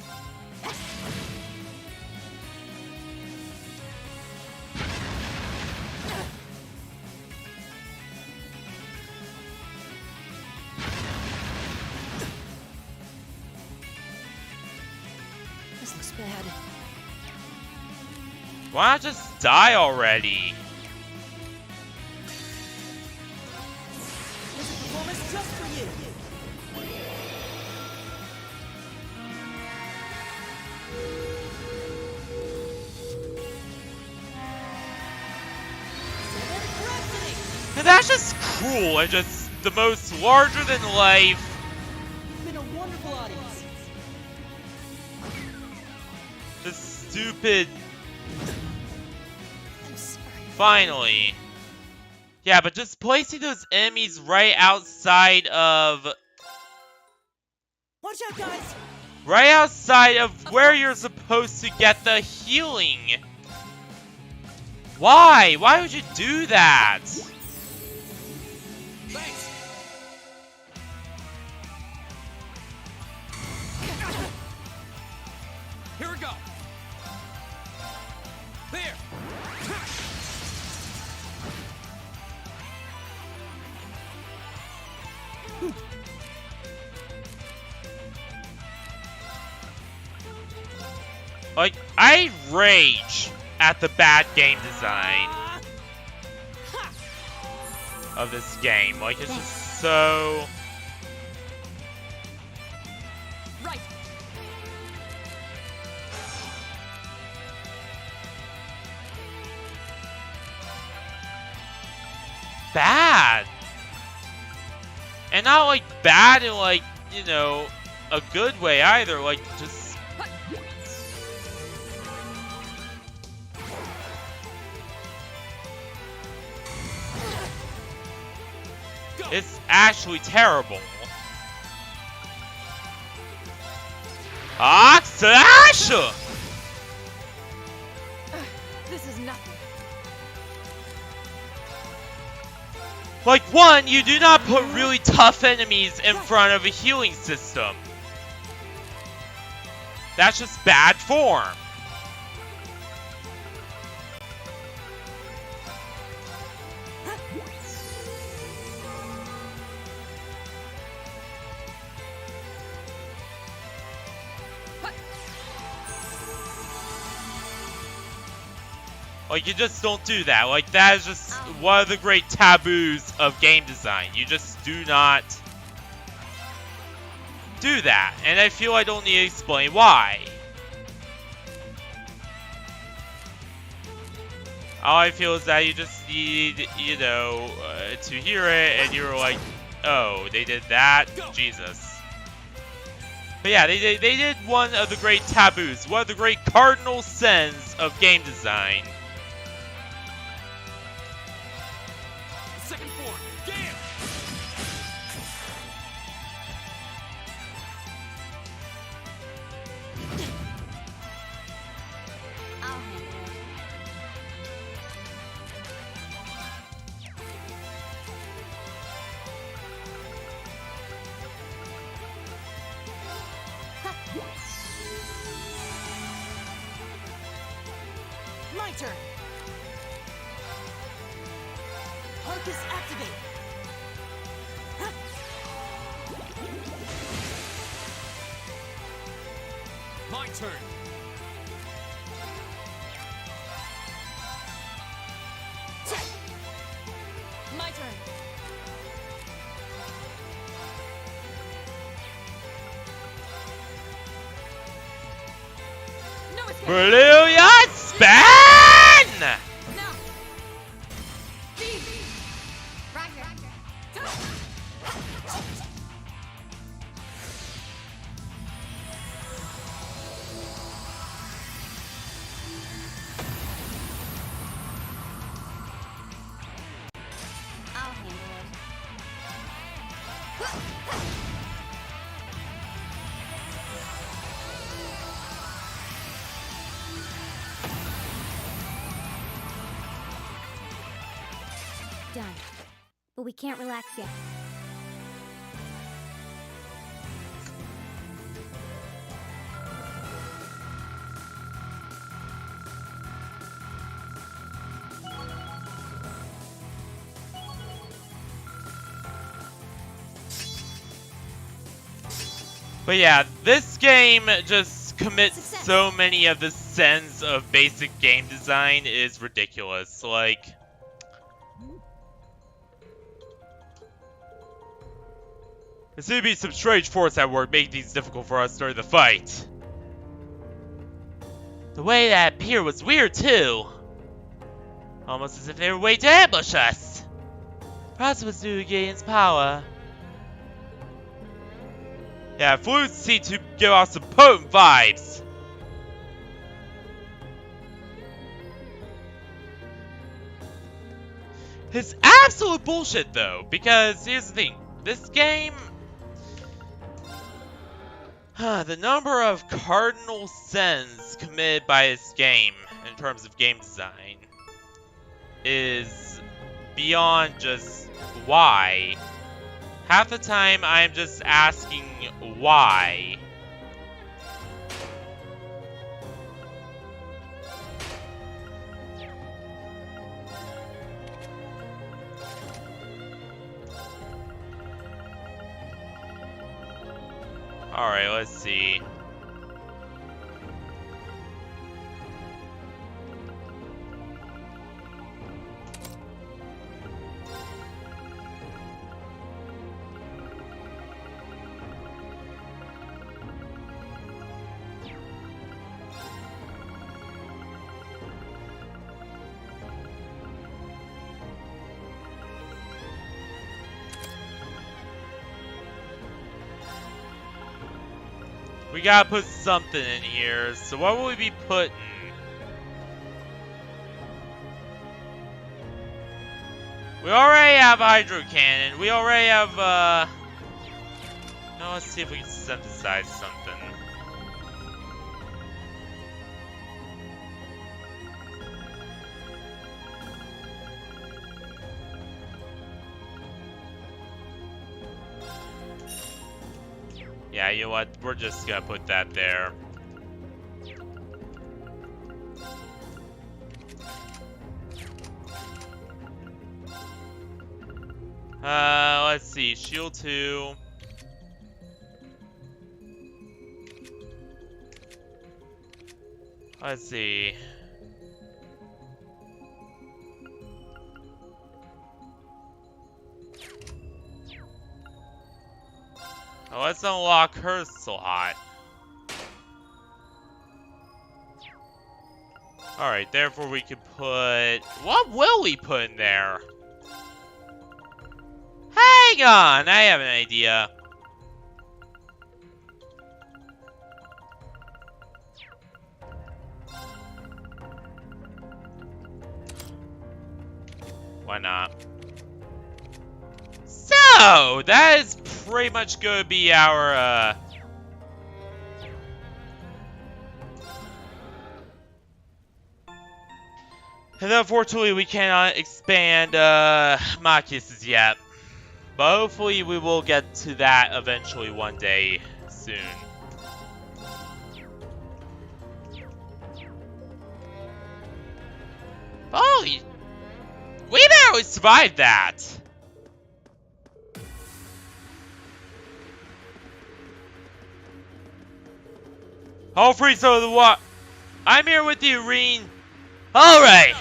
Bad. Why not just die already? This is a performance just for you. And that's just cruel and just the most larger than life. You've been a wonderful audience. Just stupid. Finally. Yeah, but just placing those enemies right outside of... Watch out, guys! Right outside of where you're supposed to get the healing. Why? Why would you do that? Thanks. Here we go. There. Like, I rage at the bad game design of this game. Like, it's just so... Right. bad. And not, like, bad in, like, you know, a good way either. Like, just... It's actually terrible. Slash! This is nothing. Like, one, you do not put really tough enemies in front of a healing system. That's just bad form. Like, you just don't do that. Like, that is just one of the great taboos of game design. You just do not do that. And I feel I don't need to explain why. All I feel is that you just need, you know, to hear it, and you're like, oh, they did that? Jesus. But yeah, they did one of the great taboos, one of the great cardinal sins of game design. Second form, damn! I'll handle it. My turn. Focus activate. My turn. My turn. No escape. Brilliant spin! I'll handle it. Done. But we can't relax yet. But yeah, this game just commits so many of the sins of basic game design is ridiculous. Like, there seems to be some strange force at work making things difficult for us during the fight. The way that appeared was weird too. Almost as if they were waiting to ambush us. Perhaps it was due to Gideon's power. Yeah, flutes seem to give off some potent vibes. It's absolute bullshit though, because here's the thing. This game... the number of cardinal sins committed by this game, in terms of game design, is beyond just why. Half the time, I'm just asking why. Alright, let's see. We gotta put something in here. So what will we be putting? We already have hydro cannon. We already have no, let's see if we can synthesize something. Yeah, you know what? We're just gonna put that there. Let's see. Shield 2. Let's see. Oh, let's unlock her slot. Alright, therefore we can put... What will we put in there? Hang on, I have an idea. Why not? So, that is pretty much going to be our, And unfortunately, we cannot expand, Makis yet. But hopefully, we will get to that eventually one day soon. Holy... We barely survived that! All free so the what? I'm here with you, Reen. Alright!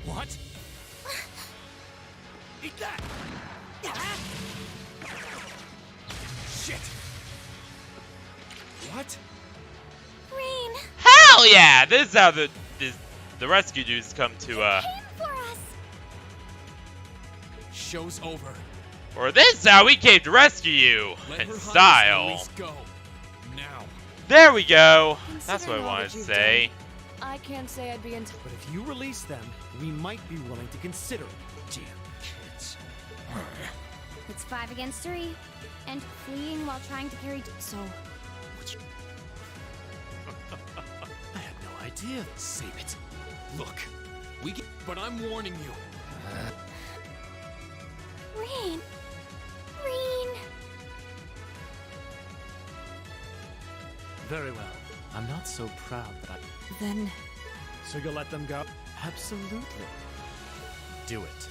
What? Eat that! Shit! What? Rain! Hell yeah! This is how the rescue dudes come to, For us. Show's over. Or this is how we came to rescue you! In style. Go. Now. There we go! That's what I wanted to say. I can't say I'd be into. But if you release them, we might be willing to consider it. Damn kids. It's 5 against 3. And fleeing while trying to carry... So... I had no idea. Save it. Look, we get... But I'm warning you. Rain! Rain! Very well. I'm not so proud that I... Then... So you'll let them go? Absolutely. Do it.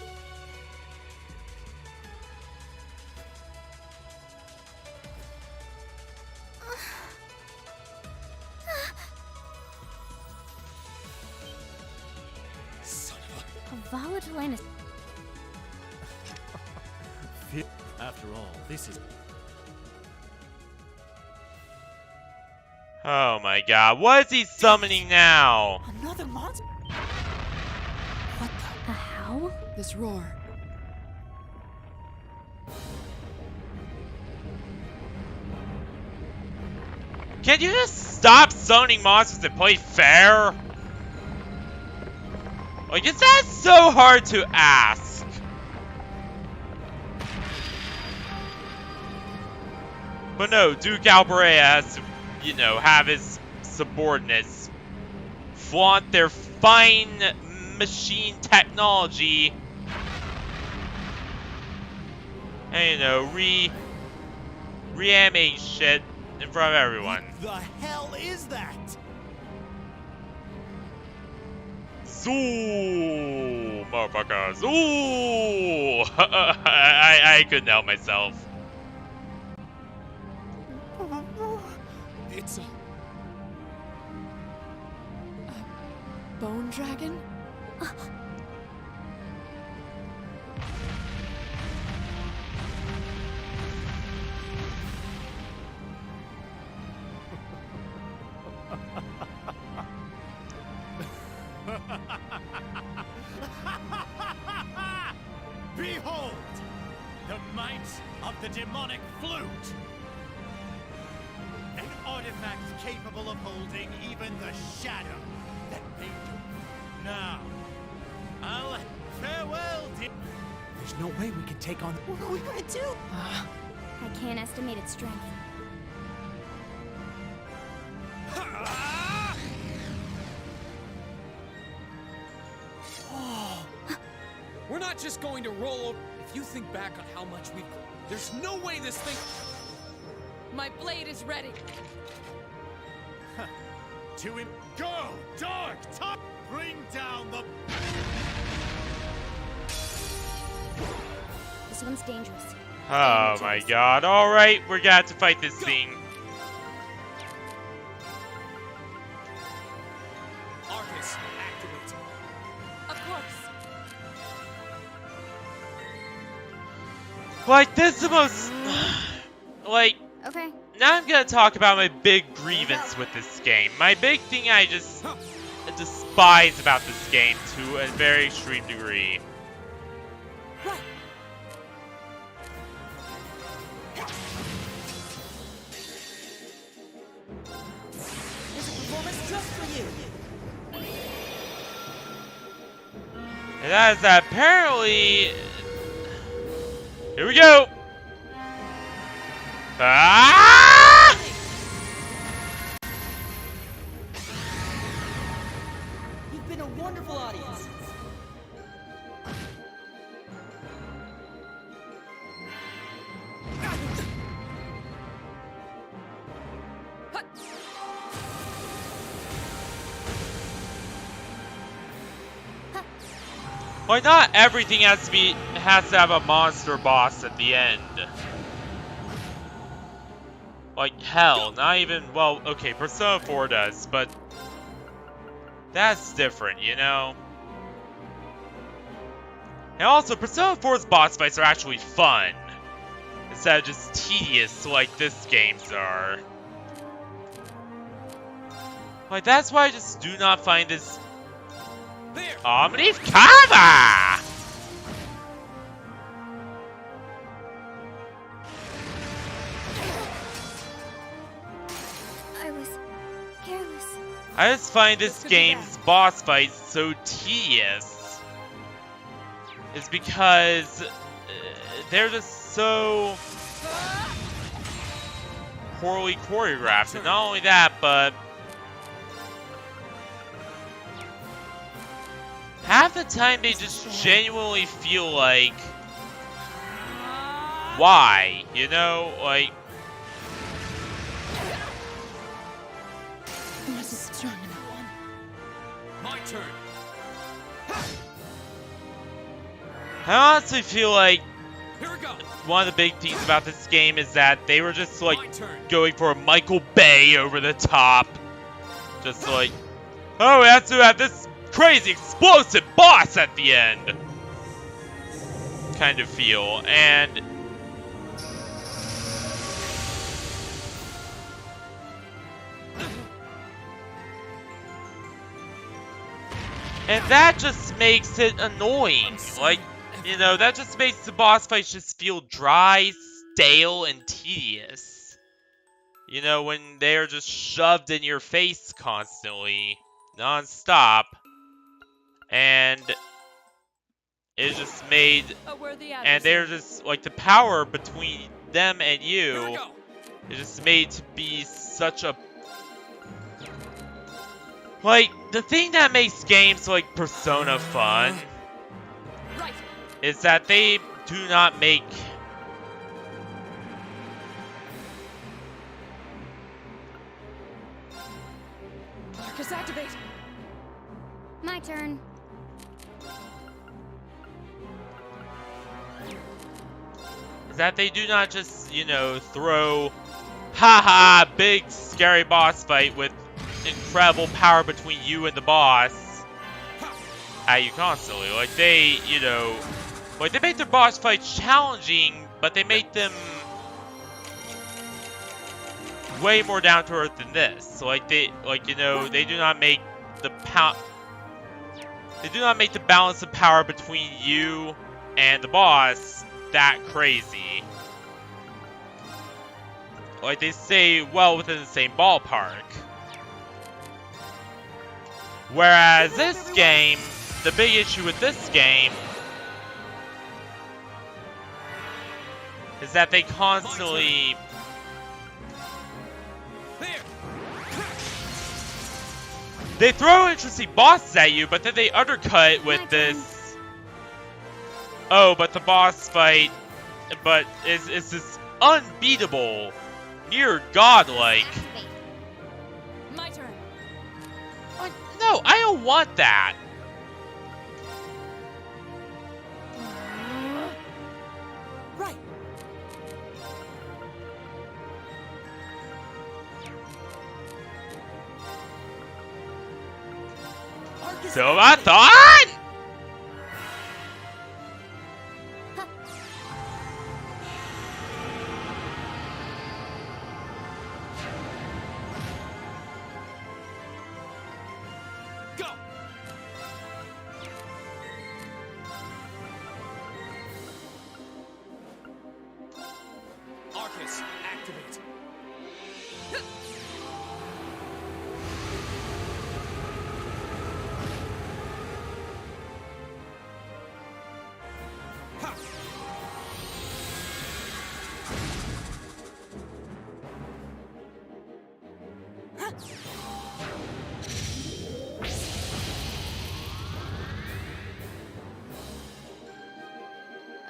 Son of A volatile and After all, this is... Oh my god, what is he summoning now? Another monster? What the... How? This roar. Can you just stop summoning monsters and play fair? Like, is that so hard to ask? But no, Duke Alberea has to, you know, have his subordinates flaunt their fine machine technology and, you know, reanimate shit in front of everyone. What the hell is that? So, motherfuckers. Ooh! I couldn't help myself. It's Bone dragon? Behold! The might of the demonic flute! An artifact capable of holding even the shadow that made you. Now, I'll farewell, dear. There's no way we can take on. What are we gonna do? I can't estimate its strength. We're not just going to roll over. If you think back on how much we've... There's no way this thing... My blade is ready. To him. Go! Dark! Top! Bring down the... This one's dangerous. Oh my god. Alright, we're gonna have to fight this thing. Arcus, activate. Of course. Like, this is the most... like... Okay. Now I'm gonna talk about my big grievance with this game. My big thing I just despise about this game to a very extreme degree. Here's a performance just for you. And that is that apparently... Here we go! Ah! You've been a wonderful audience. Why not everything has to have a monster boss at the end? Like, hell, not even, well, okay, Persona 4 does, but that's different, you know? And also, Persona 4's boss fights are actually fun, instead of just tedious like this game's are. Like, that's why I just do not find this Omniv Kava! I was careless. I just find this game's boss fights so tedious. It's because they're just so poorly choreographed. And not only that, but half the time they just genuinely feel like, why? You know, like... My turn. I honestly feel like Here we go. one of the big things about this game is that they were just like going for a Michael Bay over the top. Just like, oh, we have to have this crazy explosive boss at the end kind of feel. And that just makes it annoying. Like, you know, that just makes the boss fights just feel dry, stale, and tedious. You know, when they're just shoved in your face constantly, non-stop. And it just made... And they're just, like, the power between them and you, it just made to be such a... Like, the thing that makes games like Persona fun is that they do not make... Marcus, activate! My turn. Is that they do not just, you know, throw haha, big scary boss fight with incredible power between you and the boss at you constantly. Like they, you know, like they make their boss fights challenging, but they make them way more down to earth than this. Like they, like, you know, they do not make the balance of power between you and the boss that crazy. Like they stay well within the same ballpark. Whereas this game, the big issue with this game is that they constantly they throw interesting bosses at you, but then they undercut with this. Oh, but the boss fight, but is this unbeatable, near godlike. My turn. No, I don't want that. Right. So I thought. Activate.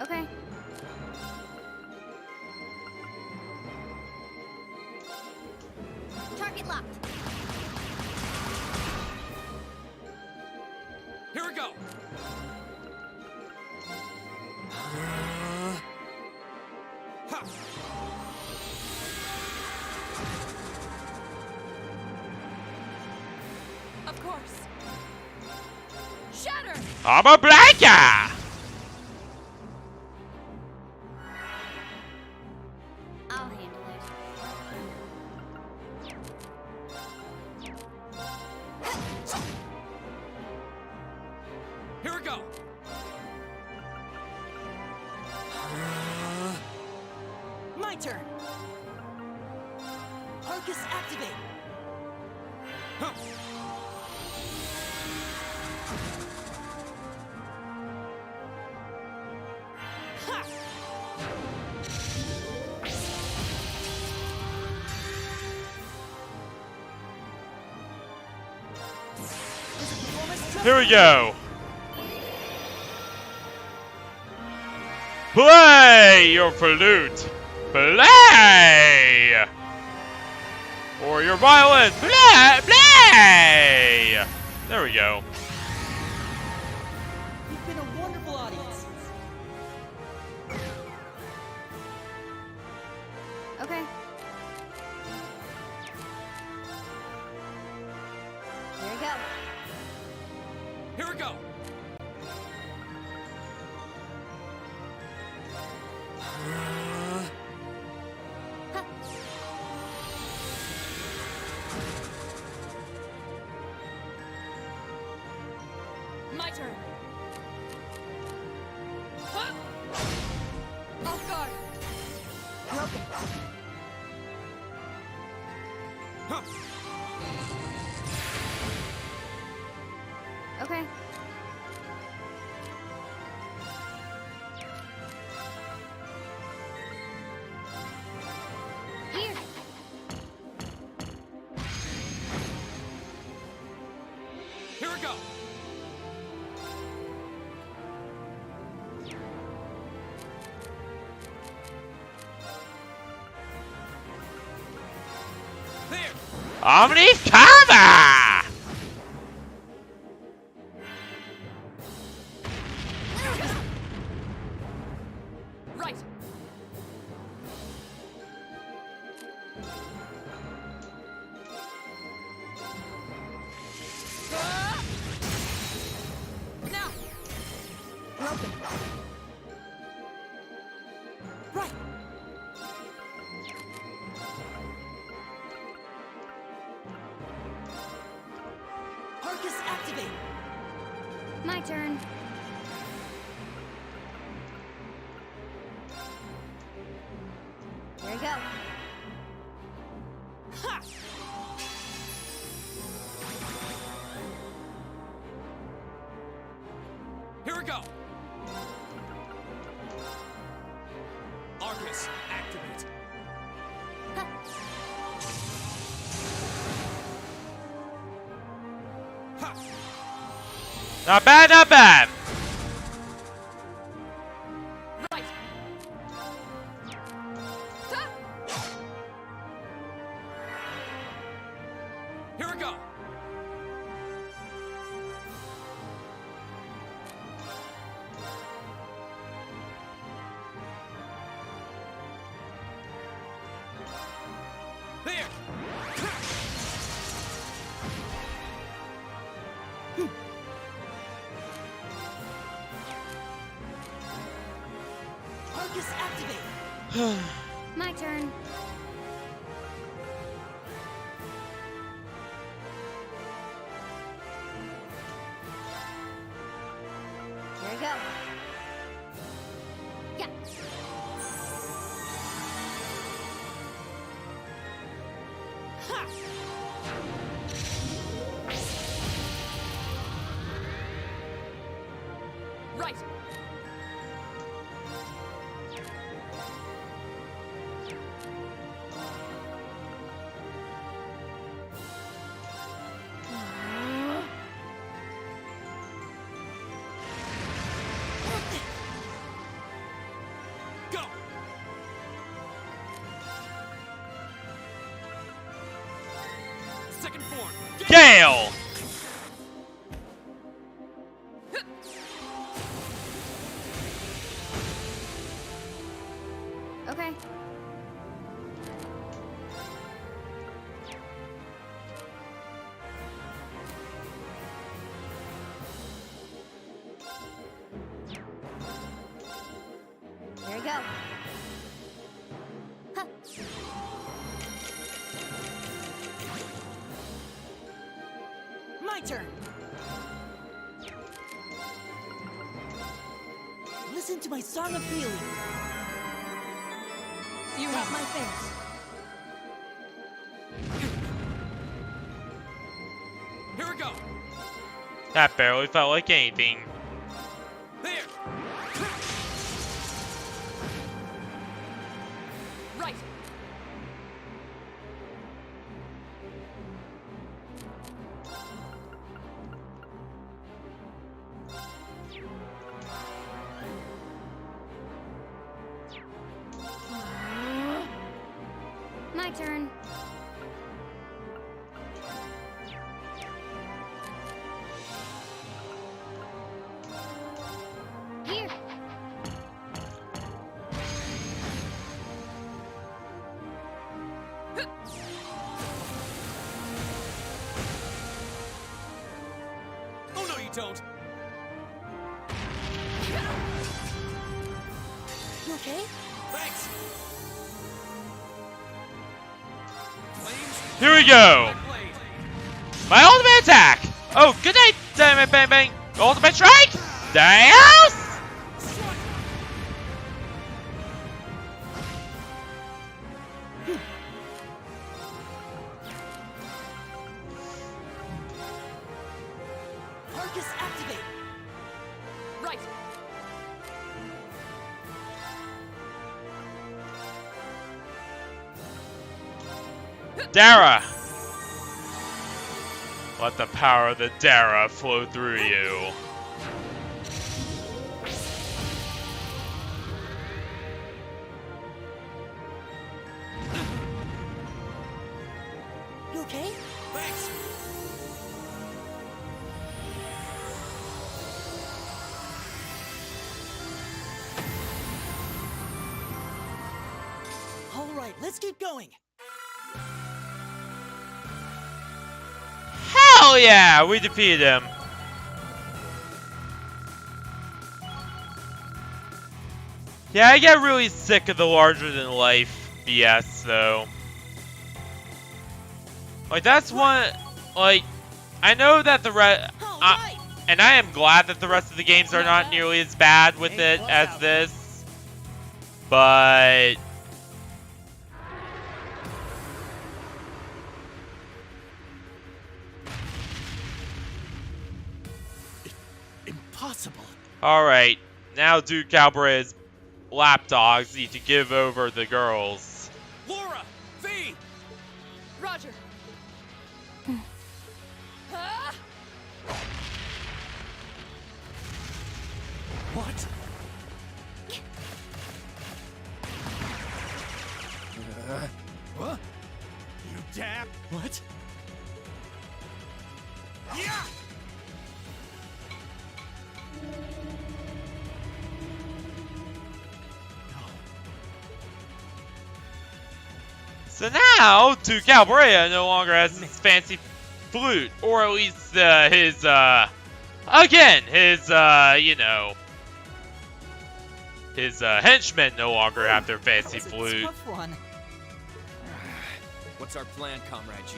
Okay. Target locked. Here we go. Of course. Shatter. I'm a Blanca. I'll handle it. Here we go. My turn. Arcus activate. Here we go. Play your flute. Play. Or your violin. Play. Play. There we go. You've been a wonderful audience. Okay. Here we go. Here we go. My turn. Off guard. Broken. Okay. Here. Here we go. Omni Karma! Right. broken. Right. Arcus activate. My turn. Here we go. Ha! Here we go. Arcus, activate. Ha! Not bad, not bad. Right. Here we go. There. Arcus activate. My turn. Here we go. Yeah. Ha! Right. Go. Second form. Gale! Okay. Here we go. Huh. My turn. Listen to my song of healing. You have my thanks. Here we go. That barely felt like anything. There. Right. My turn. Here. Oh no, you don't. You okay? Thanks. Flames. Here we go. My ultimate attack. Oh, good night, damn it, bang bang. Ultimate strike. Deus. Arcus activate. Right. Dara. Let the power of the Dara flow through you. You okay? Thanks. All right, let's keep going. Hell yeah, we defeated him. Yeah, I get really sick of the larger-than-life BS, though. Like, that's one... Like, I know that the rest... and I am glad that the rest of the games are not nearly as bad with it as this. But... Impossible. Alright, now Duke Calbrae's lapdogs need to give over the girls. Laura! V! Roger. What? What? You dab? What? Yeah! So now, Duke Calbrae no longer has his fancy flute, or at least his, again, his, you know, his henchmen no longer have their fancy flute. Tough one. What's our plan, Comrade G?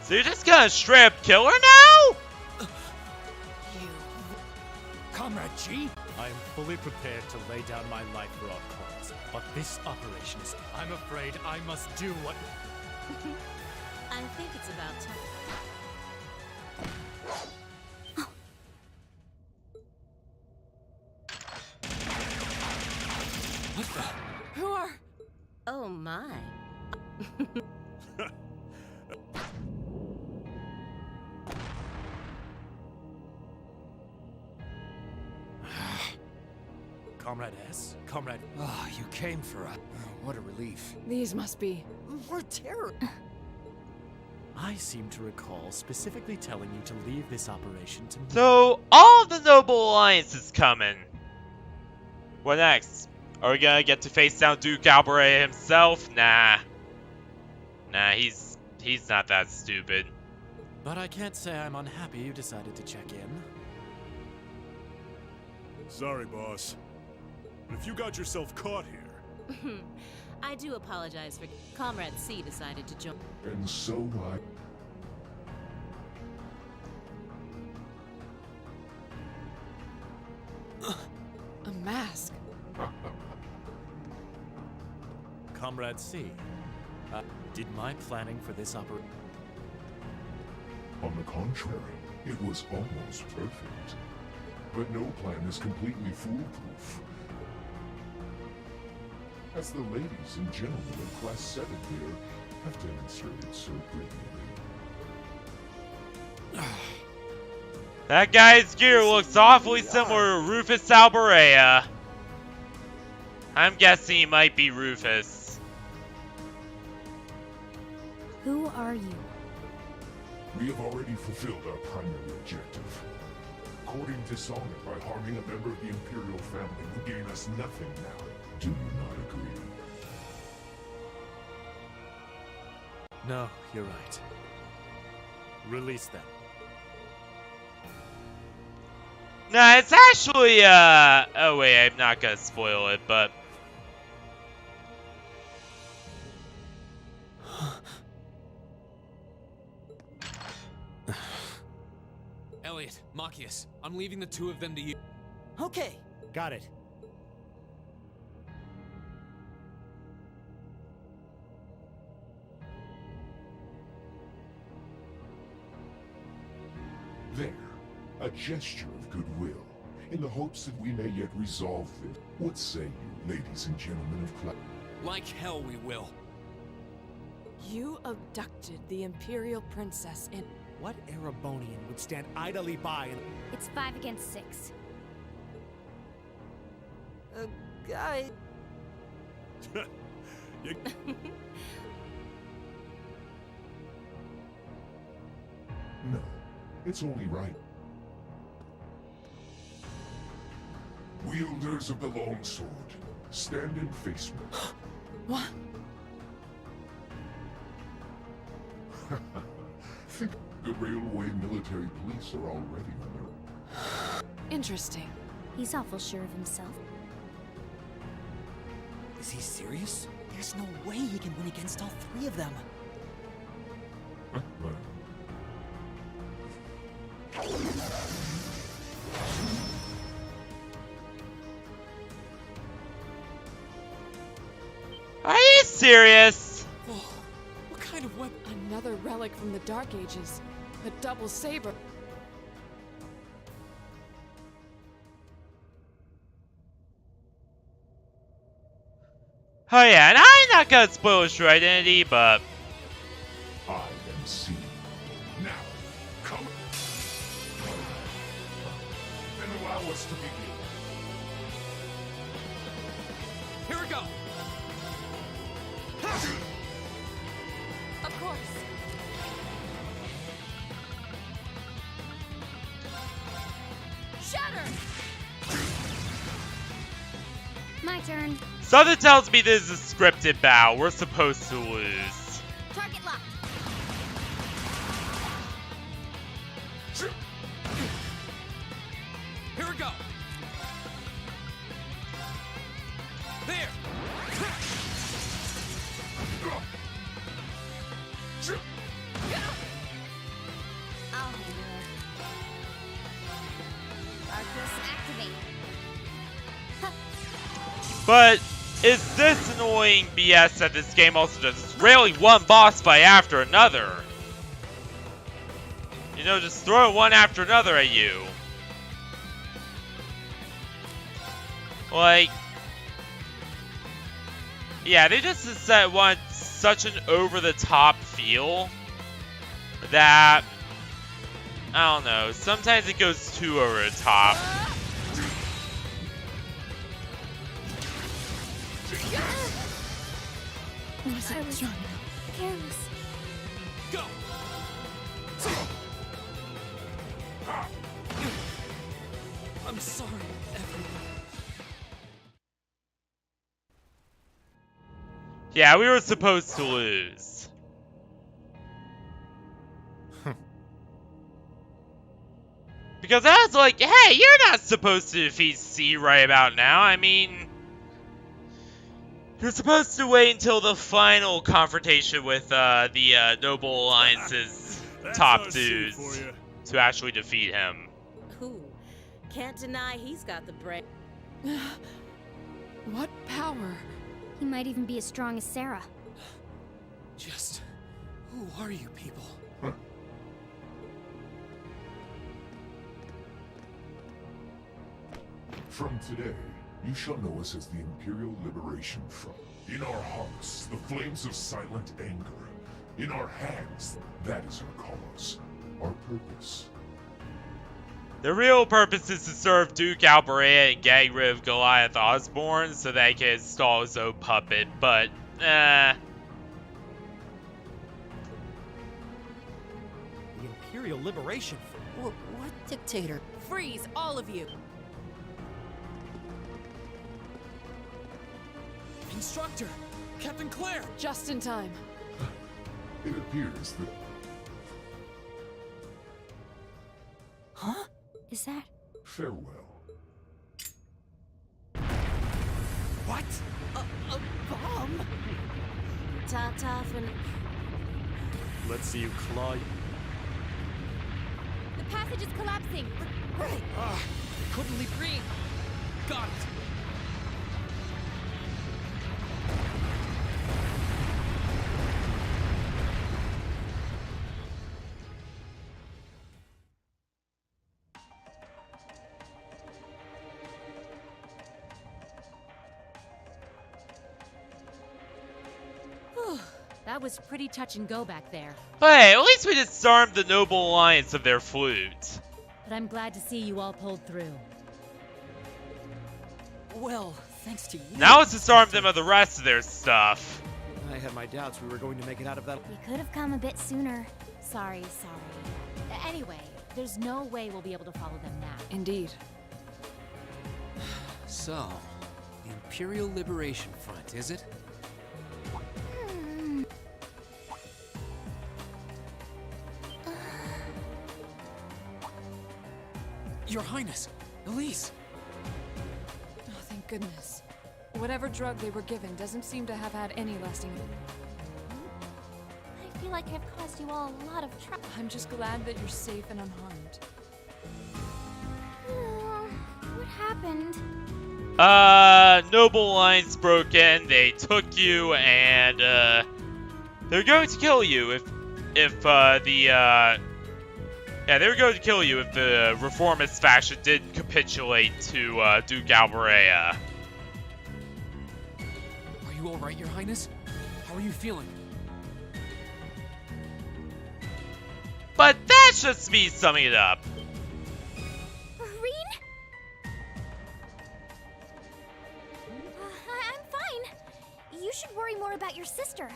So you're just gonna straight up kill her now? Comrade G? I am fully prepared to lay down my life for our cause, but this operation is... I'm afraid I must do what... I think it's about time. What the... Who are... Oh my. Comrade S? Comrade... Oh, you came for us. Oh, what a relief. These must be... We're terror. I seem to recall specifically telling you to leave this operation to me. So, all of the Noble Alliance is coming. What next? Are we gonna get to face down Duke Calbrae himself? Nah. Nah, he's not that stupid. But I can't say I'm unhappy you decided to check in. Sorry, boss. But if you got yourself caught here... I do apologize for Comrade C decided to join. And so do I. A mask. Comrade C, did my planning for this operation... On the contrary, it was almost perfect. But no plan is completely foolproof. As the ladies and gentlemen of Class 7 here have demonstrated so brilliantly. That guy's gear looks awfully similar to Rufus Albarrea. I'm guessing he might be Rufus. Who are you? We have already fulfilled our primary objective. Courting dishonor by harming a member of the Imperial family will gain us nothing now. Do you not agree? No, you're right. Release them. Nah, it's actually, oh wait, I'm not gonna spoil it, but... Elliot, Makis, I'm leaving the two of them to you. Okay. Got it. There, a gesture of goodwill, in the hopes that we may yet resolve this. What say you, ladies and gentlemen of class? Like hell we will. You abducted the Imperial Princess in... What Erebonian would stand idly by and... It's 5 against 6. Guy... No, it's only right. Wielders of the longsword, stand and face me. What? Think the railway military police are already on their... Interesting. He's awful sure of himself. Is he serious? There's no way he can win against all 3 of them. Are you serious? Whoa, what kind of weapon? Another relic from the Dark Ages. A double saber. Oh yeah, and I'm not gonna spoil his true identity, but... I am seen. Now, come and allow us to begin. Here we go. Of course. Shatter! My turn. Something tells me this is a scripted battle. We're supposed to lose. Target locked. Here we go. There. I'll handle it. Arcus activate. But is this annoying BS that this game also does? It's rarely one boss fight after another. You know, just throw one after another at you. Like, yeah, they just want such an over-the-top feel that, I don't know, sometimes it goes too over the top. I was careless. Go. I'm sorry, everyone. Yeah, we were supposed to lose. Because I was like, hey, you're not supposed to defeat C right about now. I mean, you're supposed to wait until the final confrontation with the Noble Alliance's top dudes to actually defeat him. Ooh, can't deny he's got the brain. What power? He might even be as strong as Sarah. Just, who are you people? From today, you shall know us as the Imperial Liberation Front. In our hearts, the flames of silent anger. In our hands, that is our cause, our purpose. The real purpose is to serve Duke Alberea and get rid of Goliath Osborne so that he can install his own puppet, but, The Imperial Liberation Front? What dictator? Freeze, all of you! Instructor! Captain Claire! Just in time. It appears that... Huh? Is that... Farewell. What? A bomb? Ta-ta for... Let's see you claw. The passage is collapsing. Right. Couldn't leave green. Got it! That was pretty touch and go back there. Hey, at least we disarmed the Noble Alliance of their flute. But I'm glad to see you all pulled through. Well, thanks to you. Now let's disarm them of the rest of their stuff. I had my doubts we were going to make it out of that. You could have come a bit sooner. Sorry. Anyway, there's no way we'll be able to follow them now. Indeed. So, the Imperial Liberation Front, is it? Your Highness, Elise! Oh, thank goodness. Whatever drug they were given doesn't seem to have had any lasting. I feel like I've caused you all a lot of trouble. I'm just glad that you're safe and unharmed. What happened? Noble Alliance broke in, they took you, and, they're going to kill you yeah, they were going to kill you if the reformist faction didn't capitulate to, Duke Alberea. Are you alright, Your Highness? How are you feeling? But that's just me summing it up. I'm fine. You should worry more about your sister.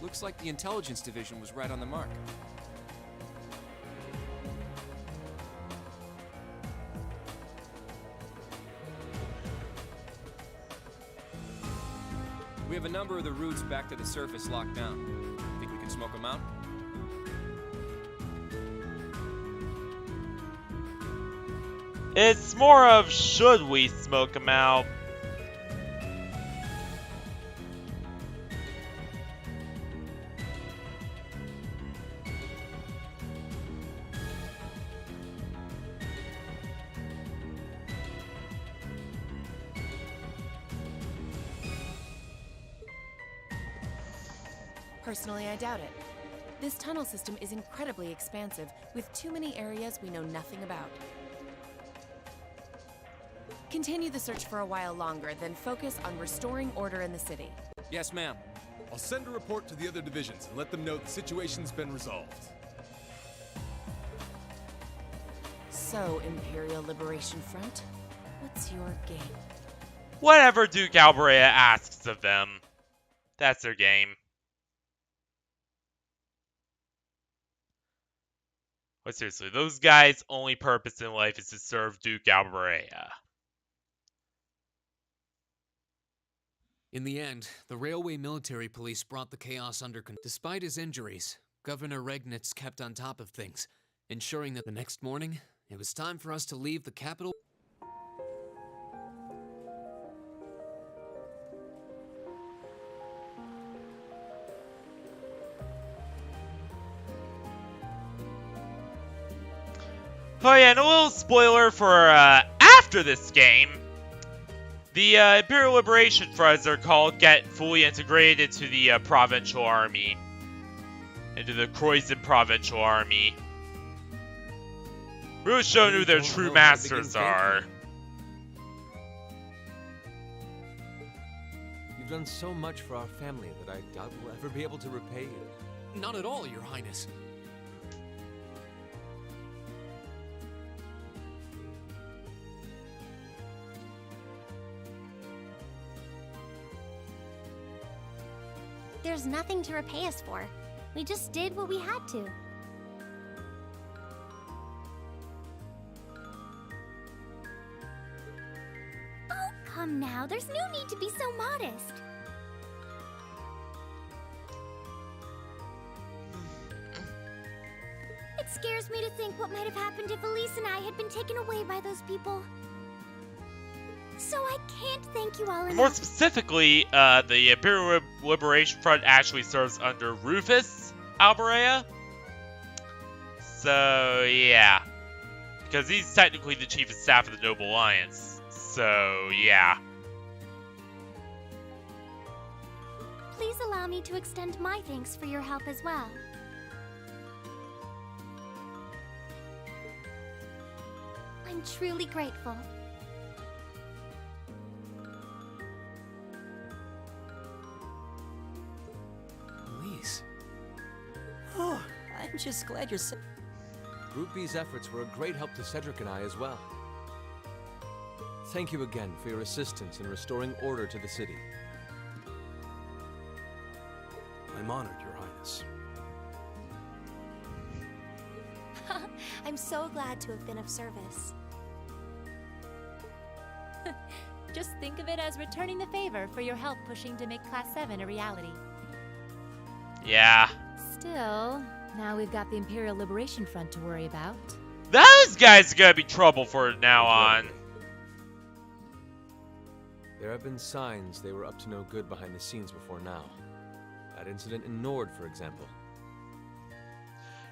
Looks like the intelligence division was right on the mark. We have a number of the routes back to the surface locked down. Think we can smoke them out? It's more of should we smoke them out? Personally, I doubt it. This tunnel system is incredibly expansive, with too many areas we know nothing about. Continue the search for a while longer, then focus on restoring order in the city. Yes, ma'am. I'll send a report to the other divisions and let them know the situation's been resolved. So, Imperial Liberation Front, what's your game? Whatever Duke Alberea asks of them. That's their game. But seriously, those guys' only purpose in life is to serve Duke Alberea. In the end, the railway military police brought the chaos under control. Despite his injuries, Governor Regnitz kept on top of things, ensuring that the next morning, it was time for us to leave the capital. Oh yeah, and a little spoiler for after this game. The Imperial Liberation Front, as they're called, get fully integrated into the provincial army. Into the Croydon provincial army. Really showing who their true masters are. You've done so much for our family that I doubt we'll ever be able to repay you. Not at all, Your Highness. there's nothing to repay us for. We just did what we had to. Oh, come now. There's no need to be so modest. It scares me to think what might have happened if Elise and I had been taken away by those people. So I can't thank you all enough. More specifically, the Imperial Liberation Front actually serves under Rufus Alberea. So, yeah. Because he's technically the Chief of Staff of the Noble Alliance. So, yeah. Please allow me to extend my thanks for your help as well. I'm truly grateful. Elise. Oh, I'm just glad you're safe. Group B's efforts were a great help to Cedric and I as well. Thank you again for your assistance in restoring order to the city. I'm honored, Your Highness. I'm so glad to have been of service. Just think of it as returning the favor for your help pushing to make Class 7 a reality. Yeah. Still, now we've got the Imperial Liberation Front to worry about. Those guys are gonna be trouble for now on. There have been signs they were up to no good behind the scenes before now. That incident in Nord, for example.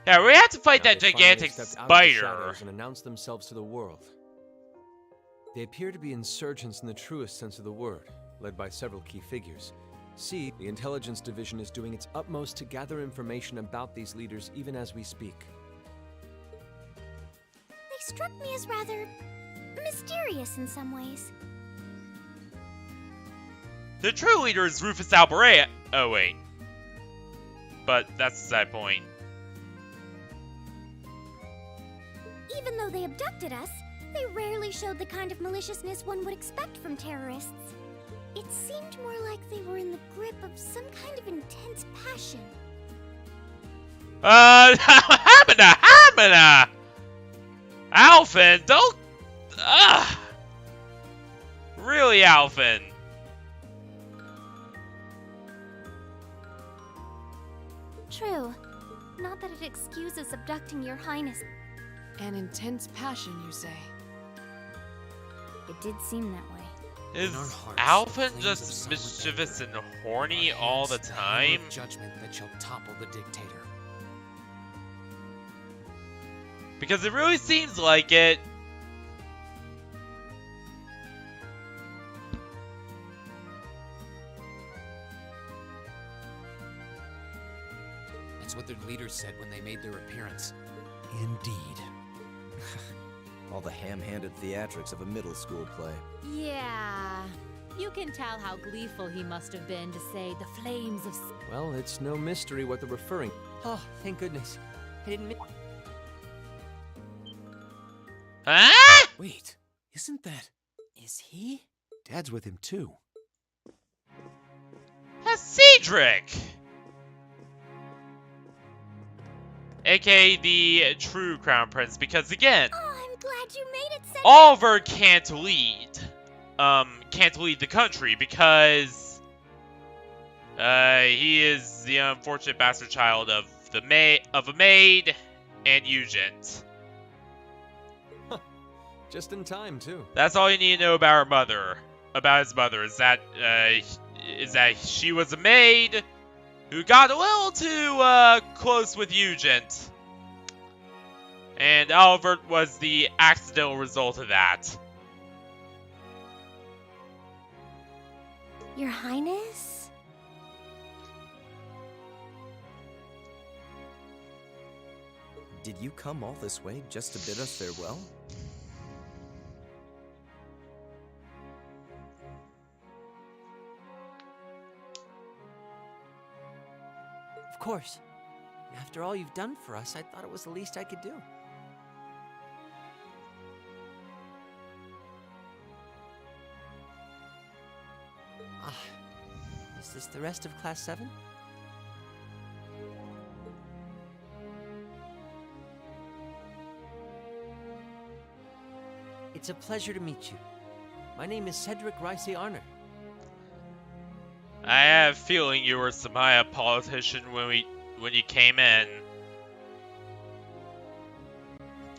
Yeah, we have to fight Now that they finally gigantic stepped out of the spider. shadows and announced themselves to the world. They appear to be insurgents in the truest sense of the word, led by several key figures. See, the intelligence division is doing its utmost to gather information about these leaders even as we speak. They struck me as rather mysterious in some ways. The true leader is Rufus Alberea. Oh, wait. But that's the side point. Even though they abducted us, they rarely showed the kind of maliciousness one would expect from terrorists. It seemed more like they were in the grip of some kind of intense passion. Hamina! Alfin, don't... Really, Alfin? True. Not that it excuses abducting Your Highness. An intense passion, you say? It did seem that way. Is Alfin just mischievous and horny all the time? Judgment that shall topple the dictator. Because it really seems like it. That's what their leaders said when they made their appearance. Indeed. All the ham-handed theatrics of a middle school play. Yeah. You can tell how gleeful he must have been to say the flames of... Well, it's no mystery what they're referring. Oh, thank goodness. I didn't... Huh? Wait, isn't that... Is he? Dad's with him too. That's Cedric! AKA the true Crown Prince, because again... Oh, I'm glad you made it, Cedric. Oliver can't lead. Can't lead the country because... he is the unfortunate bastard child of a maid and Eugent. Just in time, too. That's all you need to know about her mother. About his mother, is that she was a maid who got a little too, close with Eugent. And Oliver was the accidental result of that. Your Highness? Did you come all this way just to bid us farewell? Of course. After all you've done for us, I thought it was the least I could do. Ah, is this the rest of Class 7? It's a pleasure to meet you. My name is Cedric Rice Arner. I have a feeling you were some high-up politician when you came in.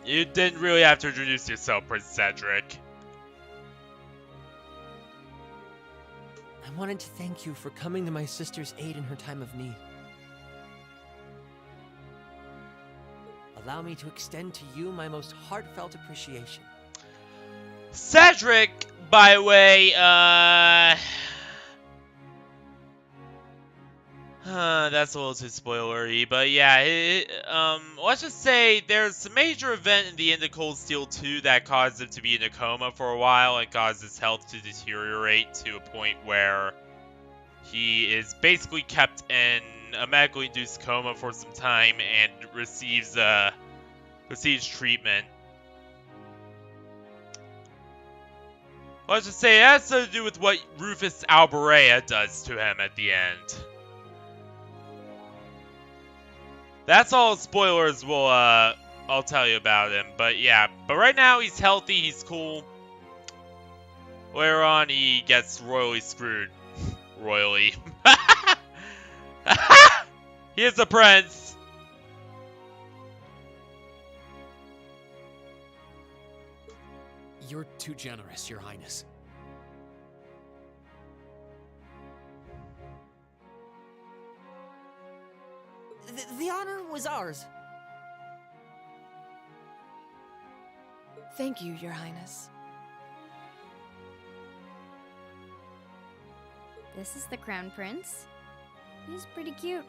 You didn't really have to introduce yourself, Prince Cedric. I wanted to thank you for coming to my sister's aid in her time of need. Allow me to extend to you my most heartfelt appreciation. Cedric, by the way, that's a little too spoilery, but yeah, let's just say there's a major event in the end of Cold Steel 2 that caused him to be in a coma for a while and caused his health to deteriorate to a point where he is basically kept in a medically induced coma for some time and receives treatment. Let's just say it has to do with what Rufus Alberea does to him at the end. That's all spoilers will, I'll tell you about him. But yeah, but right now he's healthy, he's cool. Later on, he gets royally screwed. Royally. He is a prince. You're too generous, Your Highness. The honor was ours. Thank you, Your Highness. This is the Crown Prince. He's pretty cute.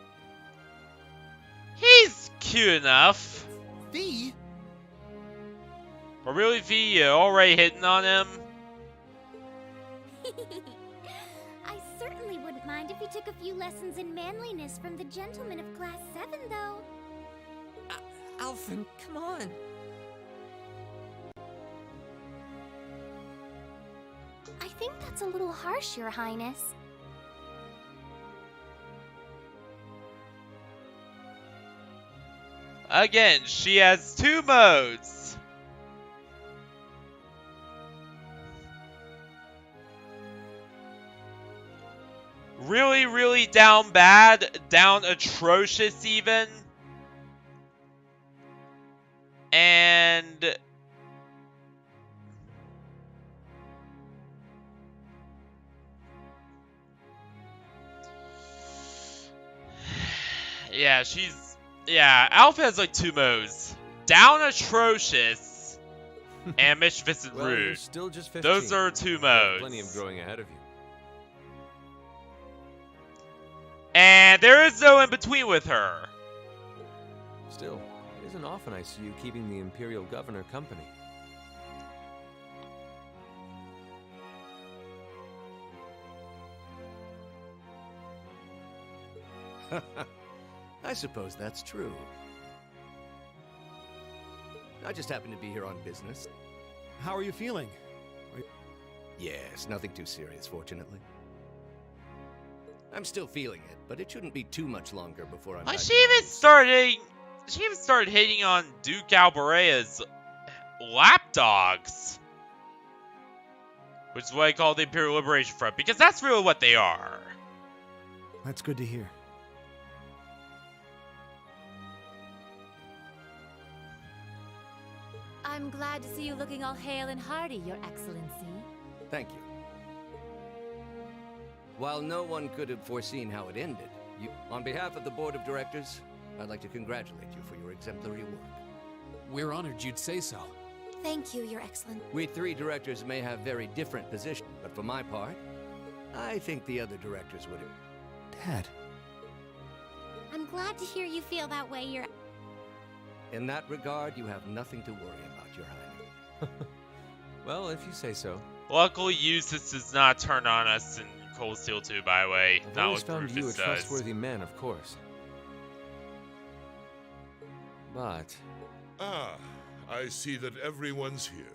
He's cute enough. V? Or really, V, you already hitting on him? I certainly wouldn't mind if you took a few lessons in manliness from the gentleman of Class 7, though. Alfin, come on. I think that's a little harsh, Your Highness. Again, she has 2 modes. Really, really down bad, down atrocious even. And yeah, Alpha has like 2 modes. Down atrocious and mischievous and Well, rude. you're still just 15. Those are 2 You have modes. plenty of growing ahead of you. And there is no in between with her. Still, it isn't often I see you keeping the Imperial Governor company. I suppose that's true. I just happen to be here on business. How are you feeling? Yes, nothing too serious, fortunately. I'm still feeling it, but it shouldn't be too much longer before I'm back She to my even started hitting on Duke Alberea's lapdogs. Which is what I call the Imperial Liberation Front, because that's really what they are. That's good to hear. I'm glad to see you looking all hale and hearty, Your Excellency. Thank you. While no one could have foreseen how it ended, on behalf of the Board of Directors, I'd like to congratulate you for your exemplary work. We're honored you'd say so. Thank you, Your Excellency. We 3 directors may have very different positions, but for my part, I think the other directors would have... Dad. I'm glad to hear you feel that way, Your... In that regard, you have nothing to worry about, Your Highness. Well, if you say so. Luckily, Eustace does not turn on us in Cold Steel 2, by the way. I've Not always what found Rufus you a does. trustworthy man, of course. But... Ah, I see that everyone's here.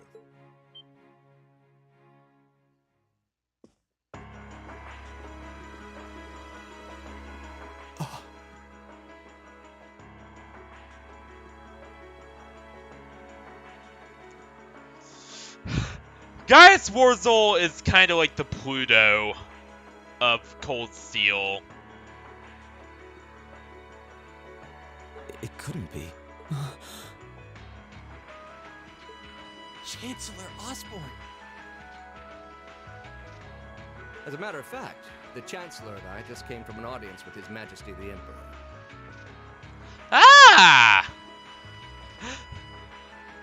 Gaius Warzel is kind of like the Pluto of Cold Steel. It couldn't be. Chancellor Osborne. As a matter of fact, the Chancellor and I just came from an audience with His Majesty the Emperor. Ah!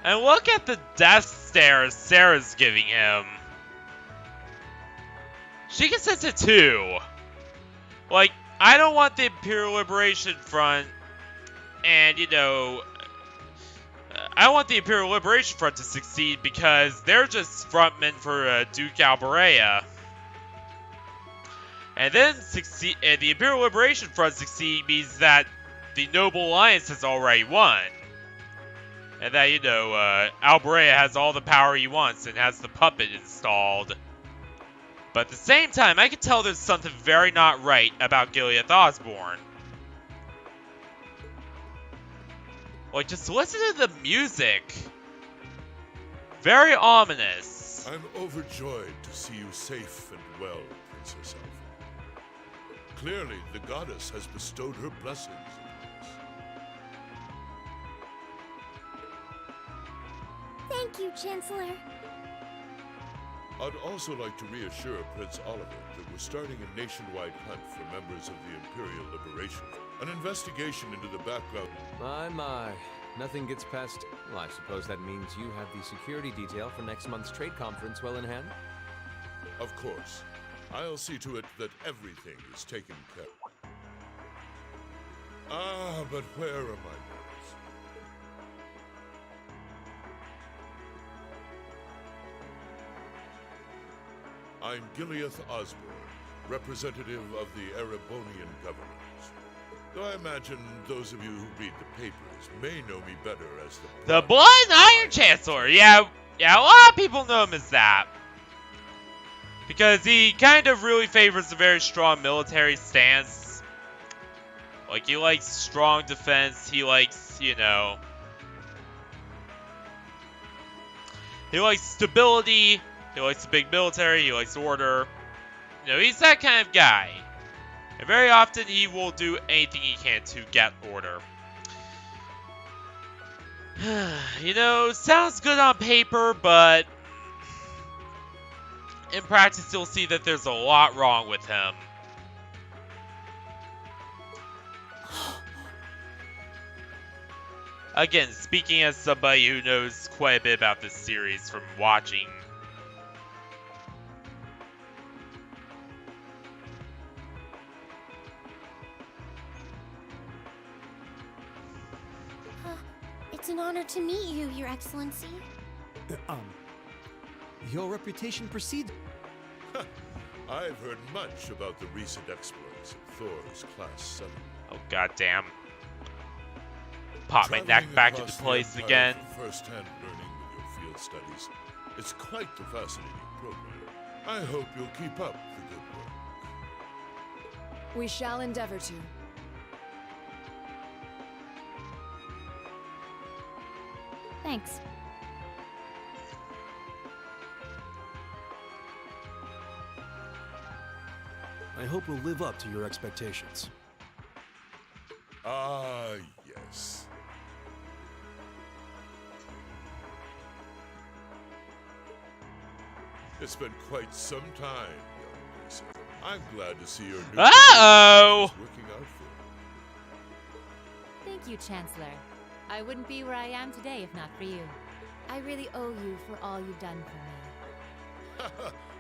And look at the death stare Sarah's giving him. She can sense it too. Like, I don't want the Imperial Liberation Front and, you know, I don't want the Imperial Liberation Front to succeed because they're just frontmen for Duke Alberea. And then the Imperial Liberation Front succeed means that the Noble Alliance has already won. And that, you know, Alberea has all the power he wants and has the puppet installed. But at the same time, I can tell there's something very not right about Gilead Osborne. Like, just listen to the music. Very ominous. I'm overjoyed to see you safe and well, Princess Alfin. Clearly, the goddess has bestowed her blessings upon us. Thank you, Chancellor. I'd also like to reassure Prince Oliver that we're starting a nationwide hunt for members of the Imperial Liberation Front. An investigation into the background. My. Nothing gets past... Well, I suppose that means you have the security detail for next month's trade conference well in hand? Of course. I'll see to it that everything is taken care of. Ah, but where are my notes? I'm Gilead Osborne, representative of the Erebonian government. Though I imagine those of you who read the papers may know me better as the Blood Iron Chancellor. Yeah, a lot of people know him as that. Because he kind of really favors a very strong military stance. Like, he likes strong defense. He likes, you know... He likes stability. He likes a big military. He likes order. You know, he's that kind of guy. And very often he will do anything he can to get order. You know, sounds good on paper, but... in practice, you'll see that there's a lot wrong with him. Again, speaking as somebody who knows quite a bit about this series from watching. It's an honor to meet you, Your Excellency. Your reputation precedes... I've heard much about the recent exploits of Thor's Class 7. Oh, goddamn. Pop my neck back into place again. First-hand learning with your field studies. It's quite the fascinating program. I hope you'll keep up the good work. We shall endeavor to. Thanks. I hope we'll live up to your expectations. Ah, yes. It's been quite some time, young Lisa. I'm glad to see your new working out for you. Thank you, Chancellor. I wouldn't be where I am today if not for you. I really owe you for all you've done for me.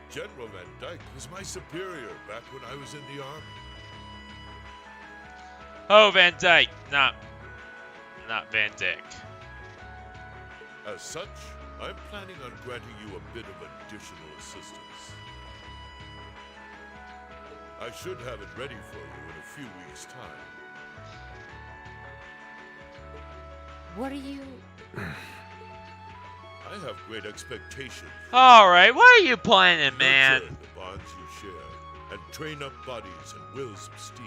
General Van Dyke was my superior back when I was in the army. Oh, Van Dyke, not Van Dyck. As such, I'm planning on granting you a bit of additional assistance. I should have it ready for you in a few weeks' time. What are you... I have great expectations. Alright, what are you planning, man? Nurture the bonds you share, and train up bodies and wills of steel.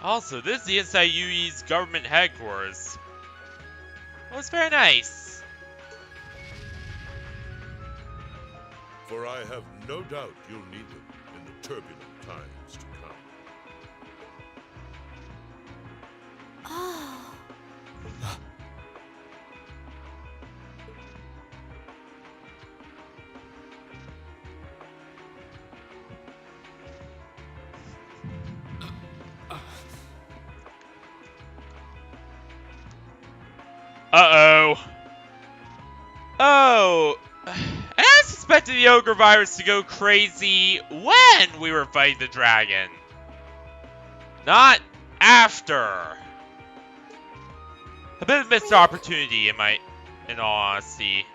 Also, this is the inside UE's government headquarters. Well, it's very nice. for I have no doubt you'll need them in the turbulent times to come. Oh. Uh-oh. Oh. I suspected the ogre virus to go crazy when we were fighting the dragon. Not after. A bit of a missed opportunity, in all honesty.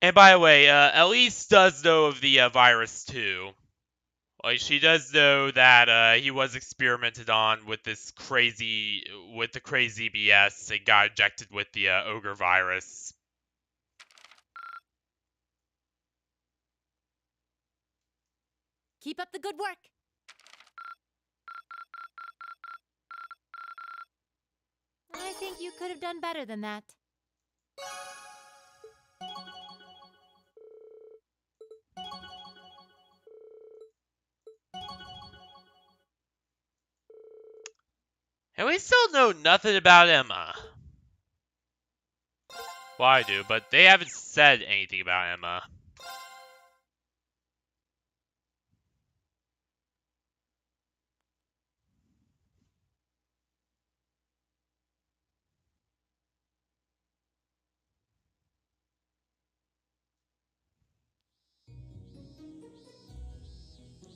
And by the way, Elise does know of the virus too. Like, she does know that he was experimented on with the crazy BS and got injected with the ogre virus. Keep up the good work. I think you could have done better than that. And we still know nothing about Emma. Well, I do, but they haven't said anything about Emma.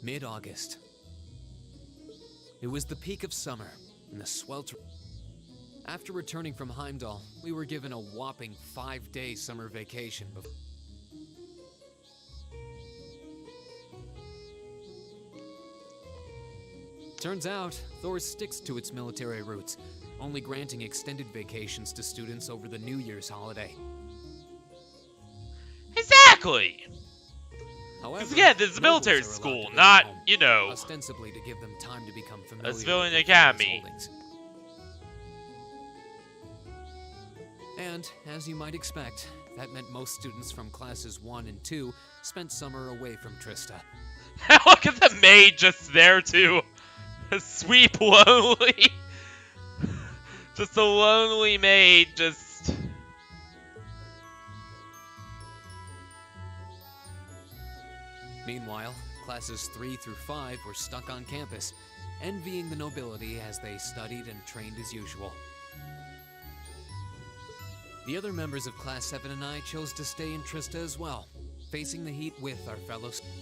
Mid-August. It was the peak of summer, and the swelter. After returning from Heimdall, we were given a whopping 5-day summer vacation. Turns out, Thor sticks to its military roots, only granting extended vacations to students over the New Year's holiday. Exactly! However, because again, this is a military school, not, you know, ostensibly to give them time to become familiar a civilian with academy. And, as you might expect, that meant most students from classes 1 and 2 spent summer away from Trista. Look at the maid just there, too. Sweet, lonely. Just a lonely maid, just... Meanwhile, classes 3 through 5 were stuck on campus, envying the nobility as they studied and trained as usual. The other members of Class 7 and I chose to stay in Trista as well, facing the heat with our fellow students.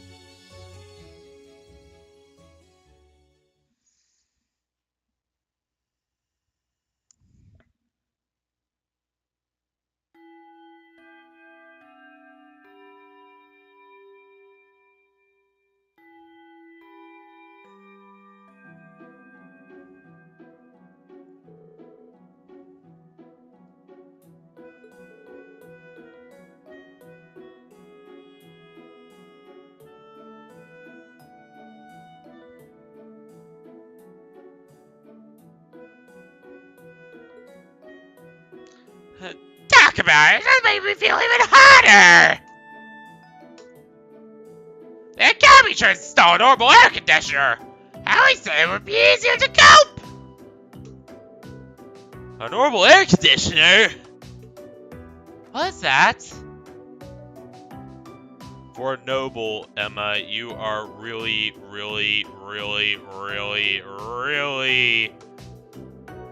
Talk about it! That made me feel even hotter! The academy should install a normal air conditioner! Ellie said it would be easier to cope! A normal air conditioner? What's that? For a noble, Emma, you are really...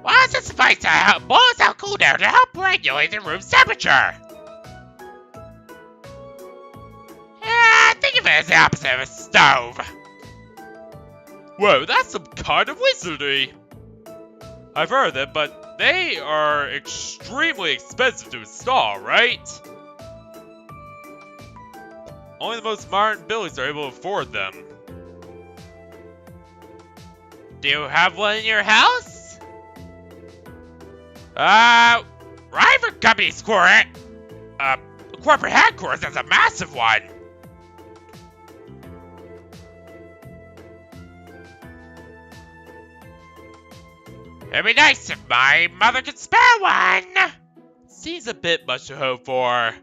Why does it suffice to help balance out cooldown to help regulate the room's temperature? Think of it as the opposite of a stove. Whoa, that's some kind of wizardry. I've heard of them, but they are extremely expensive to install, right? Only the most modern buildings are able to afford them. Do you have one in your house? Rival Company's corporate headquarters has a massive one. It'd be nice if my mother could spare one. seems a bit much to hope for.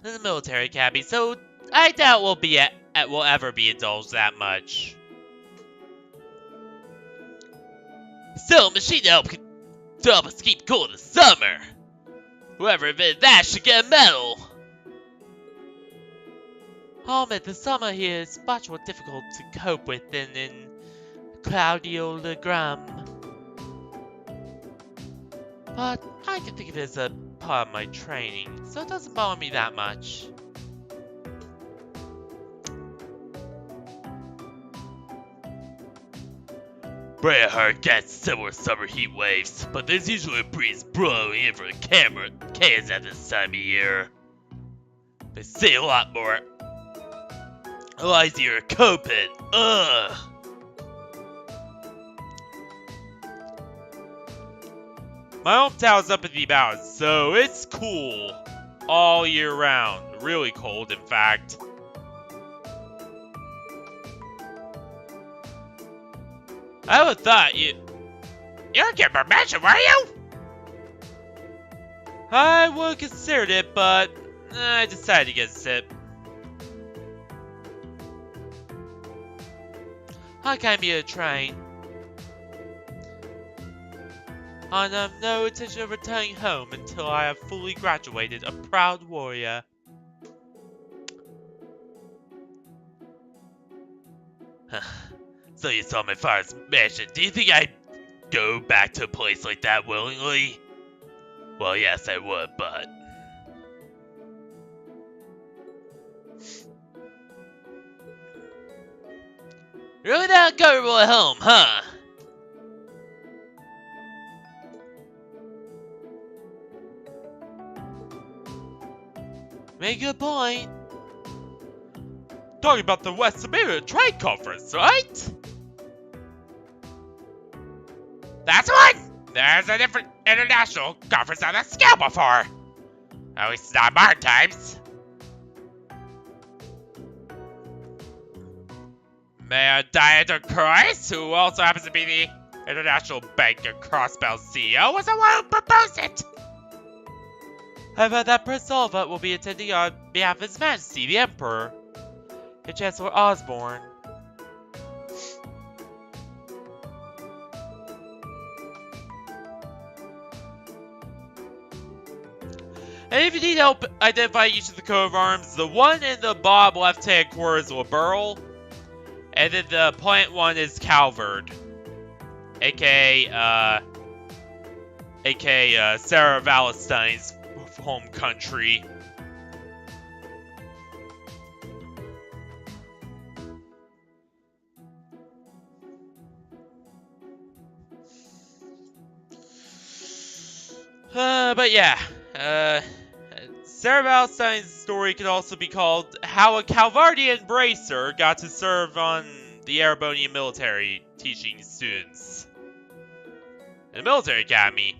In the military academy, so I doubt we'll ever be indulged that much. Still, machine to help us keep cool in the summer. Whoever invented that should get a medal. I'll admit the summer here is much more difficult to cope with than in Claudio Legram. But I can think of it as a part of my training, so it doesn't bother me that much. Briarheart gets similar summer heat waves, but there's usually a breeze blowing in from the canyons at this time of year. They say a lot easier to cope in. Ugh. My hometown's up in the mountains, so it's cool all year round. Really cold, in fact. I would have thought you were getting promotion, were you? I would have considered it, but I decided against it. I can't be a train. I have no intention of returning home until I have fully graduated a proud warrior. So you saw my father's mansion. Do you think I'd go back to a place like that willingly? Well, yes, I would, but... Really not comfortable at home, huh? Make a good point. Talking about the West America Trade Conference, right? That's one! There's a different international conference on that scale before. At least not modern times. Mayor Diana Croix, who also happens to be the International Bank and Crossbell CEO, was the one who proposed it. I've heard that Prince Alva will be attending on behalf of His Majesty, the Emperor, and Chancellor Osborne. And if you need help identifying each of the coat of arms, the one in the bottom left-hand corner is Liberal, and then the plant one is Calvard, aka Sarah Valentine's home country. But yeah, Sarah Valentine's story could also be called How a Calvardian Bracer Got to Serve on the Erebonian Military, teaching students in the military academy.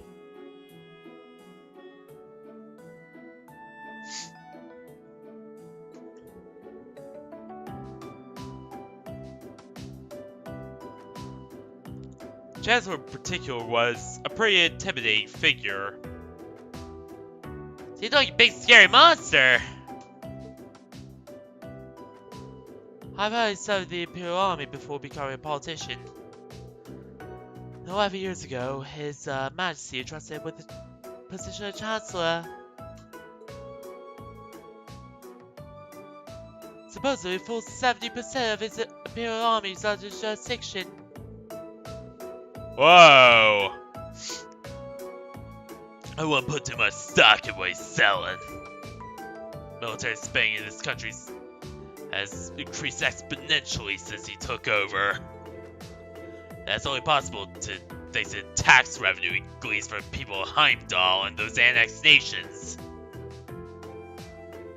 Chancellor in particular was a pretty intimidating figure. Seemed like a big scary monster. I've always served the Imperial Army before becoming a politician. 11 years ago, His Majesty entrusted him with the position of Chancellor. Supposedly, full 70% of his Imperial Army is under jurisdiction. Whoa! I wouldn't put too much stock in what he's selling. Military spending in this country has increased exponentially since he took over. That's only possible thanks to tax revenue he gleans from people of Heimdall and those annexed nations.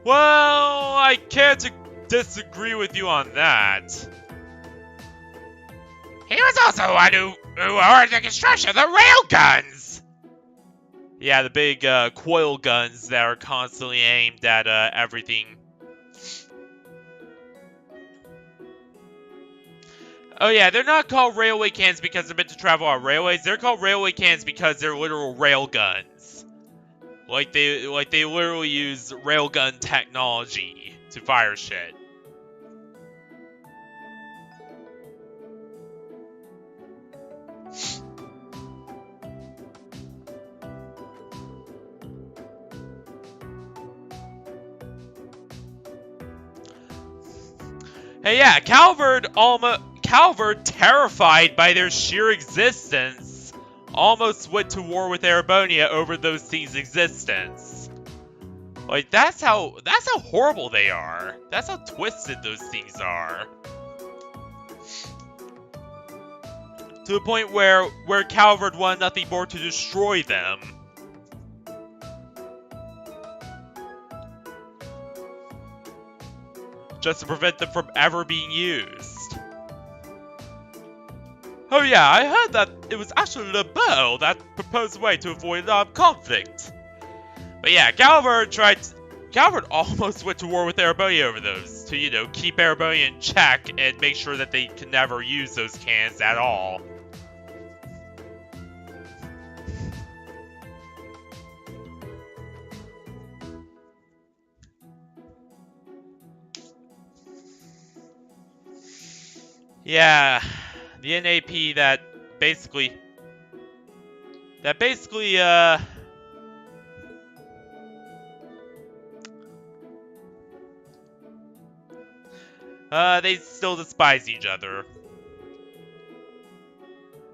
Well, I can't disagree with you on that. He was also one who ordered the construction of the railguns! Yeah, the big coil guns that are constantly aimed at everything. Oh yeah, they're not called railway cans because they're meant to travel on railways. They're called railway cans because they're literal rail guns. Like they literally use railgun technology to fire shit. Hey, yeah, Calvard, terrified by their sheer existence, almost went to war with Erebonia over those things' existence. Like, that's how horrible they are. That's how twisted those things are. To the point where Calvard wanted nothing more to destroy them. Just to prevent them from ever being used. Oh yeah, I heard that it was actually LeBeau that proposed a way to avoid conflict. But yeah, Calvard almost went to war with Erebonia over those, to, you know, keep Erebonia in check and make sure that they can never use those cans at all. Yeah, the NAP that basically they still despise each other.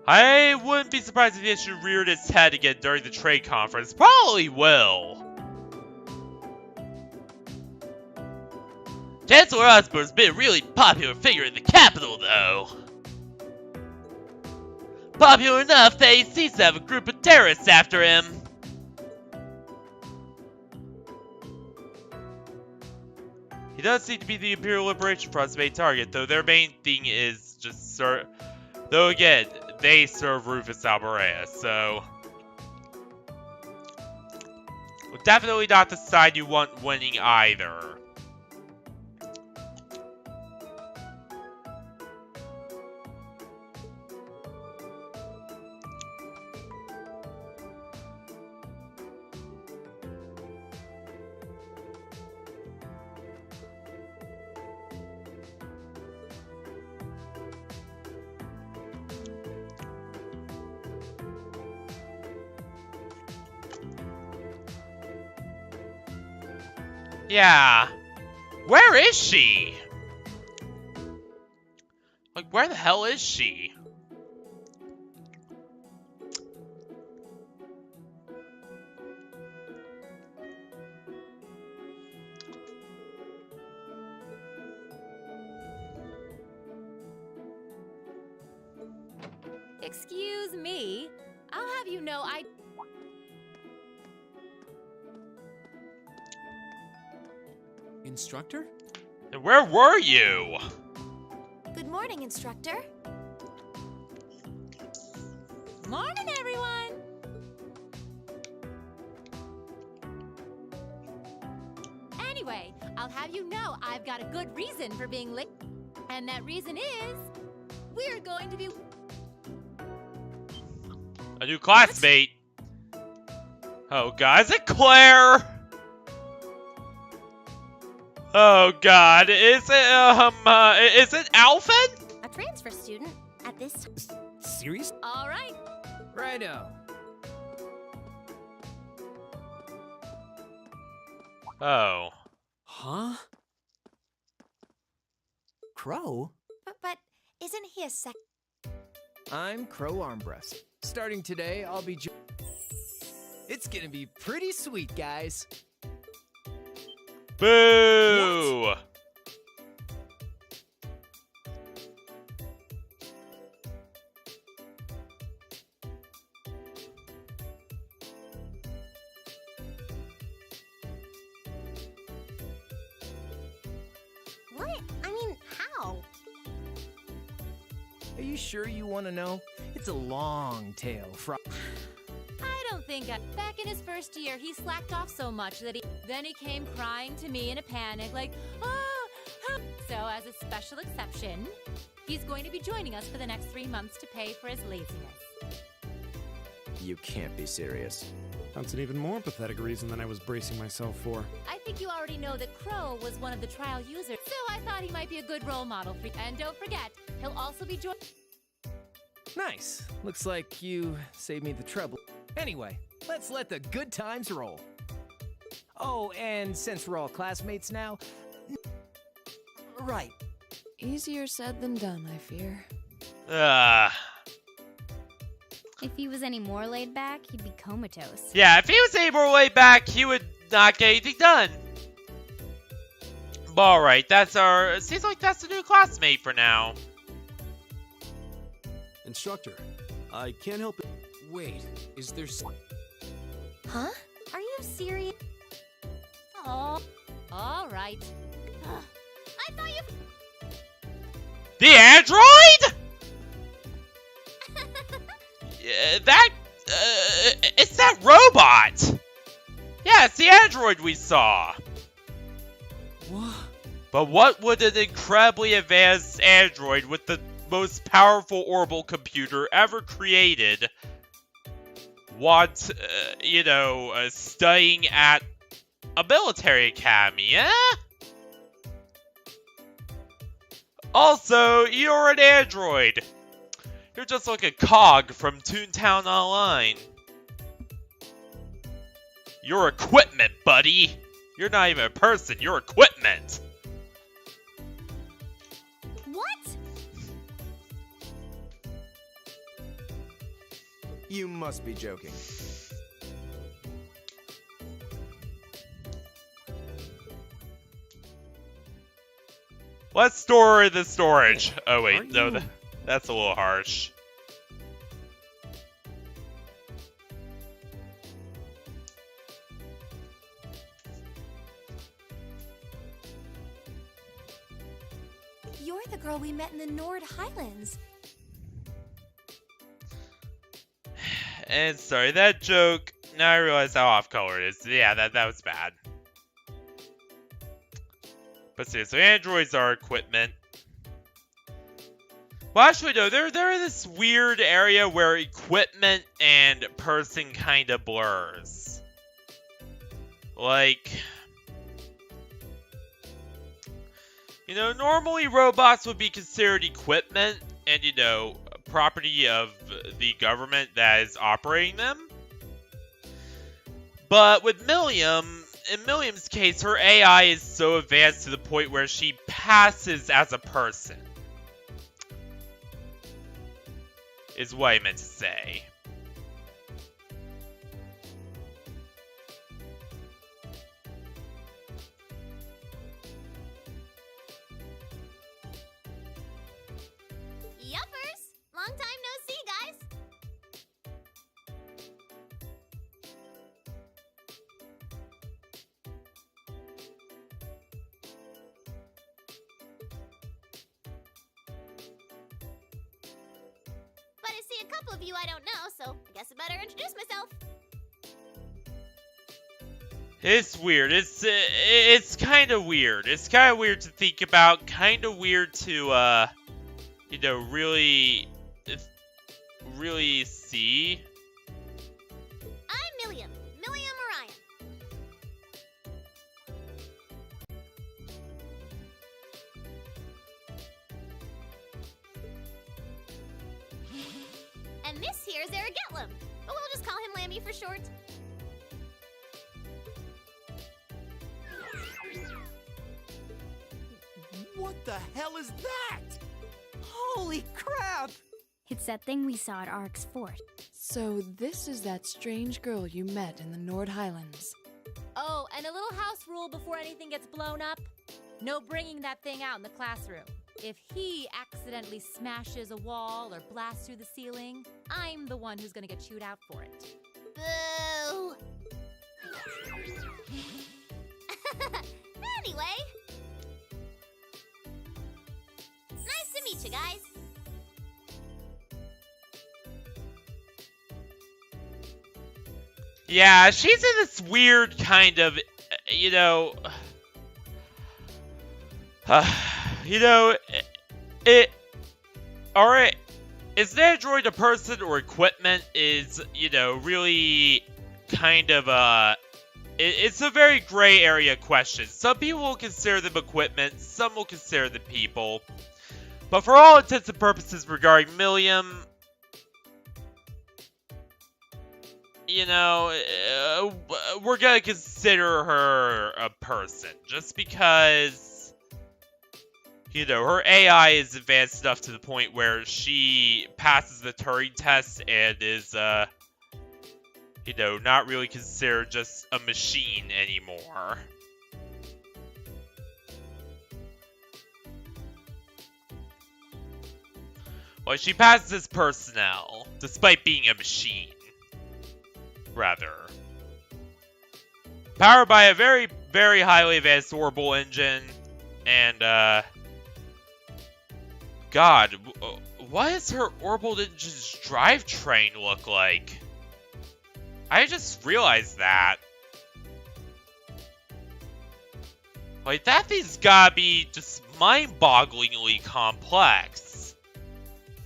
I wouldn't be surprised if the issue reared its head again during the trade conference. Probably will. Chancellor Osborne's been a really popular figure in the capital, though. Popular enough that he seems to have a group of terrorists after him. He does seem to be the Imperial Liberation Front's main target, though their main thing is just though again, they serve Rufus Alborea, so definitely not the side you want winning either. Yeah. Where is she? Like, where the hell is she? Excuse me. I'll have you know Instructor? And where were you? Good morning, Instructor. Morning, everyone! Anyway, I'll have you know I've got a good reason for being late. And that reason is, we're going to be... A new classmate. Oh god, is it Claire? Oh god, is it Alfin? A transfer student at this time. Serious? All right. Righto. Oh. Huh? Crow? But isn't he a sec? I'm Crow Armbrust. Starting today, I'll be It's gonna be pretty sweet, guys. Boo! What? I mean, how? Are you sure you want to know? It's a long tale from... I don't think back in his first year, he slacked off so much that then he came crying to me in a panic, like, oh, help. So So, as a special exception, he's going to be joining us for the next 3 months to pay for his laziness. You can't be serious. That's an even more pathetic reason than I was bracing myself for. I think you already know that Crow was one of the trial users, so I thought he might be a good role model for you. And don't forget, he'll also be joining... Nice. Looks like you saved me the trouble. Anyway, let's let the good times roll. Oh, and since we're all classmates now... Right. Easier said than done, I fear. If he was any more laid back, he'd be comatose. Yeah, if he was any more laid back, he would not get anything done. Alright, that's our... It seems like that's the new classmate for now. Instructor, I can't help it. Wait, is there Huh? Are you serious? Oh. All right. I thought you... The android?! It's that robot! Yeah, it's the android we saw! What? But what would an incredibly advanced android with the most powerful orbital computer ever created want, studying at a military academy, eh? Also, you're an android. You're just like a cog from Toontown Online. You're equipment, buddy. You're not even a person, you're equipment. What? You must be joking. Let's store the storage. Oh wait, no, that's a little harsh. You're the girl we met in the Nord Highlands. And sorry, that joke, now I realize how off-color it is. Yeah, that was bad. But seriously, androids are equipment. Well, actually, no, they're in this weird area where equipment and person kind of blurs. Like, normally robots would be considered equipment and, property of the government that is operating them. But with in Milliam's case, her AI is so advanced to the point where she passes as a person. Is what I meant to say. Yuppers! Long time no see, guys! But I see a couple of you I don't know, so I guess I better introduce myself. It's weird. It's kind of weird. It's kind of weird to think about. Kind of weird to, really see. I'm Milliam Orion. And this here's Eric, but we'll just call him Lammy for short. What the hell is that? Holy crap! It's that thing we saw at Ark's fort. So this is that strange girl you met in the Nord Highlands. Oh, and a little house rule before anything gets blown up. No bringing that thing out in the classroom. If he accidentally smashes a wall or blasts through the ceiling, I'm the one who's gonna get chewed out for it. Boo! Anyway. Nice to meet you guys. Yeah, she's in this weird kind of, You know, alright, is an android a person or equipment is, you know, really kind of it's a very gray area question. Some people will consider them equipment, some will consider them people. But for all intents and purposes regarding Milliam, you know, we're gonna consider her a person. Just because, you know, her AI is advanced enough to the point where she passes the Turing test and is, you know, not really considered just a machine anymore. Well, she passes as personnel, despite being a machine. Rather. Powered by a very, very highly advanced orbital engine, and, God, what does her orbital engine's drivetrain look like? I just realized that. Like, that thing's gotta be just mind-bogglingly complex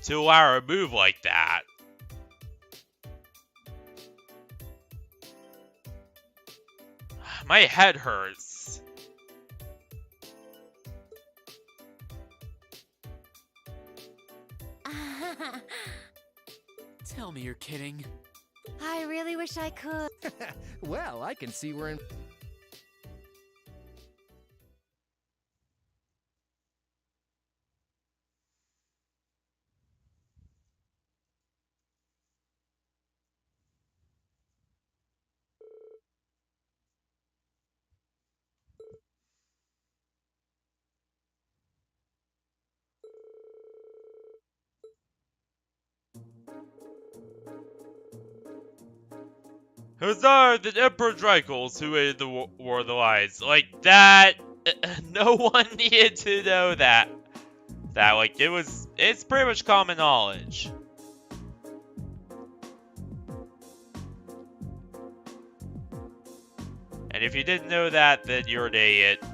to allow her to move like that. My head hurts. Tell me you're kidding. I really wish I could. Well, I can see we're in... Who's the Emperor Dracos who aided the War of the Lies? Like, that... no one needed to know that. Like, it's pretty much common knowledge. And if you didn't know that, then you're an idiot.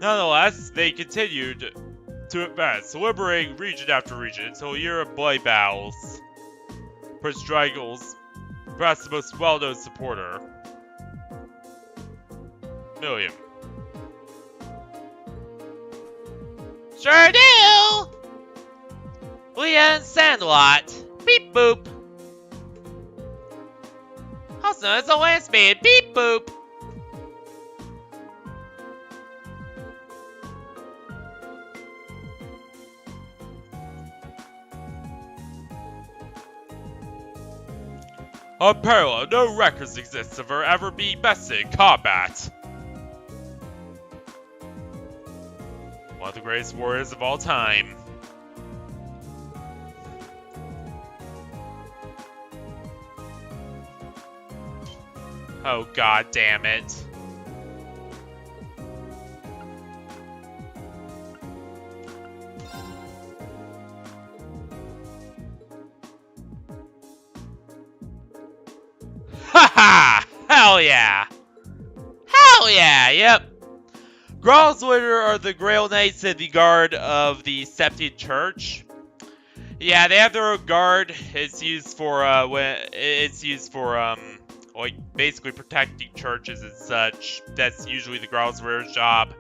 Nonetheless, they continued to advance, liberating region after region until a year of bloody battles. Prince Dragos, perhaps the most well-known supporter. Milliam. Sure do! Leah and Sandlot. Beep boop. Also known as the last man. Beep boop. Unparalleled, no records exist of her ever being bested in combat. One of the greatest warriors of all time. Oh, god damn it. Haha! Hell yeah! Hell yeah! Yep. Gralswitter are the Grail Knights and the guard of the Septid Church. Yeah, they have their own guard. It's used for like basically protecting churches and such. That's usually the Gralswitter's job.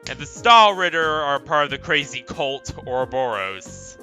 And the Stahlritter are part of the crazy cult Ouroboros.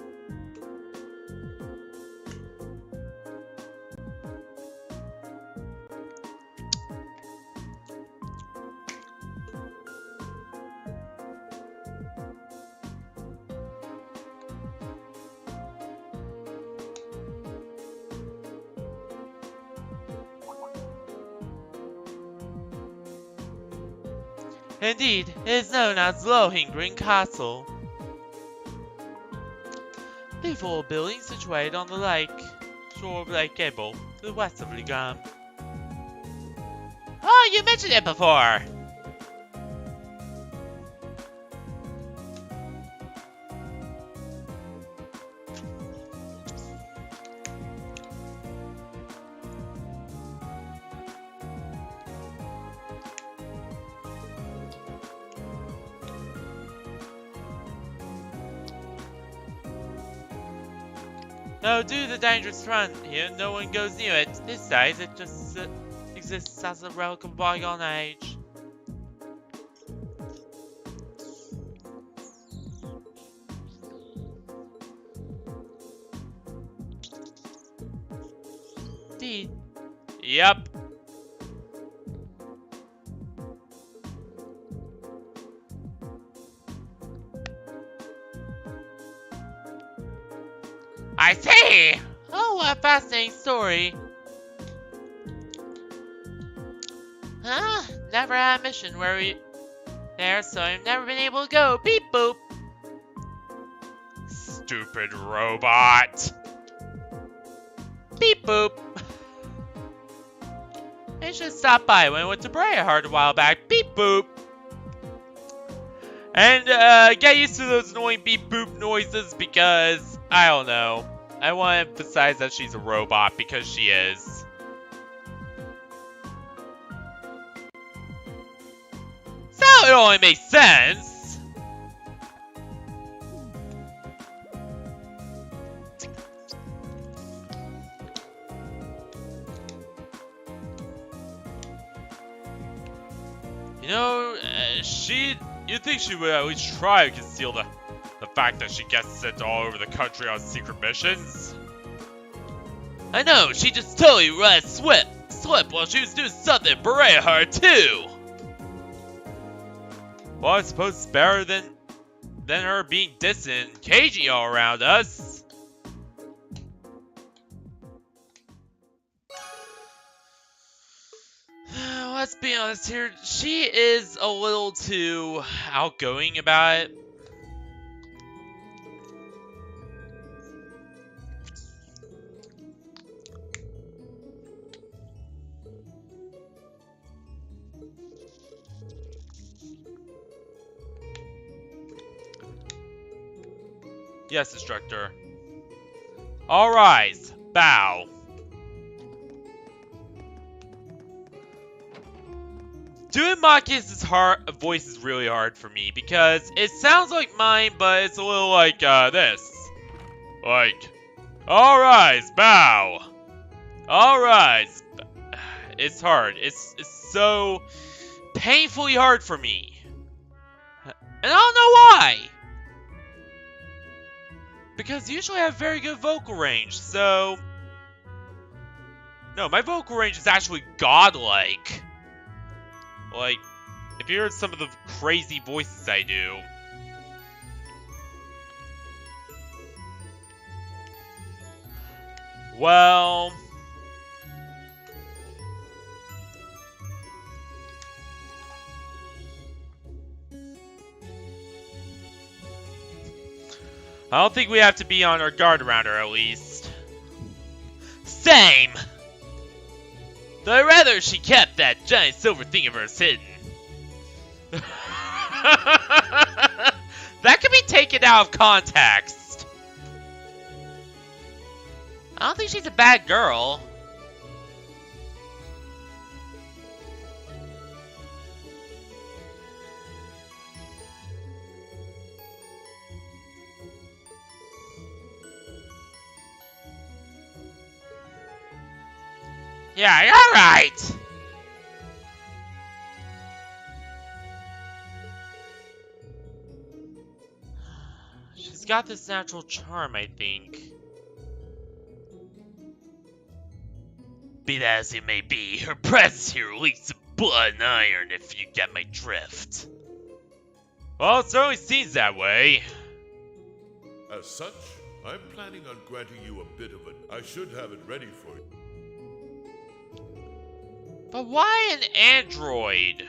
Indeed, it is known as Lohengrin Castle. The full building situated on the lake, shore of Lake Gable, to the west of Ligam. Oh, you mentioned it before! No, due to the dangerous front here, no one goes near it. These days, it just exists as a relic of bygone age. Indeed. Yep. I see! Oh, what a fascinating story. Huh? Never had a mission where we... there, so I've never been able to go. Beep boop! Stupid robot! Beep boop! I should stop by when I went to Briarheart a while back. Beep boop! And, get used to those annoying beep boop noises because, I don't know. I want to emphasize that she's a robot because she is. So it only makes sense. You know, you'd think she would at least try to conceal the fact that she gets sent all over the country on secret missions. I know, she just totally let slip while she was doing something to berate her too. Well, I suppose it's better than her being distant and cagey all around us. Let's be honest here, she is a little too outgoing about it. Yes, instructor. All rise. Bow. Doing Makis' voice is really hard for me because it sounds like mine, but it's a little like this. Like, all rise, bow. All rise. It's hard. It's so painfully hard for me. And I don't know why. Because usually I have very good vocal range, so... No, my vocal range is actually godlike. Like, if you heard some of the crazy voices I do... Well... I don't think we have to be on our guard around her, at least. Same! But I'd rather she kept that giant silver thing of hers hidden. That could be taken out of context. I don't think she's a bad girl. Yeah, alright! She's got this natural charm, I think. Be that as it may be, her presence here leaks blood and iron, if you get my drift. Well, it certainly seems that way. As such, I'm planning on granting you a bit of a... I should have it ready for you. But why an android?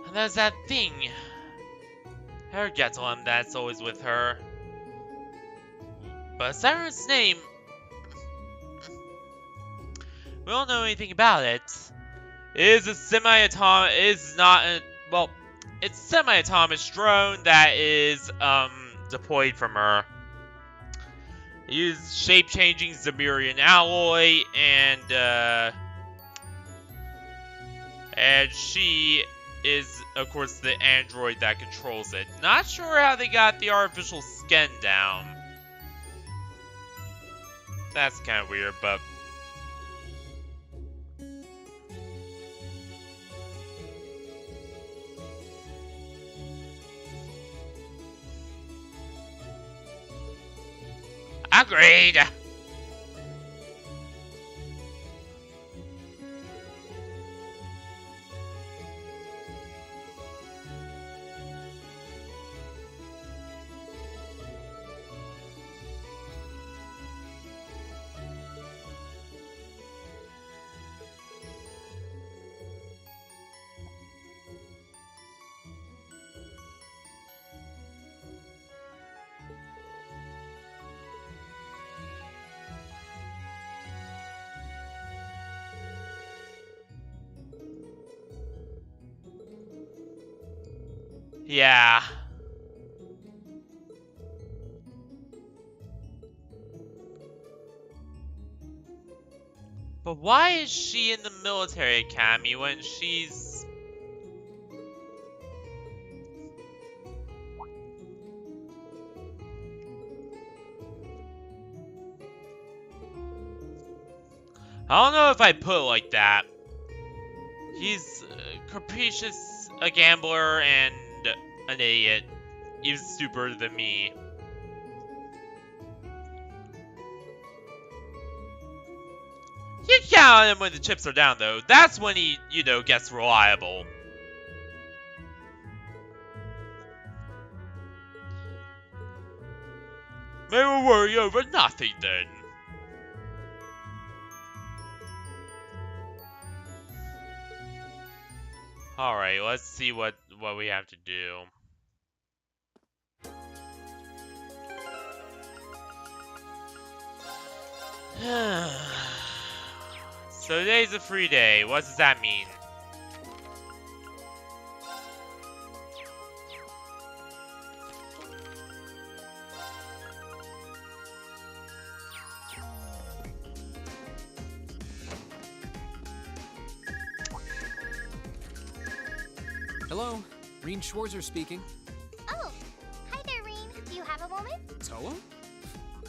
And there's that thing. Her Getlum that's always with her. But Siren's name... We don't know anything about it. It is a semi-autonomous... It's not a... Well, it's a semi-autonomous drone that is, deployed from her. It uses shape-changing Zamirian alloy, and she is, of course, the android that controls it. Not sure how they got the artificial skin down. That's kind of weird, but... Agreed! Yeah. But why is she in the military academy when she's... I don't know if I put it like that. He's capricious, a gambler, and an idiot. Even stupider than me. You can count on him when the chips are down, though. That's when he, you know, gets reliable. Maybe we'll worry over nothing, then. Alright, let's see what we have to do. So today's a free day. What does that mean? Hello, Reen Schwarzer speaking. Oh, hi there, Reen. Do you have a moment? Toa?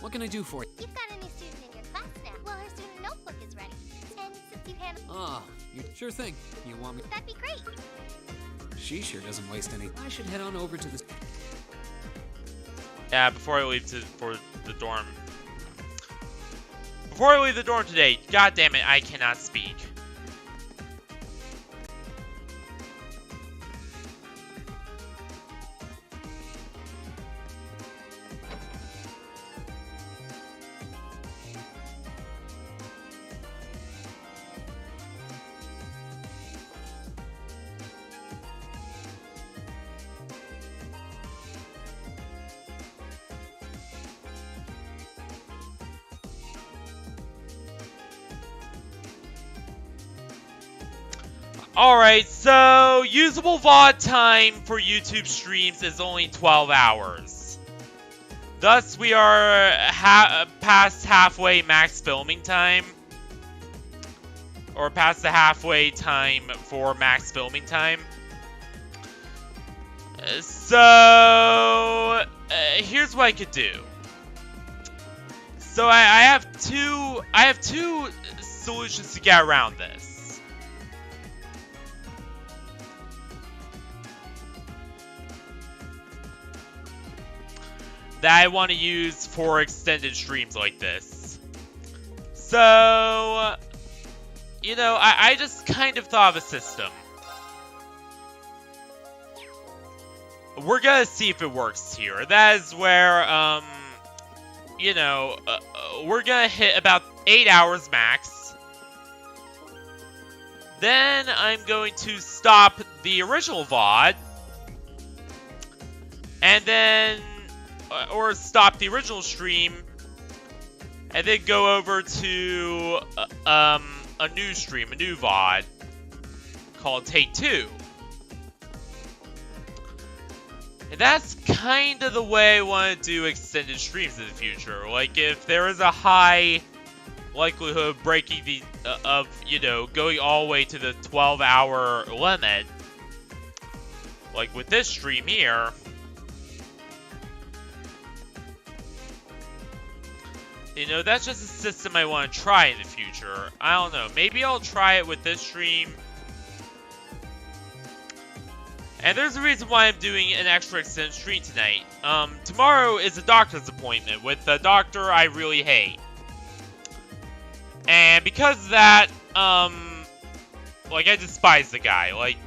What can I do for you? You've got a new student in your class now. Well, her student notebook is ready. And since you handled... Ah, you sure thing. You want me? That'd be great. She sure doesn't waste any. I should head on over to the... Yeah, before I leave for the dorm. Before I leave the dorm today, god damn it, I cannot speak. Alright, so usable VOD time for YouTube streams is only 12 hours. Thus, we are past halfway max filming time. Or past the halfway time for max filming time. So, here's what I could do. So I have two solutions to get around this. That I want to use for extended streams like this. So, you know, I just kind of thought of a system. We're gonna see if it works here. That is where, you know, we're gonna hit about 8 hours max. Then I'm going to stop the original VOD. And then, or stop the original stream. And then go over to, a new stream, a new VOD. Called Take 2. And that's kind of the way I want to do extended streams in the future. Like, if there is a high likelihood of breaking the, you know, going all the way to the 12-hour limit, like with this stream here, you know, that's just a system I want to try in the future. I don't know. Maybe I'll try it with this stream. And there's a reason why I'm doing an extra extended stream tonight. Tomorrow is a doctor's appointment with a doctor I really hate. And because of that, like, I despise the guy, like,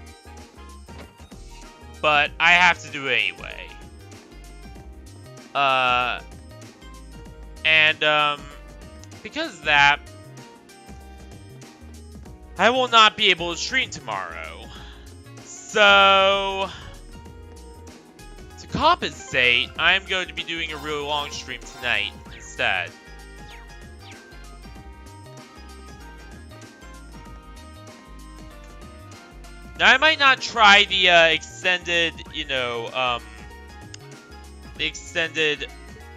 but I have to do it anyway. Because of that, I will not be able to stream tomorrow. So, to compensate, I'm going to be doing a really long stream tonight instead. Now, I might not try the extended, you know, the extended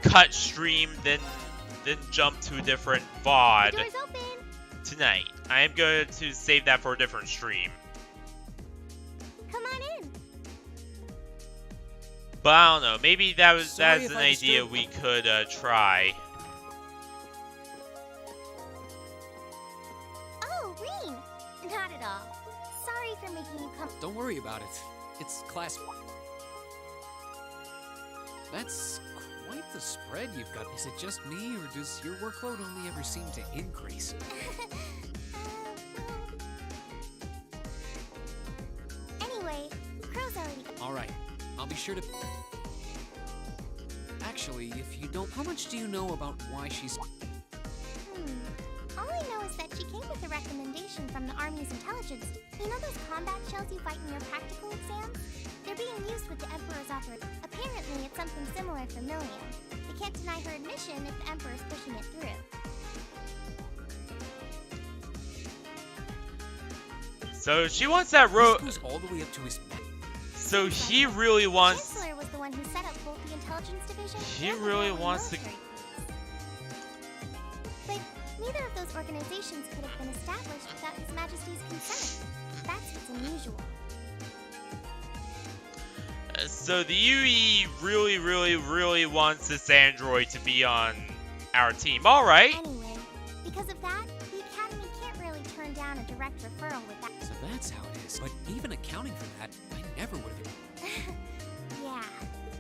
cut stream, then jump to a different VOD tonight. I am going to save that for a different stream. But I don't know, maybe that's an idea we could try. Oh, Reem! Not at all. Sorry for making you come. Don't worry about it. It's class. That's quite the spread you've got. Is it just me, or does your workload only ever seem to increase? Anyway, Crow's already. Alright, I'll be sure to... Actually, if you don't... How much do you know about why she's... All I know is that she came with a recommendation from the Army's intelligence. You know those combat shells you fight in your practical exams? They're being used with the Emperor's authorization. Apparently, it's something similar for Million. They can't deny her admission if the Emperor's pushing it through. So she wants that road. Goes all the way up to his. So he really wants. Chancellor was the one who set up both the intelligence division. He really wants to. But neither of those organizations could have been established without His Majesty's consent. That's what's unusual. So the UE really wants this android to be on our team. All right. Anyway, because of that, the Academy can't really turn down a direct referral with that. So that's how it is. But even accounting for that, I never would have. Yeah,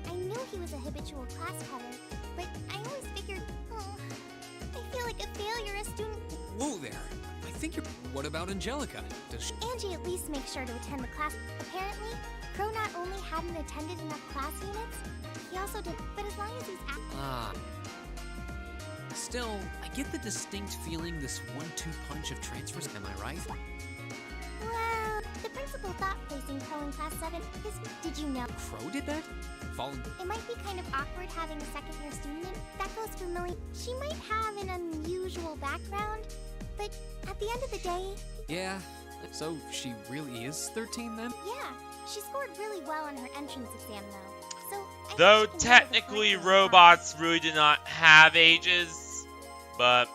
I knew he was a habitual class cutter, but I always figured, oh, I feel like a failure as student. Whoa there. I think you're. What about Angelica? Does she... Angie at least makes sure to attend the class. Apparently, Crow not only hadn't attended enough class units, he also did. But as long as he's Still, I get the distinct feeling this 1-2 punch of transfers. Am I right? Well, the principal thought placing Crow in class 7 is. Did you know? Crow did that? It might be kind of awkward having a second-year student. That goes for Millie. She might have an unusual background, but at the end of the day. Yeah, So she really is 13 then? Yeah, she scored really well on her entrance exam though. So I Though think she can handle the technically curriculum robots really do not have ages, but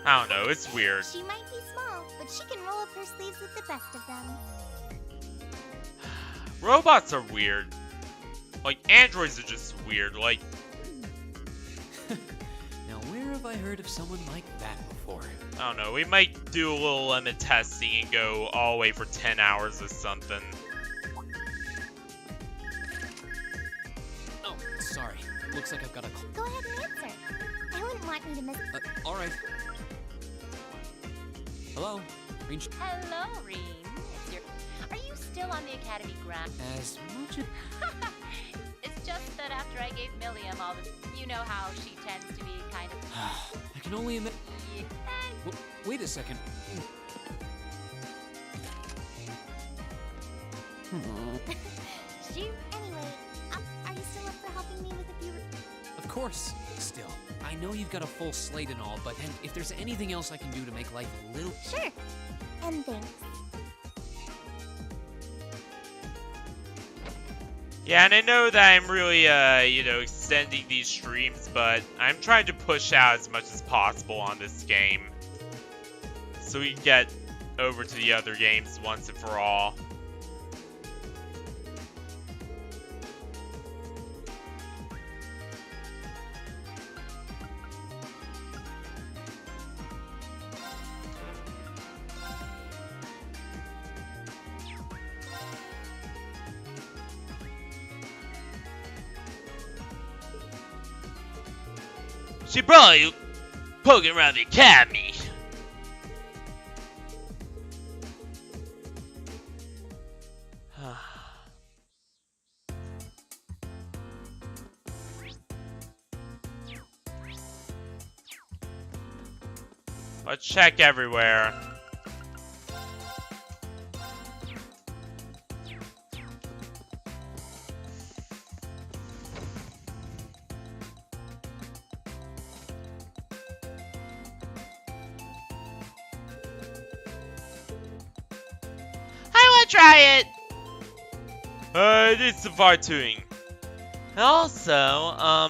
I don't know, it's weird. She might be small, but she can roll up her sleeves with the best of them. Robots are weird. Like, androids are just weird. Like, Now where have I heard of someone like that before? I don't know, we might do a little limit testing and go all the way for 10 hours or something. Oh, sorry. Looks like I've got a call. Go ahead and answer. I wouldn't want me to miss. Alright. Hello? Green Hello, Reem. Are you still on the academy ground? As much as... It's just that after I gave Milliam all this, you know how she tends to be kind of... I can only imagine... Wait a second. Shoot. Anyway, are you still up for helping me with a few? Of course. Still, I know you've got a full slate and all, but if there's anything else I can do to make life a little... Sure. And thanks. Yeah, and I know that I'm really, you know, extending these streams, but I'm trying to push out as much as possible on this game, so we can get over to the other games once and for all. She probably poking around the academy. Let's check everywhere. Try it! It needs some fine-tuning. And also,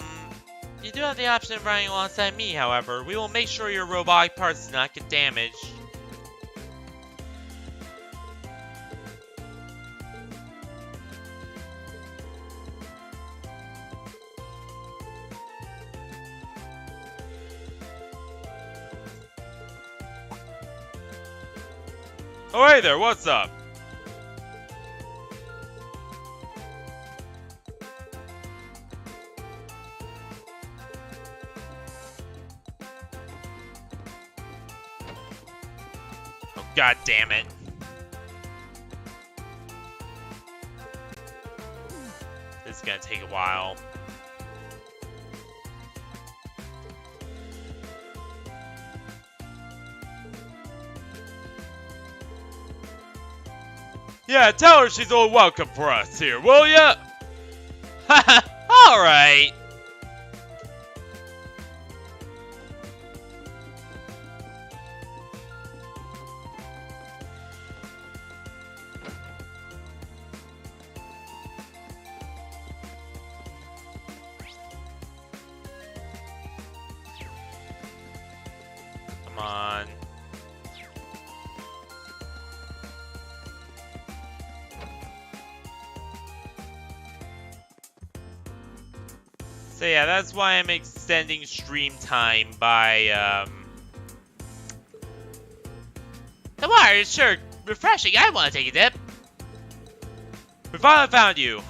you do have the option of riding alongside me, however. We will make sure your robotic parts do not get damaged. Oh, hey there, what's up? God damn it. This is gonna take a while. Yeah, tell her she's all welcome for us here, will ya? Haha, alright. Come on. So yeah, that's why I'm extending stream time by, The water is sure refreshing. I want to take a dip. We finally found you.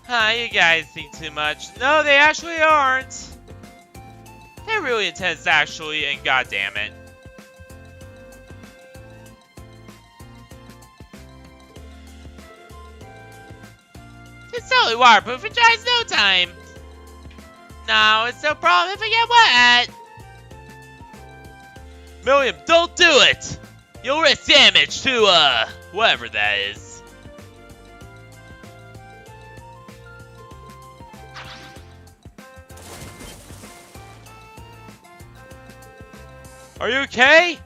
Huh, you guys think too much. No, they actually aren't. They're really intense, actually, and goddammit. It's totally waterproof. It dries no time. No, it's no problem if I get wet. Milliam, don't do it! You'll risk damage to, whatever that is. Are you okay?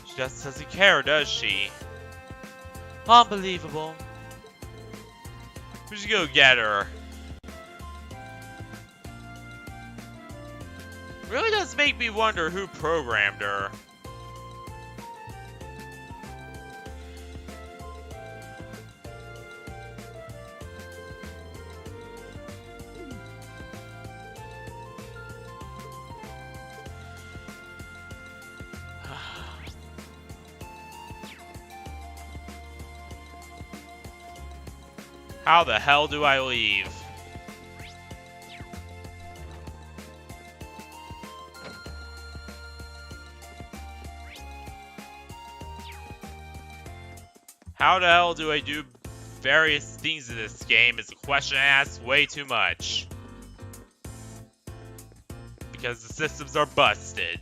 She just doesn't care, does she? Unbelievable. We should go get her. Really does make me wonder who programmed her. How the hell do I leave? How the hell do I do various things in this game is a question I ask way too much. Because the systems are busted.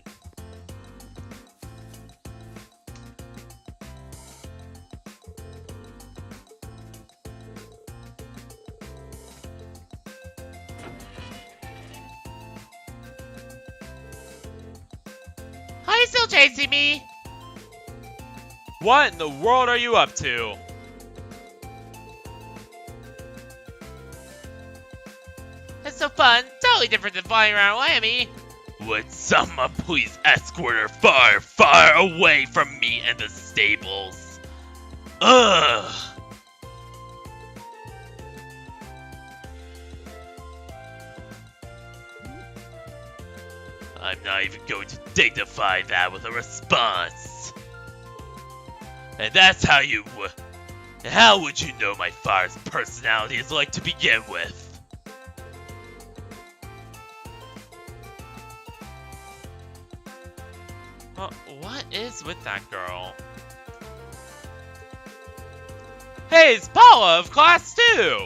Are you still chasing me? What in the world are you up to? That's so fun. Totally different than flying around Miami. Would someone please escort her far, far away from me and the stables? Ugh. I'm not even going to dignify that with a response. And that's how you would. How would you know my father's personality is like to begin with? What is with that girl? Hey, it's Paula of Class 2!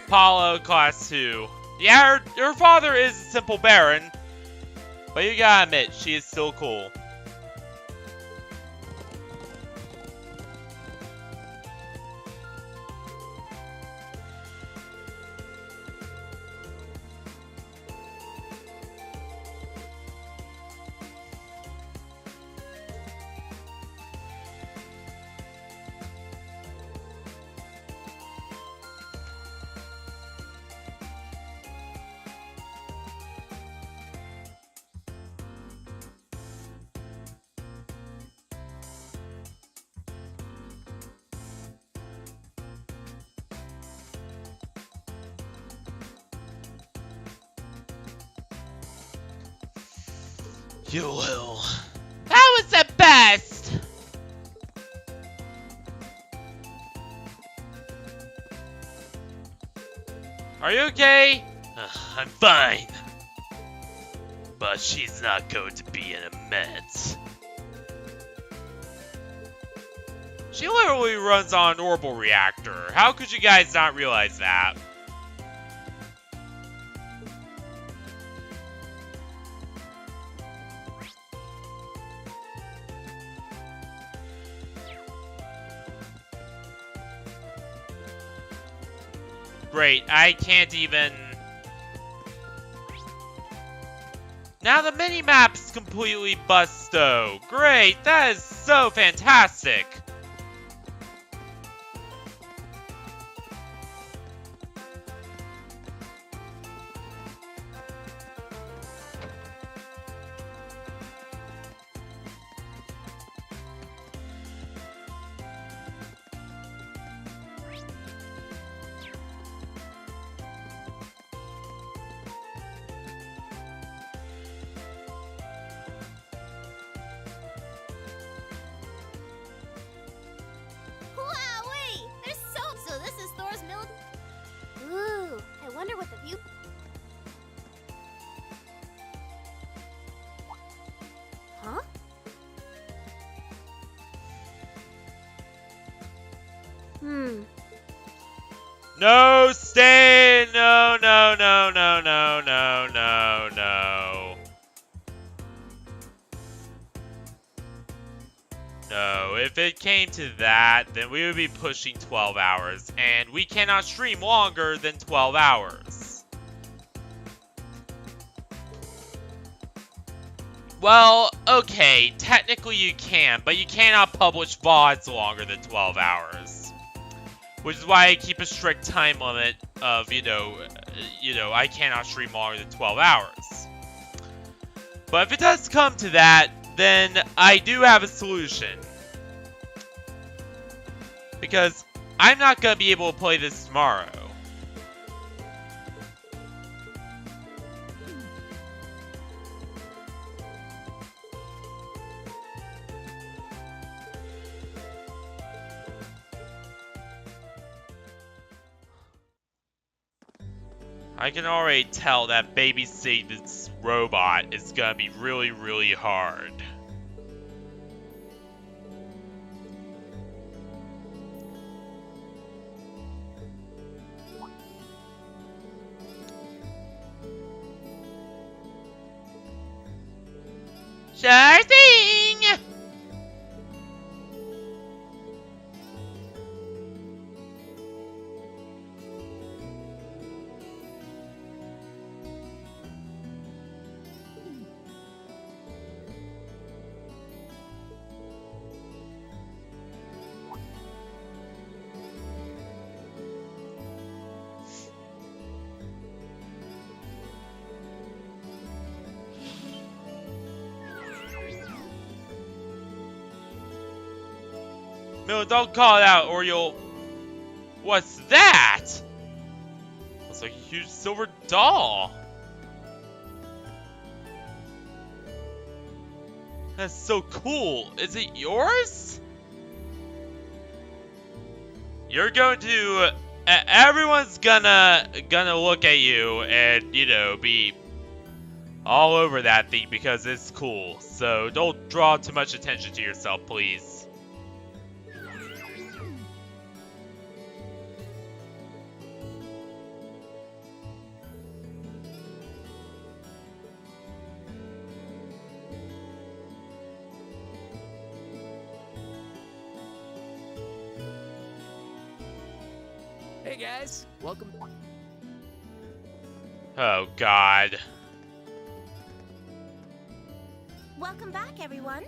Paula, Class 2. Yeah, her father is a simple baron, but you gotta admit, she is still cool. You will. That was the best! Are you okay? I'm fine. But she's not going to be in a minute. She literally runs on an orbital reactor. How could you guys not realize that? Great, I can't even... Now the mini-map's completely busto. Great, that is so fantastic. No, stay! No, no, no, no, no, no, no, no. No, if it came to that, then we would be pushing 12 hours, and we cannot stream longer than 12 hours. Well, okay, technically you can, but you cannot publish VODs longer than 12 hours. Which is why I keep a strict time limit of, I cannot stream longer than 12 hours. But if it does come to that, then I do have a solution. Because I'm not going to be able to play this tomorrow. I can already tell that babysitting this robot is gonna be really, really hard. Sure thing! No, don't call it out or you'll... What's that? It's like a huge silver doll. That's so cool. Is it yours? You're going to... everyone's gonna look at you and, be all over that thing because it's cool. So don't draw too much attention to yourself, please. Hey guys, welcome. Oh God. Welcome back, everyone.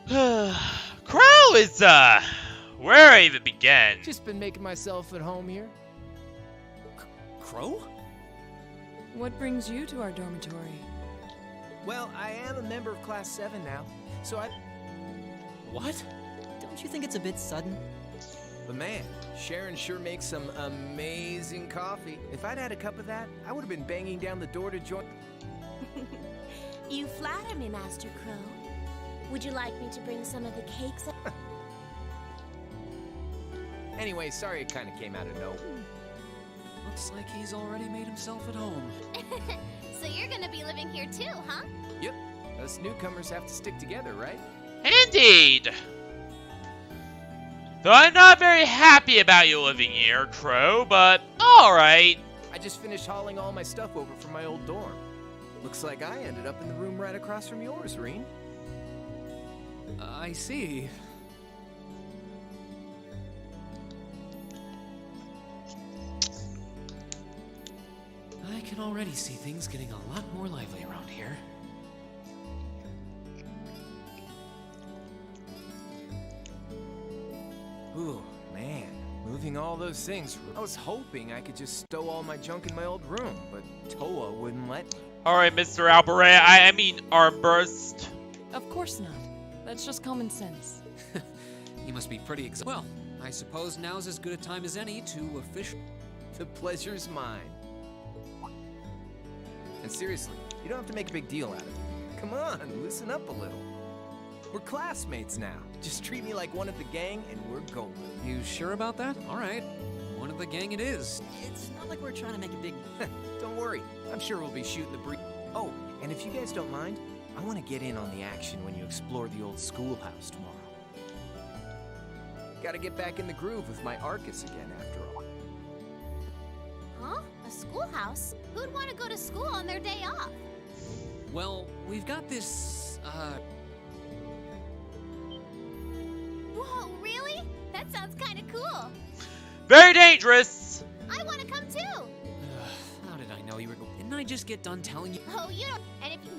Crow is, where I even begin? Just been making myself at home here. Crow? What brings you to our dormitory? Well, I am a member of Class 7 now, so I... What? Don't you think it's a bit sudden? But man, Sharon sure makes some amazing coffee. If I'd had a cup of that, I would have been banging down the door to join... You flatter me, Master Crow. Would you like me to bring some of the cakes? Anyway, sorry it kind of came out of nowhere. Looks like he's already made himself at home. So you're gonna be living here too, huh? Yep. Us newcomers have to stick together, right? Indeed! Though I'm not very happy about you living here, Crow, but alright. I just finished hauling all my stuff over from my old dorm. Looks like I ended up in the room right across from yours, Reen. I see. I can already see things getting a lot more lively around here. Ooh, man. Moving all those things. I was hoping I could just stow all my junk in my old room, but Toa wouldn't let me. Alright, Mr. Albaret, I mean Armburst. Of course not. That's just common sense. He must be pretty excited. Well, I suppose now's as good a time as any to officially... The pleasure's mine. And seriously, you don't have to make a big deal out of it. Come on, loosen up a little. We're classmates now. Just treat me like one of the gang and we're golden. You sure about that? All right. One of the gang it is. It's not like we're trying to make a big... Don't worry. I'm sure we'll be shooting the breeze. Oh, and if you guys don't mind, I want to get in on the action when you explore the old schoolhouse tomorrow. Gotta get back in the groove with my Arcus again, after all. Huh? A schoolhouse? Who'd want to go to school on their day off? Well, we've got this, Whoa, really? That sounds kind of cool. Very dangerous! I want to come too. How did I know you were going? Didn't I just get done telling you? Oh, you don't. And if you.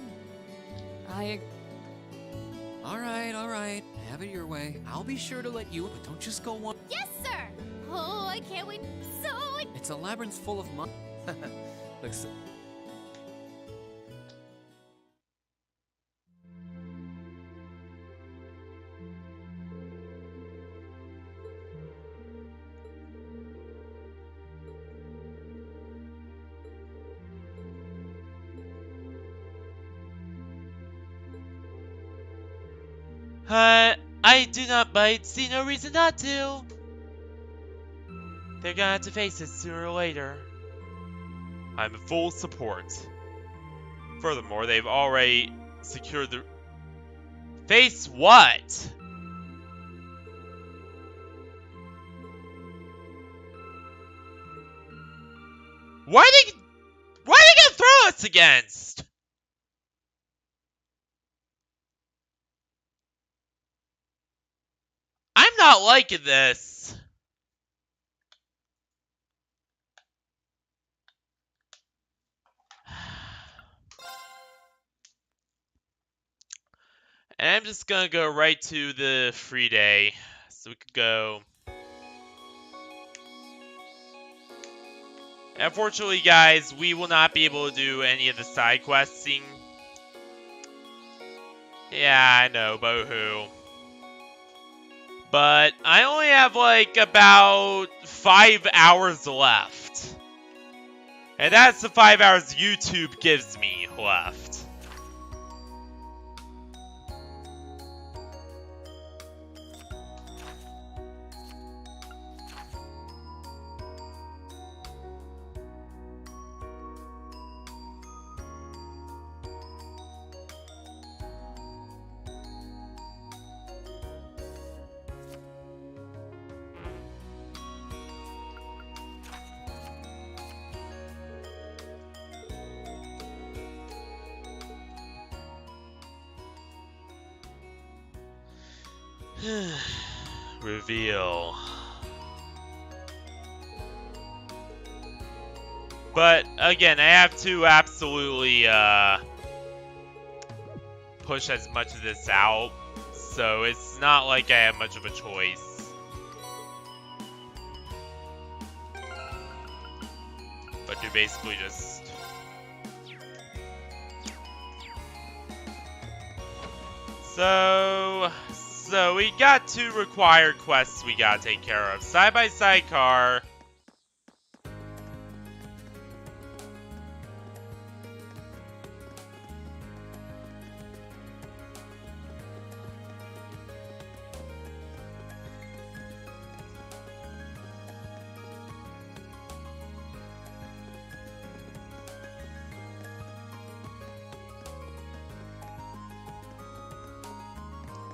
All right. Have it your way. I'll be sure to let you, but don't just go one. Yes, sir. Oh, I can't wait. It's a labyrinth full of money. Looks. I do not bite. See no reason not to. They're gonna have to face it sooner or later. I'm in full support. Furthermore, they've already secured the... Face what? Why are they gonna throw us against? I'm not liking this. And I'm just gonna go right to the free day. So we could go. Unfortunately, guys, we will not be able to do any of the side questing. Yeah, I know, boo-hoo. But I only have like about 5 hours left. And that's the 5 hours YouTube gives me left. Reveal. But again, I have to absolutely push as much of this out, so it's not like I have much of a choice. But to basically just So we got 2 required quests we gotta take care of. Side-by-side car.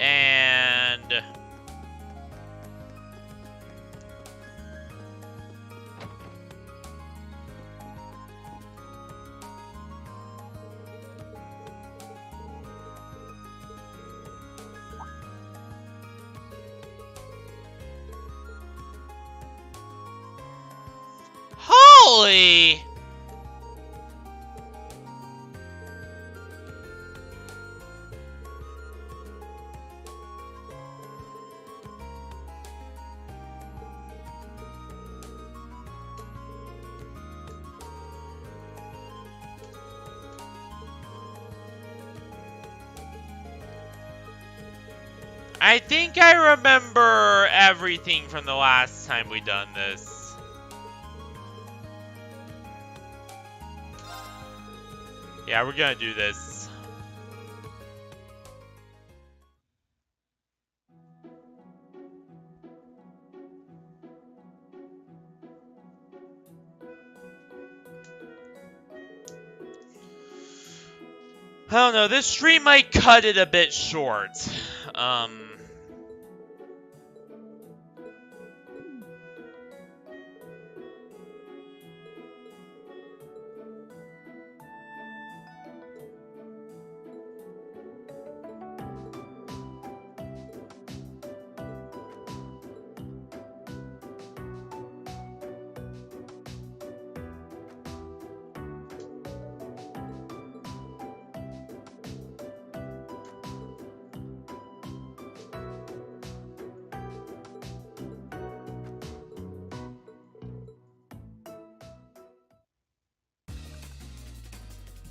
And holy! I think I remember everything from the last time we done this. Yeah, we're gonna do this. I don't know, this stream might cut it a bit short.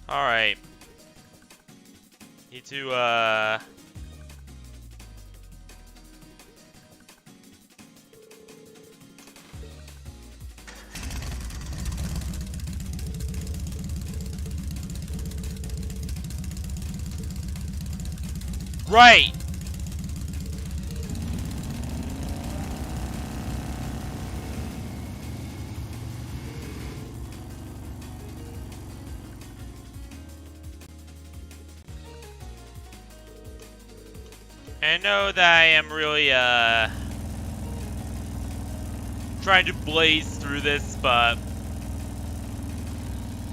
Alright. Need to, Right! I know that I am really, trying to blaze through this, but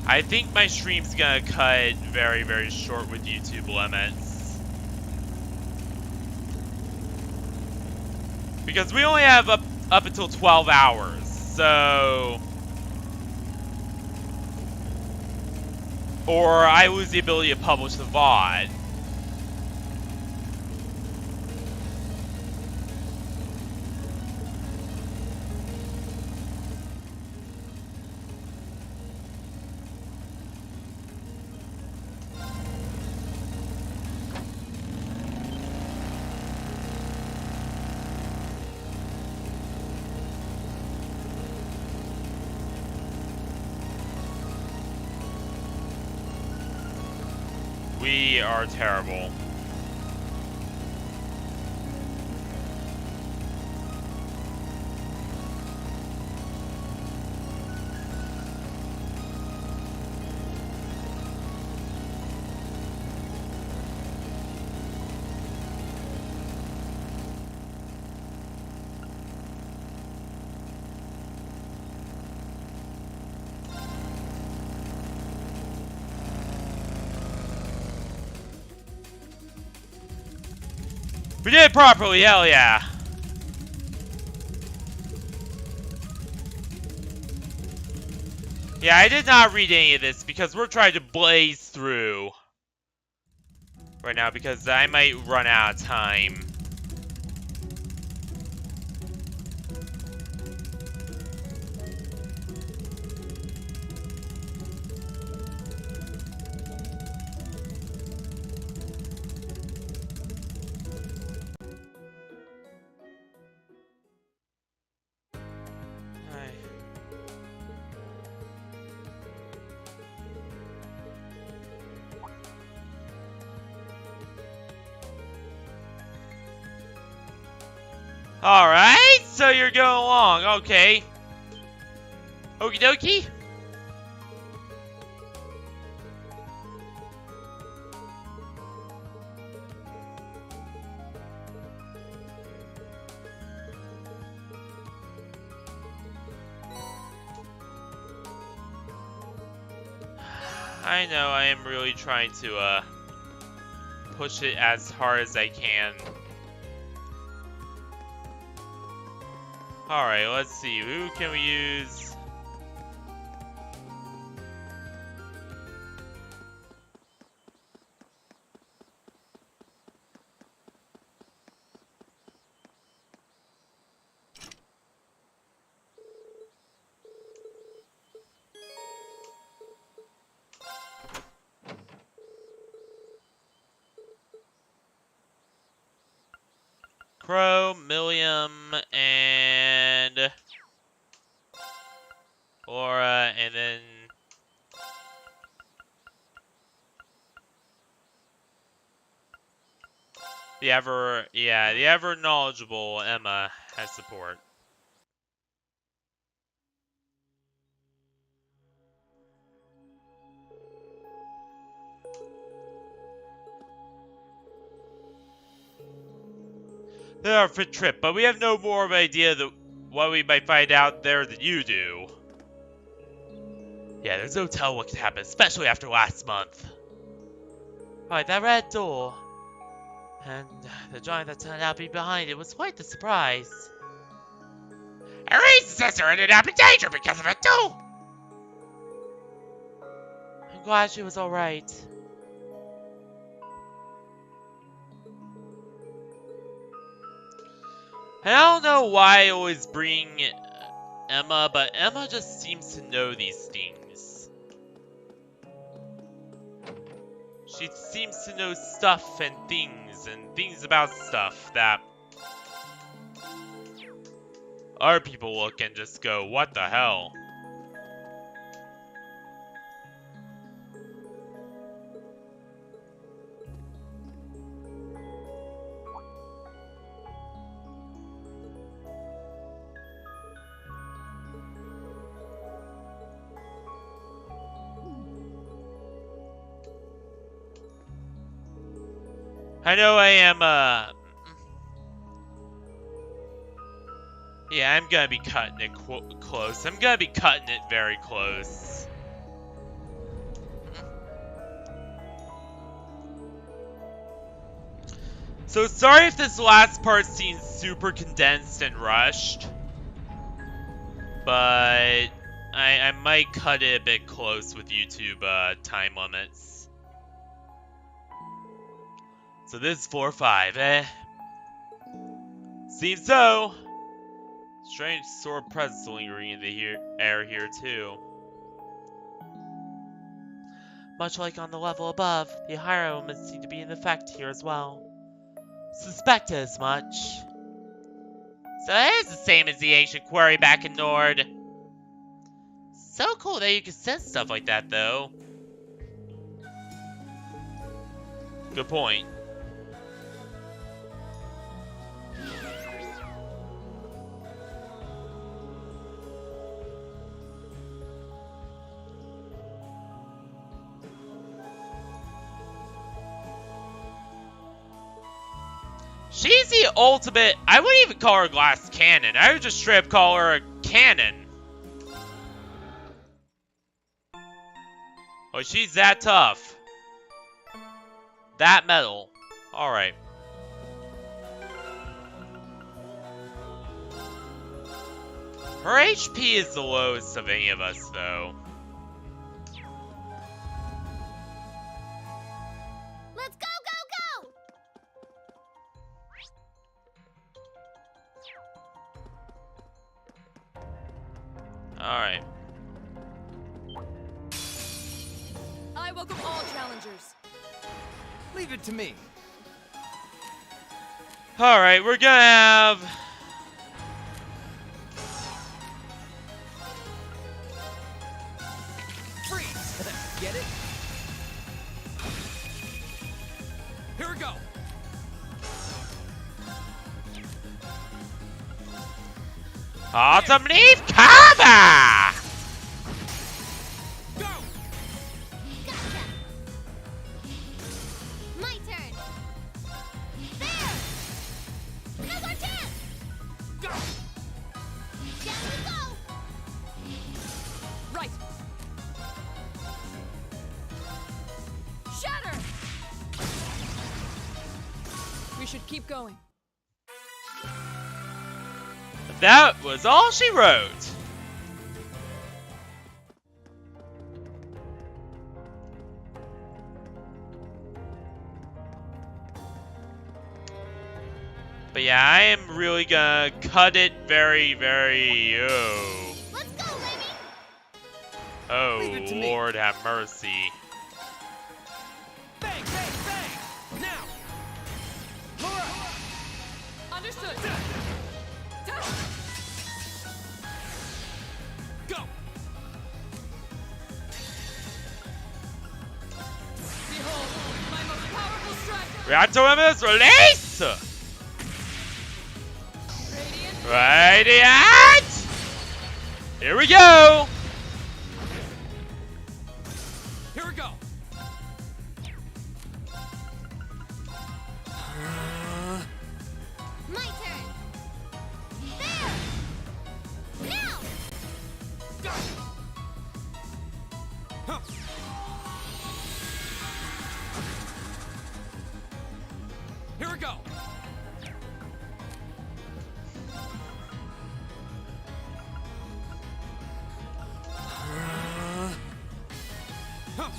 I think my stream's gonna cut very, very short with YouTube limits. Because we only have up until 12 hours, so... Or I lose the ability to publish the VOD. We are terrible. We did it properly, hell yeah! Yeah, I did not read any of this because we're trying to blaze through right now because I might run out of time. Alright, so you're going along, okay. Okie dokie. I know I am really trying to push it as hard as I can. Alright, let's see. Who can we use? Crow, Milliam, and Laura, and then the ever knowledgeable Emma has support. They're our fit trip, but we have no more of an idea that what we might find out there than you do. Yeah, there's no telling what could happen, especially after last month. Right, that red door. And the drawing that turned out to be behind it was quite the surprise. Harry's sister ended up in danger because of it too! I'm glad she was alright. I don't know why I always bring Emma, but Emma just seems to know these things. She seems to know stuff and things about stuff that other people look and just go, what the hell? I know I am, yeah, I'm gonna be cutting it close. I'm gonna be cutting it very close. So sorry if this last part seems super condensed and rushed. But I might cut it a bit close with YouTube time limits. So this is 4-5, eh? Seems so. Strange sore presence lingering in the air here too. Much like on the level above, the higher elements seem to be in effect here as well. Suspected as much. So it is the same as the ancient quarry back in Nord. So cool that you can sense stuff like that, though. Good point. She's the ultimate. I wouldn't even call her a glass cannon. I would just straight up call her a cannon. Oh, she's that tough. That metal. Alright. Her HP is the lowest of any of us, though. Let's go, go, go! Alright. I welcome all challengers. Leave it to me. Alright, we're gonna have... Freeze! Get it? Here we go! Autumn Leaf Cover! Go! Gotcha! My turn! There! Now's our chance! Go! Down we go! Right. Shatter! We should keep going. That was all she wrote. But yeah, I am really gonna cut it very, very... Oh. Let's go, Lemmy! Oh, Lord have mercy. Bang, bang, bang! Now! Laura! Understood. Go! Behold, my most powerful strike. Reactor limits release! Radiant! Here we go! Here we go! My turn! There! Now! Go! Huh. Here we go! Huh.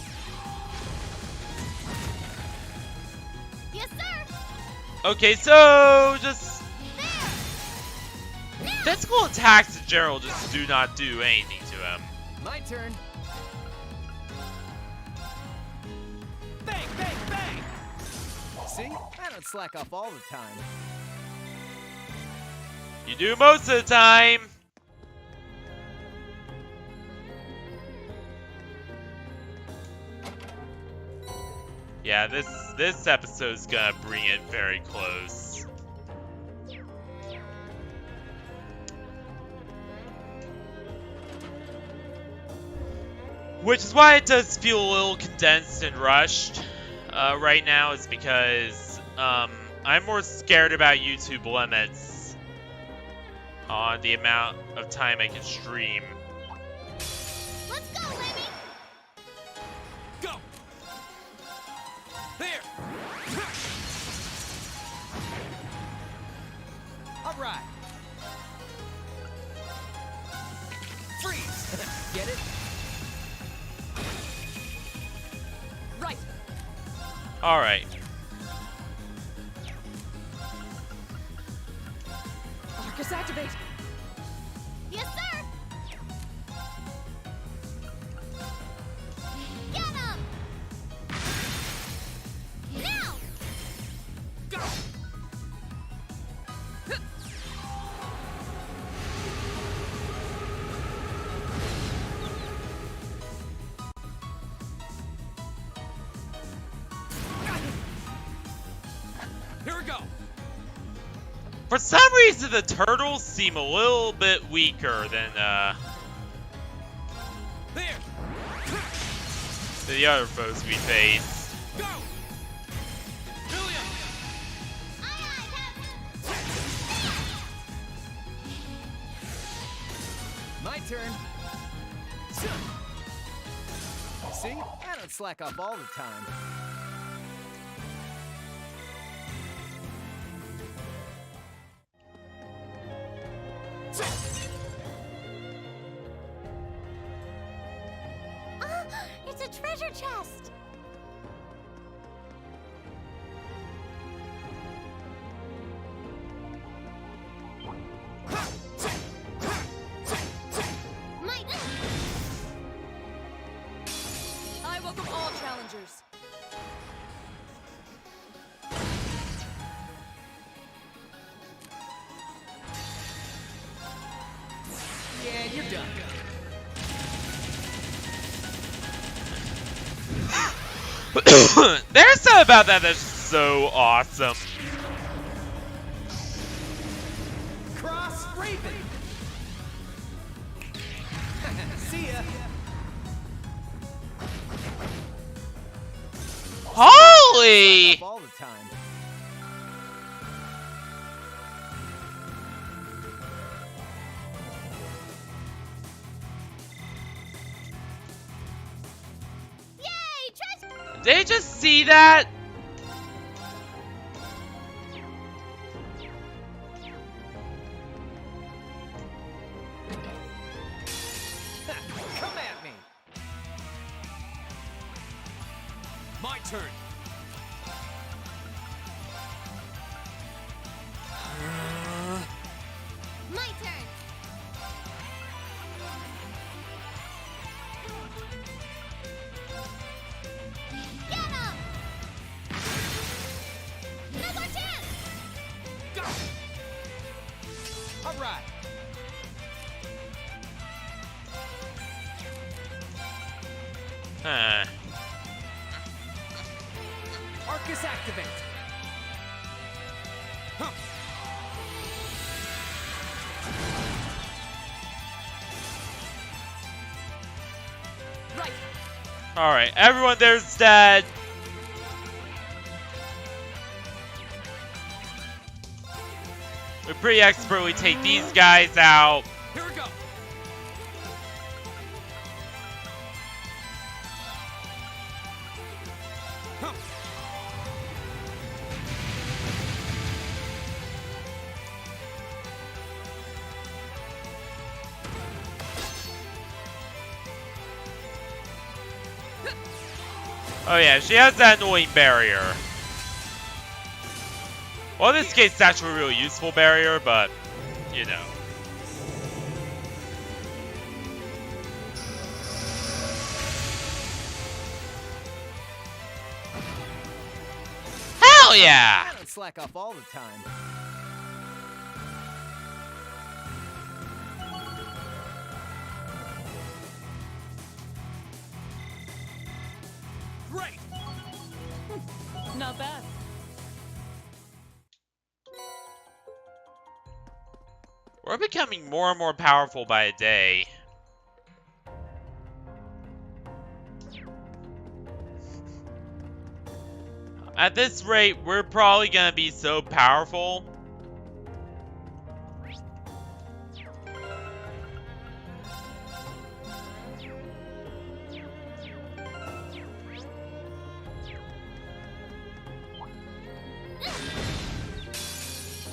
Yes, sir! Okay, so just... Physical attacks in general just do not do anything to him. My turn. Bang, bang, See? I don't slack off all the time. You do most of the time. Yeah, this episode's gonna bring it very close. Which is why it does feel a little condensed and rushed right now, is because I'm more scared about YouTube limits on the amount of time I can stream. Let's go, Lemmy! Go! There! All right. Freeze! Get it? Right. All right. Marcus, activate! Yes, sir! Get him! Now! Go! Here we go. For some reason, the turtles seem a little bit weaker than There. the other foes we face. Go. Julia. My turn. See? I don't slack off all the time. It's a treasure chest! I welcome all challengers. Yeah, you're done. There's something about that that's so awesome. Cross Raven. See ya. Holy! All the time. Did they just see that? Come at me. My turn. My turn! Get him! No more chance! Go. All right. Huh. Arcus activate. Huh. Right. Alright, everyone there's dead. We pretty expertly take these guys out. Here we go. Huh. Oh yeah, she has that annoying barrier. Well, in this case, it's actually a really useful barrier, but, you know. Hell Hell yeah! I don't slack off all the time. Great! Not bad. We're becoming more and more powerful by the day. At this rate, we're probably gonna be so powerful.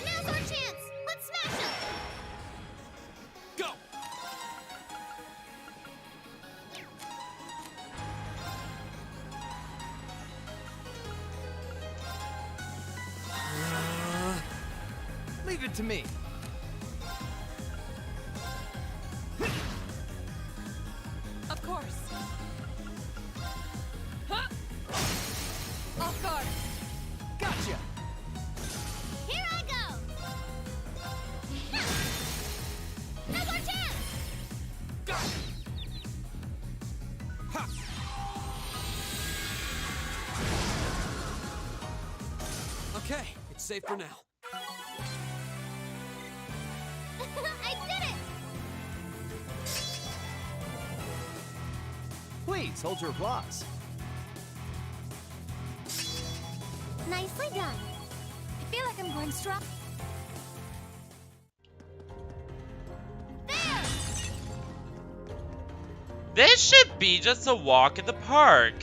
Now's our chance! Let's smash him! Go! Leave it to me. Of course. Huh? Off guard. Gotcha. Here I go! Now's our chance! Okay, it's safe for now. I did it! Please, hold your applause. Nicely done. I feel like I'm going strong. This should be just a walk in the park.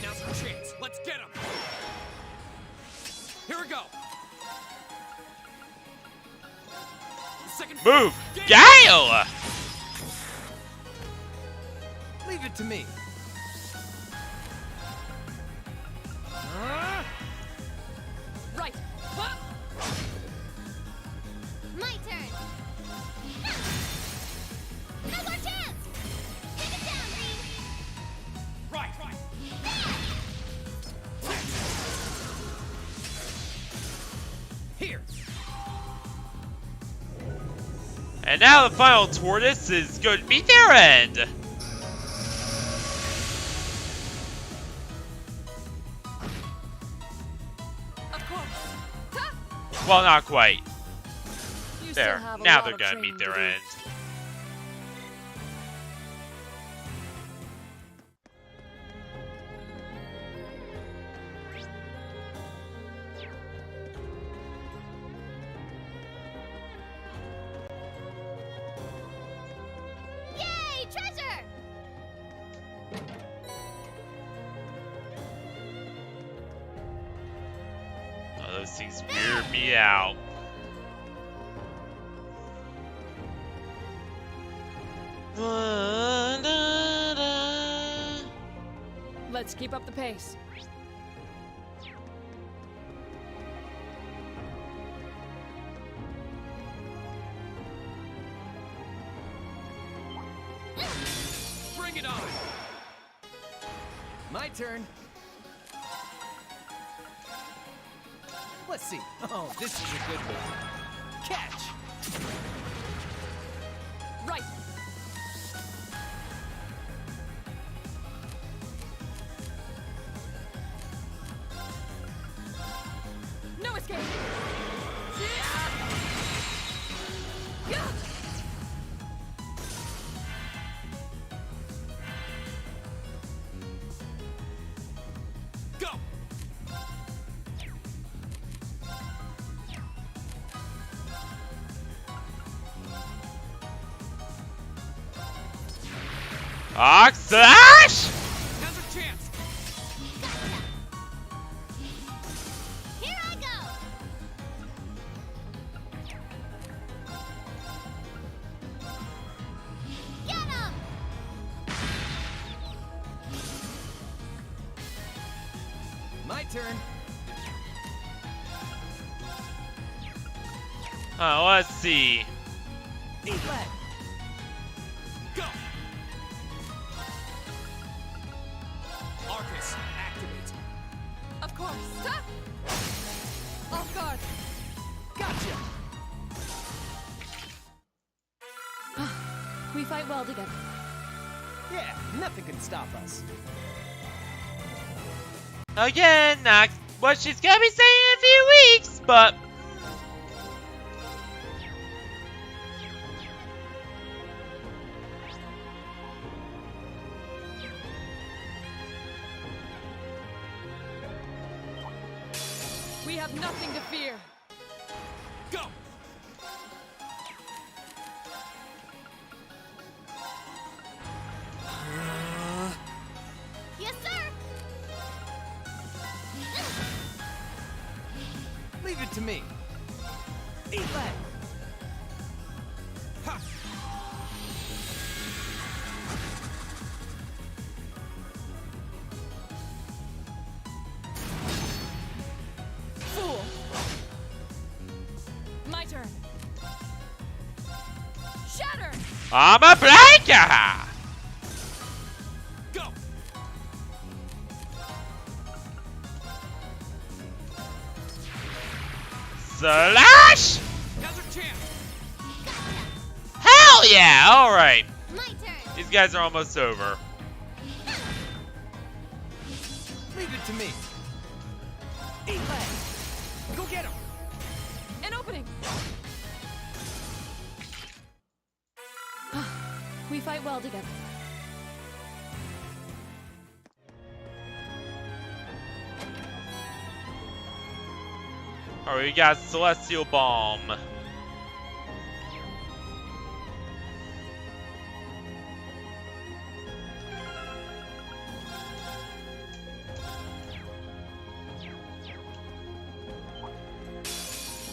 Now's our chance. Let's get him. Here we go. Second Move! Gale! Leave it to me. Right. My turn! Now's our chance! Take it down, Reed! Right. Here. And now the final tortoise is going to meet their end. Of course. Well, not quite. You There. still have a Now lot they're of gonna training meet to their do. end. Yay! Treasure! Oh, those things weird me out. Let's keep up the pace. Bring it on. My turn. Let's see. Oh, this is a good one. Catch. Right. No escape. Yeah. Go. Slash! Now's our chance. Here I go! Get him! My turn. Let's see. Eat leg. Go. We fight well together. Yeah, nothing can stop us. Again, not what she's gonna be saying in a few weeks, but... We have nothing to fear. Go! Yes, sir! Leave it to me. Eat that. Ha! Fool! My turn. Shatter! I'm a Blanc! Go! Slash! Now's our chance. Hell yeah! Alright. My turn. These guys are almost over. Leave it to me. Eat that. Go get him. An opening! We fight well together. Alright, we got Celestial Bomb.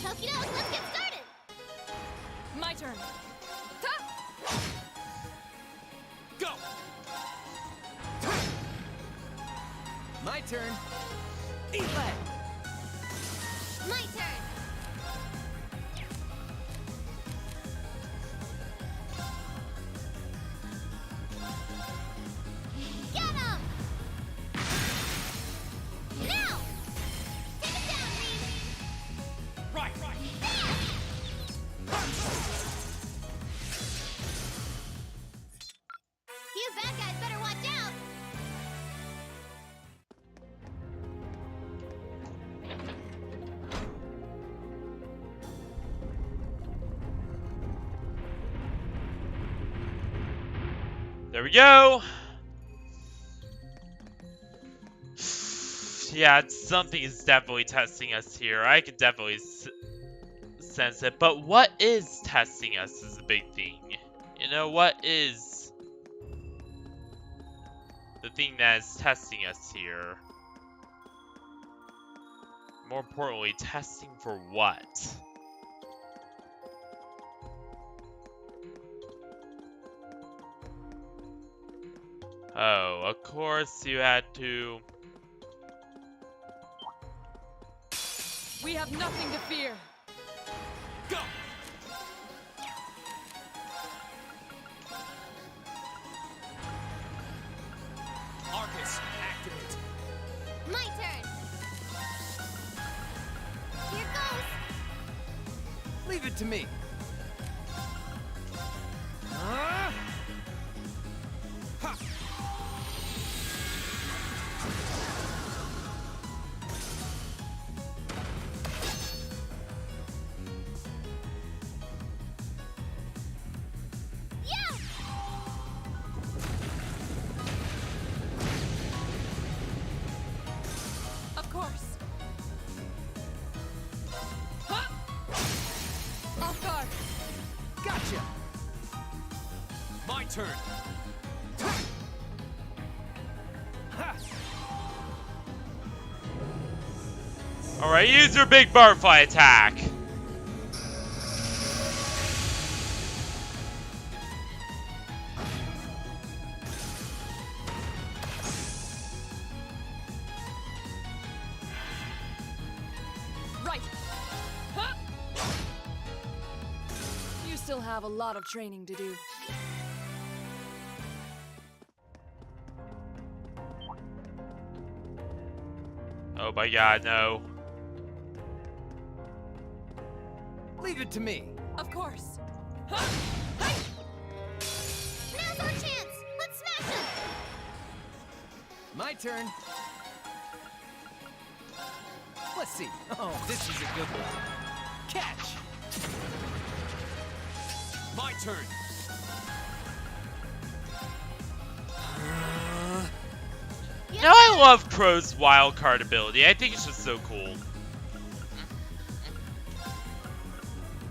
Okie doke, let's get started. My turn. Go! My turn. Eat that. My turn. Get him! Now! Take it down, Reed! Right. You bad guys better watch out! There we go. Yeah, something is definitely testing us here. I can definitely sense it. But what is testing us is the big thing. You know, what is the thing that is testing us here? More importantly, testing for what? Oh, of course you had to... We have nothing to fear. Go! Arcus, activate. My turn. Here goes. Leave it to me. Ha! Yeah! Of course. Huh? Off guard. Gotcha. My turn. Ha! Alright, use your big butterfly attack. Right. Huh? You still have a lot of training to do. Oh my god, no. Leave it to me. Of course. Huh? Hey! My turn. Let's see. Oh, this is a good one. Catch! My turn. You know, I love Crow's wild card ability. I think it's just so cool.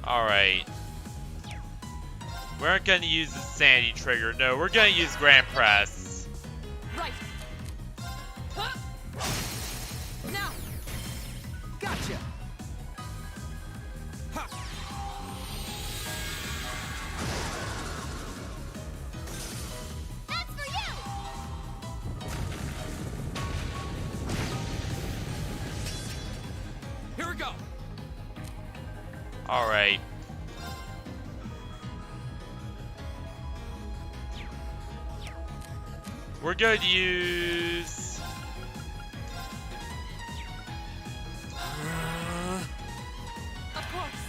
Alright. We aren't gonna use the Sandy trigger. No, we're gonna use Grand Press. Right. Huh. Now. Gotcha. Ha. That's for you. Here we go. Alright. We're going to use... Of course.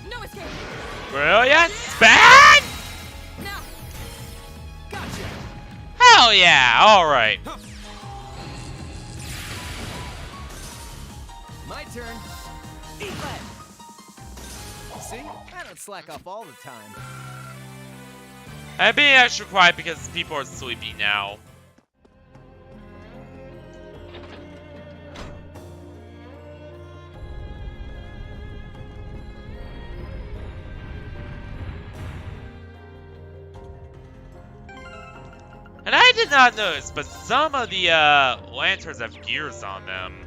No escape. Brilliant Span! Now. Gotcha. Hell yeah! Alright. My turn. Eat lead. See? I don't slack off all the time. I'm being extra quiet because people are sleepy now. And I did not notice, but some of the lanterns have gears on them.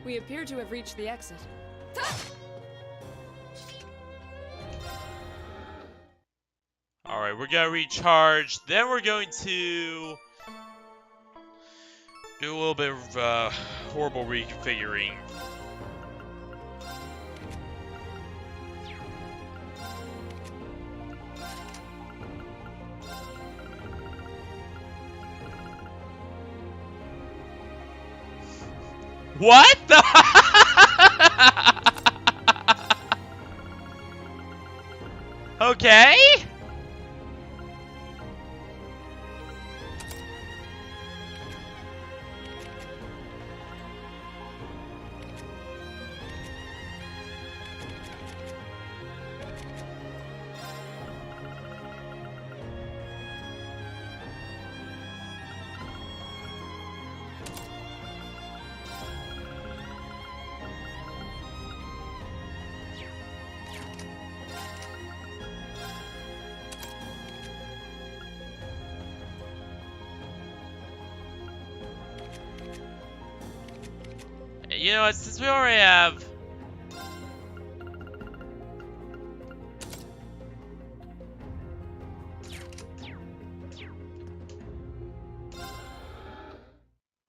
We appear to have reached the exit. Alright, we're gonna recharge. Then we're going to do a little bit of horrible reconfiguring. What the? Okay. You know what, since we already have...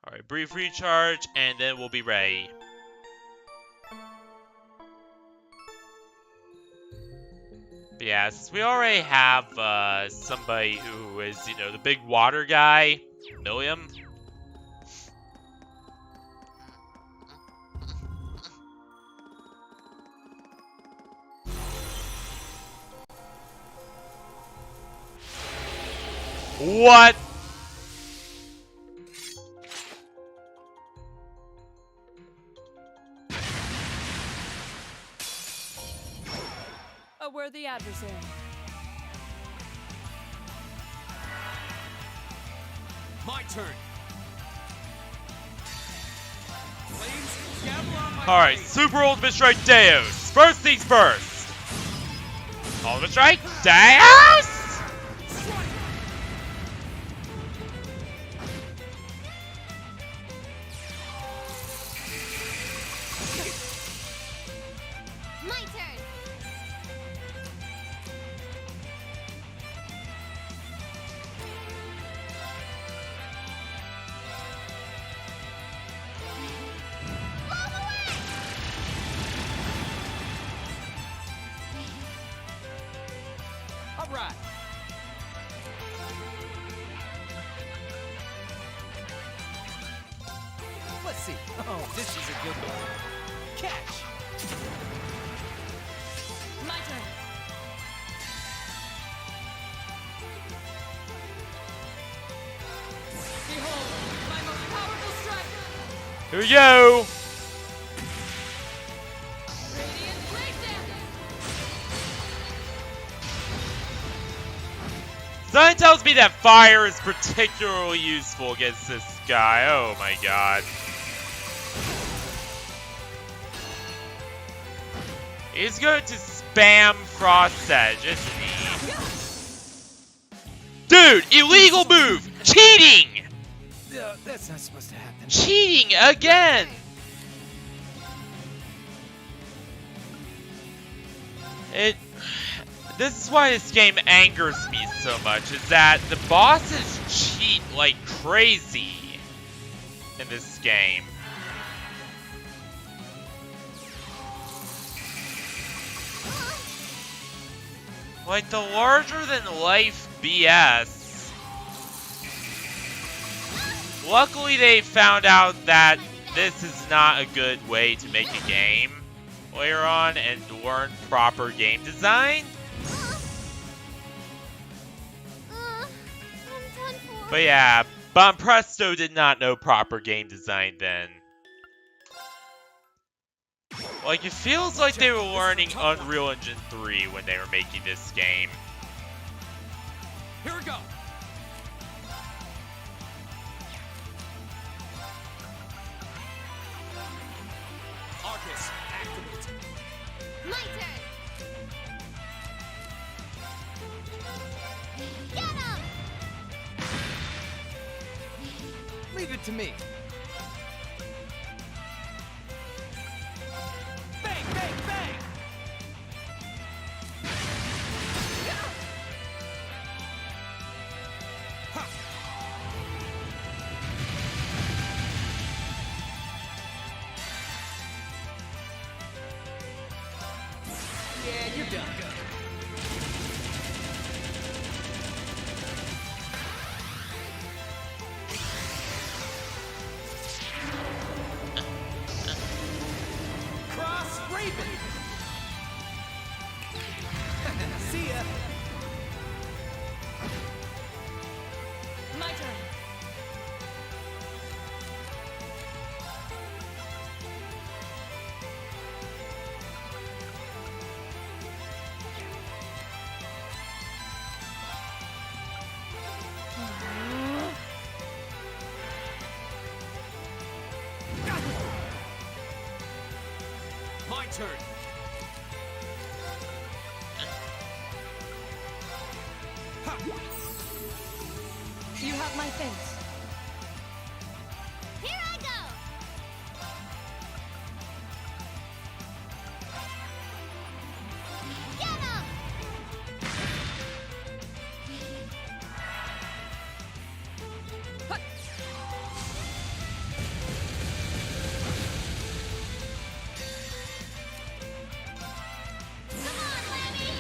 Alright, brief recharge, and then we'll be ready. But yeah, since we already have somebody who is, you know, the big water guy, Milliam. What? A worthy adversary. My turn. Flames, gather on my Alright, Super Ultimate Strike Deus. First things first. Ultimate Strike Deus! My turn. All right. see. Oh, this is a good one. Catch! My turn. Behold, my most powerful strike. Here we go. Radiant breakdown. Something tells me that fire is particularly useful against this guy. Oh my god. He's going to spam Frost Edge, isn't he? Dude, illegal move! Cheating! That's not supposed to happen. Cheating again! This is why this game angers me so much, is that the bosses cheat like crazy in this game. Like the larger-than-life BS. Luckily, they found out that this is not a good way to make a game later on and learn proper game design. But yeah, Presto did not know proper game design then. Like, it feels like they were learning Unreal Engine 3 when they were making this game. Here we go. Arcus, activate. My turn. Get him! Leave it to me. Bang, bang, bang! Ha. Yeah, you're done. See ya. My turn. My turn. You have my face. Here I go! Get him! Come on, Lammy!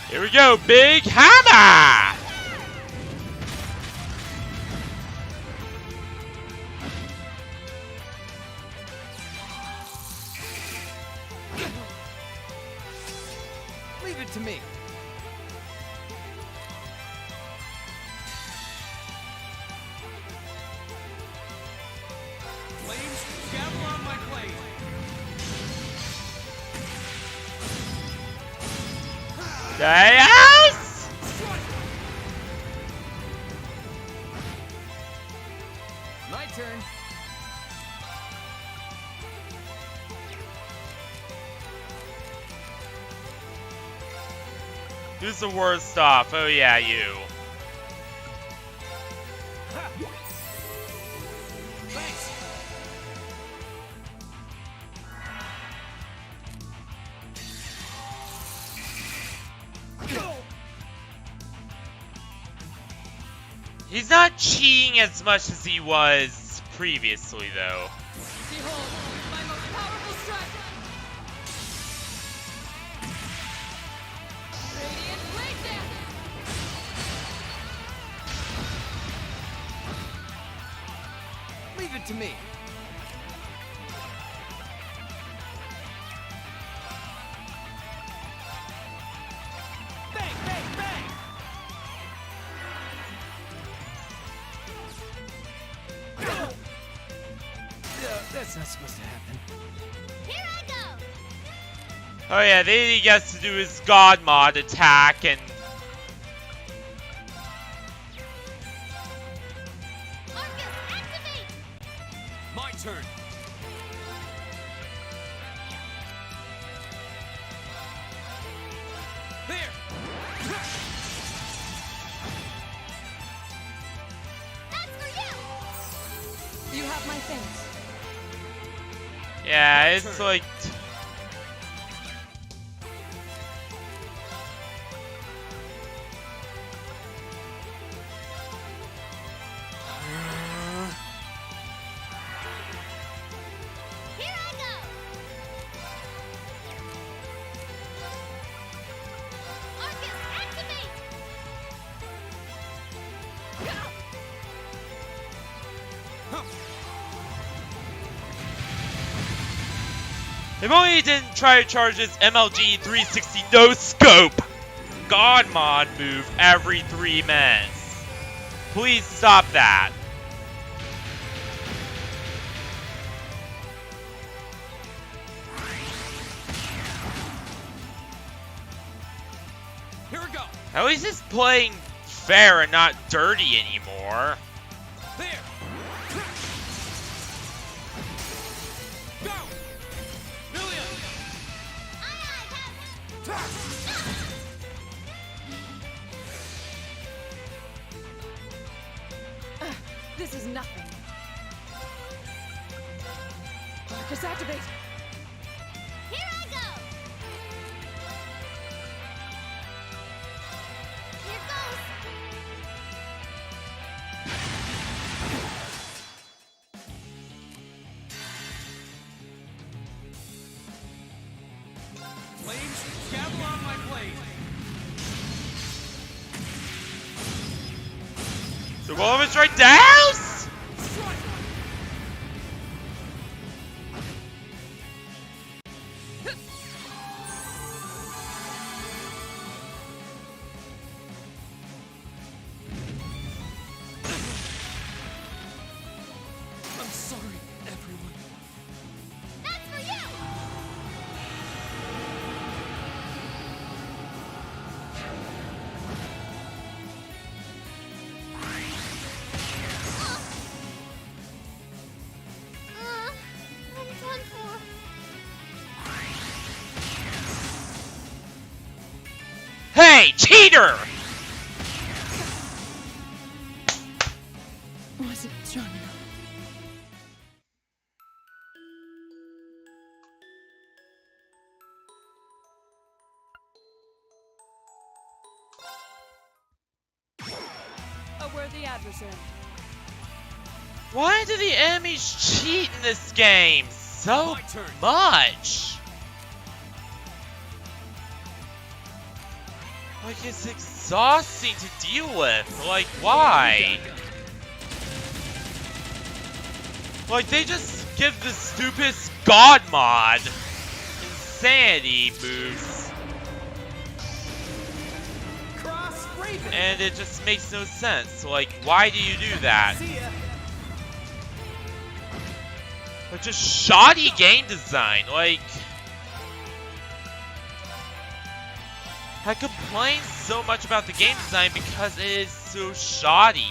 Here we go, big hammer! Leave it to me. Flames, gather on my blade. Yes! My turn. Who's the worst off? Oh yeah, you. Thanks. He's not cheating as much as he was previously, though. Behold, my most powerful strike. Leave it to me. Bang, bang, bang! That's not supposed to happen. Here I go! Oh yeah, then he gets to do his God mod attack and... My turn. There. That's for you! You have my thanks. Yeah, it's like... Here I go! Arcus, activate! If only he didn't try to charge his MLG 360 no scope God mod move every 3 minutes. Please stop that. Here we go. At least he's playing fair and not dirty anymore. There. Go. Elliot. This is nothing. Just activate. Here I go! Here goes! Flames, gather on my blade. So all of it's right down. I'm sorry, everyone. That's for you! I'm done for. Hey, cheater! Was it strong enough? A worthy adversary. Why do the enemies cheat in this game so much? Like, it's exhausting to deal with. Like, why? Like, they just give the stupidest God mod insanity moves. And it just makes no sense. Like, why do you do that? Like, just shoddy game design. Like, I complain so much about the game design because it is so shoddy.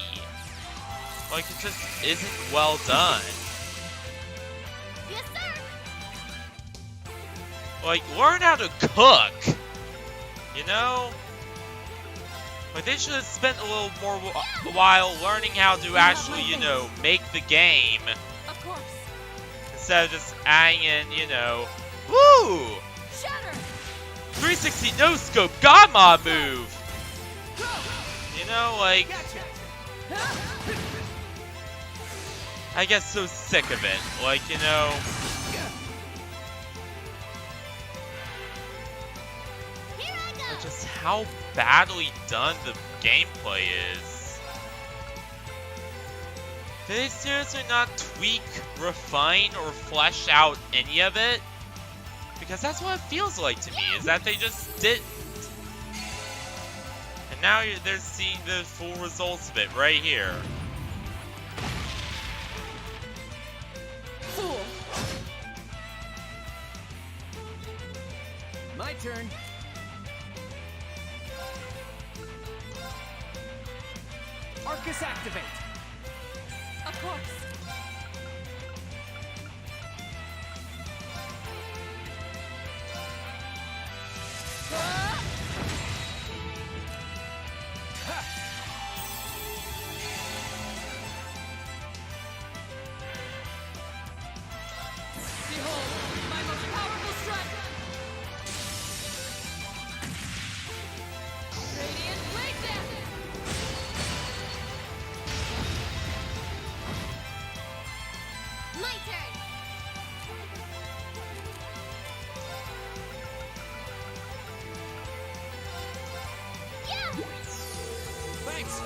Like, it just isn't well done. Yes, sir! Like, learn how to cook. You know? Like, they should have spent a little more while learning how to actually, you know, make the game. Of course. Instead of just adding in, you know, woo! Shatter! 360 no scope God mod move! You know, like, I get so sick of it. Like, you know, like just how badly done the gameplay is. Did they seriously not tweak, refine, or flesh out any of it? Because that's what it feels like to me, is that they just didn't. And now they're seeing the full results of it right here. Fool! My turn. Arcus activate. Of course. Behold, my most powerful strike! Radiant blade dance! My turn! Yeah! Thanks.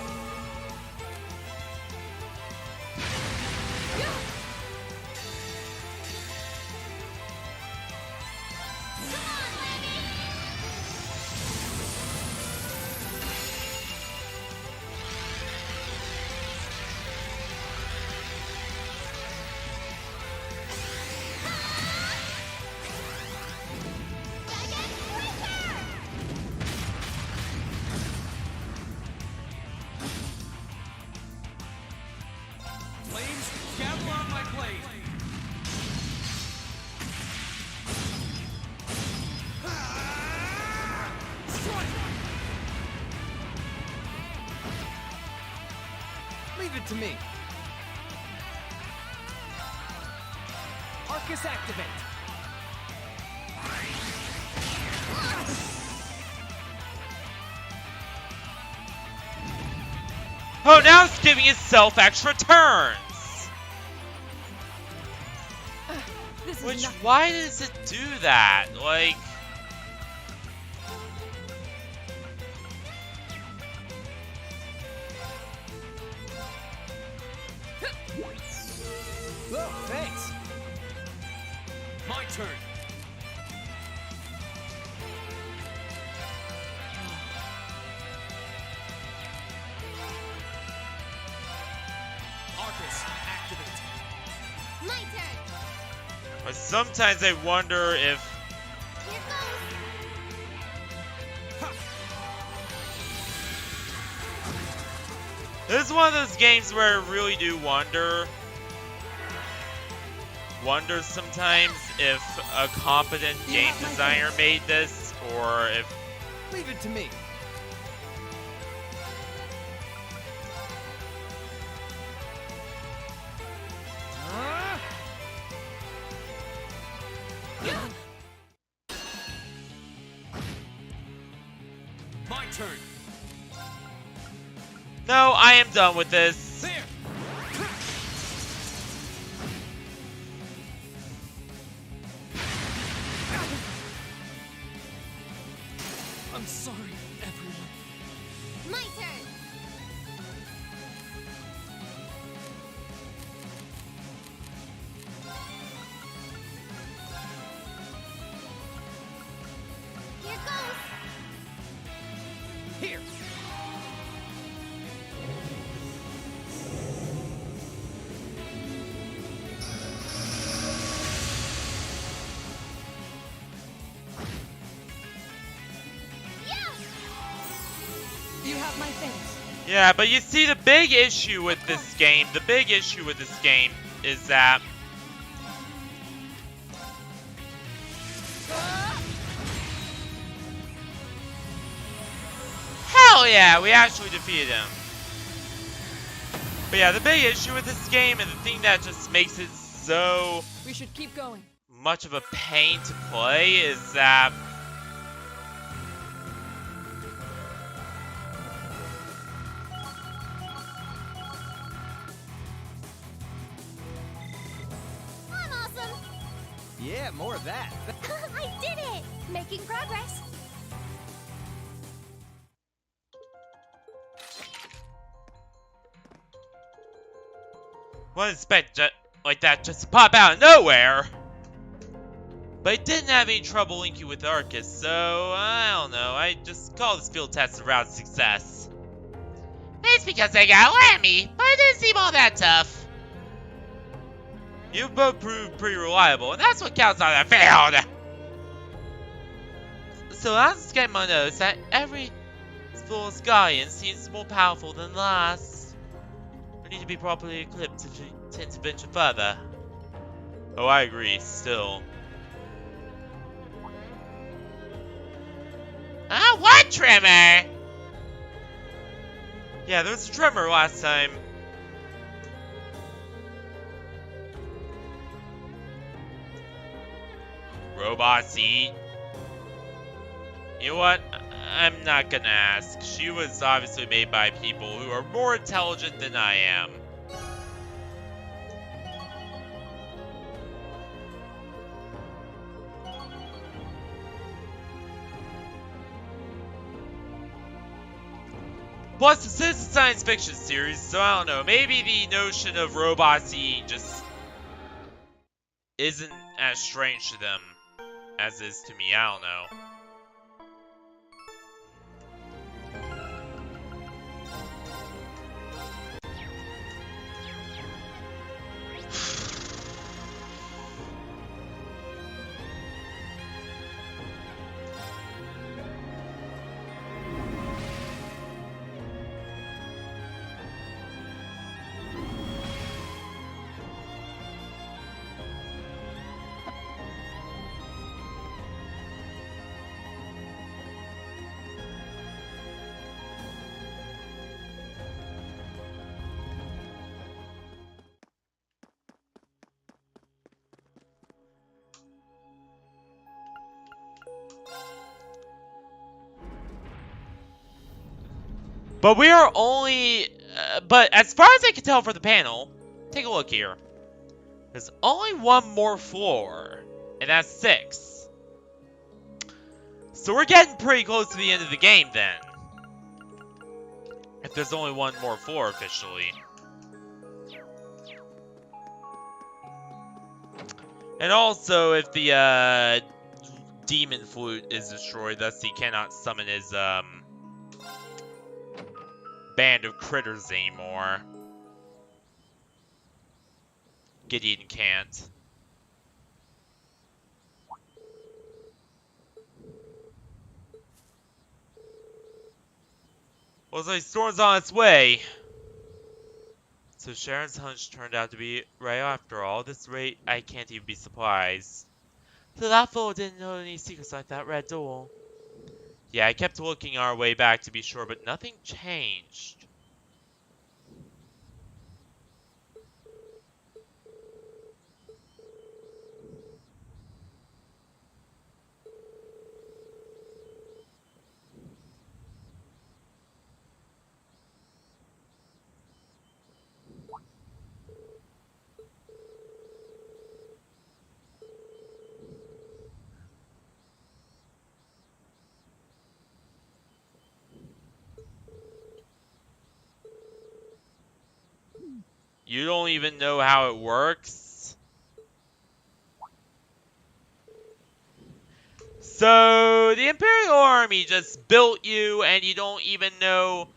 Flames, gather on my blade. Strike! Leave it to me. Arcus activate. Oh, now it's giving itself extra turns! This is Which, nothing. why does it do that? Like... Oh, thanks. My turn. Arcus activate. My turn! But sometimes I wonder if... Here goes! This is one of those games where I really do wonder sometimes if a competent game designer made this, or if... Leave it to me. My turn. No, I am done with this. There. I'm sorry, everyone. My turn! Here goes! Here. You have my thanks. Yeah, but you see, the big issue with this game, is that... Hell yeah, we actually defeated him. But yeah, the big issue with this game, and the thing that just makes it so We should keep going. much of a pain to play, is that... I'm awesome! Yeah, more of that. I did it! Making progress. Wouldn't expect like that just to pop out of nowhere. But I didn't have any trouble linking with Arcus, so I don't know. I just call this field test a round success. It's because I got Lammy, but it didn't seem all that tough. You both proved pretty reliable, and that's what counts on the field. So I was getting my notes that every Schoolhouse guardian seems more powerful than the last. We need to be properly equipped to intervention further. Oh, I agree, still. What trimmer? Yeah, there was a trimmer last time. Robot seat. You know what? I'm not gonna ask. She was obviously made by people who are more intelligent than I am. Plus, this is a science fiction series, so I don't know. Maybe the notion of robots eating just isn't as strange to them as is to me. I don't know. But we are only... but as far as I can tell from the panel, take a look here. There's only one more floor, and that's 6. So we're getting pretty close to the end of the game then. If there's only one more floor officially. And also, if the demon flute is destroyed, thus he cannot summon his band of critters anymore. Gideon can't. Well, it's like Storm's on its way. So Sharon's hunch turned out to be right after all. At this rate, I can't even be surprised. So that fool didn't know any secrets like that red door. Yeah, I kept looking our way back to be sure, but nothing changed. You don't even know how it works? So, the Imperial Army just built you and you don't even know...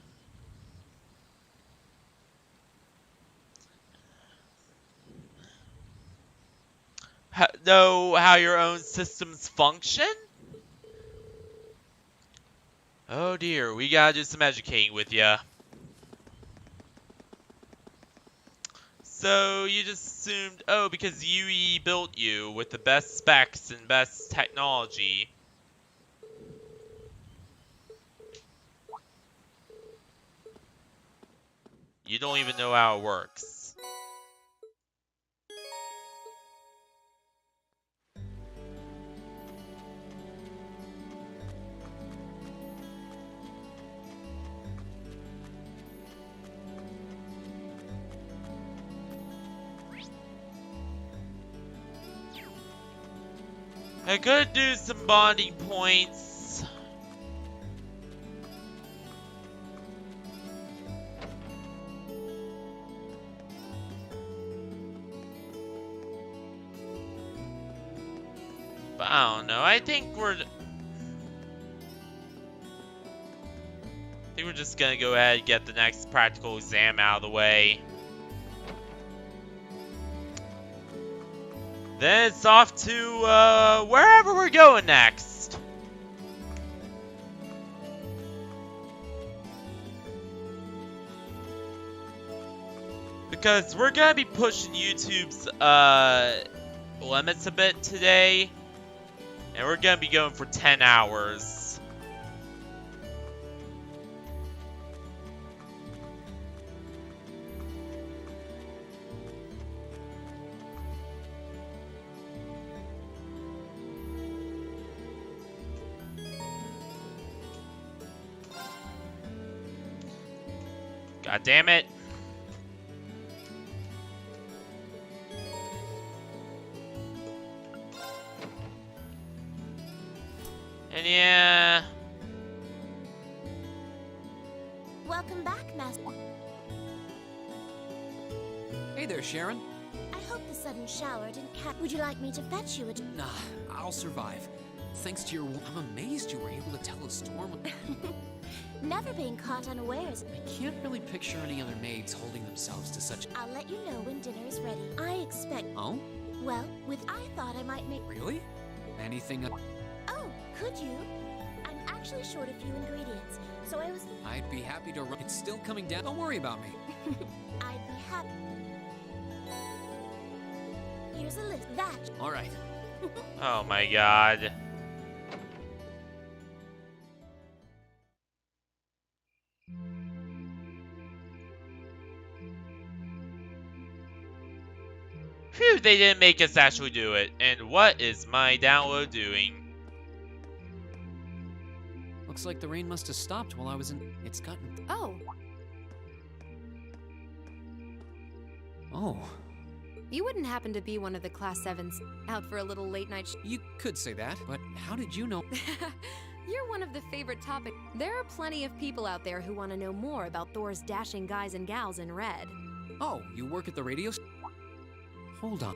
know how your own systems function? Oh dear, we gotta do some educating with ya. So you just assumed, oh, because UE built you with the best specs and best technology. You don't even know how it works. I could do some bonding points. But I don't know. I think we're just gonna go ahead and get the next practical exam out of the way. Then it's off to wherever we're going next. Because we're gonna be pushing YouTube's limits a bit today. And we're gonna be going for 10 hours. God damn it. And yeah. Welcome back, Master. Hey there, Sharon. I hope the sudden shower didn't catch. Would you like me to fetch you a... Nah, I'll survive. Thanks to your... I'm amazed you were able to tell a storm... Never being caught unawares. I can't really picture any other maids holding themselves to such... I'll let you know when dinner is ready. I expect... Oh? Well, I thought I might make... Really? Anything... Oh, could you? I'm actually short a few ingredients, so I was... I'd be happy to run... It's still coming down. Don't worry about me. I'd be happy. Here's a list. That... All right. Oh my god. Phew, they didn't make us actually do it. And what is my download doing? Looks like the rain must have stopped while I was in... It's gotten... Oh. Oh. You wouldn't happen to be one of the Class 7s out for a little late night You could say that, but how did you know? You're one of the favorite topics. There are plenty of people out there who want to know more about Thor's dashing guys and gals in red. Oh, you work at the radio... Hold on.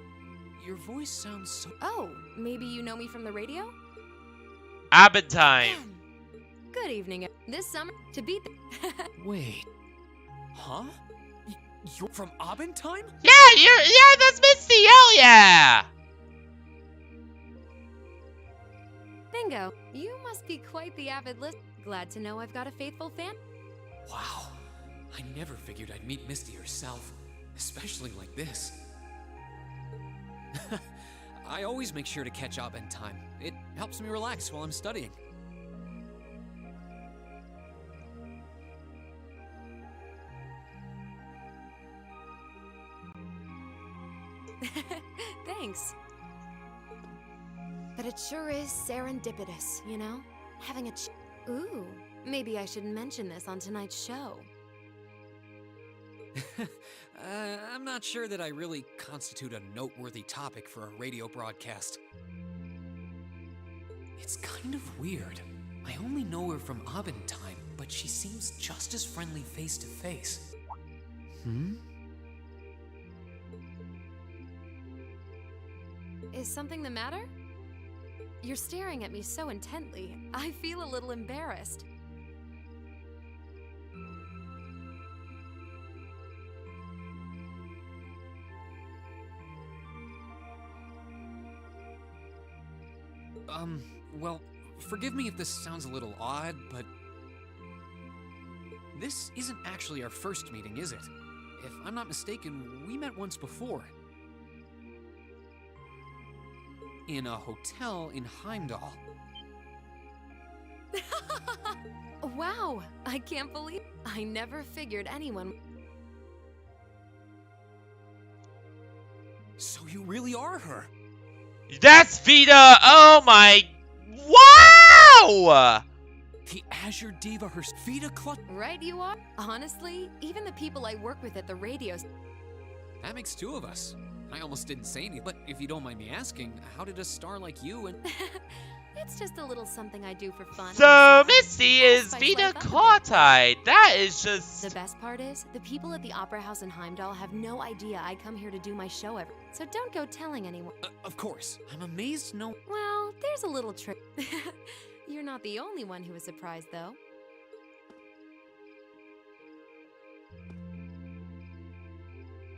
Your voice sounds so... Oh, maybe you know me from the radio? Abend time. Good evening. This summer, to beat the... Wait. Huh? You're from Abentime? Yeah, that's Misty, hell yeah! Bingo. You must be quite the avid listener. Glad to know I've got a faithful fan. Wow. I never figured I'd meet Misty herself, especially like this. I always make sure to catch Abentime. It helps me relax while I'm studying. Thanks. But it sure is serendipitous, you know? Having a Ooh, maybe I should mention this on tonight's show. I'm not sure that I really constitute a noteworthy topic for a radio broadcast. It's kind of weird. I only know her from Abentime, but she seems just as friendly face to face. Is something the matter? You're staring at me so intently, I feel a little embarrassed. Well, forgive me if this sounds a little odd, but... This isn't actually our first meeting, is it? If I'm not mistaken, we met once before. In a hotel in Heimdall. Wow, I can't believe... I never figured anyone... So you really are her? That's Vita! Oh my... Wow! The Azure Diva, her Vita Clutch. Right you are. Honestly, even the people I work with at the radio... That makes two of us. I almost didn't say anything, but if you don't mind me asking, how did a star like you and... It's just a little something I do for fun. So, Misty is Vita Clawtide. That is just... The best part is, the people at the Opera House in Heimdall have no idea I come here to do my show so don't go telling anyone. Of course. I'm amazed no... Well, There's a little trick. You're not the only one who was surprised, though.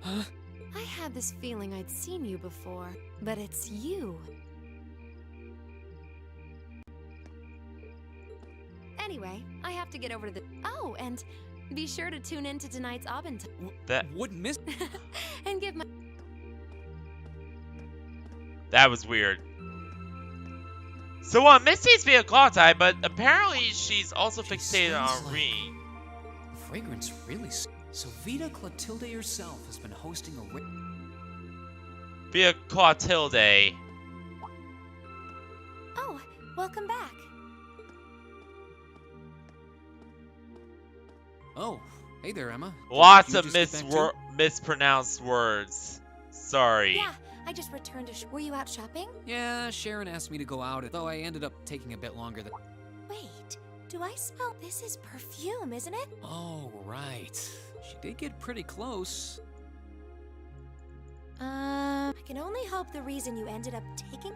Huh? I had this feeling I'd seen you before, but it's you. Anyway, I have to get over to the... Oh, and be sure to tune in to tonight's Abend. That wouldn't miss... And give my... That was weird. So, Misty's via claw type, but apparently she's also fixated on Reen. The fragrance really... So Vita Clotilde herself has been hosting a... Via Clotilde. Oh, welcome back. Oh, hey there, Emma. Lots You of just get back too? mispronounced words. Sorry. Yeah, I just returned to... Were you out shopping? Yeah, Sharon asked me to go out, though I ended up taking a bit longer than... Wait, do I smell... This is perfume, isn't it? Oh, right. She did get pretty close. I can only hope the reason you ended up taking...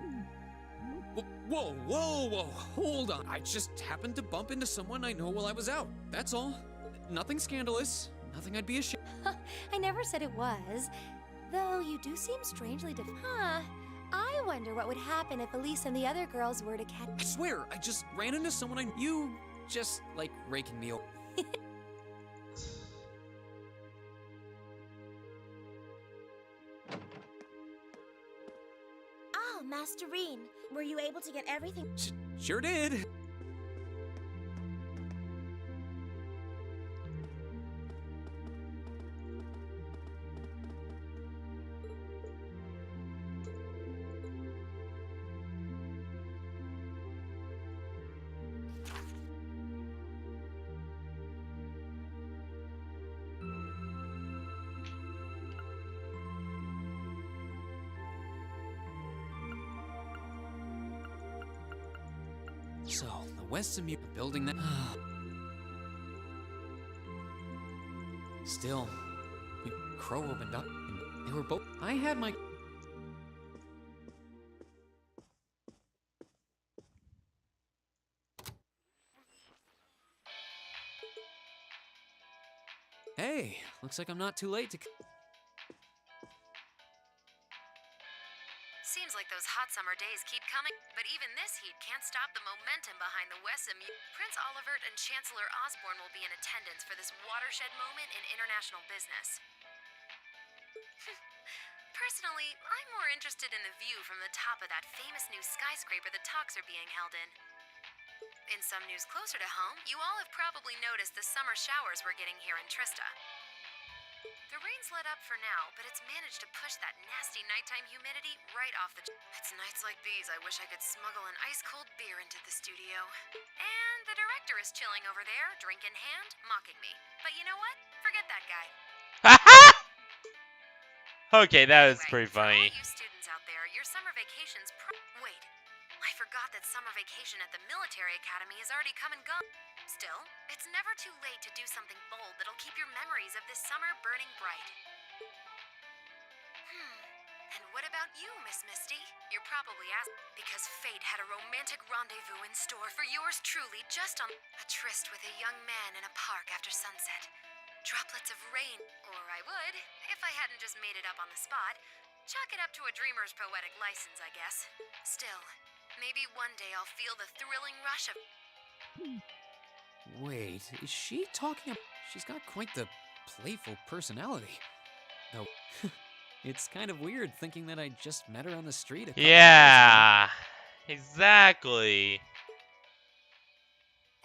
Whoa, hold on. I just happened to bump into someone I know while I was out. That's all. Nothing scandalous. Nothing I'd be ashamed. I never said it was. Though you do seem strangely Huh. I wonder what would happen if Elise and the other girls were to catch... I swear, I just ran into someone I... You just, like, raking me over. Oh, Master Reen, were you able to get everything? Sure did. So, the West building that... Still, Crow opened up, and they were both... I had my... Hey, looks like I'm not too late to... Seems like those hot summer days keep coming, but even this heat can't stop the momentum behind the Wessam. Prince Olivert and Chancellor Osborne will be in attendance for this watershed moment in international business. Personally, I'm more interested in the view from the top of that famous new skyscraper the talks are being held in. In some news closer to home, you all have probably noticed the summer showers we're getting here in Trista. The rain's let up for now, but it's managed to push that nasty nighttime humidity right off the... It's nights like these I wish I could smuggle an ice-cold beer into the studio. And the director is chilling over there, drink in hand, mocking me. But you know what? Forget that guy. Okay, that was pretty funny. For all you students out there, your summer vacation's Wait, I forgot that summer vacation at the military academy has already come and gone. Still, it's never too late to do something bold that'll keep your memories of this summer burning bright. And what about you, Miss Misty? You're probably asking because fate had a romantic rendezvous in store for yours truly just on a tryst with a young man in a park after sunset. Droplets of rain, or I would, if I hadn't just made it up on the spot. Chalk it up to a dreamer's poetic license, I guess. Still, maybe one day I'll feel the thrilling rush of... Wait, is she talking about... She's got quite the playful personality. Though, it's kind of weird thinking that I just met her on the street a couple Yeah, exactly.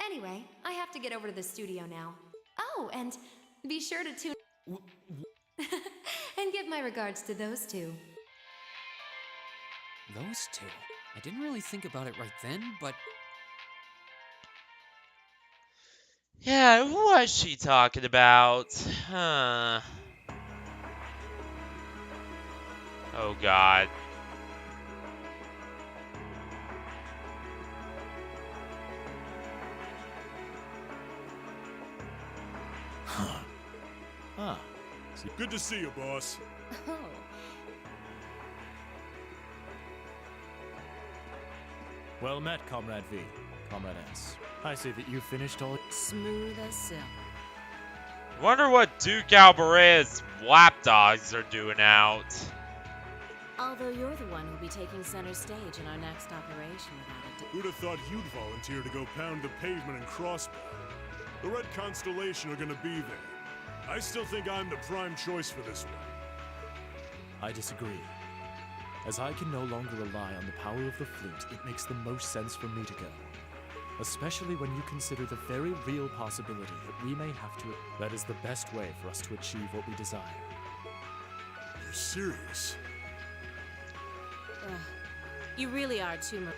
Anyway, I have to get over to the studio now. Oh, and be sure to tune... and give my regards to those two. Those two? I didn't really think about it right then, but... Yeah, who was she talking about? Huh. Oh, God. Huh. Good to see you, boss. Oh. Well met, Comrade V. Comrade S. I see that you finished all... Smooth as silk. Wonder what Duke Albarea's lapdogs are doing out. Although you're the one who'll be taking center stage in our next operation without a Who'd have thought you'd volunteer to go pound the pavement in Crossbow? The Red Constellation are gonna be there. I still think I'm the prime choice for this one. I disagree. As I can no longer rely on the power of the fleet, it makes the most sense for me to go. Especially when you consider the very real possibility that we may have to... That is the best way for us to achieve what we desire. You're serious? Ugh. You really are too much.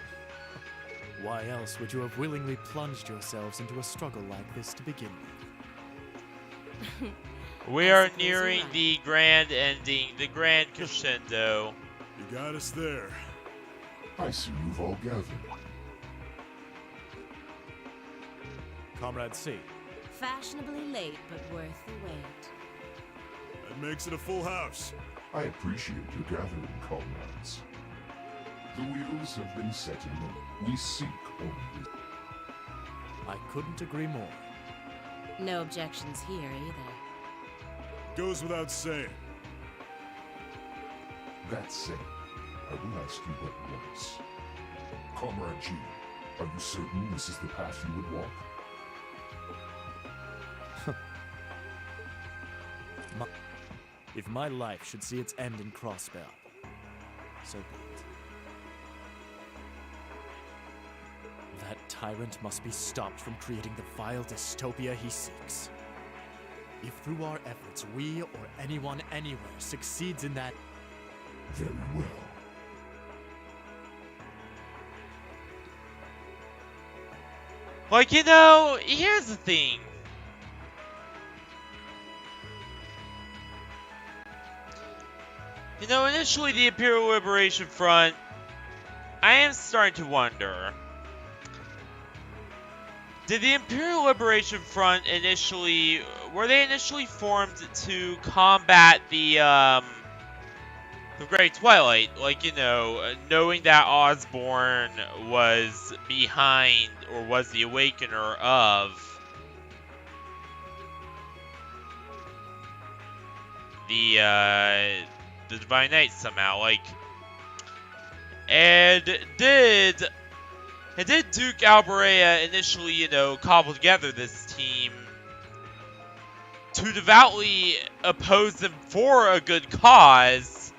Why else would you have willingly plunged yourselves into a struggle like this to begin with? We are nearing the grand ending, the grand crescendo. You got us there. I see you've all gathered. Comrade C. Fashionably late, but worth the wait. That makes it a full house. I appreciate your gathering, comrades. The wheels have been set in motion. We seek only. I couldn't agree more. No objections here either. Goes without saying. That said, I will ask you but once. Comrade G, are you certain this is the path you would walk? If my life should see its end in Crossbow, so be it. That tyrant must be stopped from creating the vile dystopia he seeks. If through our efforts we or anyone anywhere succeeds in that... Very well. Like, you know, here's the thing. You know, initially the Imperial Liberation Front, I am starting to wonder. Did the Imperial Liberation Front were they initially formed to combat the Great Twilight? Like, you know, knowing that Osborn was behind, or was the awakener of the Divine Knight somehow, like, and did Duke Albarea initially, you know, cobble together this team to devoutly oppose them for a good cause,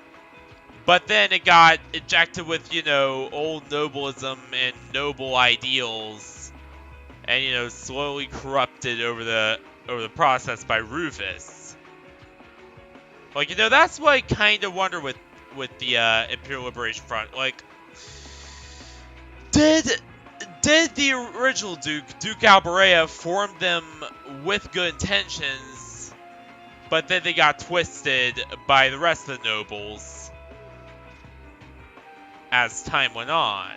but then it got injected with, you know, old noblism and noble ideals, and, you know, slowly corrupted over the process by Rufus. Like, you know, that's what I kind of wonder with the Imperial Liberation Front. Like, did the original Duke Albarea, form them with good intentions, but then they got twisted by the rest of the nobles as time went on?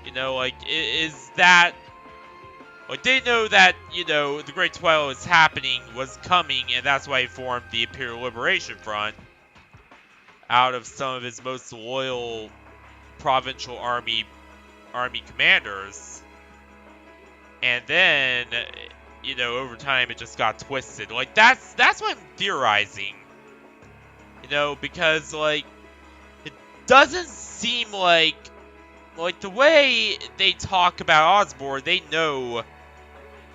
You know, like, is that... Like, they know that, you know, the Great Twilight was coming, and that's why he formed the Imperial Liberation Front out of some of his most loyal provincial army commanders. And then, you know, over time it just got twisted. Like, that's what I'm theorizing. You know, because, like, it doesn't seem like the way they talk about Osborn, they know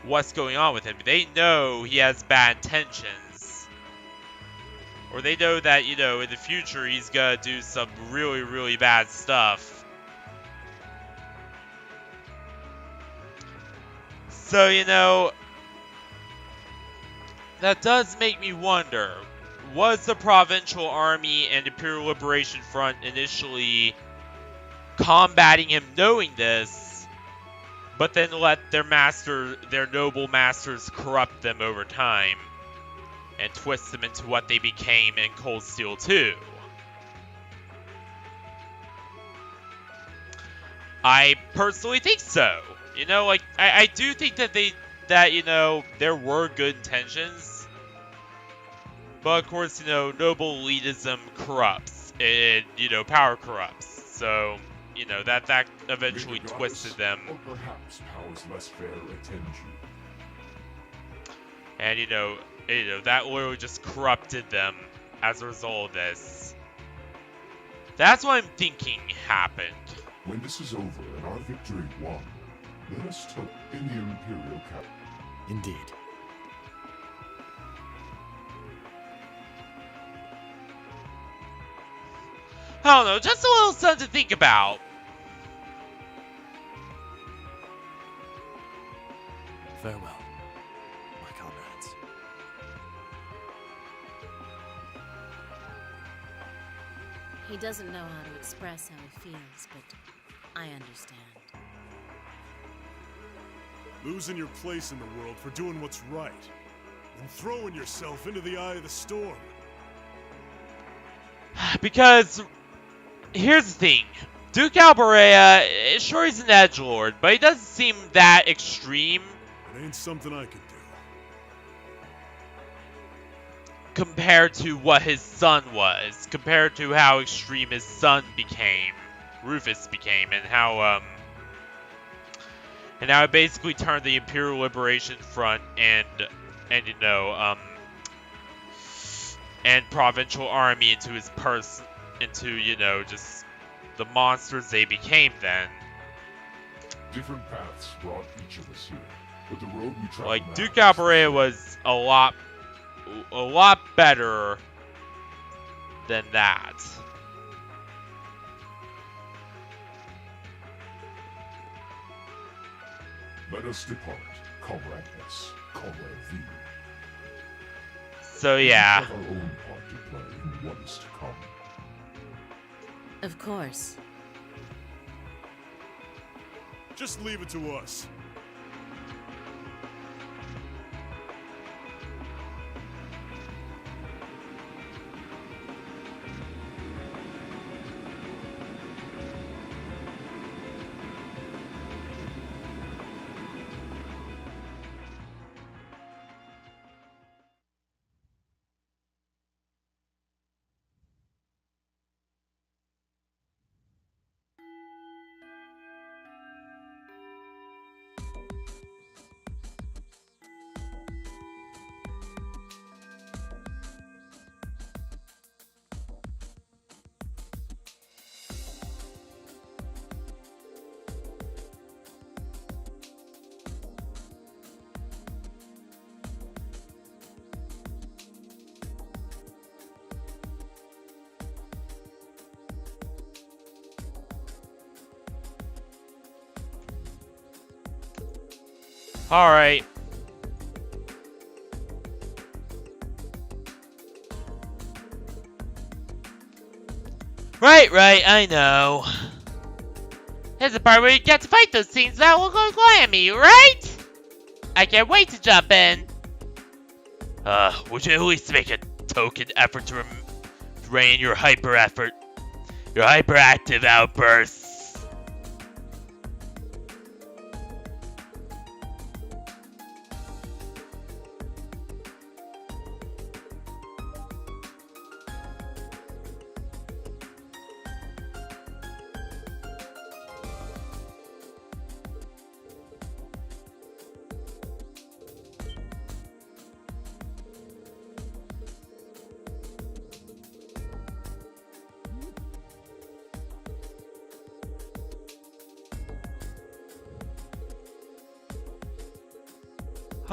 what's going on with him. They know he has bad intentions. Or they know that, you know, in the future he's gonna do some really, really bad stuff. So, you know, that does make me wonder, was the Provincial Army and Imperial Liberation Front initially combating him knowing this, but then let their noble masters corrupt them over time and twist them into what they became in Cold Steel 2? I personally think so. You know, like, I do think that you know, there were good intentions, but of course, you know, noble elitism corrupts, and, you know, power corrupts. So, you know, that eventually May the twisted goddess, them. Or perhaps powers less fair attend you. And, you know, that literally just corrupted them as a result of this. That's what I'm thinking happened. When this is over and our victory won, let us talk in the Imperial capital. Indeed. I don't know, just a little something to think about. Farewell, my comrades. He doesn't know how to express how he feels, but I understand. Losing your place in the world for doing what's right, and throwing yourself into the eye of the storm. Because, here's the thing. Duke Alberea, sure he's an edgelord, but he doesn't seem that extreme. It ain't something I could do. Compared to what his son was. Compared to how extreme his son became. Rufus became, and how, and how it basically turned the Imperial Liberation Front and you know, and provincial army into his into, you know, just the monsters they became then. Different paths brought each of us here, but the road we traveled. Like, Duke Alberea was a lot better than that. Let us depart, Comrade S, Comrade V. So yeah. We have our own part to play in what is to come. Of course. Just leave it to us. Alright. Right, I know. Here's the part where you get to fight those things that will go glammy, right? I can't wait to jump in. Would you at least make a token effort to rein your hyperactive outbursts?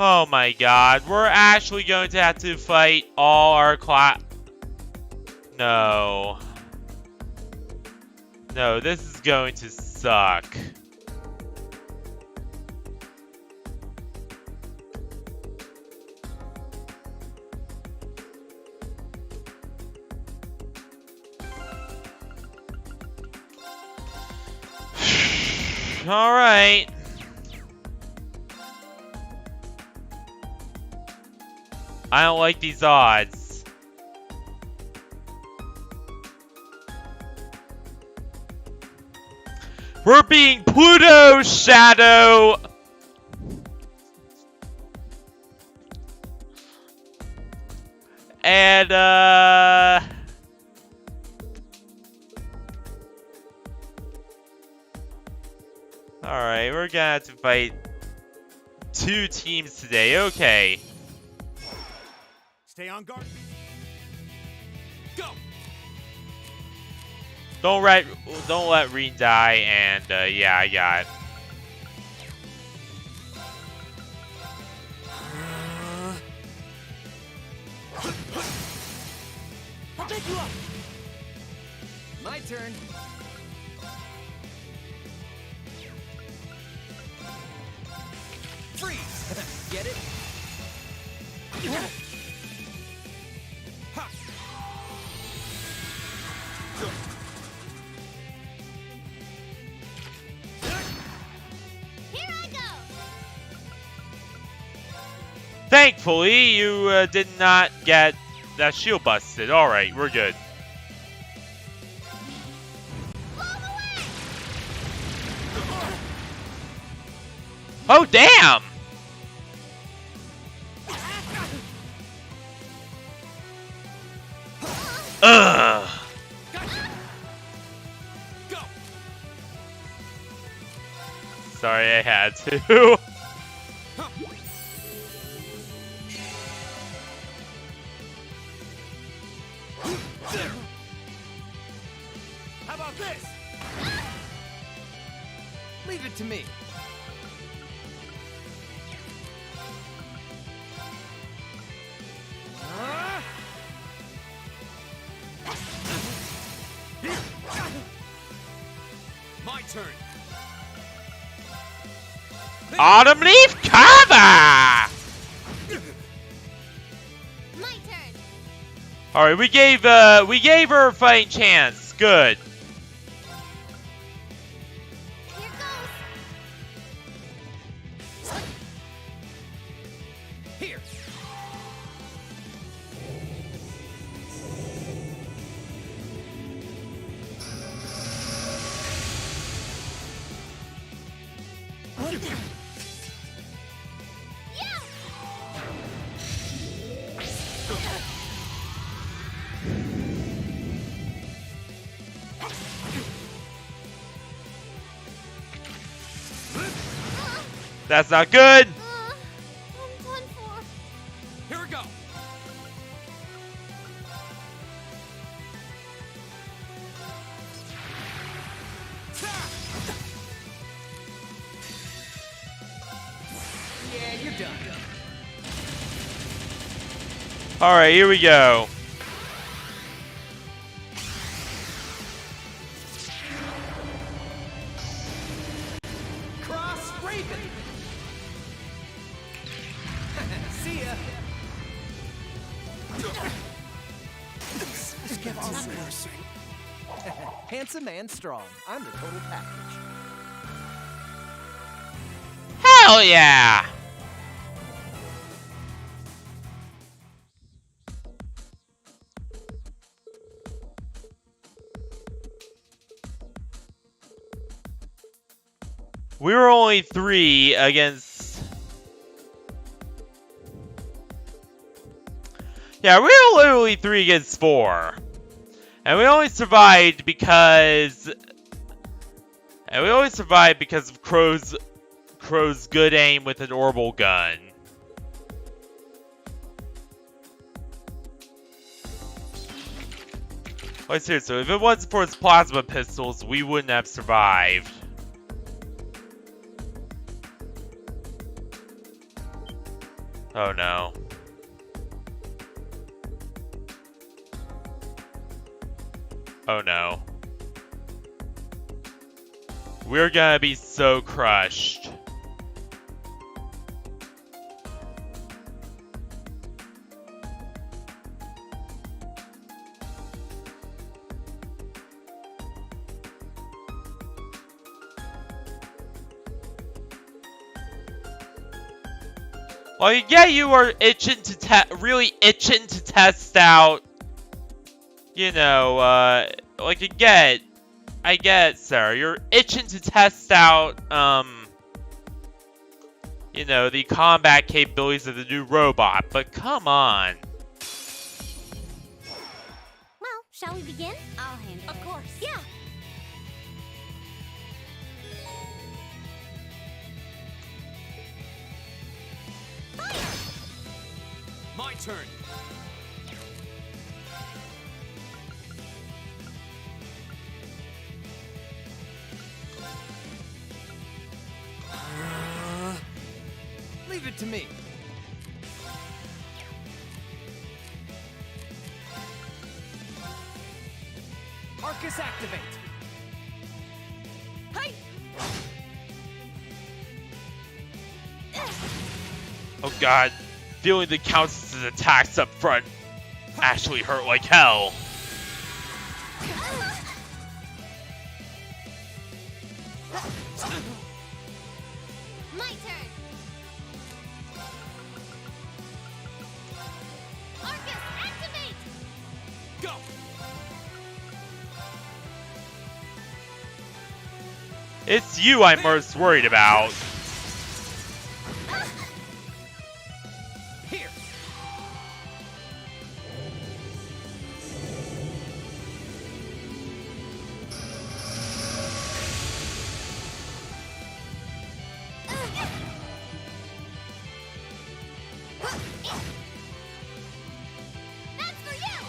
Oh my god, we're actually going to have to fight all our No. No, this is going to suck. Alright. I don't like these odds. We're being Pluto Shadow. And Alright, we're gonna have to fight 2 teams today. Okay. Stay on guard. Go. Don't let Reen die, and yeah, I got it. I'll pick you up. My turn. Freeze. Get it? Ha. Here I go. Thankfully, you did not get that shield busted. Alright, we're good. Oh, damn! Ugh! Sorry, I had to. How about this? Leave it to me. My turn. Autumn Leaf cover! My turn. Alright, we gave her a fighting chance. Good. Here goes. Here. That's not good. I'm done for. Here we go. Yeah, you're done. Alright, here we go. Cross Raven. See ya. Handsome and strong. I'm the total package. Hell yeah! We were only 3 against... Yeah, we were literally 3 against 4. And we only survived because... of Crow's good aim with an orbital gun. Like seriously, if it wasn't for his plasma pistols, we wouldn't have survived. Oh no. Oh no. We're gonna be so crushed. Well, yeah, you are really itching to test out, you know, like I get, Sarah, you're itching to test out, you know, the combat capabilities of the new robot, but come on. Well, shall we begin? I'll handle it. Of course. Yeah. My turn. Leave it to me. Arcus activate. Hey! Oh god, feeling the Countess's attacks up front actually hurt like hell. My turn. Arcus, activate! Go! It's you I'm most worried about. Here. That's for you!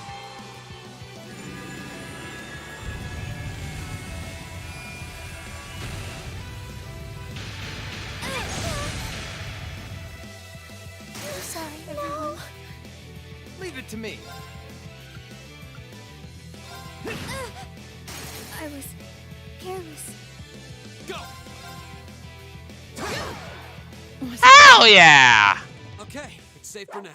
I'm sorry, everyone. Leave it to me. I was careless. Go! Hell yeah! Okay, it's safe for now.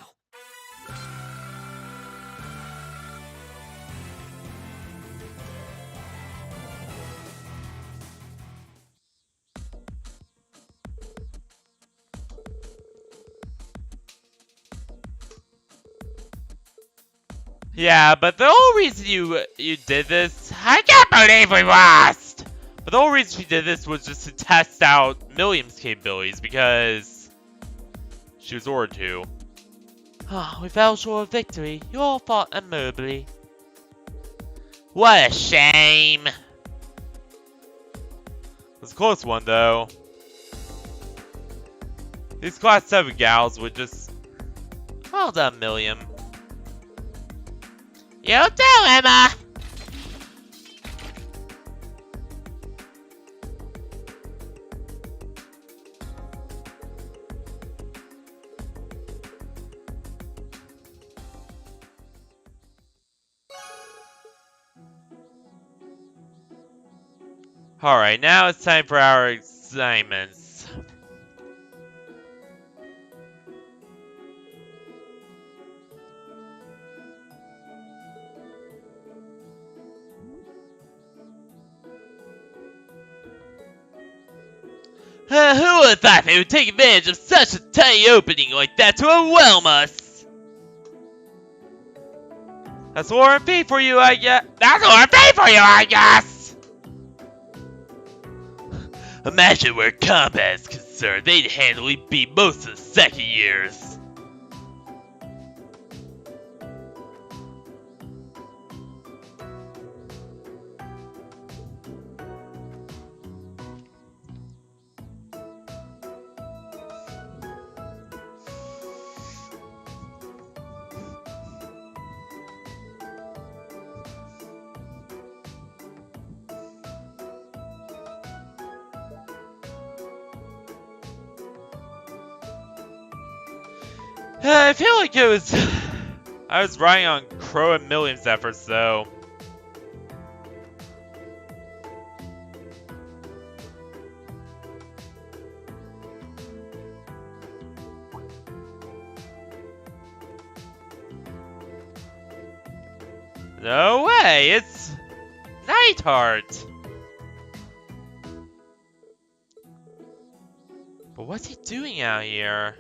Yeah, but the whole reason you did this, I can't believe we lost! But the whole reason she did this was just to test out Milliam's capabilities, because she was ordered to. We fell short of victory. You all fought admirably. What a shame! It was a close one, though. These Class 7 gals would just... Well done, Milliam. You too, Emma! Alright, now it's time for our assignments. Who would have thought they would take advantage of such a tiny opening like that to overwhelm us? That's War and P for you, I guess. That's War and P for you, I guess! Imagine where combat is concerned, they'd handily beat most of the second years. I feel like I was riding on Crow and Milliam's efforts, though. No way, it's Nightheart. But what's he doing out here?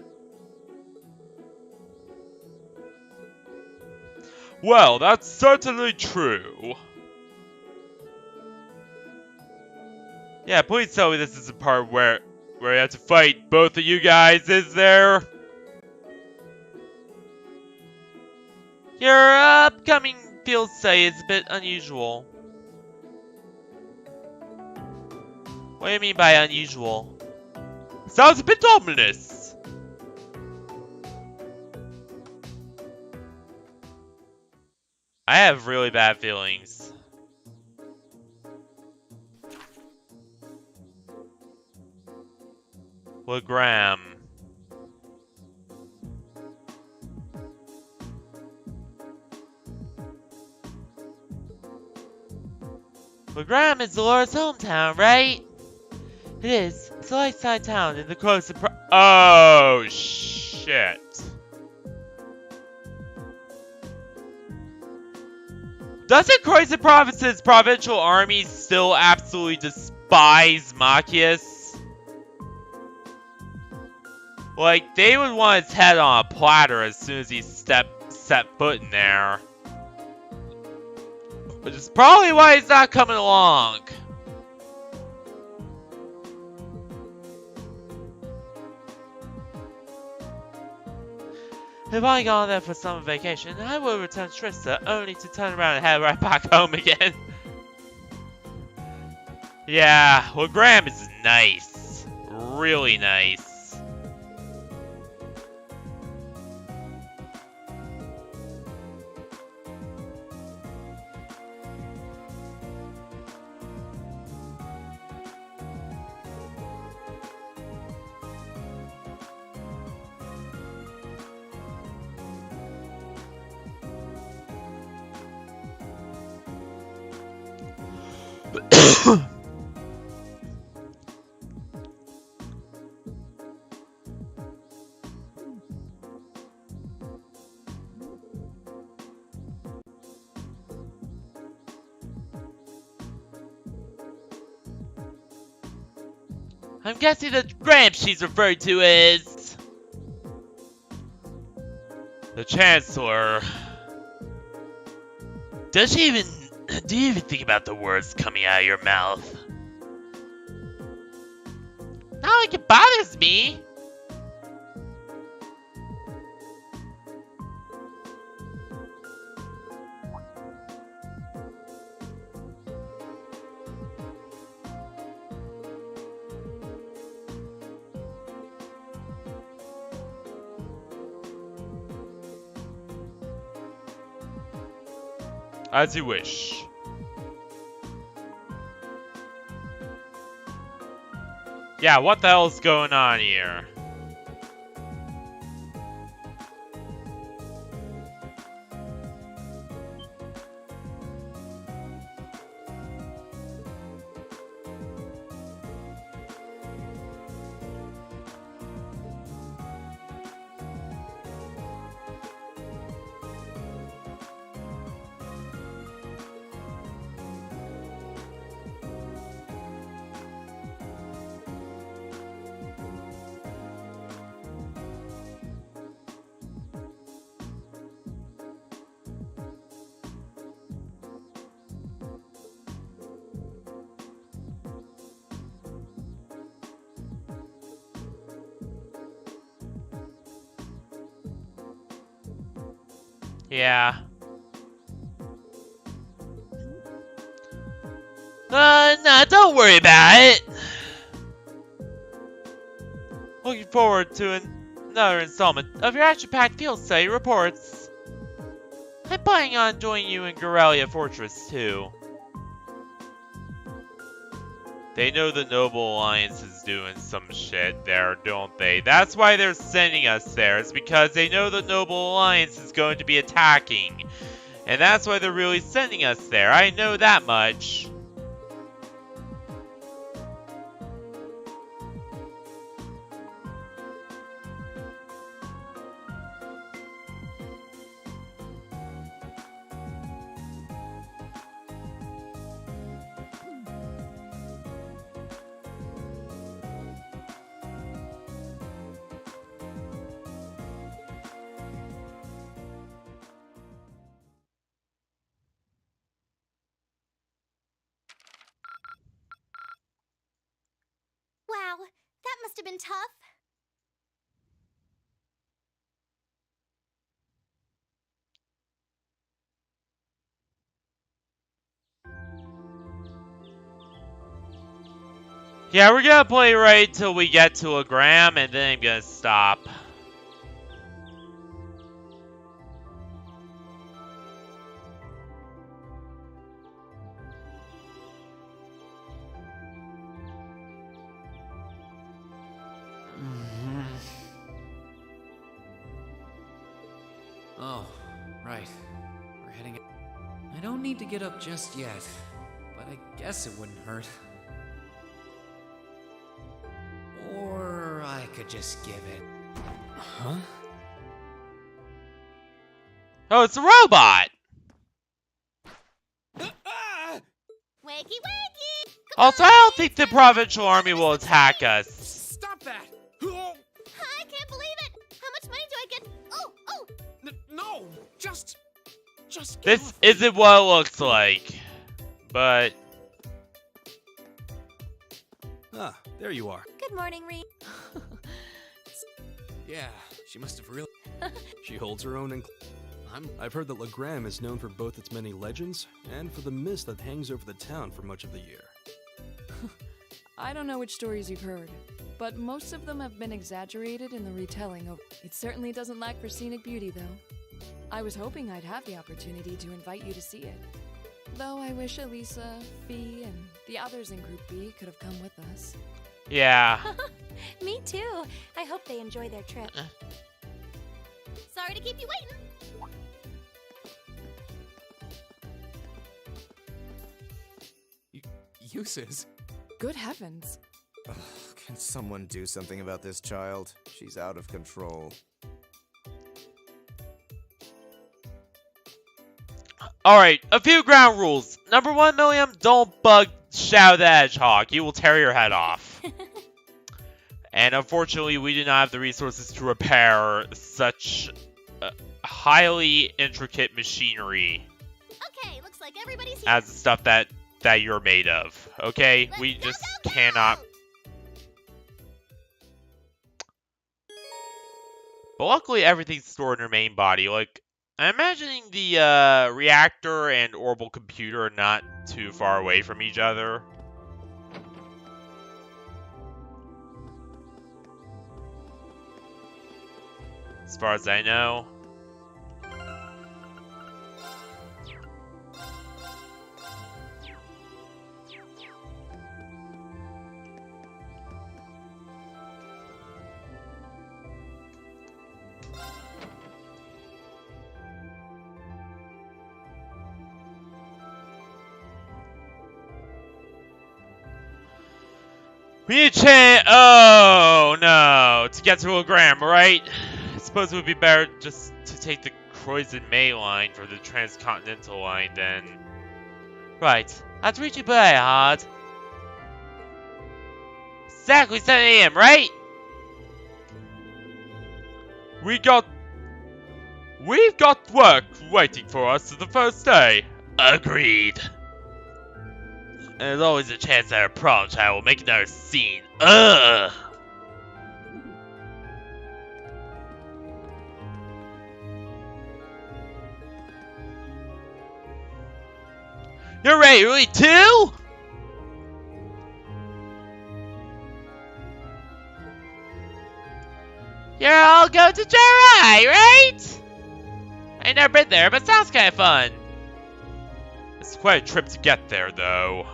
Well, that's certainly true. Yeah, please tell me this is the part where you have to fight both of you guys, is there? Your upcoming field study is a bit unusual. What do you mean by unusual? Sounds a bit ominous. I have really bad feelings. Legram. Legram is Laura's hometown, right? It is. It's a lakeside town in the coast of Oh, shit. Doesn't Croydon Province's provincial army still absolutely despise Makis? Like, they would want his head on a platter as soon as he set foot in there. Which is probably why he's not coming along. If I gone there for summer vacation, I would return to Trista only to turn around and head right back home again. Yeah, well, Graham is nice. Really nice. I'm guessing the Graham she's referred to is the Chancellor. Do you even think about the words coming out of your mouth? Not like it bothers me. As you wish. Yeah, what the hell's going on here? Yeah. Nah, don't worry about it. Looking forward to another installment of your action-packed field study reports. I'm planning on joining you in Gorelia Fortress, too. They know the Noble Alliance is doing some shit there, don't they? That's why they're sending us there. It's because they know the Noble Alliance is going to be attacking. And that's why they're really sending us there. I know that much. Wow, that must have been tough. Yeah, we're gonna play right till we get to a gram, and then I'm gonna stop. Right. We're heading. I don't need to get up just yet, but I guess it wouldn't hurt. Or I could just give it. Huh? Oh, it's a robot! Wakey wakey! Also, I don't think the provincial army will attack us. Stop that! I can't believe it! How much money do I get? Oh, oh! No! Just This isn't what it looks like. But... Ah, there you are. Good morning, Reed. Yeah, she must have really. She holds her own. I've heard that Legram is known for both its many legends and for the mist that hangs over the town for much of the year. I don't know which stories you've heard, but most of them have been exaggerated in the retelling of. It certainly doesn't lack for scenic beauty, though. I was hoping I'd have the opportunity to invite you to see it. Though I wish Elisa, Fee, and the others in Group B could have come with us. Yeah. Me too. I hope they enjoy their trip. Sorry to keep you waiting. Uses? Good heavens. Ugh, can someone do something about this child? She's out of control. Alright, a few ground rules. Number 1, Milliam, don't bug Shadow the Hedgehog. He will tear your head off. And unfortunately, we do not have the resources to repair such highly intricate machinery. Okay, looks like everybody's here. As the stuff that you're made of. Okay? We just cannot. But luckily, everything's stored in her main body. Like, I'm imagining the reactor and orbital computer are not too far away from each other. As far as I know. We need to change. Oh no! To get to Legram, right? I suppose it would be better just to take the Croydon May line for the transcontinental line then. Right. Let's reach you by hard. Exactly 7 AM, right? We've got work waiting for us the first day. Agreed. And there's always a chance that our prom child will make another scene. Ugh! You're ready, really, too? You're all going to Jerai, right? I never been there, but sounds kind of fun. It's quite a trip to get there, though.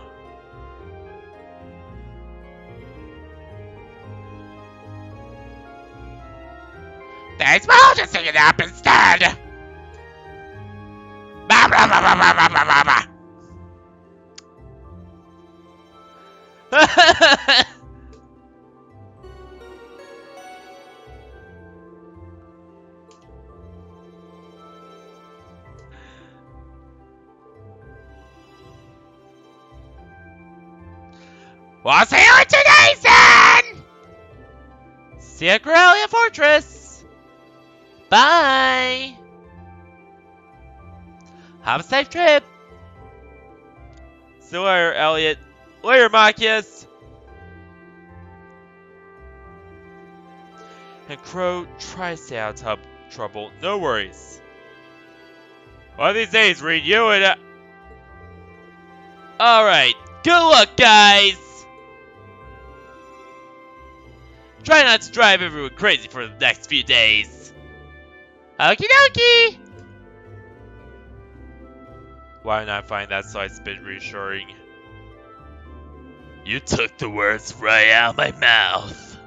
Thanks, but I'll just sing it up instead. Bah, bah, bah, bah, bah, bah, bah, bah. We'll see you in 2 days then! See you at Corellia Fortress! Bye! Have a safe trip! See you later, Elliot. Later, Makis! And Crow, try to stay out of trouble. No worries. One of these days, Reed, you and Alright, good luck, guys! Try not to drive everyone crazy for the next few days. Okie dokie! Why not find that slice bit reassuring? You took the words right out of my mouth.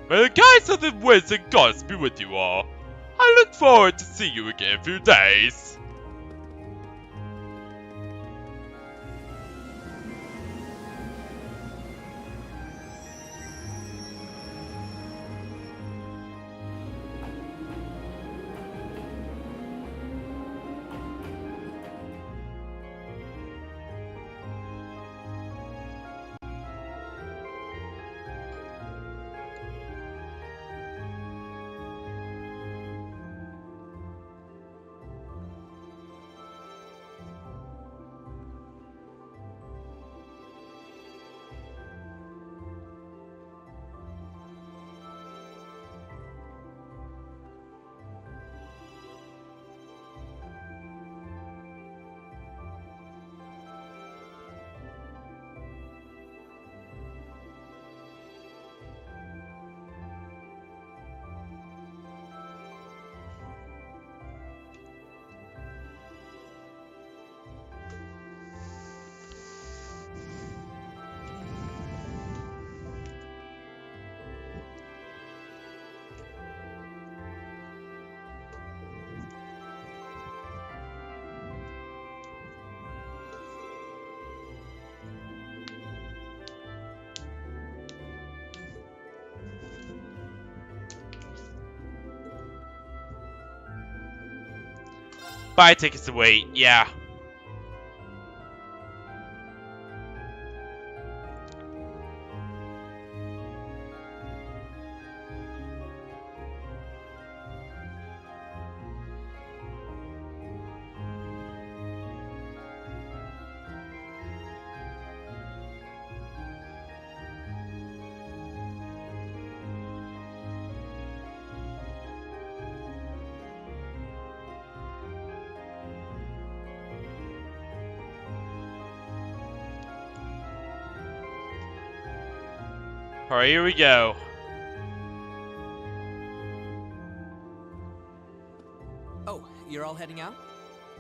May the guides of the winds and gods be with you all. I look forward to seeing you again in a few days. Buy tickets to wait, yeah. Alright, here we go. Oh, you're all heading out?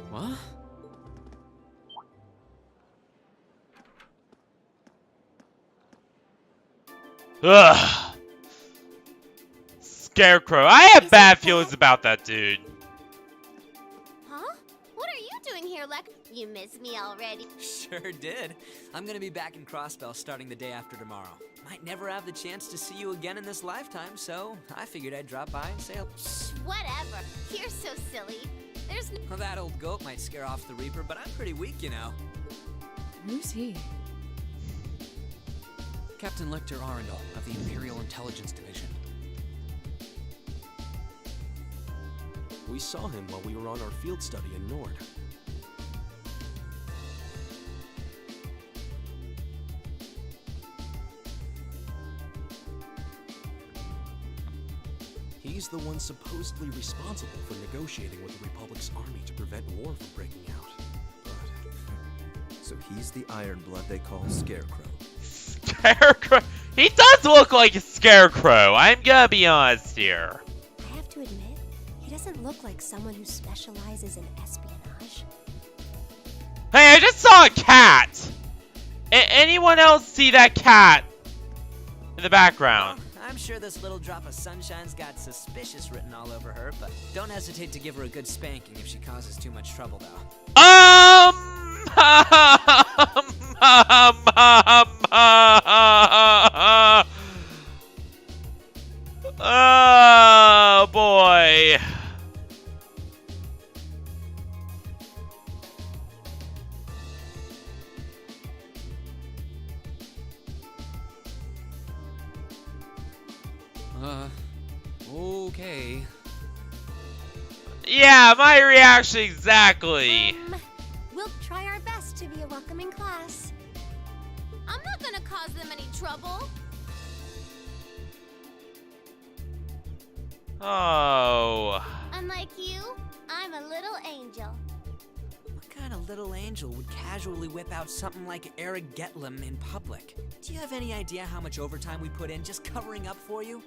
What? Ugh. Scarecrow. I have bad feelings about that dude. Huh? What are you doing here, Lek? You miss me already? Sure did. I'm gonna be back in Crossbell starting the day after tomorrow. Might never have the chance to see you again in this lifetime, so I figured I'd drop by and say hello. Whatever. You're so silly. There's no— Well, that old goat might scare off the Reaper, but I'm pretty weak, you know. Who's he? Captain Lecter Arundel of the Imperial Intelligence Division. We saw him while we were on our field study in Nord. He's the one supposedly responsible for negotiating with the Republic's army to prevent war from breaking out. But... So he's the Ironblood they call Scarecrow. Scarecrow? He does look like a scarecrow. I'm gonna be honest here. I have to admit, he doesn't look like someone who specializes in espionage. Hey, I just saw a cat. Anyone else see that cat in the background? I'm sure this little drop of sunshine's got suspicious written all over her, but don't hesitate to give her a good spanking if she causes too much trouble, though. Oh, boy. Okay. Yeah, my reaction exactly. We'll try our best to be a welcoming class. I'm not gonna cause them any trouble. Oh. Unlike you, I'm a little angel. What kind of little angel would casually whip out something like Eric Getlem in public? Do you have any idea how much overtime we put in just covering up for you?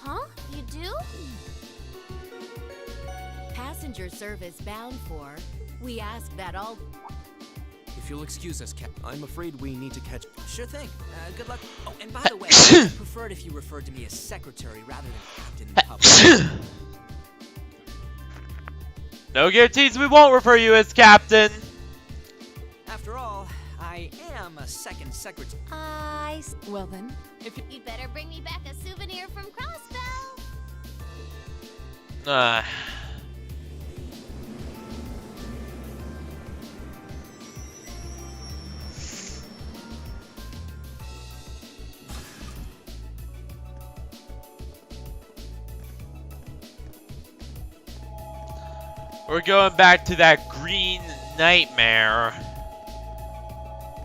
Huh? You do? Passenger service bound for. We ask that all. If you'll excuse us, Cap. I'm afraid we need to catch... Sure thing. Good luck. Oh, and by the way, I'd prefer it if you referred to me as secretary rather than captain in public. No guarantees we won't refer you as captain. After all, I am a second secretary. Well then, if you'd better bring me back a souvenir from Crossbell. We're going back to that green nightmare.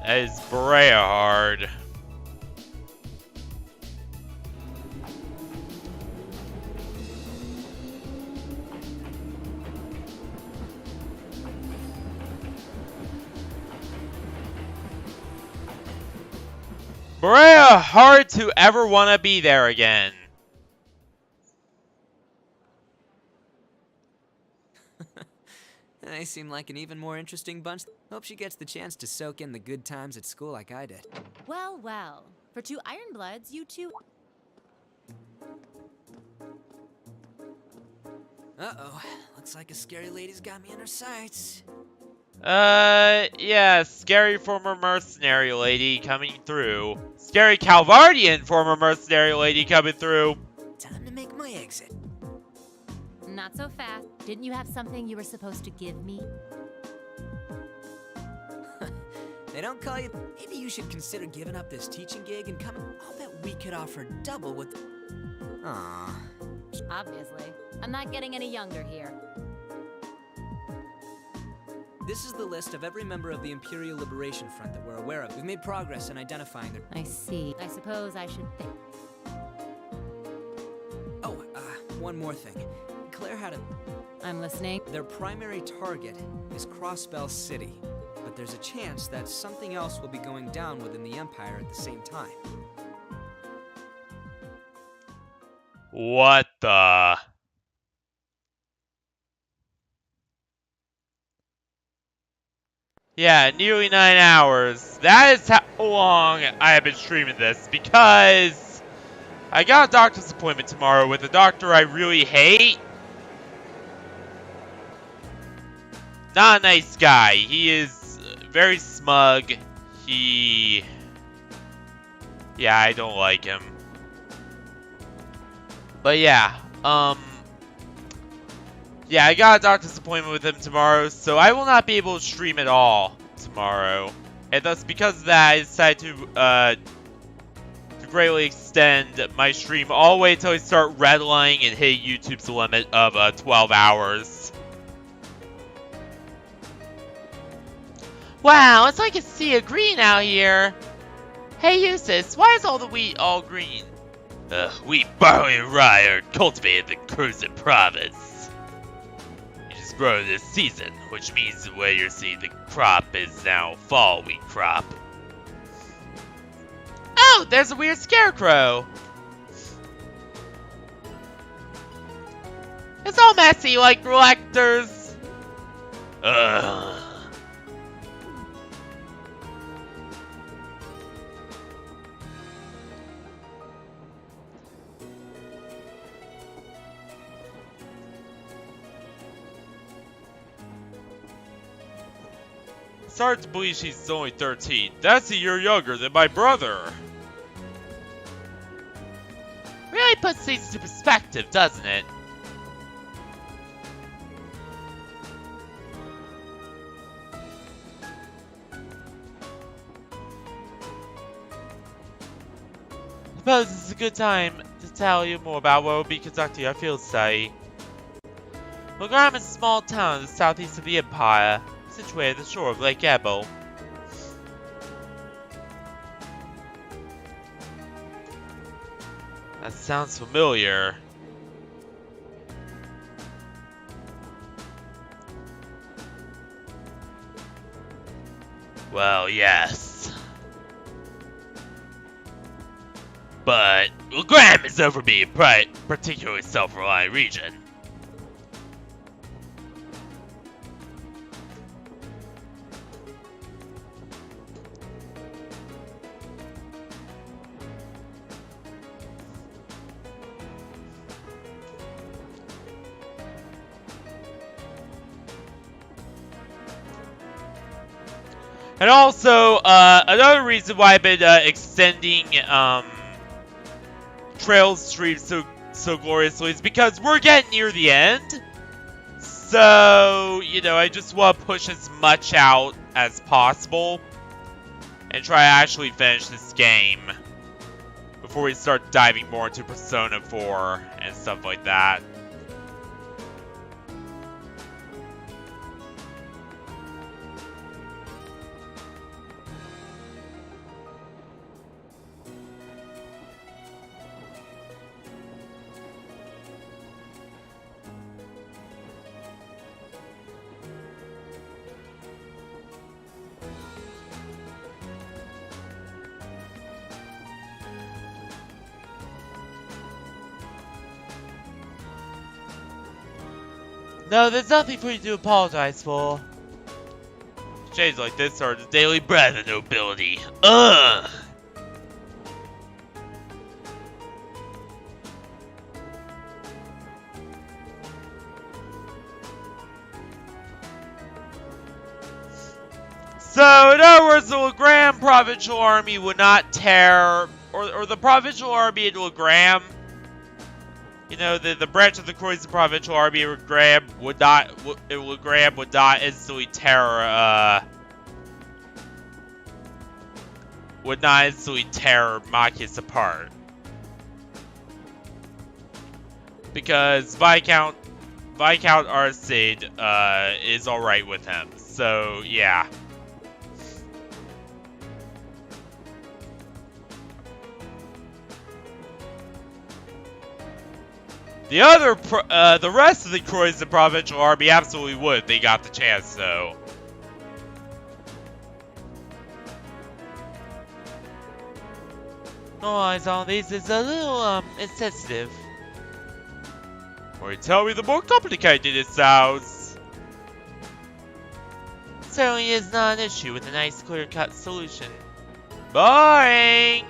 That is Breahard. Breahard, hard to ever want to be there again. They seem like an even more interesting bunch. Hope she gets the chance to soak in the good times at school like I did. Well, well. For two Ironbloods, you two... Uh-oh. Looks like a scary lady's got me in her sights. Yeah, scary former mercenary lady coming through. Scary Calvardian former mercenary lady coming through. Time to make my exit. Not so fast. Didn't you have something you were supposed to give me? They don't call you... Maybe you should consider giving up this teaching gig and coming... I'll bet we could offer double with... Aww. Obviously. I'm not getting any younger here. This is the list of every member of the Imperial Liberation Front that we're aware of. We've made progress in identifying their... I see. I suppose I should think. Oh, one more thing. Claire had a... I'm listening. Their primary target is Crossbell City, but there's a chance that something else will be going down within the Empire at the same time. What the... Yeah, nearly 9 hours. That is how long I have been streaming this, because I got a doctor's appointment tomorrow with a doctor I really hate. Not a nice guy. He is very smug. Yeah, I don't like him. But yeah, yeah, I got a doctor's appointment with him tomorrow, so I will not be able to stream at all tomorrow. And thus, because of that, I decided to greatly extend my stream all the way until I start redlining and hit YouTube's limit of 12 hours. Wow, it's like a sea of green out here. Hey, Eustace, why is all the wheat all green? Wheat, barley, and rye are cultivated in the Curzon province. You just grow this season, which means the way you're seeing the crop is now fall wheat crop. Oh, there's a weird scarecrow. It's all messy like Lectors. Ugh. It's hard to believe she's only 13. That's a year younger than my brother. Really puts things into perspective, doesn't it? I suppose this is a good time to tell you more about what will be conducting our field study. Wagram is a small town in the southeast of the Empire, situated at the shore of Lake Ebel. That sounds familiar. Well, yes. But Wagram is over being a particularly self-reliant region. And also, another reason why I've been extending Trail Stream so gloriously is because we're getting near the end. So, you know, I just want to push as much out as possible and try to actually finish this game before we start diving more into Persona 4 and stuff like that. No, there's nothing for you to apologize for. Shades like this are the daily bread of nobility. Ugh! So, in other words, the Legram provincial army would not tear, or the provincial army in Legram, you know, the branch of the Croydon provincial army in Legram would not instantly tear, Makis apart. Because Viscount Arcid, is alright with him. So, yeah. The rest of the Croydon provincial army absolutely would if they got the chance, though. No eyes on these is a little, insensitive. Or you tell me, the more complicated it sounds. Certainly is not an issue with a nice clear-cut solution. Boring!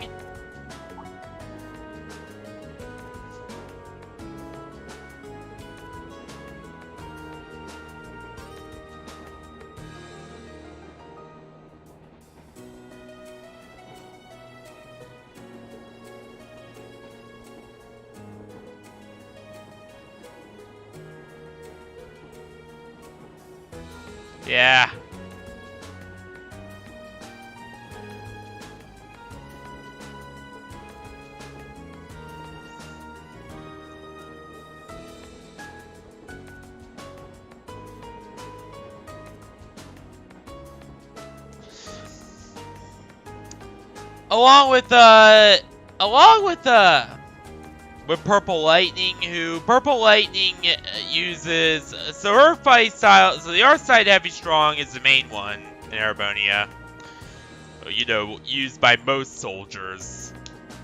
Yeah. Along with Purple Lightning, who Purple Lightning uses, so her fight style, so the Arc-Side Heavy Strong is the main one in Erebonia, you know, used by most soldiers.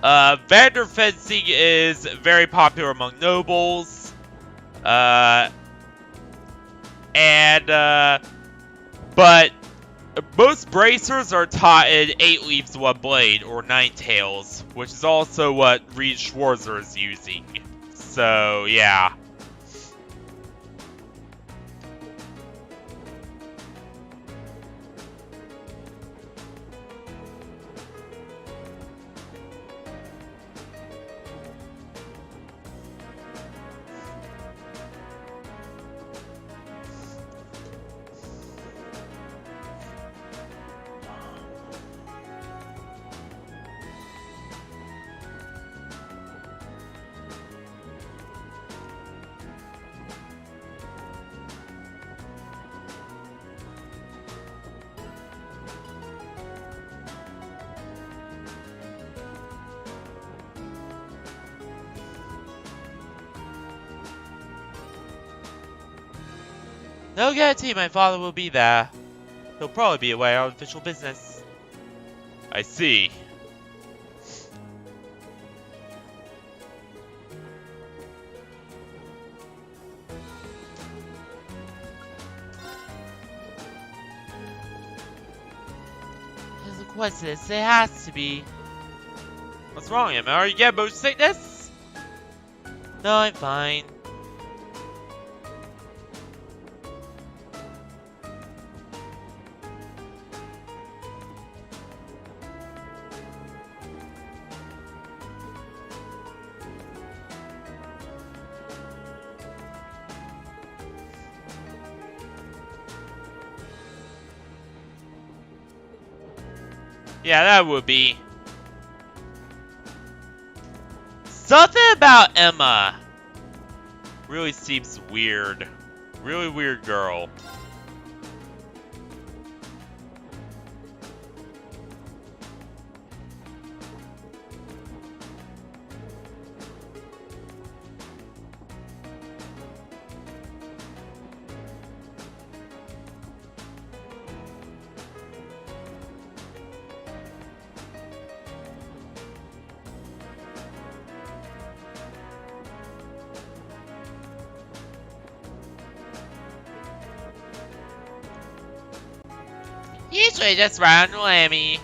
Vander Fencing is very popular among nobles, but most bracers are taught in 8 Leaves, 1 Blade, or 9 Tails, which is also what Reed Schwarzer is using. So, yeah. No guarantee my father will be there. He'll probably be away on official business. I see. There's a coincidence. It has to be. What's wrong, Emma? Are you getting motion sickness? No, I'm fine. Yeah, that would be. Something about Emma really seems weird. Really weird girl. Usually just round Lammy.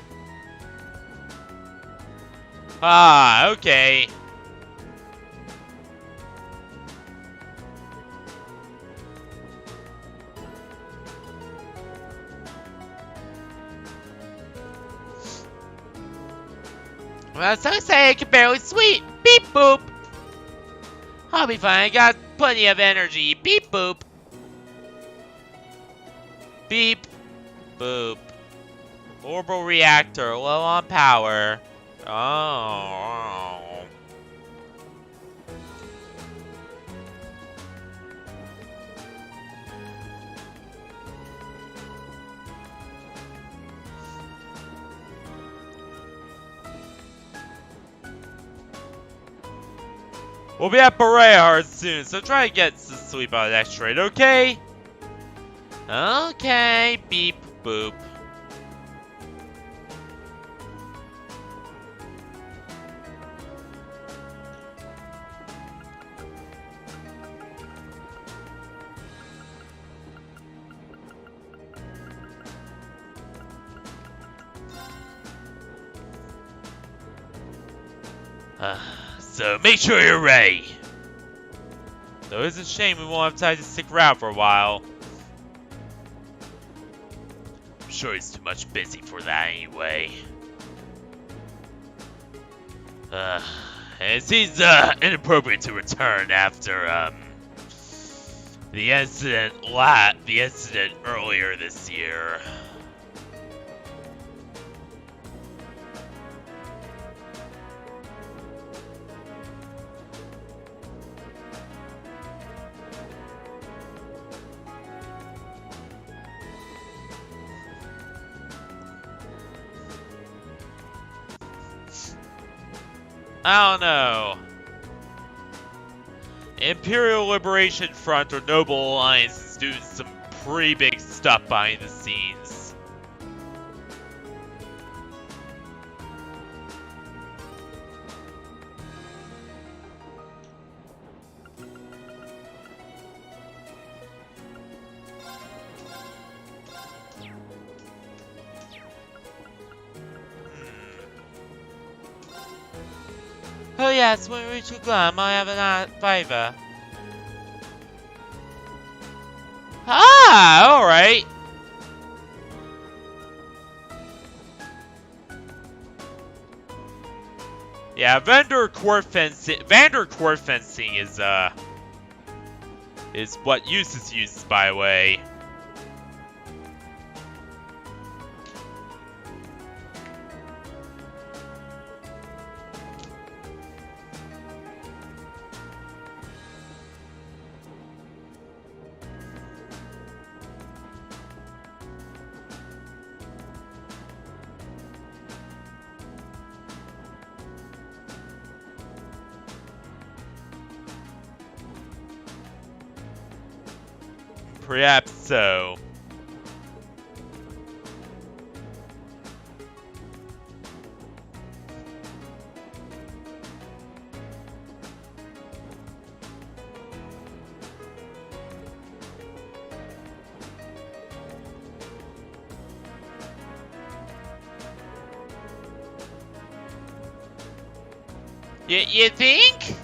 Ah, okay. Well, so say I can barely sweep. Beep boop. I'll be fine. I got plenty of energy. Beep boop. Beep boop. Orbital reactor, low on power. Oh. We'll be at Beret Hard soon, so try to get some sleep on that straight, okay? Okay, beep boop. So make sure you're ready. Though it's a shame we won't have time to stick around for a while. I'm sure he's too much busy for that anyway. And it seems inappropriate to return after the incident earlier this year. I don't know. Imperial Liberation Front or Noble Alliance is doing some pretty big stuff behind the scenes. Oh yes, when we reach the glam, I have a favor. Ah, alright. Yeah, Vander court fencing is what uses used, by the way. Perhaps so. You think?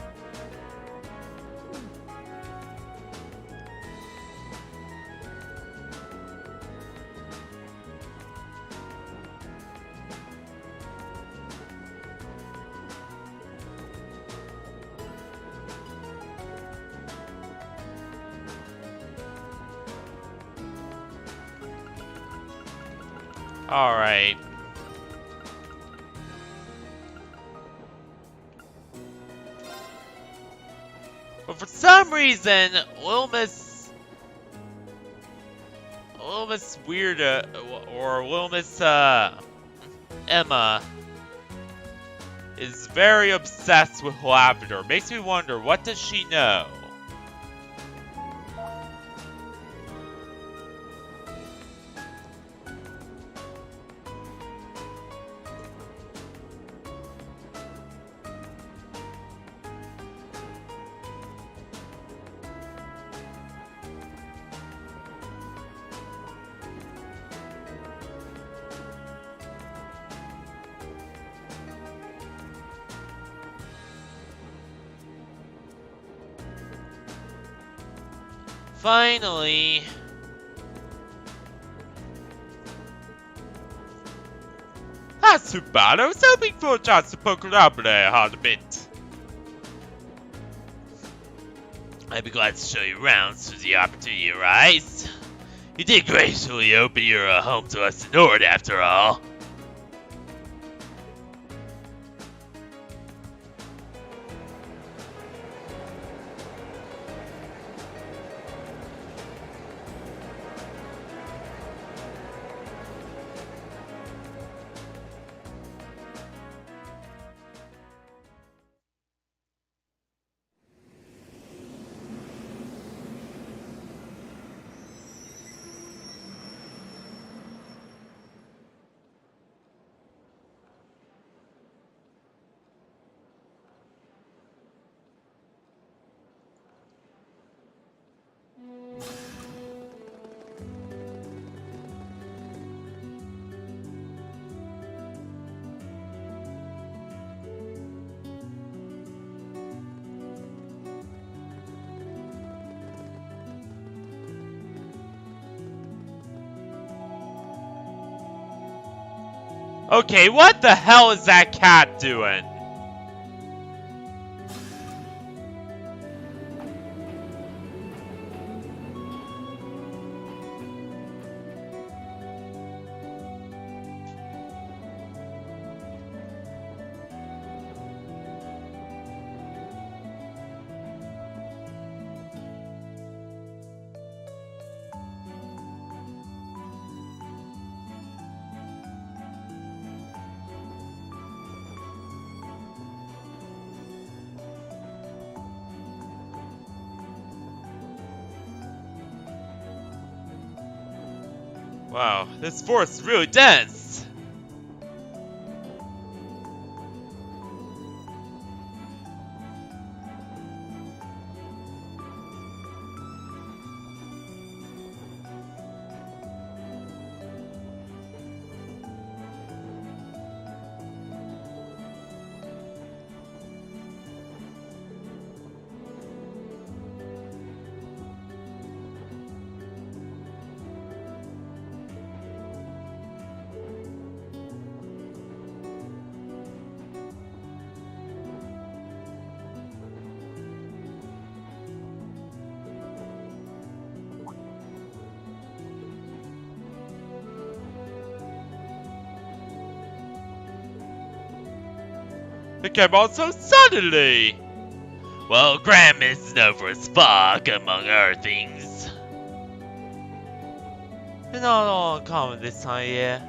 All right. for some reason, Little Miss Weird, or Little Miss, Emma is very obsessed with Lavender. Makes me wonder, what does she know? Finally. That's too bad. I was hoping for a chance to poke around there hard a bit. I'd be glad to show you around as soon as the opportunity arises. You did gracefully open your home to us in Nord, after all. Okay, what the hell is that cat doing? Wow, this forest is really dense. It came on so suddenly! Well, Grandma's is known for his fog, among other things. It's not all uncommon this time of year.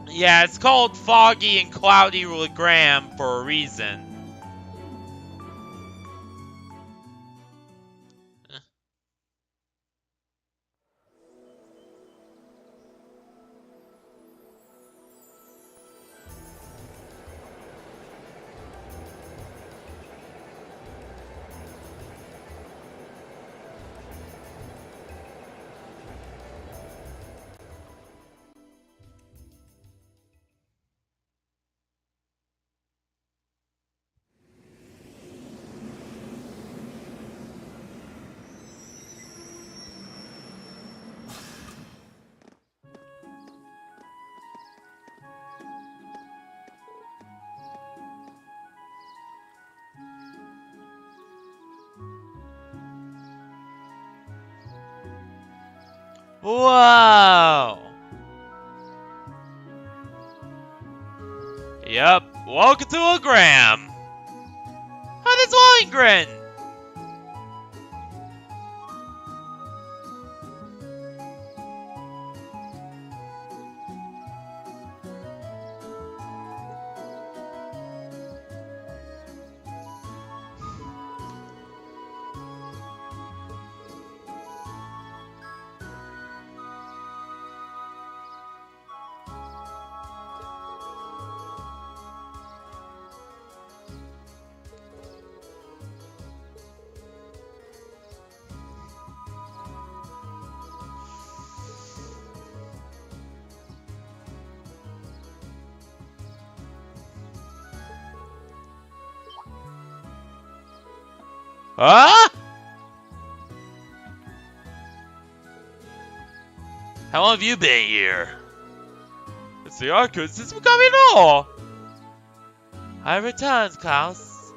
Yeah, it's called Foggy and Cloudy with Graham for a reason. Whoa! Yep, welcome to Ogram! How does Lohengrin? Huh? How long have you been here? It's the Arcus since we got it all. I returned, Klaus.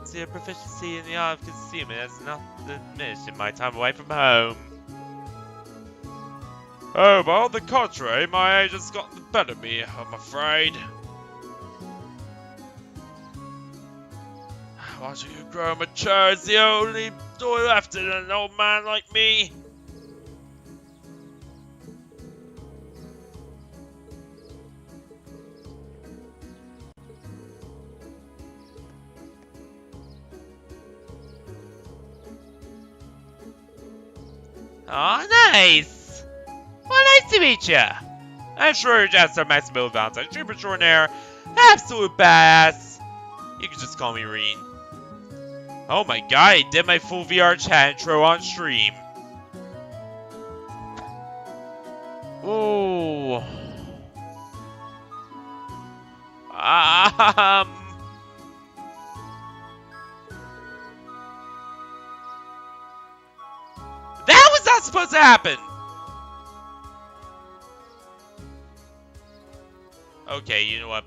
See your proficiency in the art of concealment has not diminished in my time away from home. Oh, but on the contrary, my age has gotten the better of me, I'm afraid. Watching you grow mature is the only joy left in an old man like me. Aw, nice! Well, nice to meet ya! I'm sure you're just a Maximilian Valentine, super short hair, absolute badass. You can just call me Reen. Oh my god, I did my full VR chat intro on stream. Ooh. That was not supposed to happen! Okay, you know what?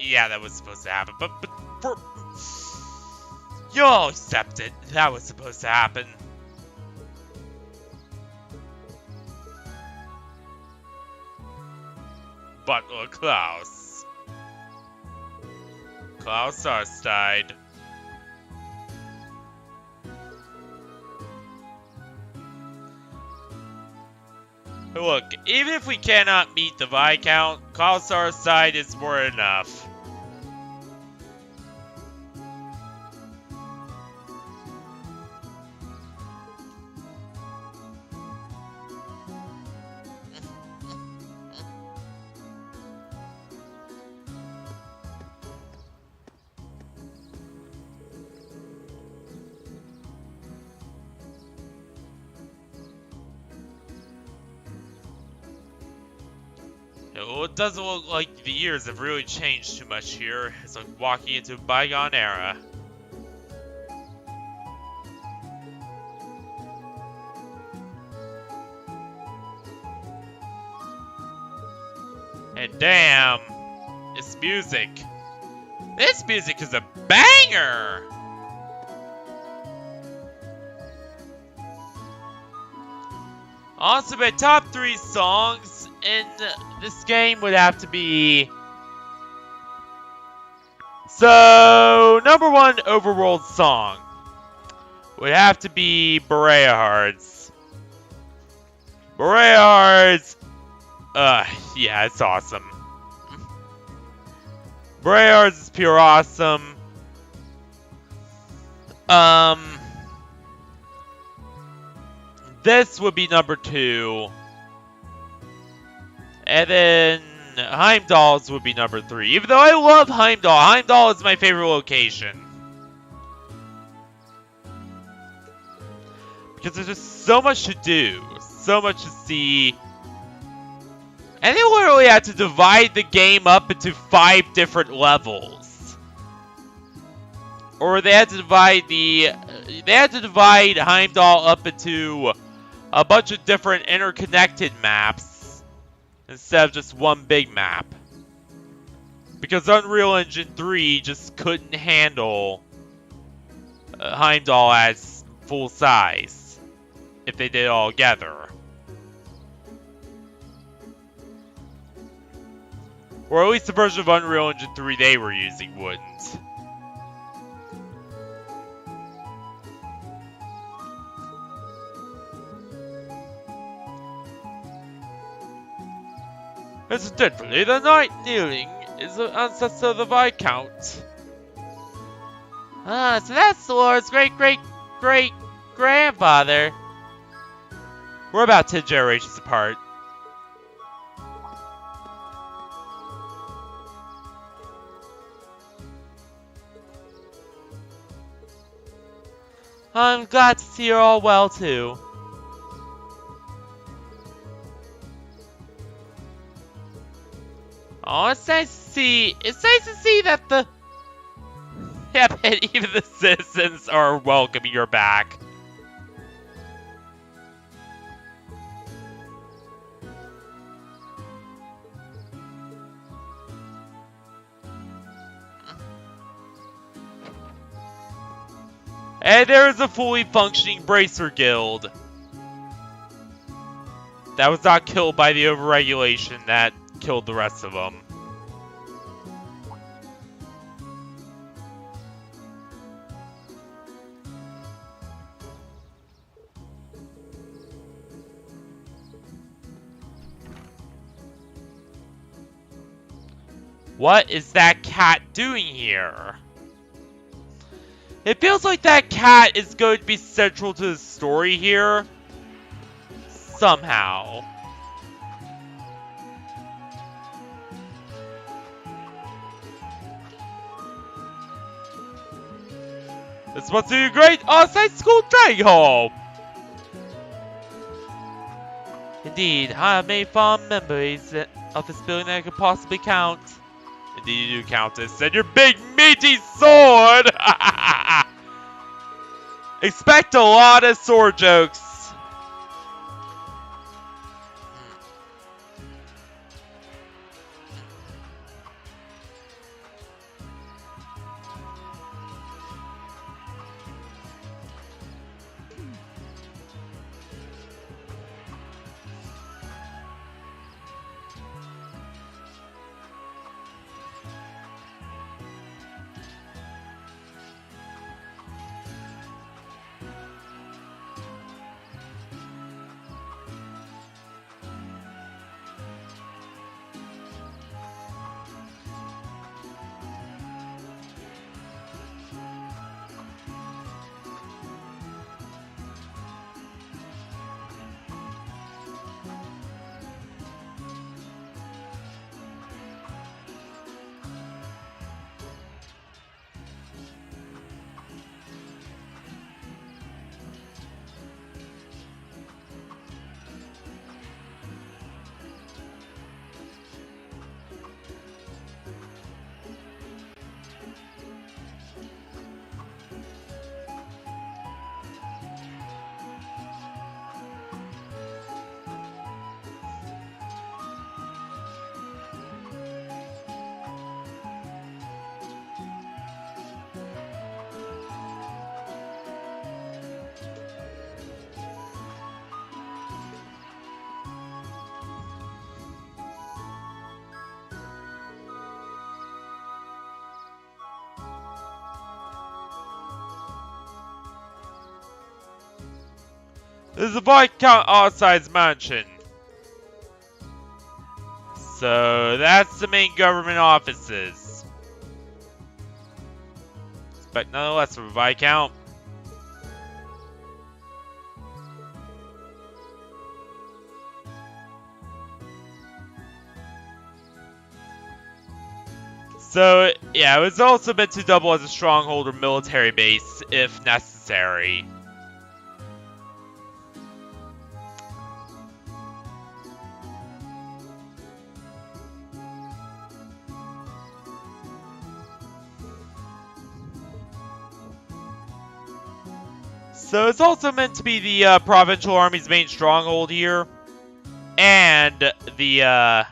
Yeah, that was supposed to happen, but for... You'll accept it. That was supposed to happen. Butler Klaus. Klaus Arsteid. Look, even if we cannot meet the Viscount, Klaus Arsteid is more than enough. Well, it doesn't look like the years have really changed too much here. It's like walking into a bygone era. And damn, it's music. This music is a banger! Also, my top 3 songs in this game would have to be... So, number 1 overworld song would have to be Berea Hearts. Berea Hearts, yeah, it's awesome. Berea Hearts is pure awesome. This would be number 2. And then Heimdall's would be number 3. Even though I love Heimdall, Heimdall is my favorite location. Because there's just so much to do, so much to see. And they literally had to divide the game up into 5 different levels. Or they had to divide Heimdall up into a bunch of different interconnected maps instead of just one big map. Because Unreal Engine 3 just couldn't handle Heimdall as full size if they did it all together. Or at least the version of Unreal Engine 3 they were using wouldn't. Incidentally, the knight kneeling is the ancestor of the Viscount. Ah, so that's the Lord's great-great-great-grandfather. We're about 10 generations apart. I'm glad to see you're all well, too. Oh, it's nice to see that and even the citizens are welcoming your back. And there is a fully functioning Bracer Guild. That was not killed by the overregulation that killed the rest of them. What is that cat doing here? It feels like that cat is going to be central to the story here. Somehow. This must be a great on-site school training hall. Indeed, I have many fond memories of this building that I could possibly count. Indeed you do, Countess. And your big meaty sword! Expect a lot of sword jokes. This is the Viscount Arside's mansion. So that's the main government offices. But nonetheless, from Viscount. So, yeah, it was also meant to double as a stronghold or military base if necessary. So it's also meant to be the provincial army's main stronghold here, and the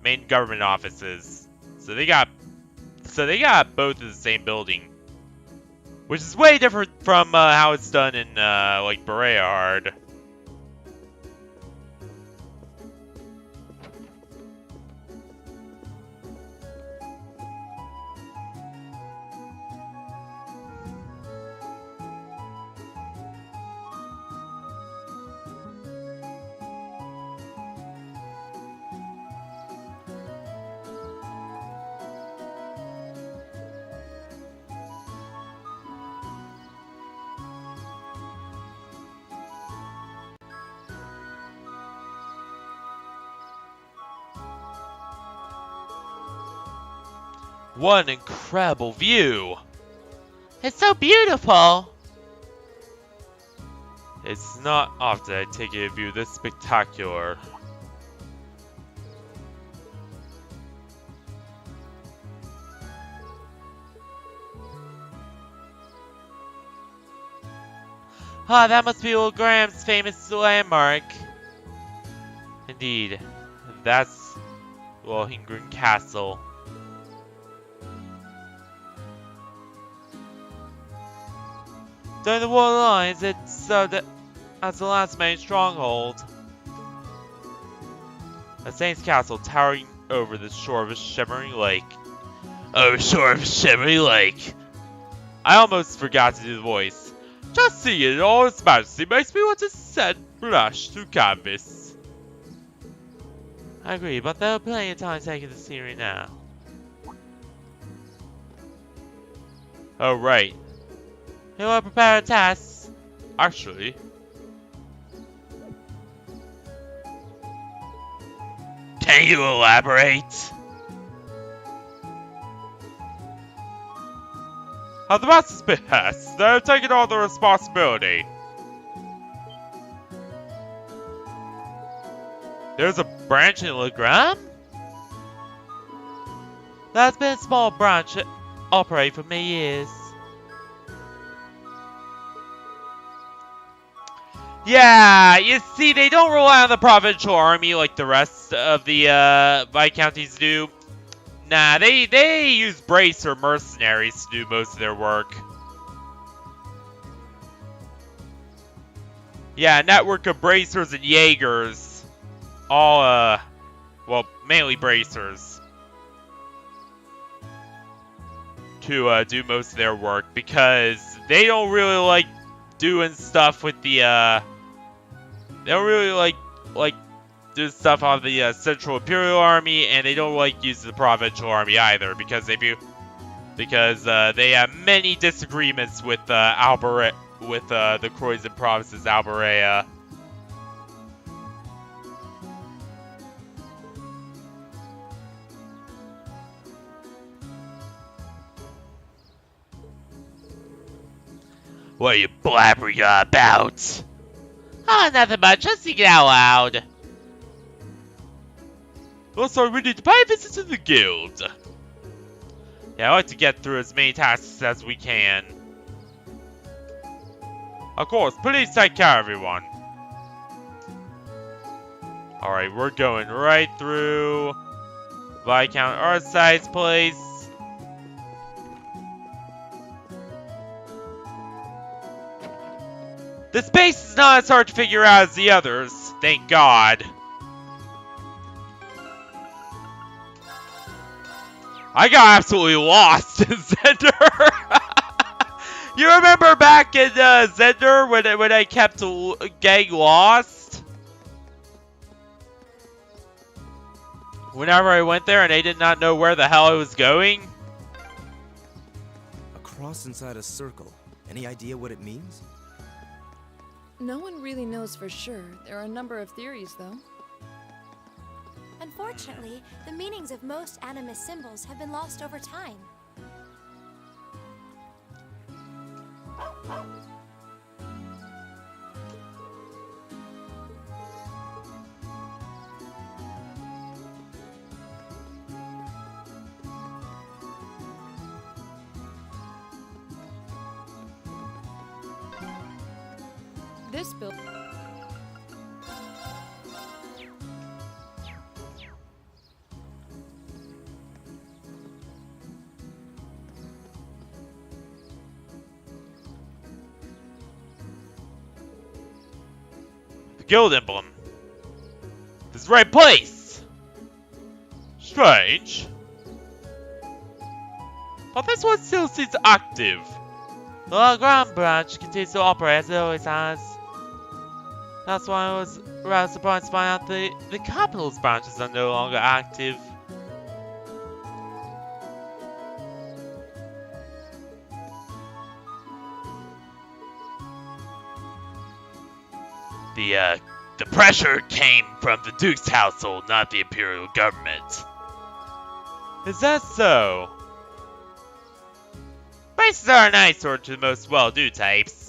main government offices. So they got both in the same building, which is way different from how it's done in like Bereard. What an incredible view! It's so beautiful! It's not often I take a view this spectacular. Ah, that must be old Graham's famous landmark. Indeed, that's Lohengrin Castle. During the war lines, it served as the last main stronghold. A Saint's Castle towering over the shore of a shimmering lake. Oh, shore of a shimmering lake! I almost forgot to do the voice. Just seeing it in all its majesty makes me want to set blush through canvas. I agree, but there are plenty of time taking the scenery now. Oh, right. You want to prepare a test? Actually. Can you elaborate? At the master's behest, they have taken on the responsibility. There's a branch in Legram? That's been a small branch operating for many years. Yeah, you see, they don't rely on the provincial army like the rest of the Viscounties do. Nah, they use bracer mercenaries to do most of their work. Yeah, a network of bracers and Jaegers. All, well, mainly bracers. To do most of their work, because they don't really like doing stuff with the, they don't really like do stuff on the Central Imperial Army, and they don't like use the Provincial Army either, because they have many disagreements with the Croydon Province's Alberea. What are you blabbering about? Oh, nothing much, just thinking out loud. Also, we need to pay a visit to the guild. Yeah, I like to get through as many tasks as we can. Of course, please take care, everyone. Alright, we're going right through Viscount Earthside's place. This base is not as hard to figure out as the others, thank God. I got absolutely lost in Zender. You remember back in Zender when I kept getting lost? Whenever I went there and I did not know where the hell I was going? A cross inside a circle. Any idea what it means? No one really knows for sure. There are a number of theories, though. Unfortunately, the meanings of most animus symbols have been lost over time. This build. The guild emblem. This is the right place. Strange. But this one still seems active. The Legram branch continues to operate as it always has. That's why I was rather surprised to find out the capital's branches are no longer active. The pressure came from the Duke's household, not the Imperial government. Is that so? Prices are an eyesore to the most well-to-do types.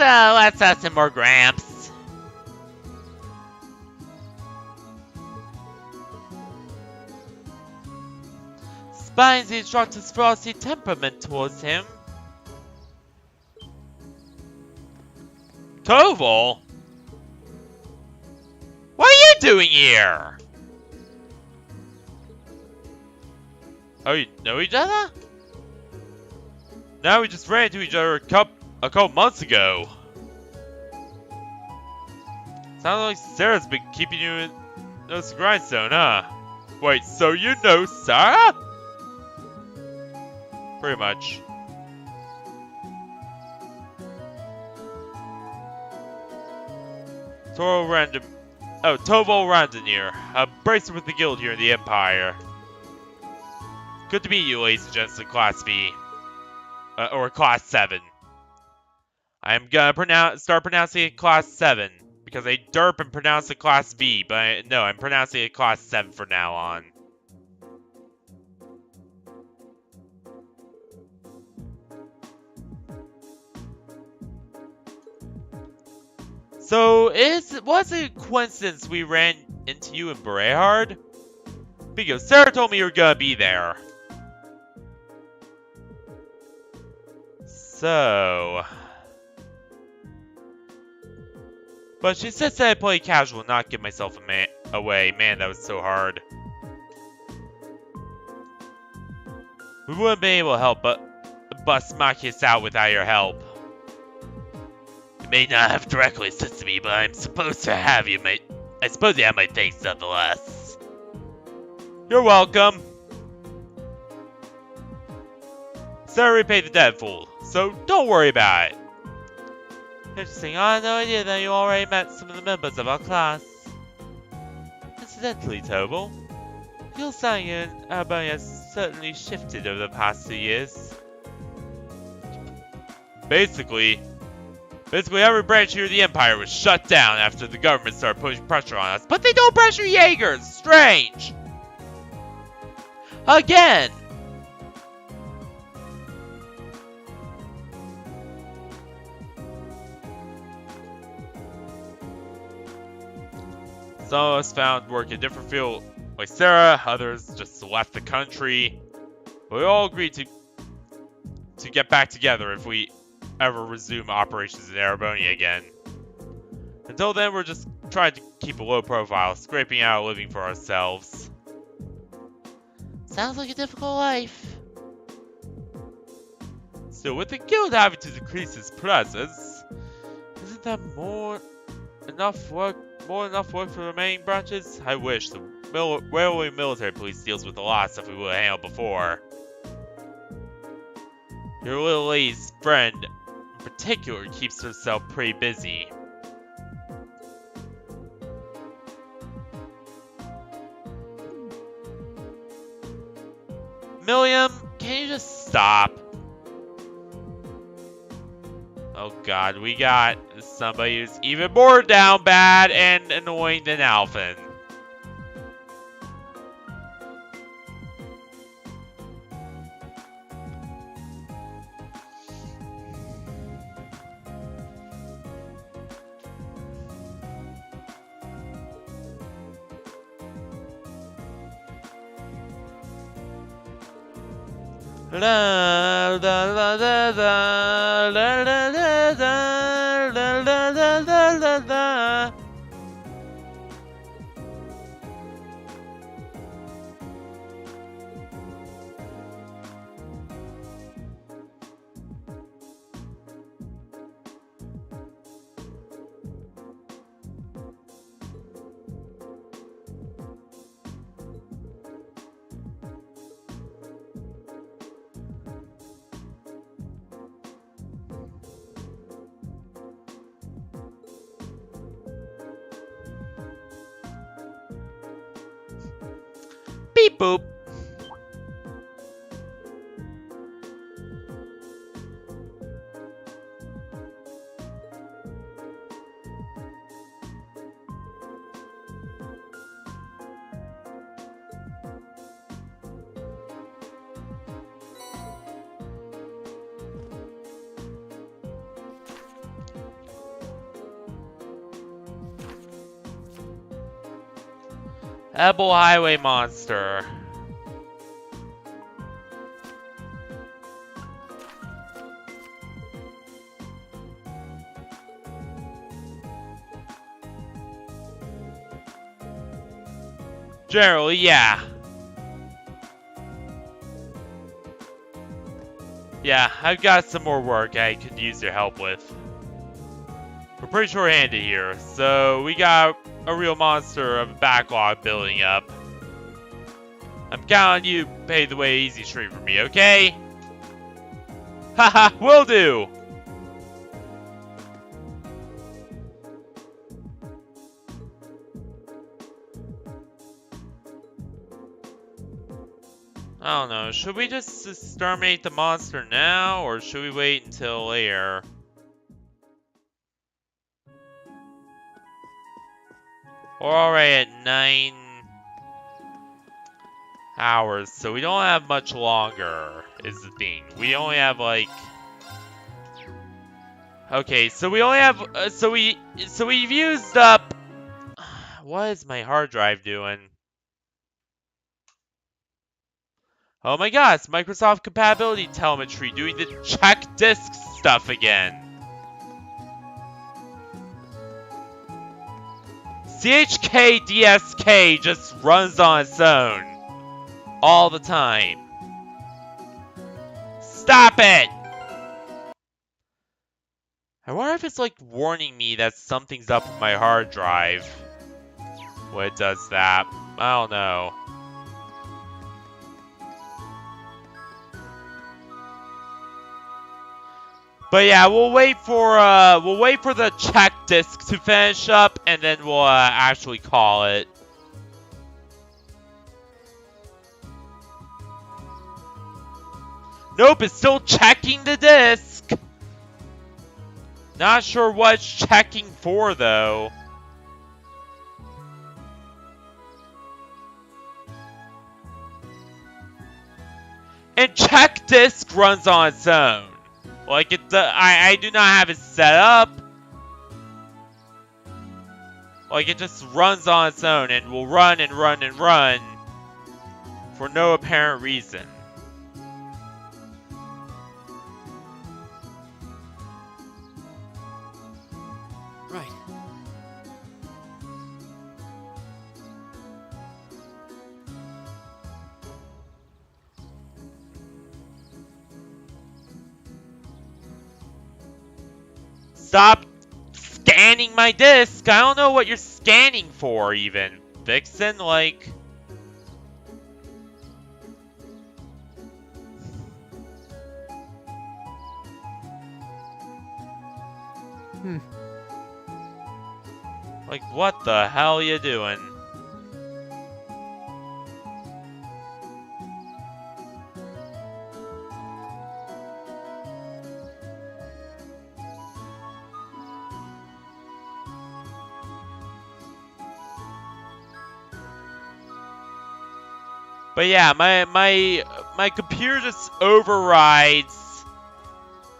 Let's have some more gramps. Spines the instructor's frosty temperament towards him. Toval? What are you doing here? Oh, you know each other? No, we just ran into each other a couple months ago. Sounds like Sarah's been keeping you in those grindstone, huh? Wait, so you know Sarah? Pretty much. Toval Randonir, a bracer with the guild here in the Empire. Good to meet you, ladies and gents in Class V. Or Class 7. I'm gonna start pronouncing it Class 7. Because I derp and pronounce it Class V, but no, I'm pronouncing it Class 7 from now on. So, was it a coincidence we ran into you in Brehard? Because Sarah told me you were gonna be there. So... But she said that I play casual and not give myself away. Man, that was so hard. We wouldn't be able to help but bust Makis out without your help. You may not have directly assisted me, but I'm supposed to have you, mate. I suppose you have my thanks nonetheless. You're welcome. Sarah repaid the debt in full, so don't worry about it. Interesting, I had no idea that you already met some of the members of our class. Incidentally, Toval, your standing in Arabonia has certainly shifted over the past 2 years. Basically every branch here of the Empire was shut down after the government started putting pressure on us, but they don't pressure Jaegers! Strange! Again! Some of us found work in a different field, like Sarah, others just left the country. But we all agreed to get back together if we ever resume operations in Arabonia again. Until then, we're just trying to keep a low profile, scraping out a living for ourselves. Sounds like a difficult life. Still, with the guild having to decrease its presence, isn't that more enough work for the remaining branches? I wish. The railway military police deals with a lot of stuff we would have handled before. Your little lady's friend, in particular, keeps herself pretty busy. Milliam, can you just stop? Oh god, we got somebody who's even more down bad and annoying than Alfin. La la la la la la la la la la la la la la. Beep boop. Edible highway monster. Generally, yeah. Yeah, I've got some more work I could use your help with. We're pretty short-handed here, so we got a real monster of a backlog building up. I'm counting on you to pay the way easy street for me, okay? Haha, will do! I don't know, should we just exterminate the monster now, or should we wait until later? We're already at 9 hours, so we don't have much longer, is the thing. We only have like... Okay, so we only have... So we've used up... What is my hard drive doing? Oh my god, it's Microsoft compatibility telemetry doing the check disk stuff again. CHK DSK just runs on its own. All the time. Stop it! I wonder if it's like warning me that something's up with my hard drive when it does that. I don't know. But yeah, we'll wait for the check disk to finish up, and then we'll actually call it. Nope, it's still checking the disk. Not sure what it's checking for though. And check disk runs on its own. Like I do not have it set up. Like it just runs on its own and will run and run and run for no apparent reason. Right. Stop scanning my disk! I don't know what you're scanning for, even. Vixen, like... Like, what the hell are you doing? But yeah, my computer just overrides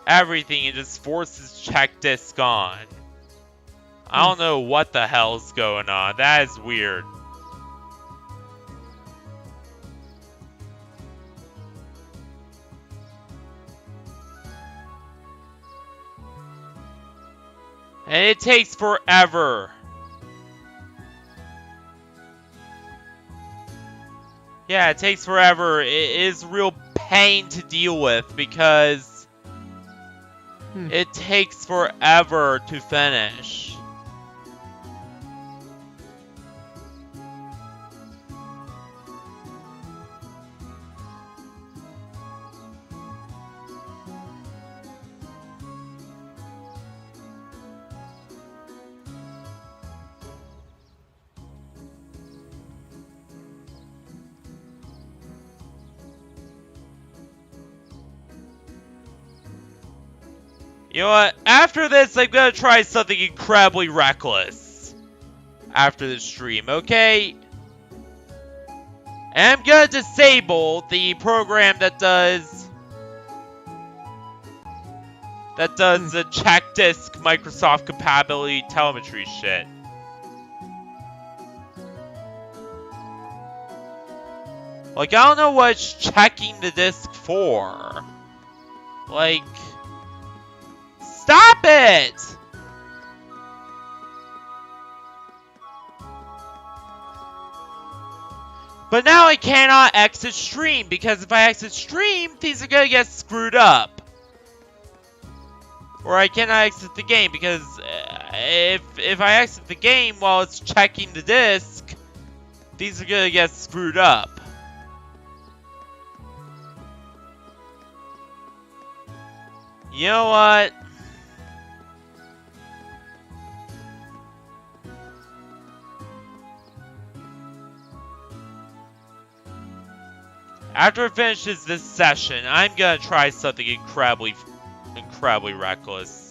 everything and just forces check disk on. I don't know what the hell's going on. That is weird. And it takes forever. Yeah, it takes forever. It is real pain to deal with because it takes forever to finish. You know what? After this, I'm gonna try something incredibly reckless. After the stream, okay? And I'm gonna disable the program that does the check disk Microsoft compatibility telemetry shit. Like, I don't know what it's checking the disk for. Like, stop it! But now I cannot exit stream, because if I exit stream, things are gonna get screwed up. Or I cannot exit the game, because if I exit the game while it's checking the disk, these are gonna get screwed up. You know what? After it finishes this session, I'm gonna try something incredibly reckless.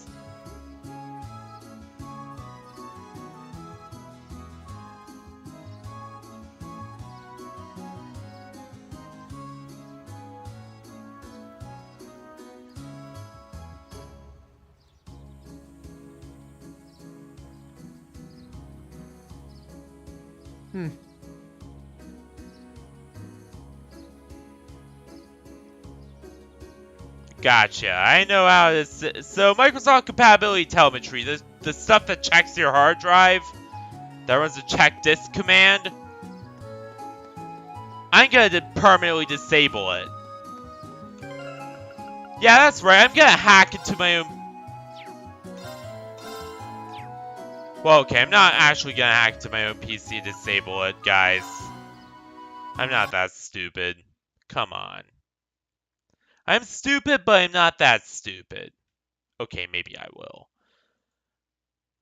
Gotcha. I know how this. So Microsoft compatibility telemetry, the stuff that checks your hard drive, that runs a check disk command. I'm gonna permanently disable it. Yeah, that's right. I'm gonna hack into my own. Well, okay, I'm not actually gonna hack into my own PC and disable it, guys. I'm not that stupid. Come on. I'm stupid, but I'm not that stupid. Okay, maybe I will.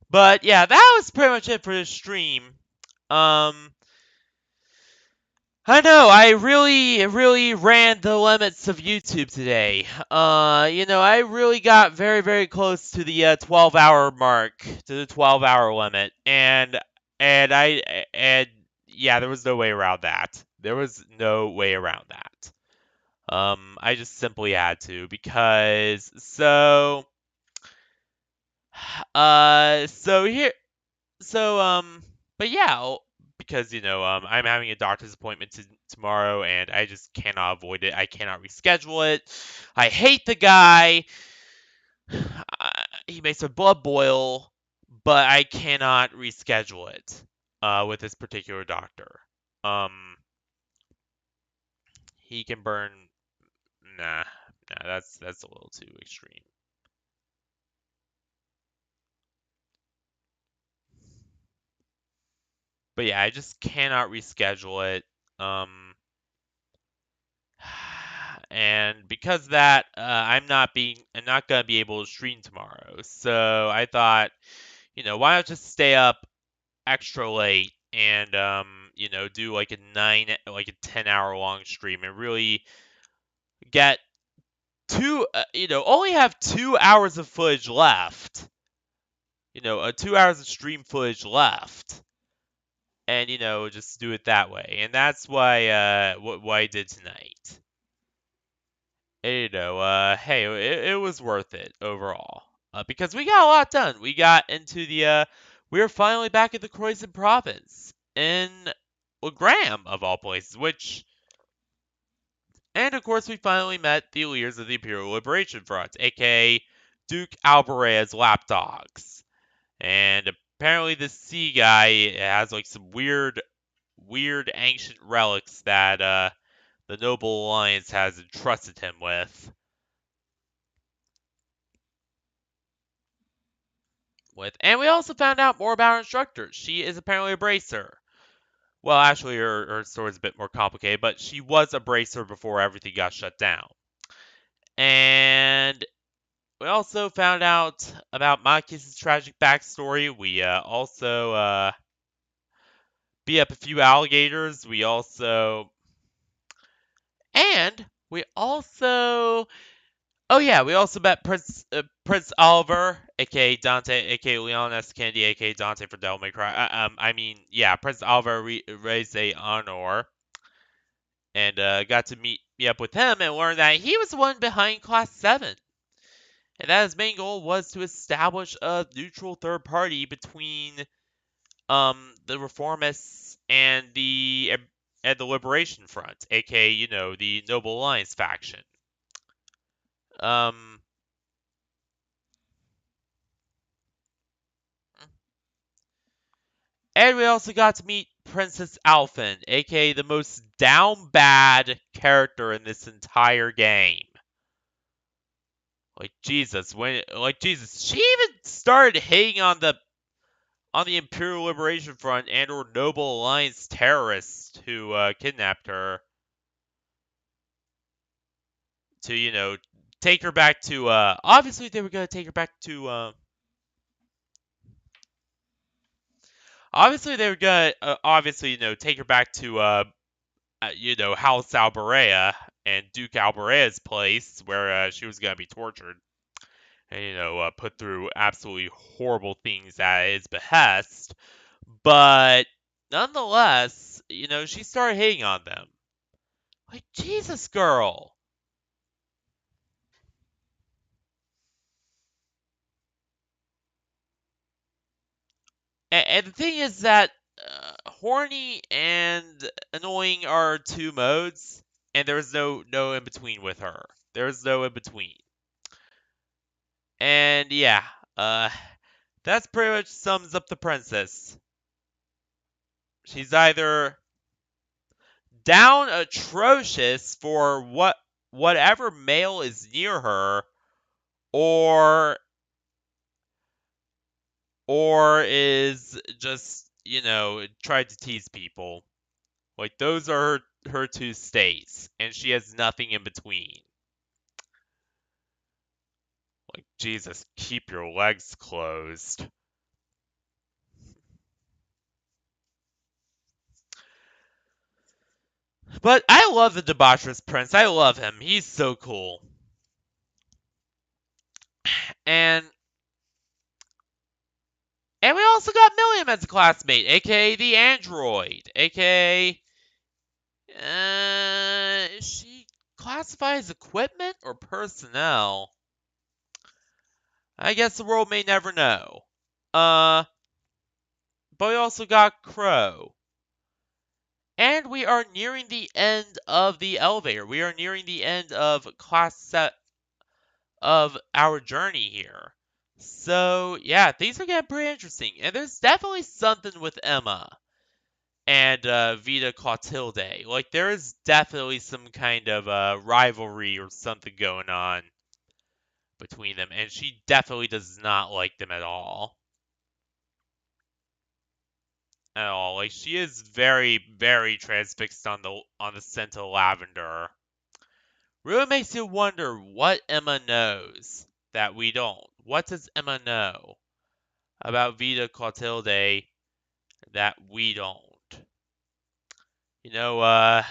But yeah, that was pretty much it for the stream. I know, I really ran the limits of YouTube today. You know, I really got very close to the 12-hour mark, to the 12-hour limit, and yeah, there was no way around that. There was no way around that. I just simply had to, because but yeah, because you know, I'm having a doctor's appointment tomorrow, and I just cannot avoid it. I cannot reschedule it. I hate the guy. He makes my blood boil, but I cannot reschedule it with this particular doctor. He can burn. Nah, that's a little too extreme. But yeah, I just cannot reschedule it. And because of that, I'm not gonna be able to stream tomorrow. So I thought, you know, why not just stay up extra late and you know, do like a 10-hour long stream and really get you know, only have 2 hours of footage left. You know, 2 hours of stream footage left. And you know, just do it that way. And that's why what I did tonight. You know, hey, it was worth it overall. Because we got a lot done. We got into we were finally back at the Croydon province in Graham, of all places, and of course we finally met the leaders of the Imperial Liberation Front, aka Duke Alvarez's lapdogs. And apparently this sea guy has like some weird ancient relics that the Noble Alliance has entrusted him with. And we also found out more about our instructor. She is apparently a bracer. Well, actually, her story is a bit more complicated, but she was a bracer before everything got shut down. And we also found out about Makis' tragic backstory. We also beat up a few alligators. We also Oh yeah, we also met Prince Oliver, aka Dante, aka Leon S. Kennedy, aka Dante for Devil May Cry. Yeah, Prince Oliver raised a honor, and got to meet up with him and learn that he was the one behind Class 7, and that his main goal was to establish a neutral third party between the Reformists and the Liberation Front, aka the Noble Alliance faction. Um, And we also got to meet Princess Alfin, aka the most down bad character in this entire game. Jesus, she even started hating on the Imperial Liberation Front and or Noble Alliance terrorists who kidnapped her to, take her back to obviously they were gonna take her back to obviously they were gonna take her back to House Alberea and Duke Alberea's place where she was going to be tortured and, put through absolutely horrible things at his behest. But nonetheless, she started hating on them. Jesus, girl. And the thing is that horny and annoying are two modes, and there's no in between with her. There's no in between. And yeah, that's pretty much sums up the princess. She's either down atrocious for whatever male is near her, or is just tried to tease people. Those are her two states, and she has nothing in between. Jesus, keep your legs closed. But I love the debaucherous prince. I love him. He's so cool. And we also got Milliam as a classmate, aka the android, aka is she classified as equipment or personnel? I guess the world may never know. But we also got Crow. And we are nearing the end of the elevator. We are nearing the end of class set of our journey here. So, yeah, things are getting pretty interesting. And there's definitely something with Emma and Vita Clotilde. There is definitely some kind of rivalry or something going on between them. And she definitely does not like them at all. At all. She is very, very transfixed on the scent of lavender. Really makes you wonder what Emma knows that we don't. What does Emma know about Vita Clotilde that we don't? I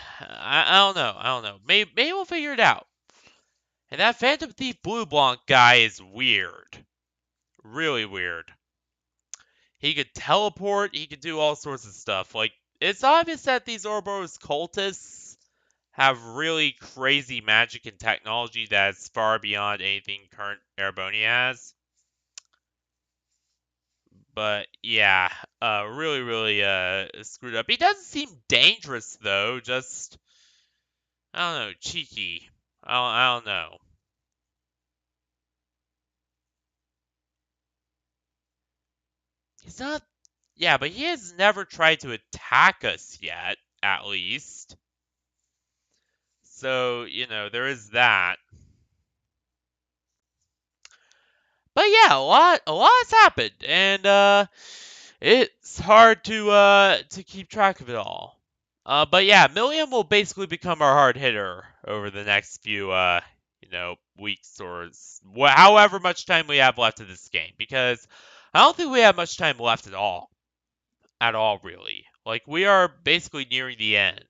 don't know. I don't know. Maybe we'll figure it out. And that Phantom Thief Blue Blanc guy is weird. Really weird. He could teleport. He could do all sorts of stuff. It's obvious that these Ouroboros cultists have really crazy magic and technology that's far beyond anything current Erebonia has. But yeah, really, really screwed up. He doesn't seem dangerous though. Just I don't know, cheeky. I don't know. He's not. Yeah, but he has never tried to attack us yet, at least. So there is that. But yeah, a lot has happened, and it's hard to keep track of it all. But yeah, Milliam will basically become our hard hitter over the next few weeks or however much time we have left of this game, because I don't think we have much time left at all. At all, really. We are basically nearing the end.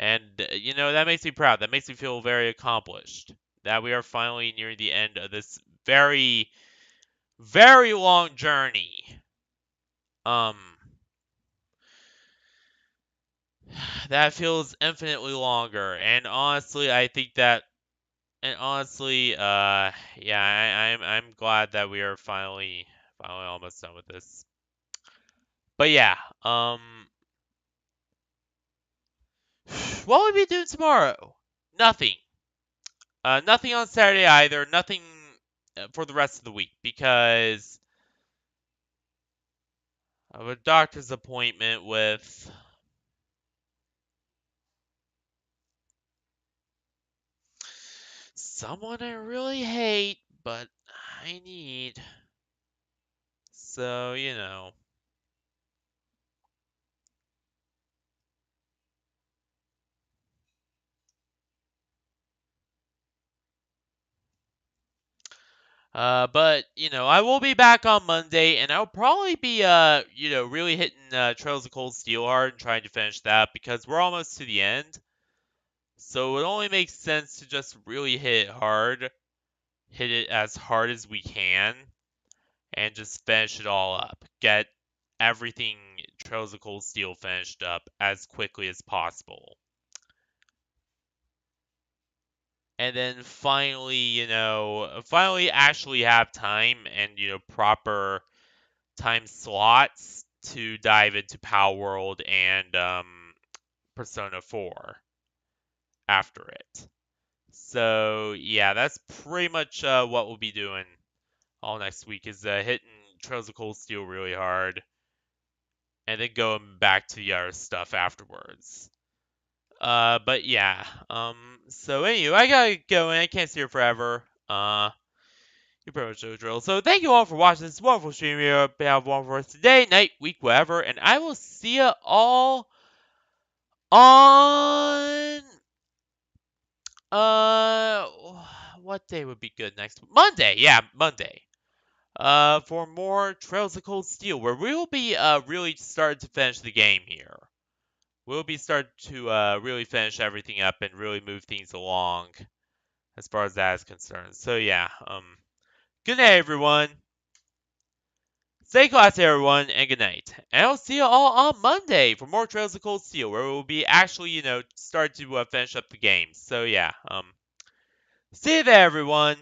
And that makes me proud. That makes me feel very accomplished. that we are finally nearing the end of this very, very long journey. That feels infinitely longer, and honestly, I think that, and honestly, yeah, I'm glad that we are finally almost done with this. But yeah, what will we be doing tomorrow? Nothing. Nothing on Saturday either. Nothing for the rest of the week because I have a doctor's appointment with someone I really hate, but I need. So, you know. But you know, I will be back on Monday, and I'll probably be you know, really hitting Trails of Cold Steel hard and trying to finish that because we're almost to the end. So it only makes sense to just really hit it hard, hit it as hard as we can, and just finish it all up. Get everything Trails of Cold Steel finished up as quickly as possible. And then finally, you know, finally actually have time and, you know, proper time slots to dive into Power World and Persona 4 after it. So, yeah, that's pretty much what we'll be doing all next week is hitting Trails of Cold Steel really hard and then going back to the other stuff afterwards. But yeah, so anyway, I gotta go and I can't stay here forever. You pretty much know the drill. So thank you all for watching this wonderful stream here. Have one for us today, night, week, whatever, and I will see you all on what day would be good next week? Monday, yeah, Monday. For more Trails of Cold Steel, where we will be really starting to finish the game here. We'll be starting to really finish everything up and really move things along as far as that is concerned. So yeah, good night everyone. Stay classy everyone, and good night. And I'll see you all on Monday for more Trails of Cold Steel, where we'll be actually, you know, start to finish up the game. So yeah, see you there everyone.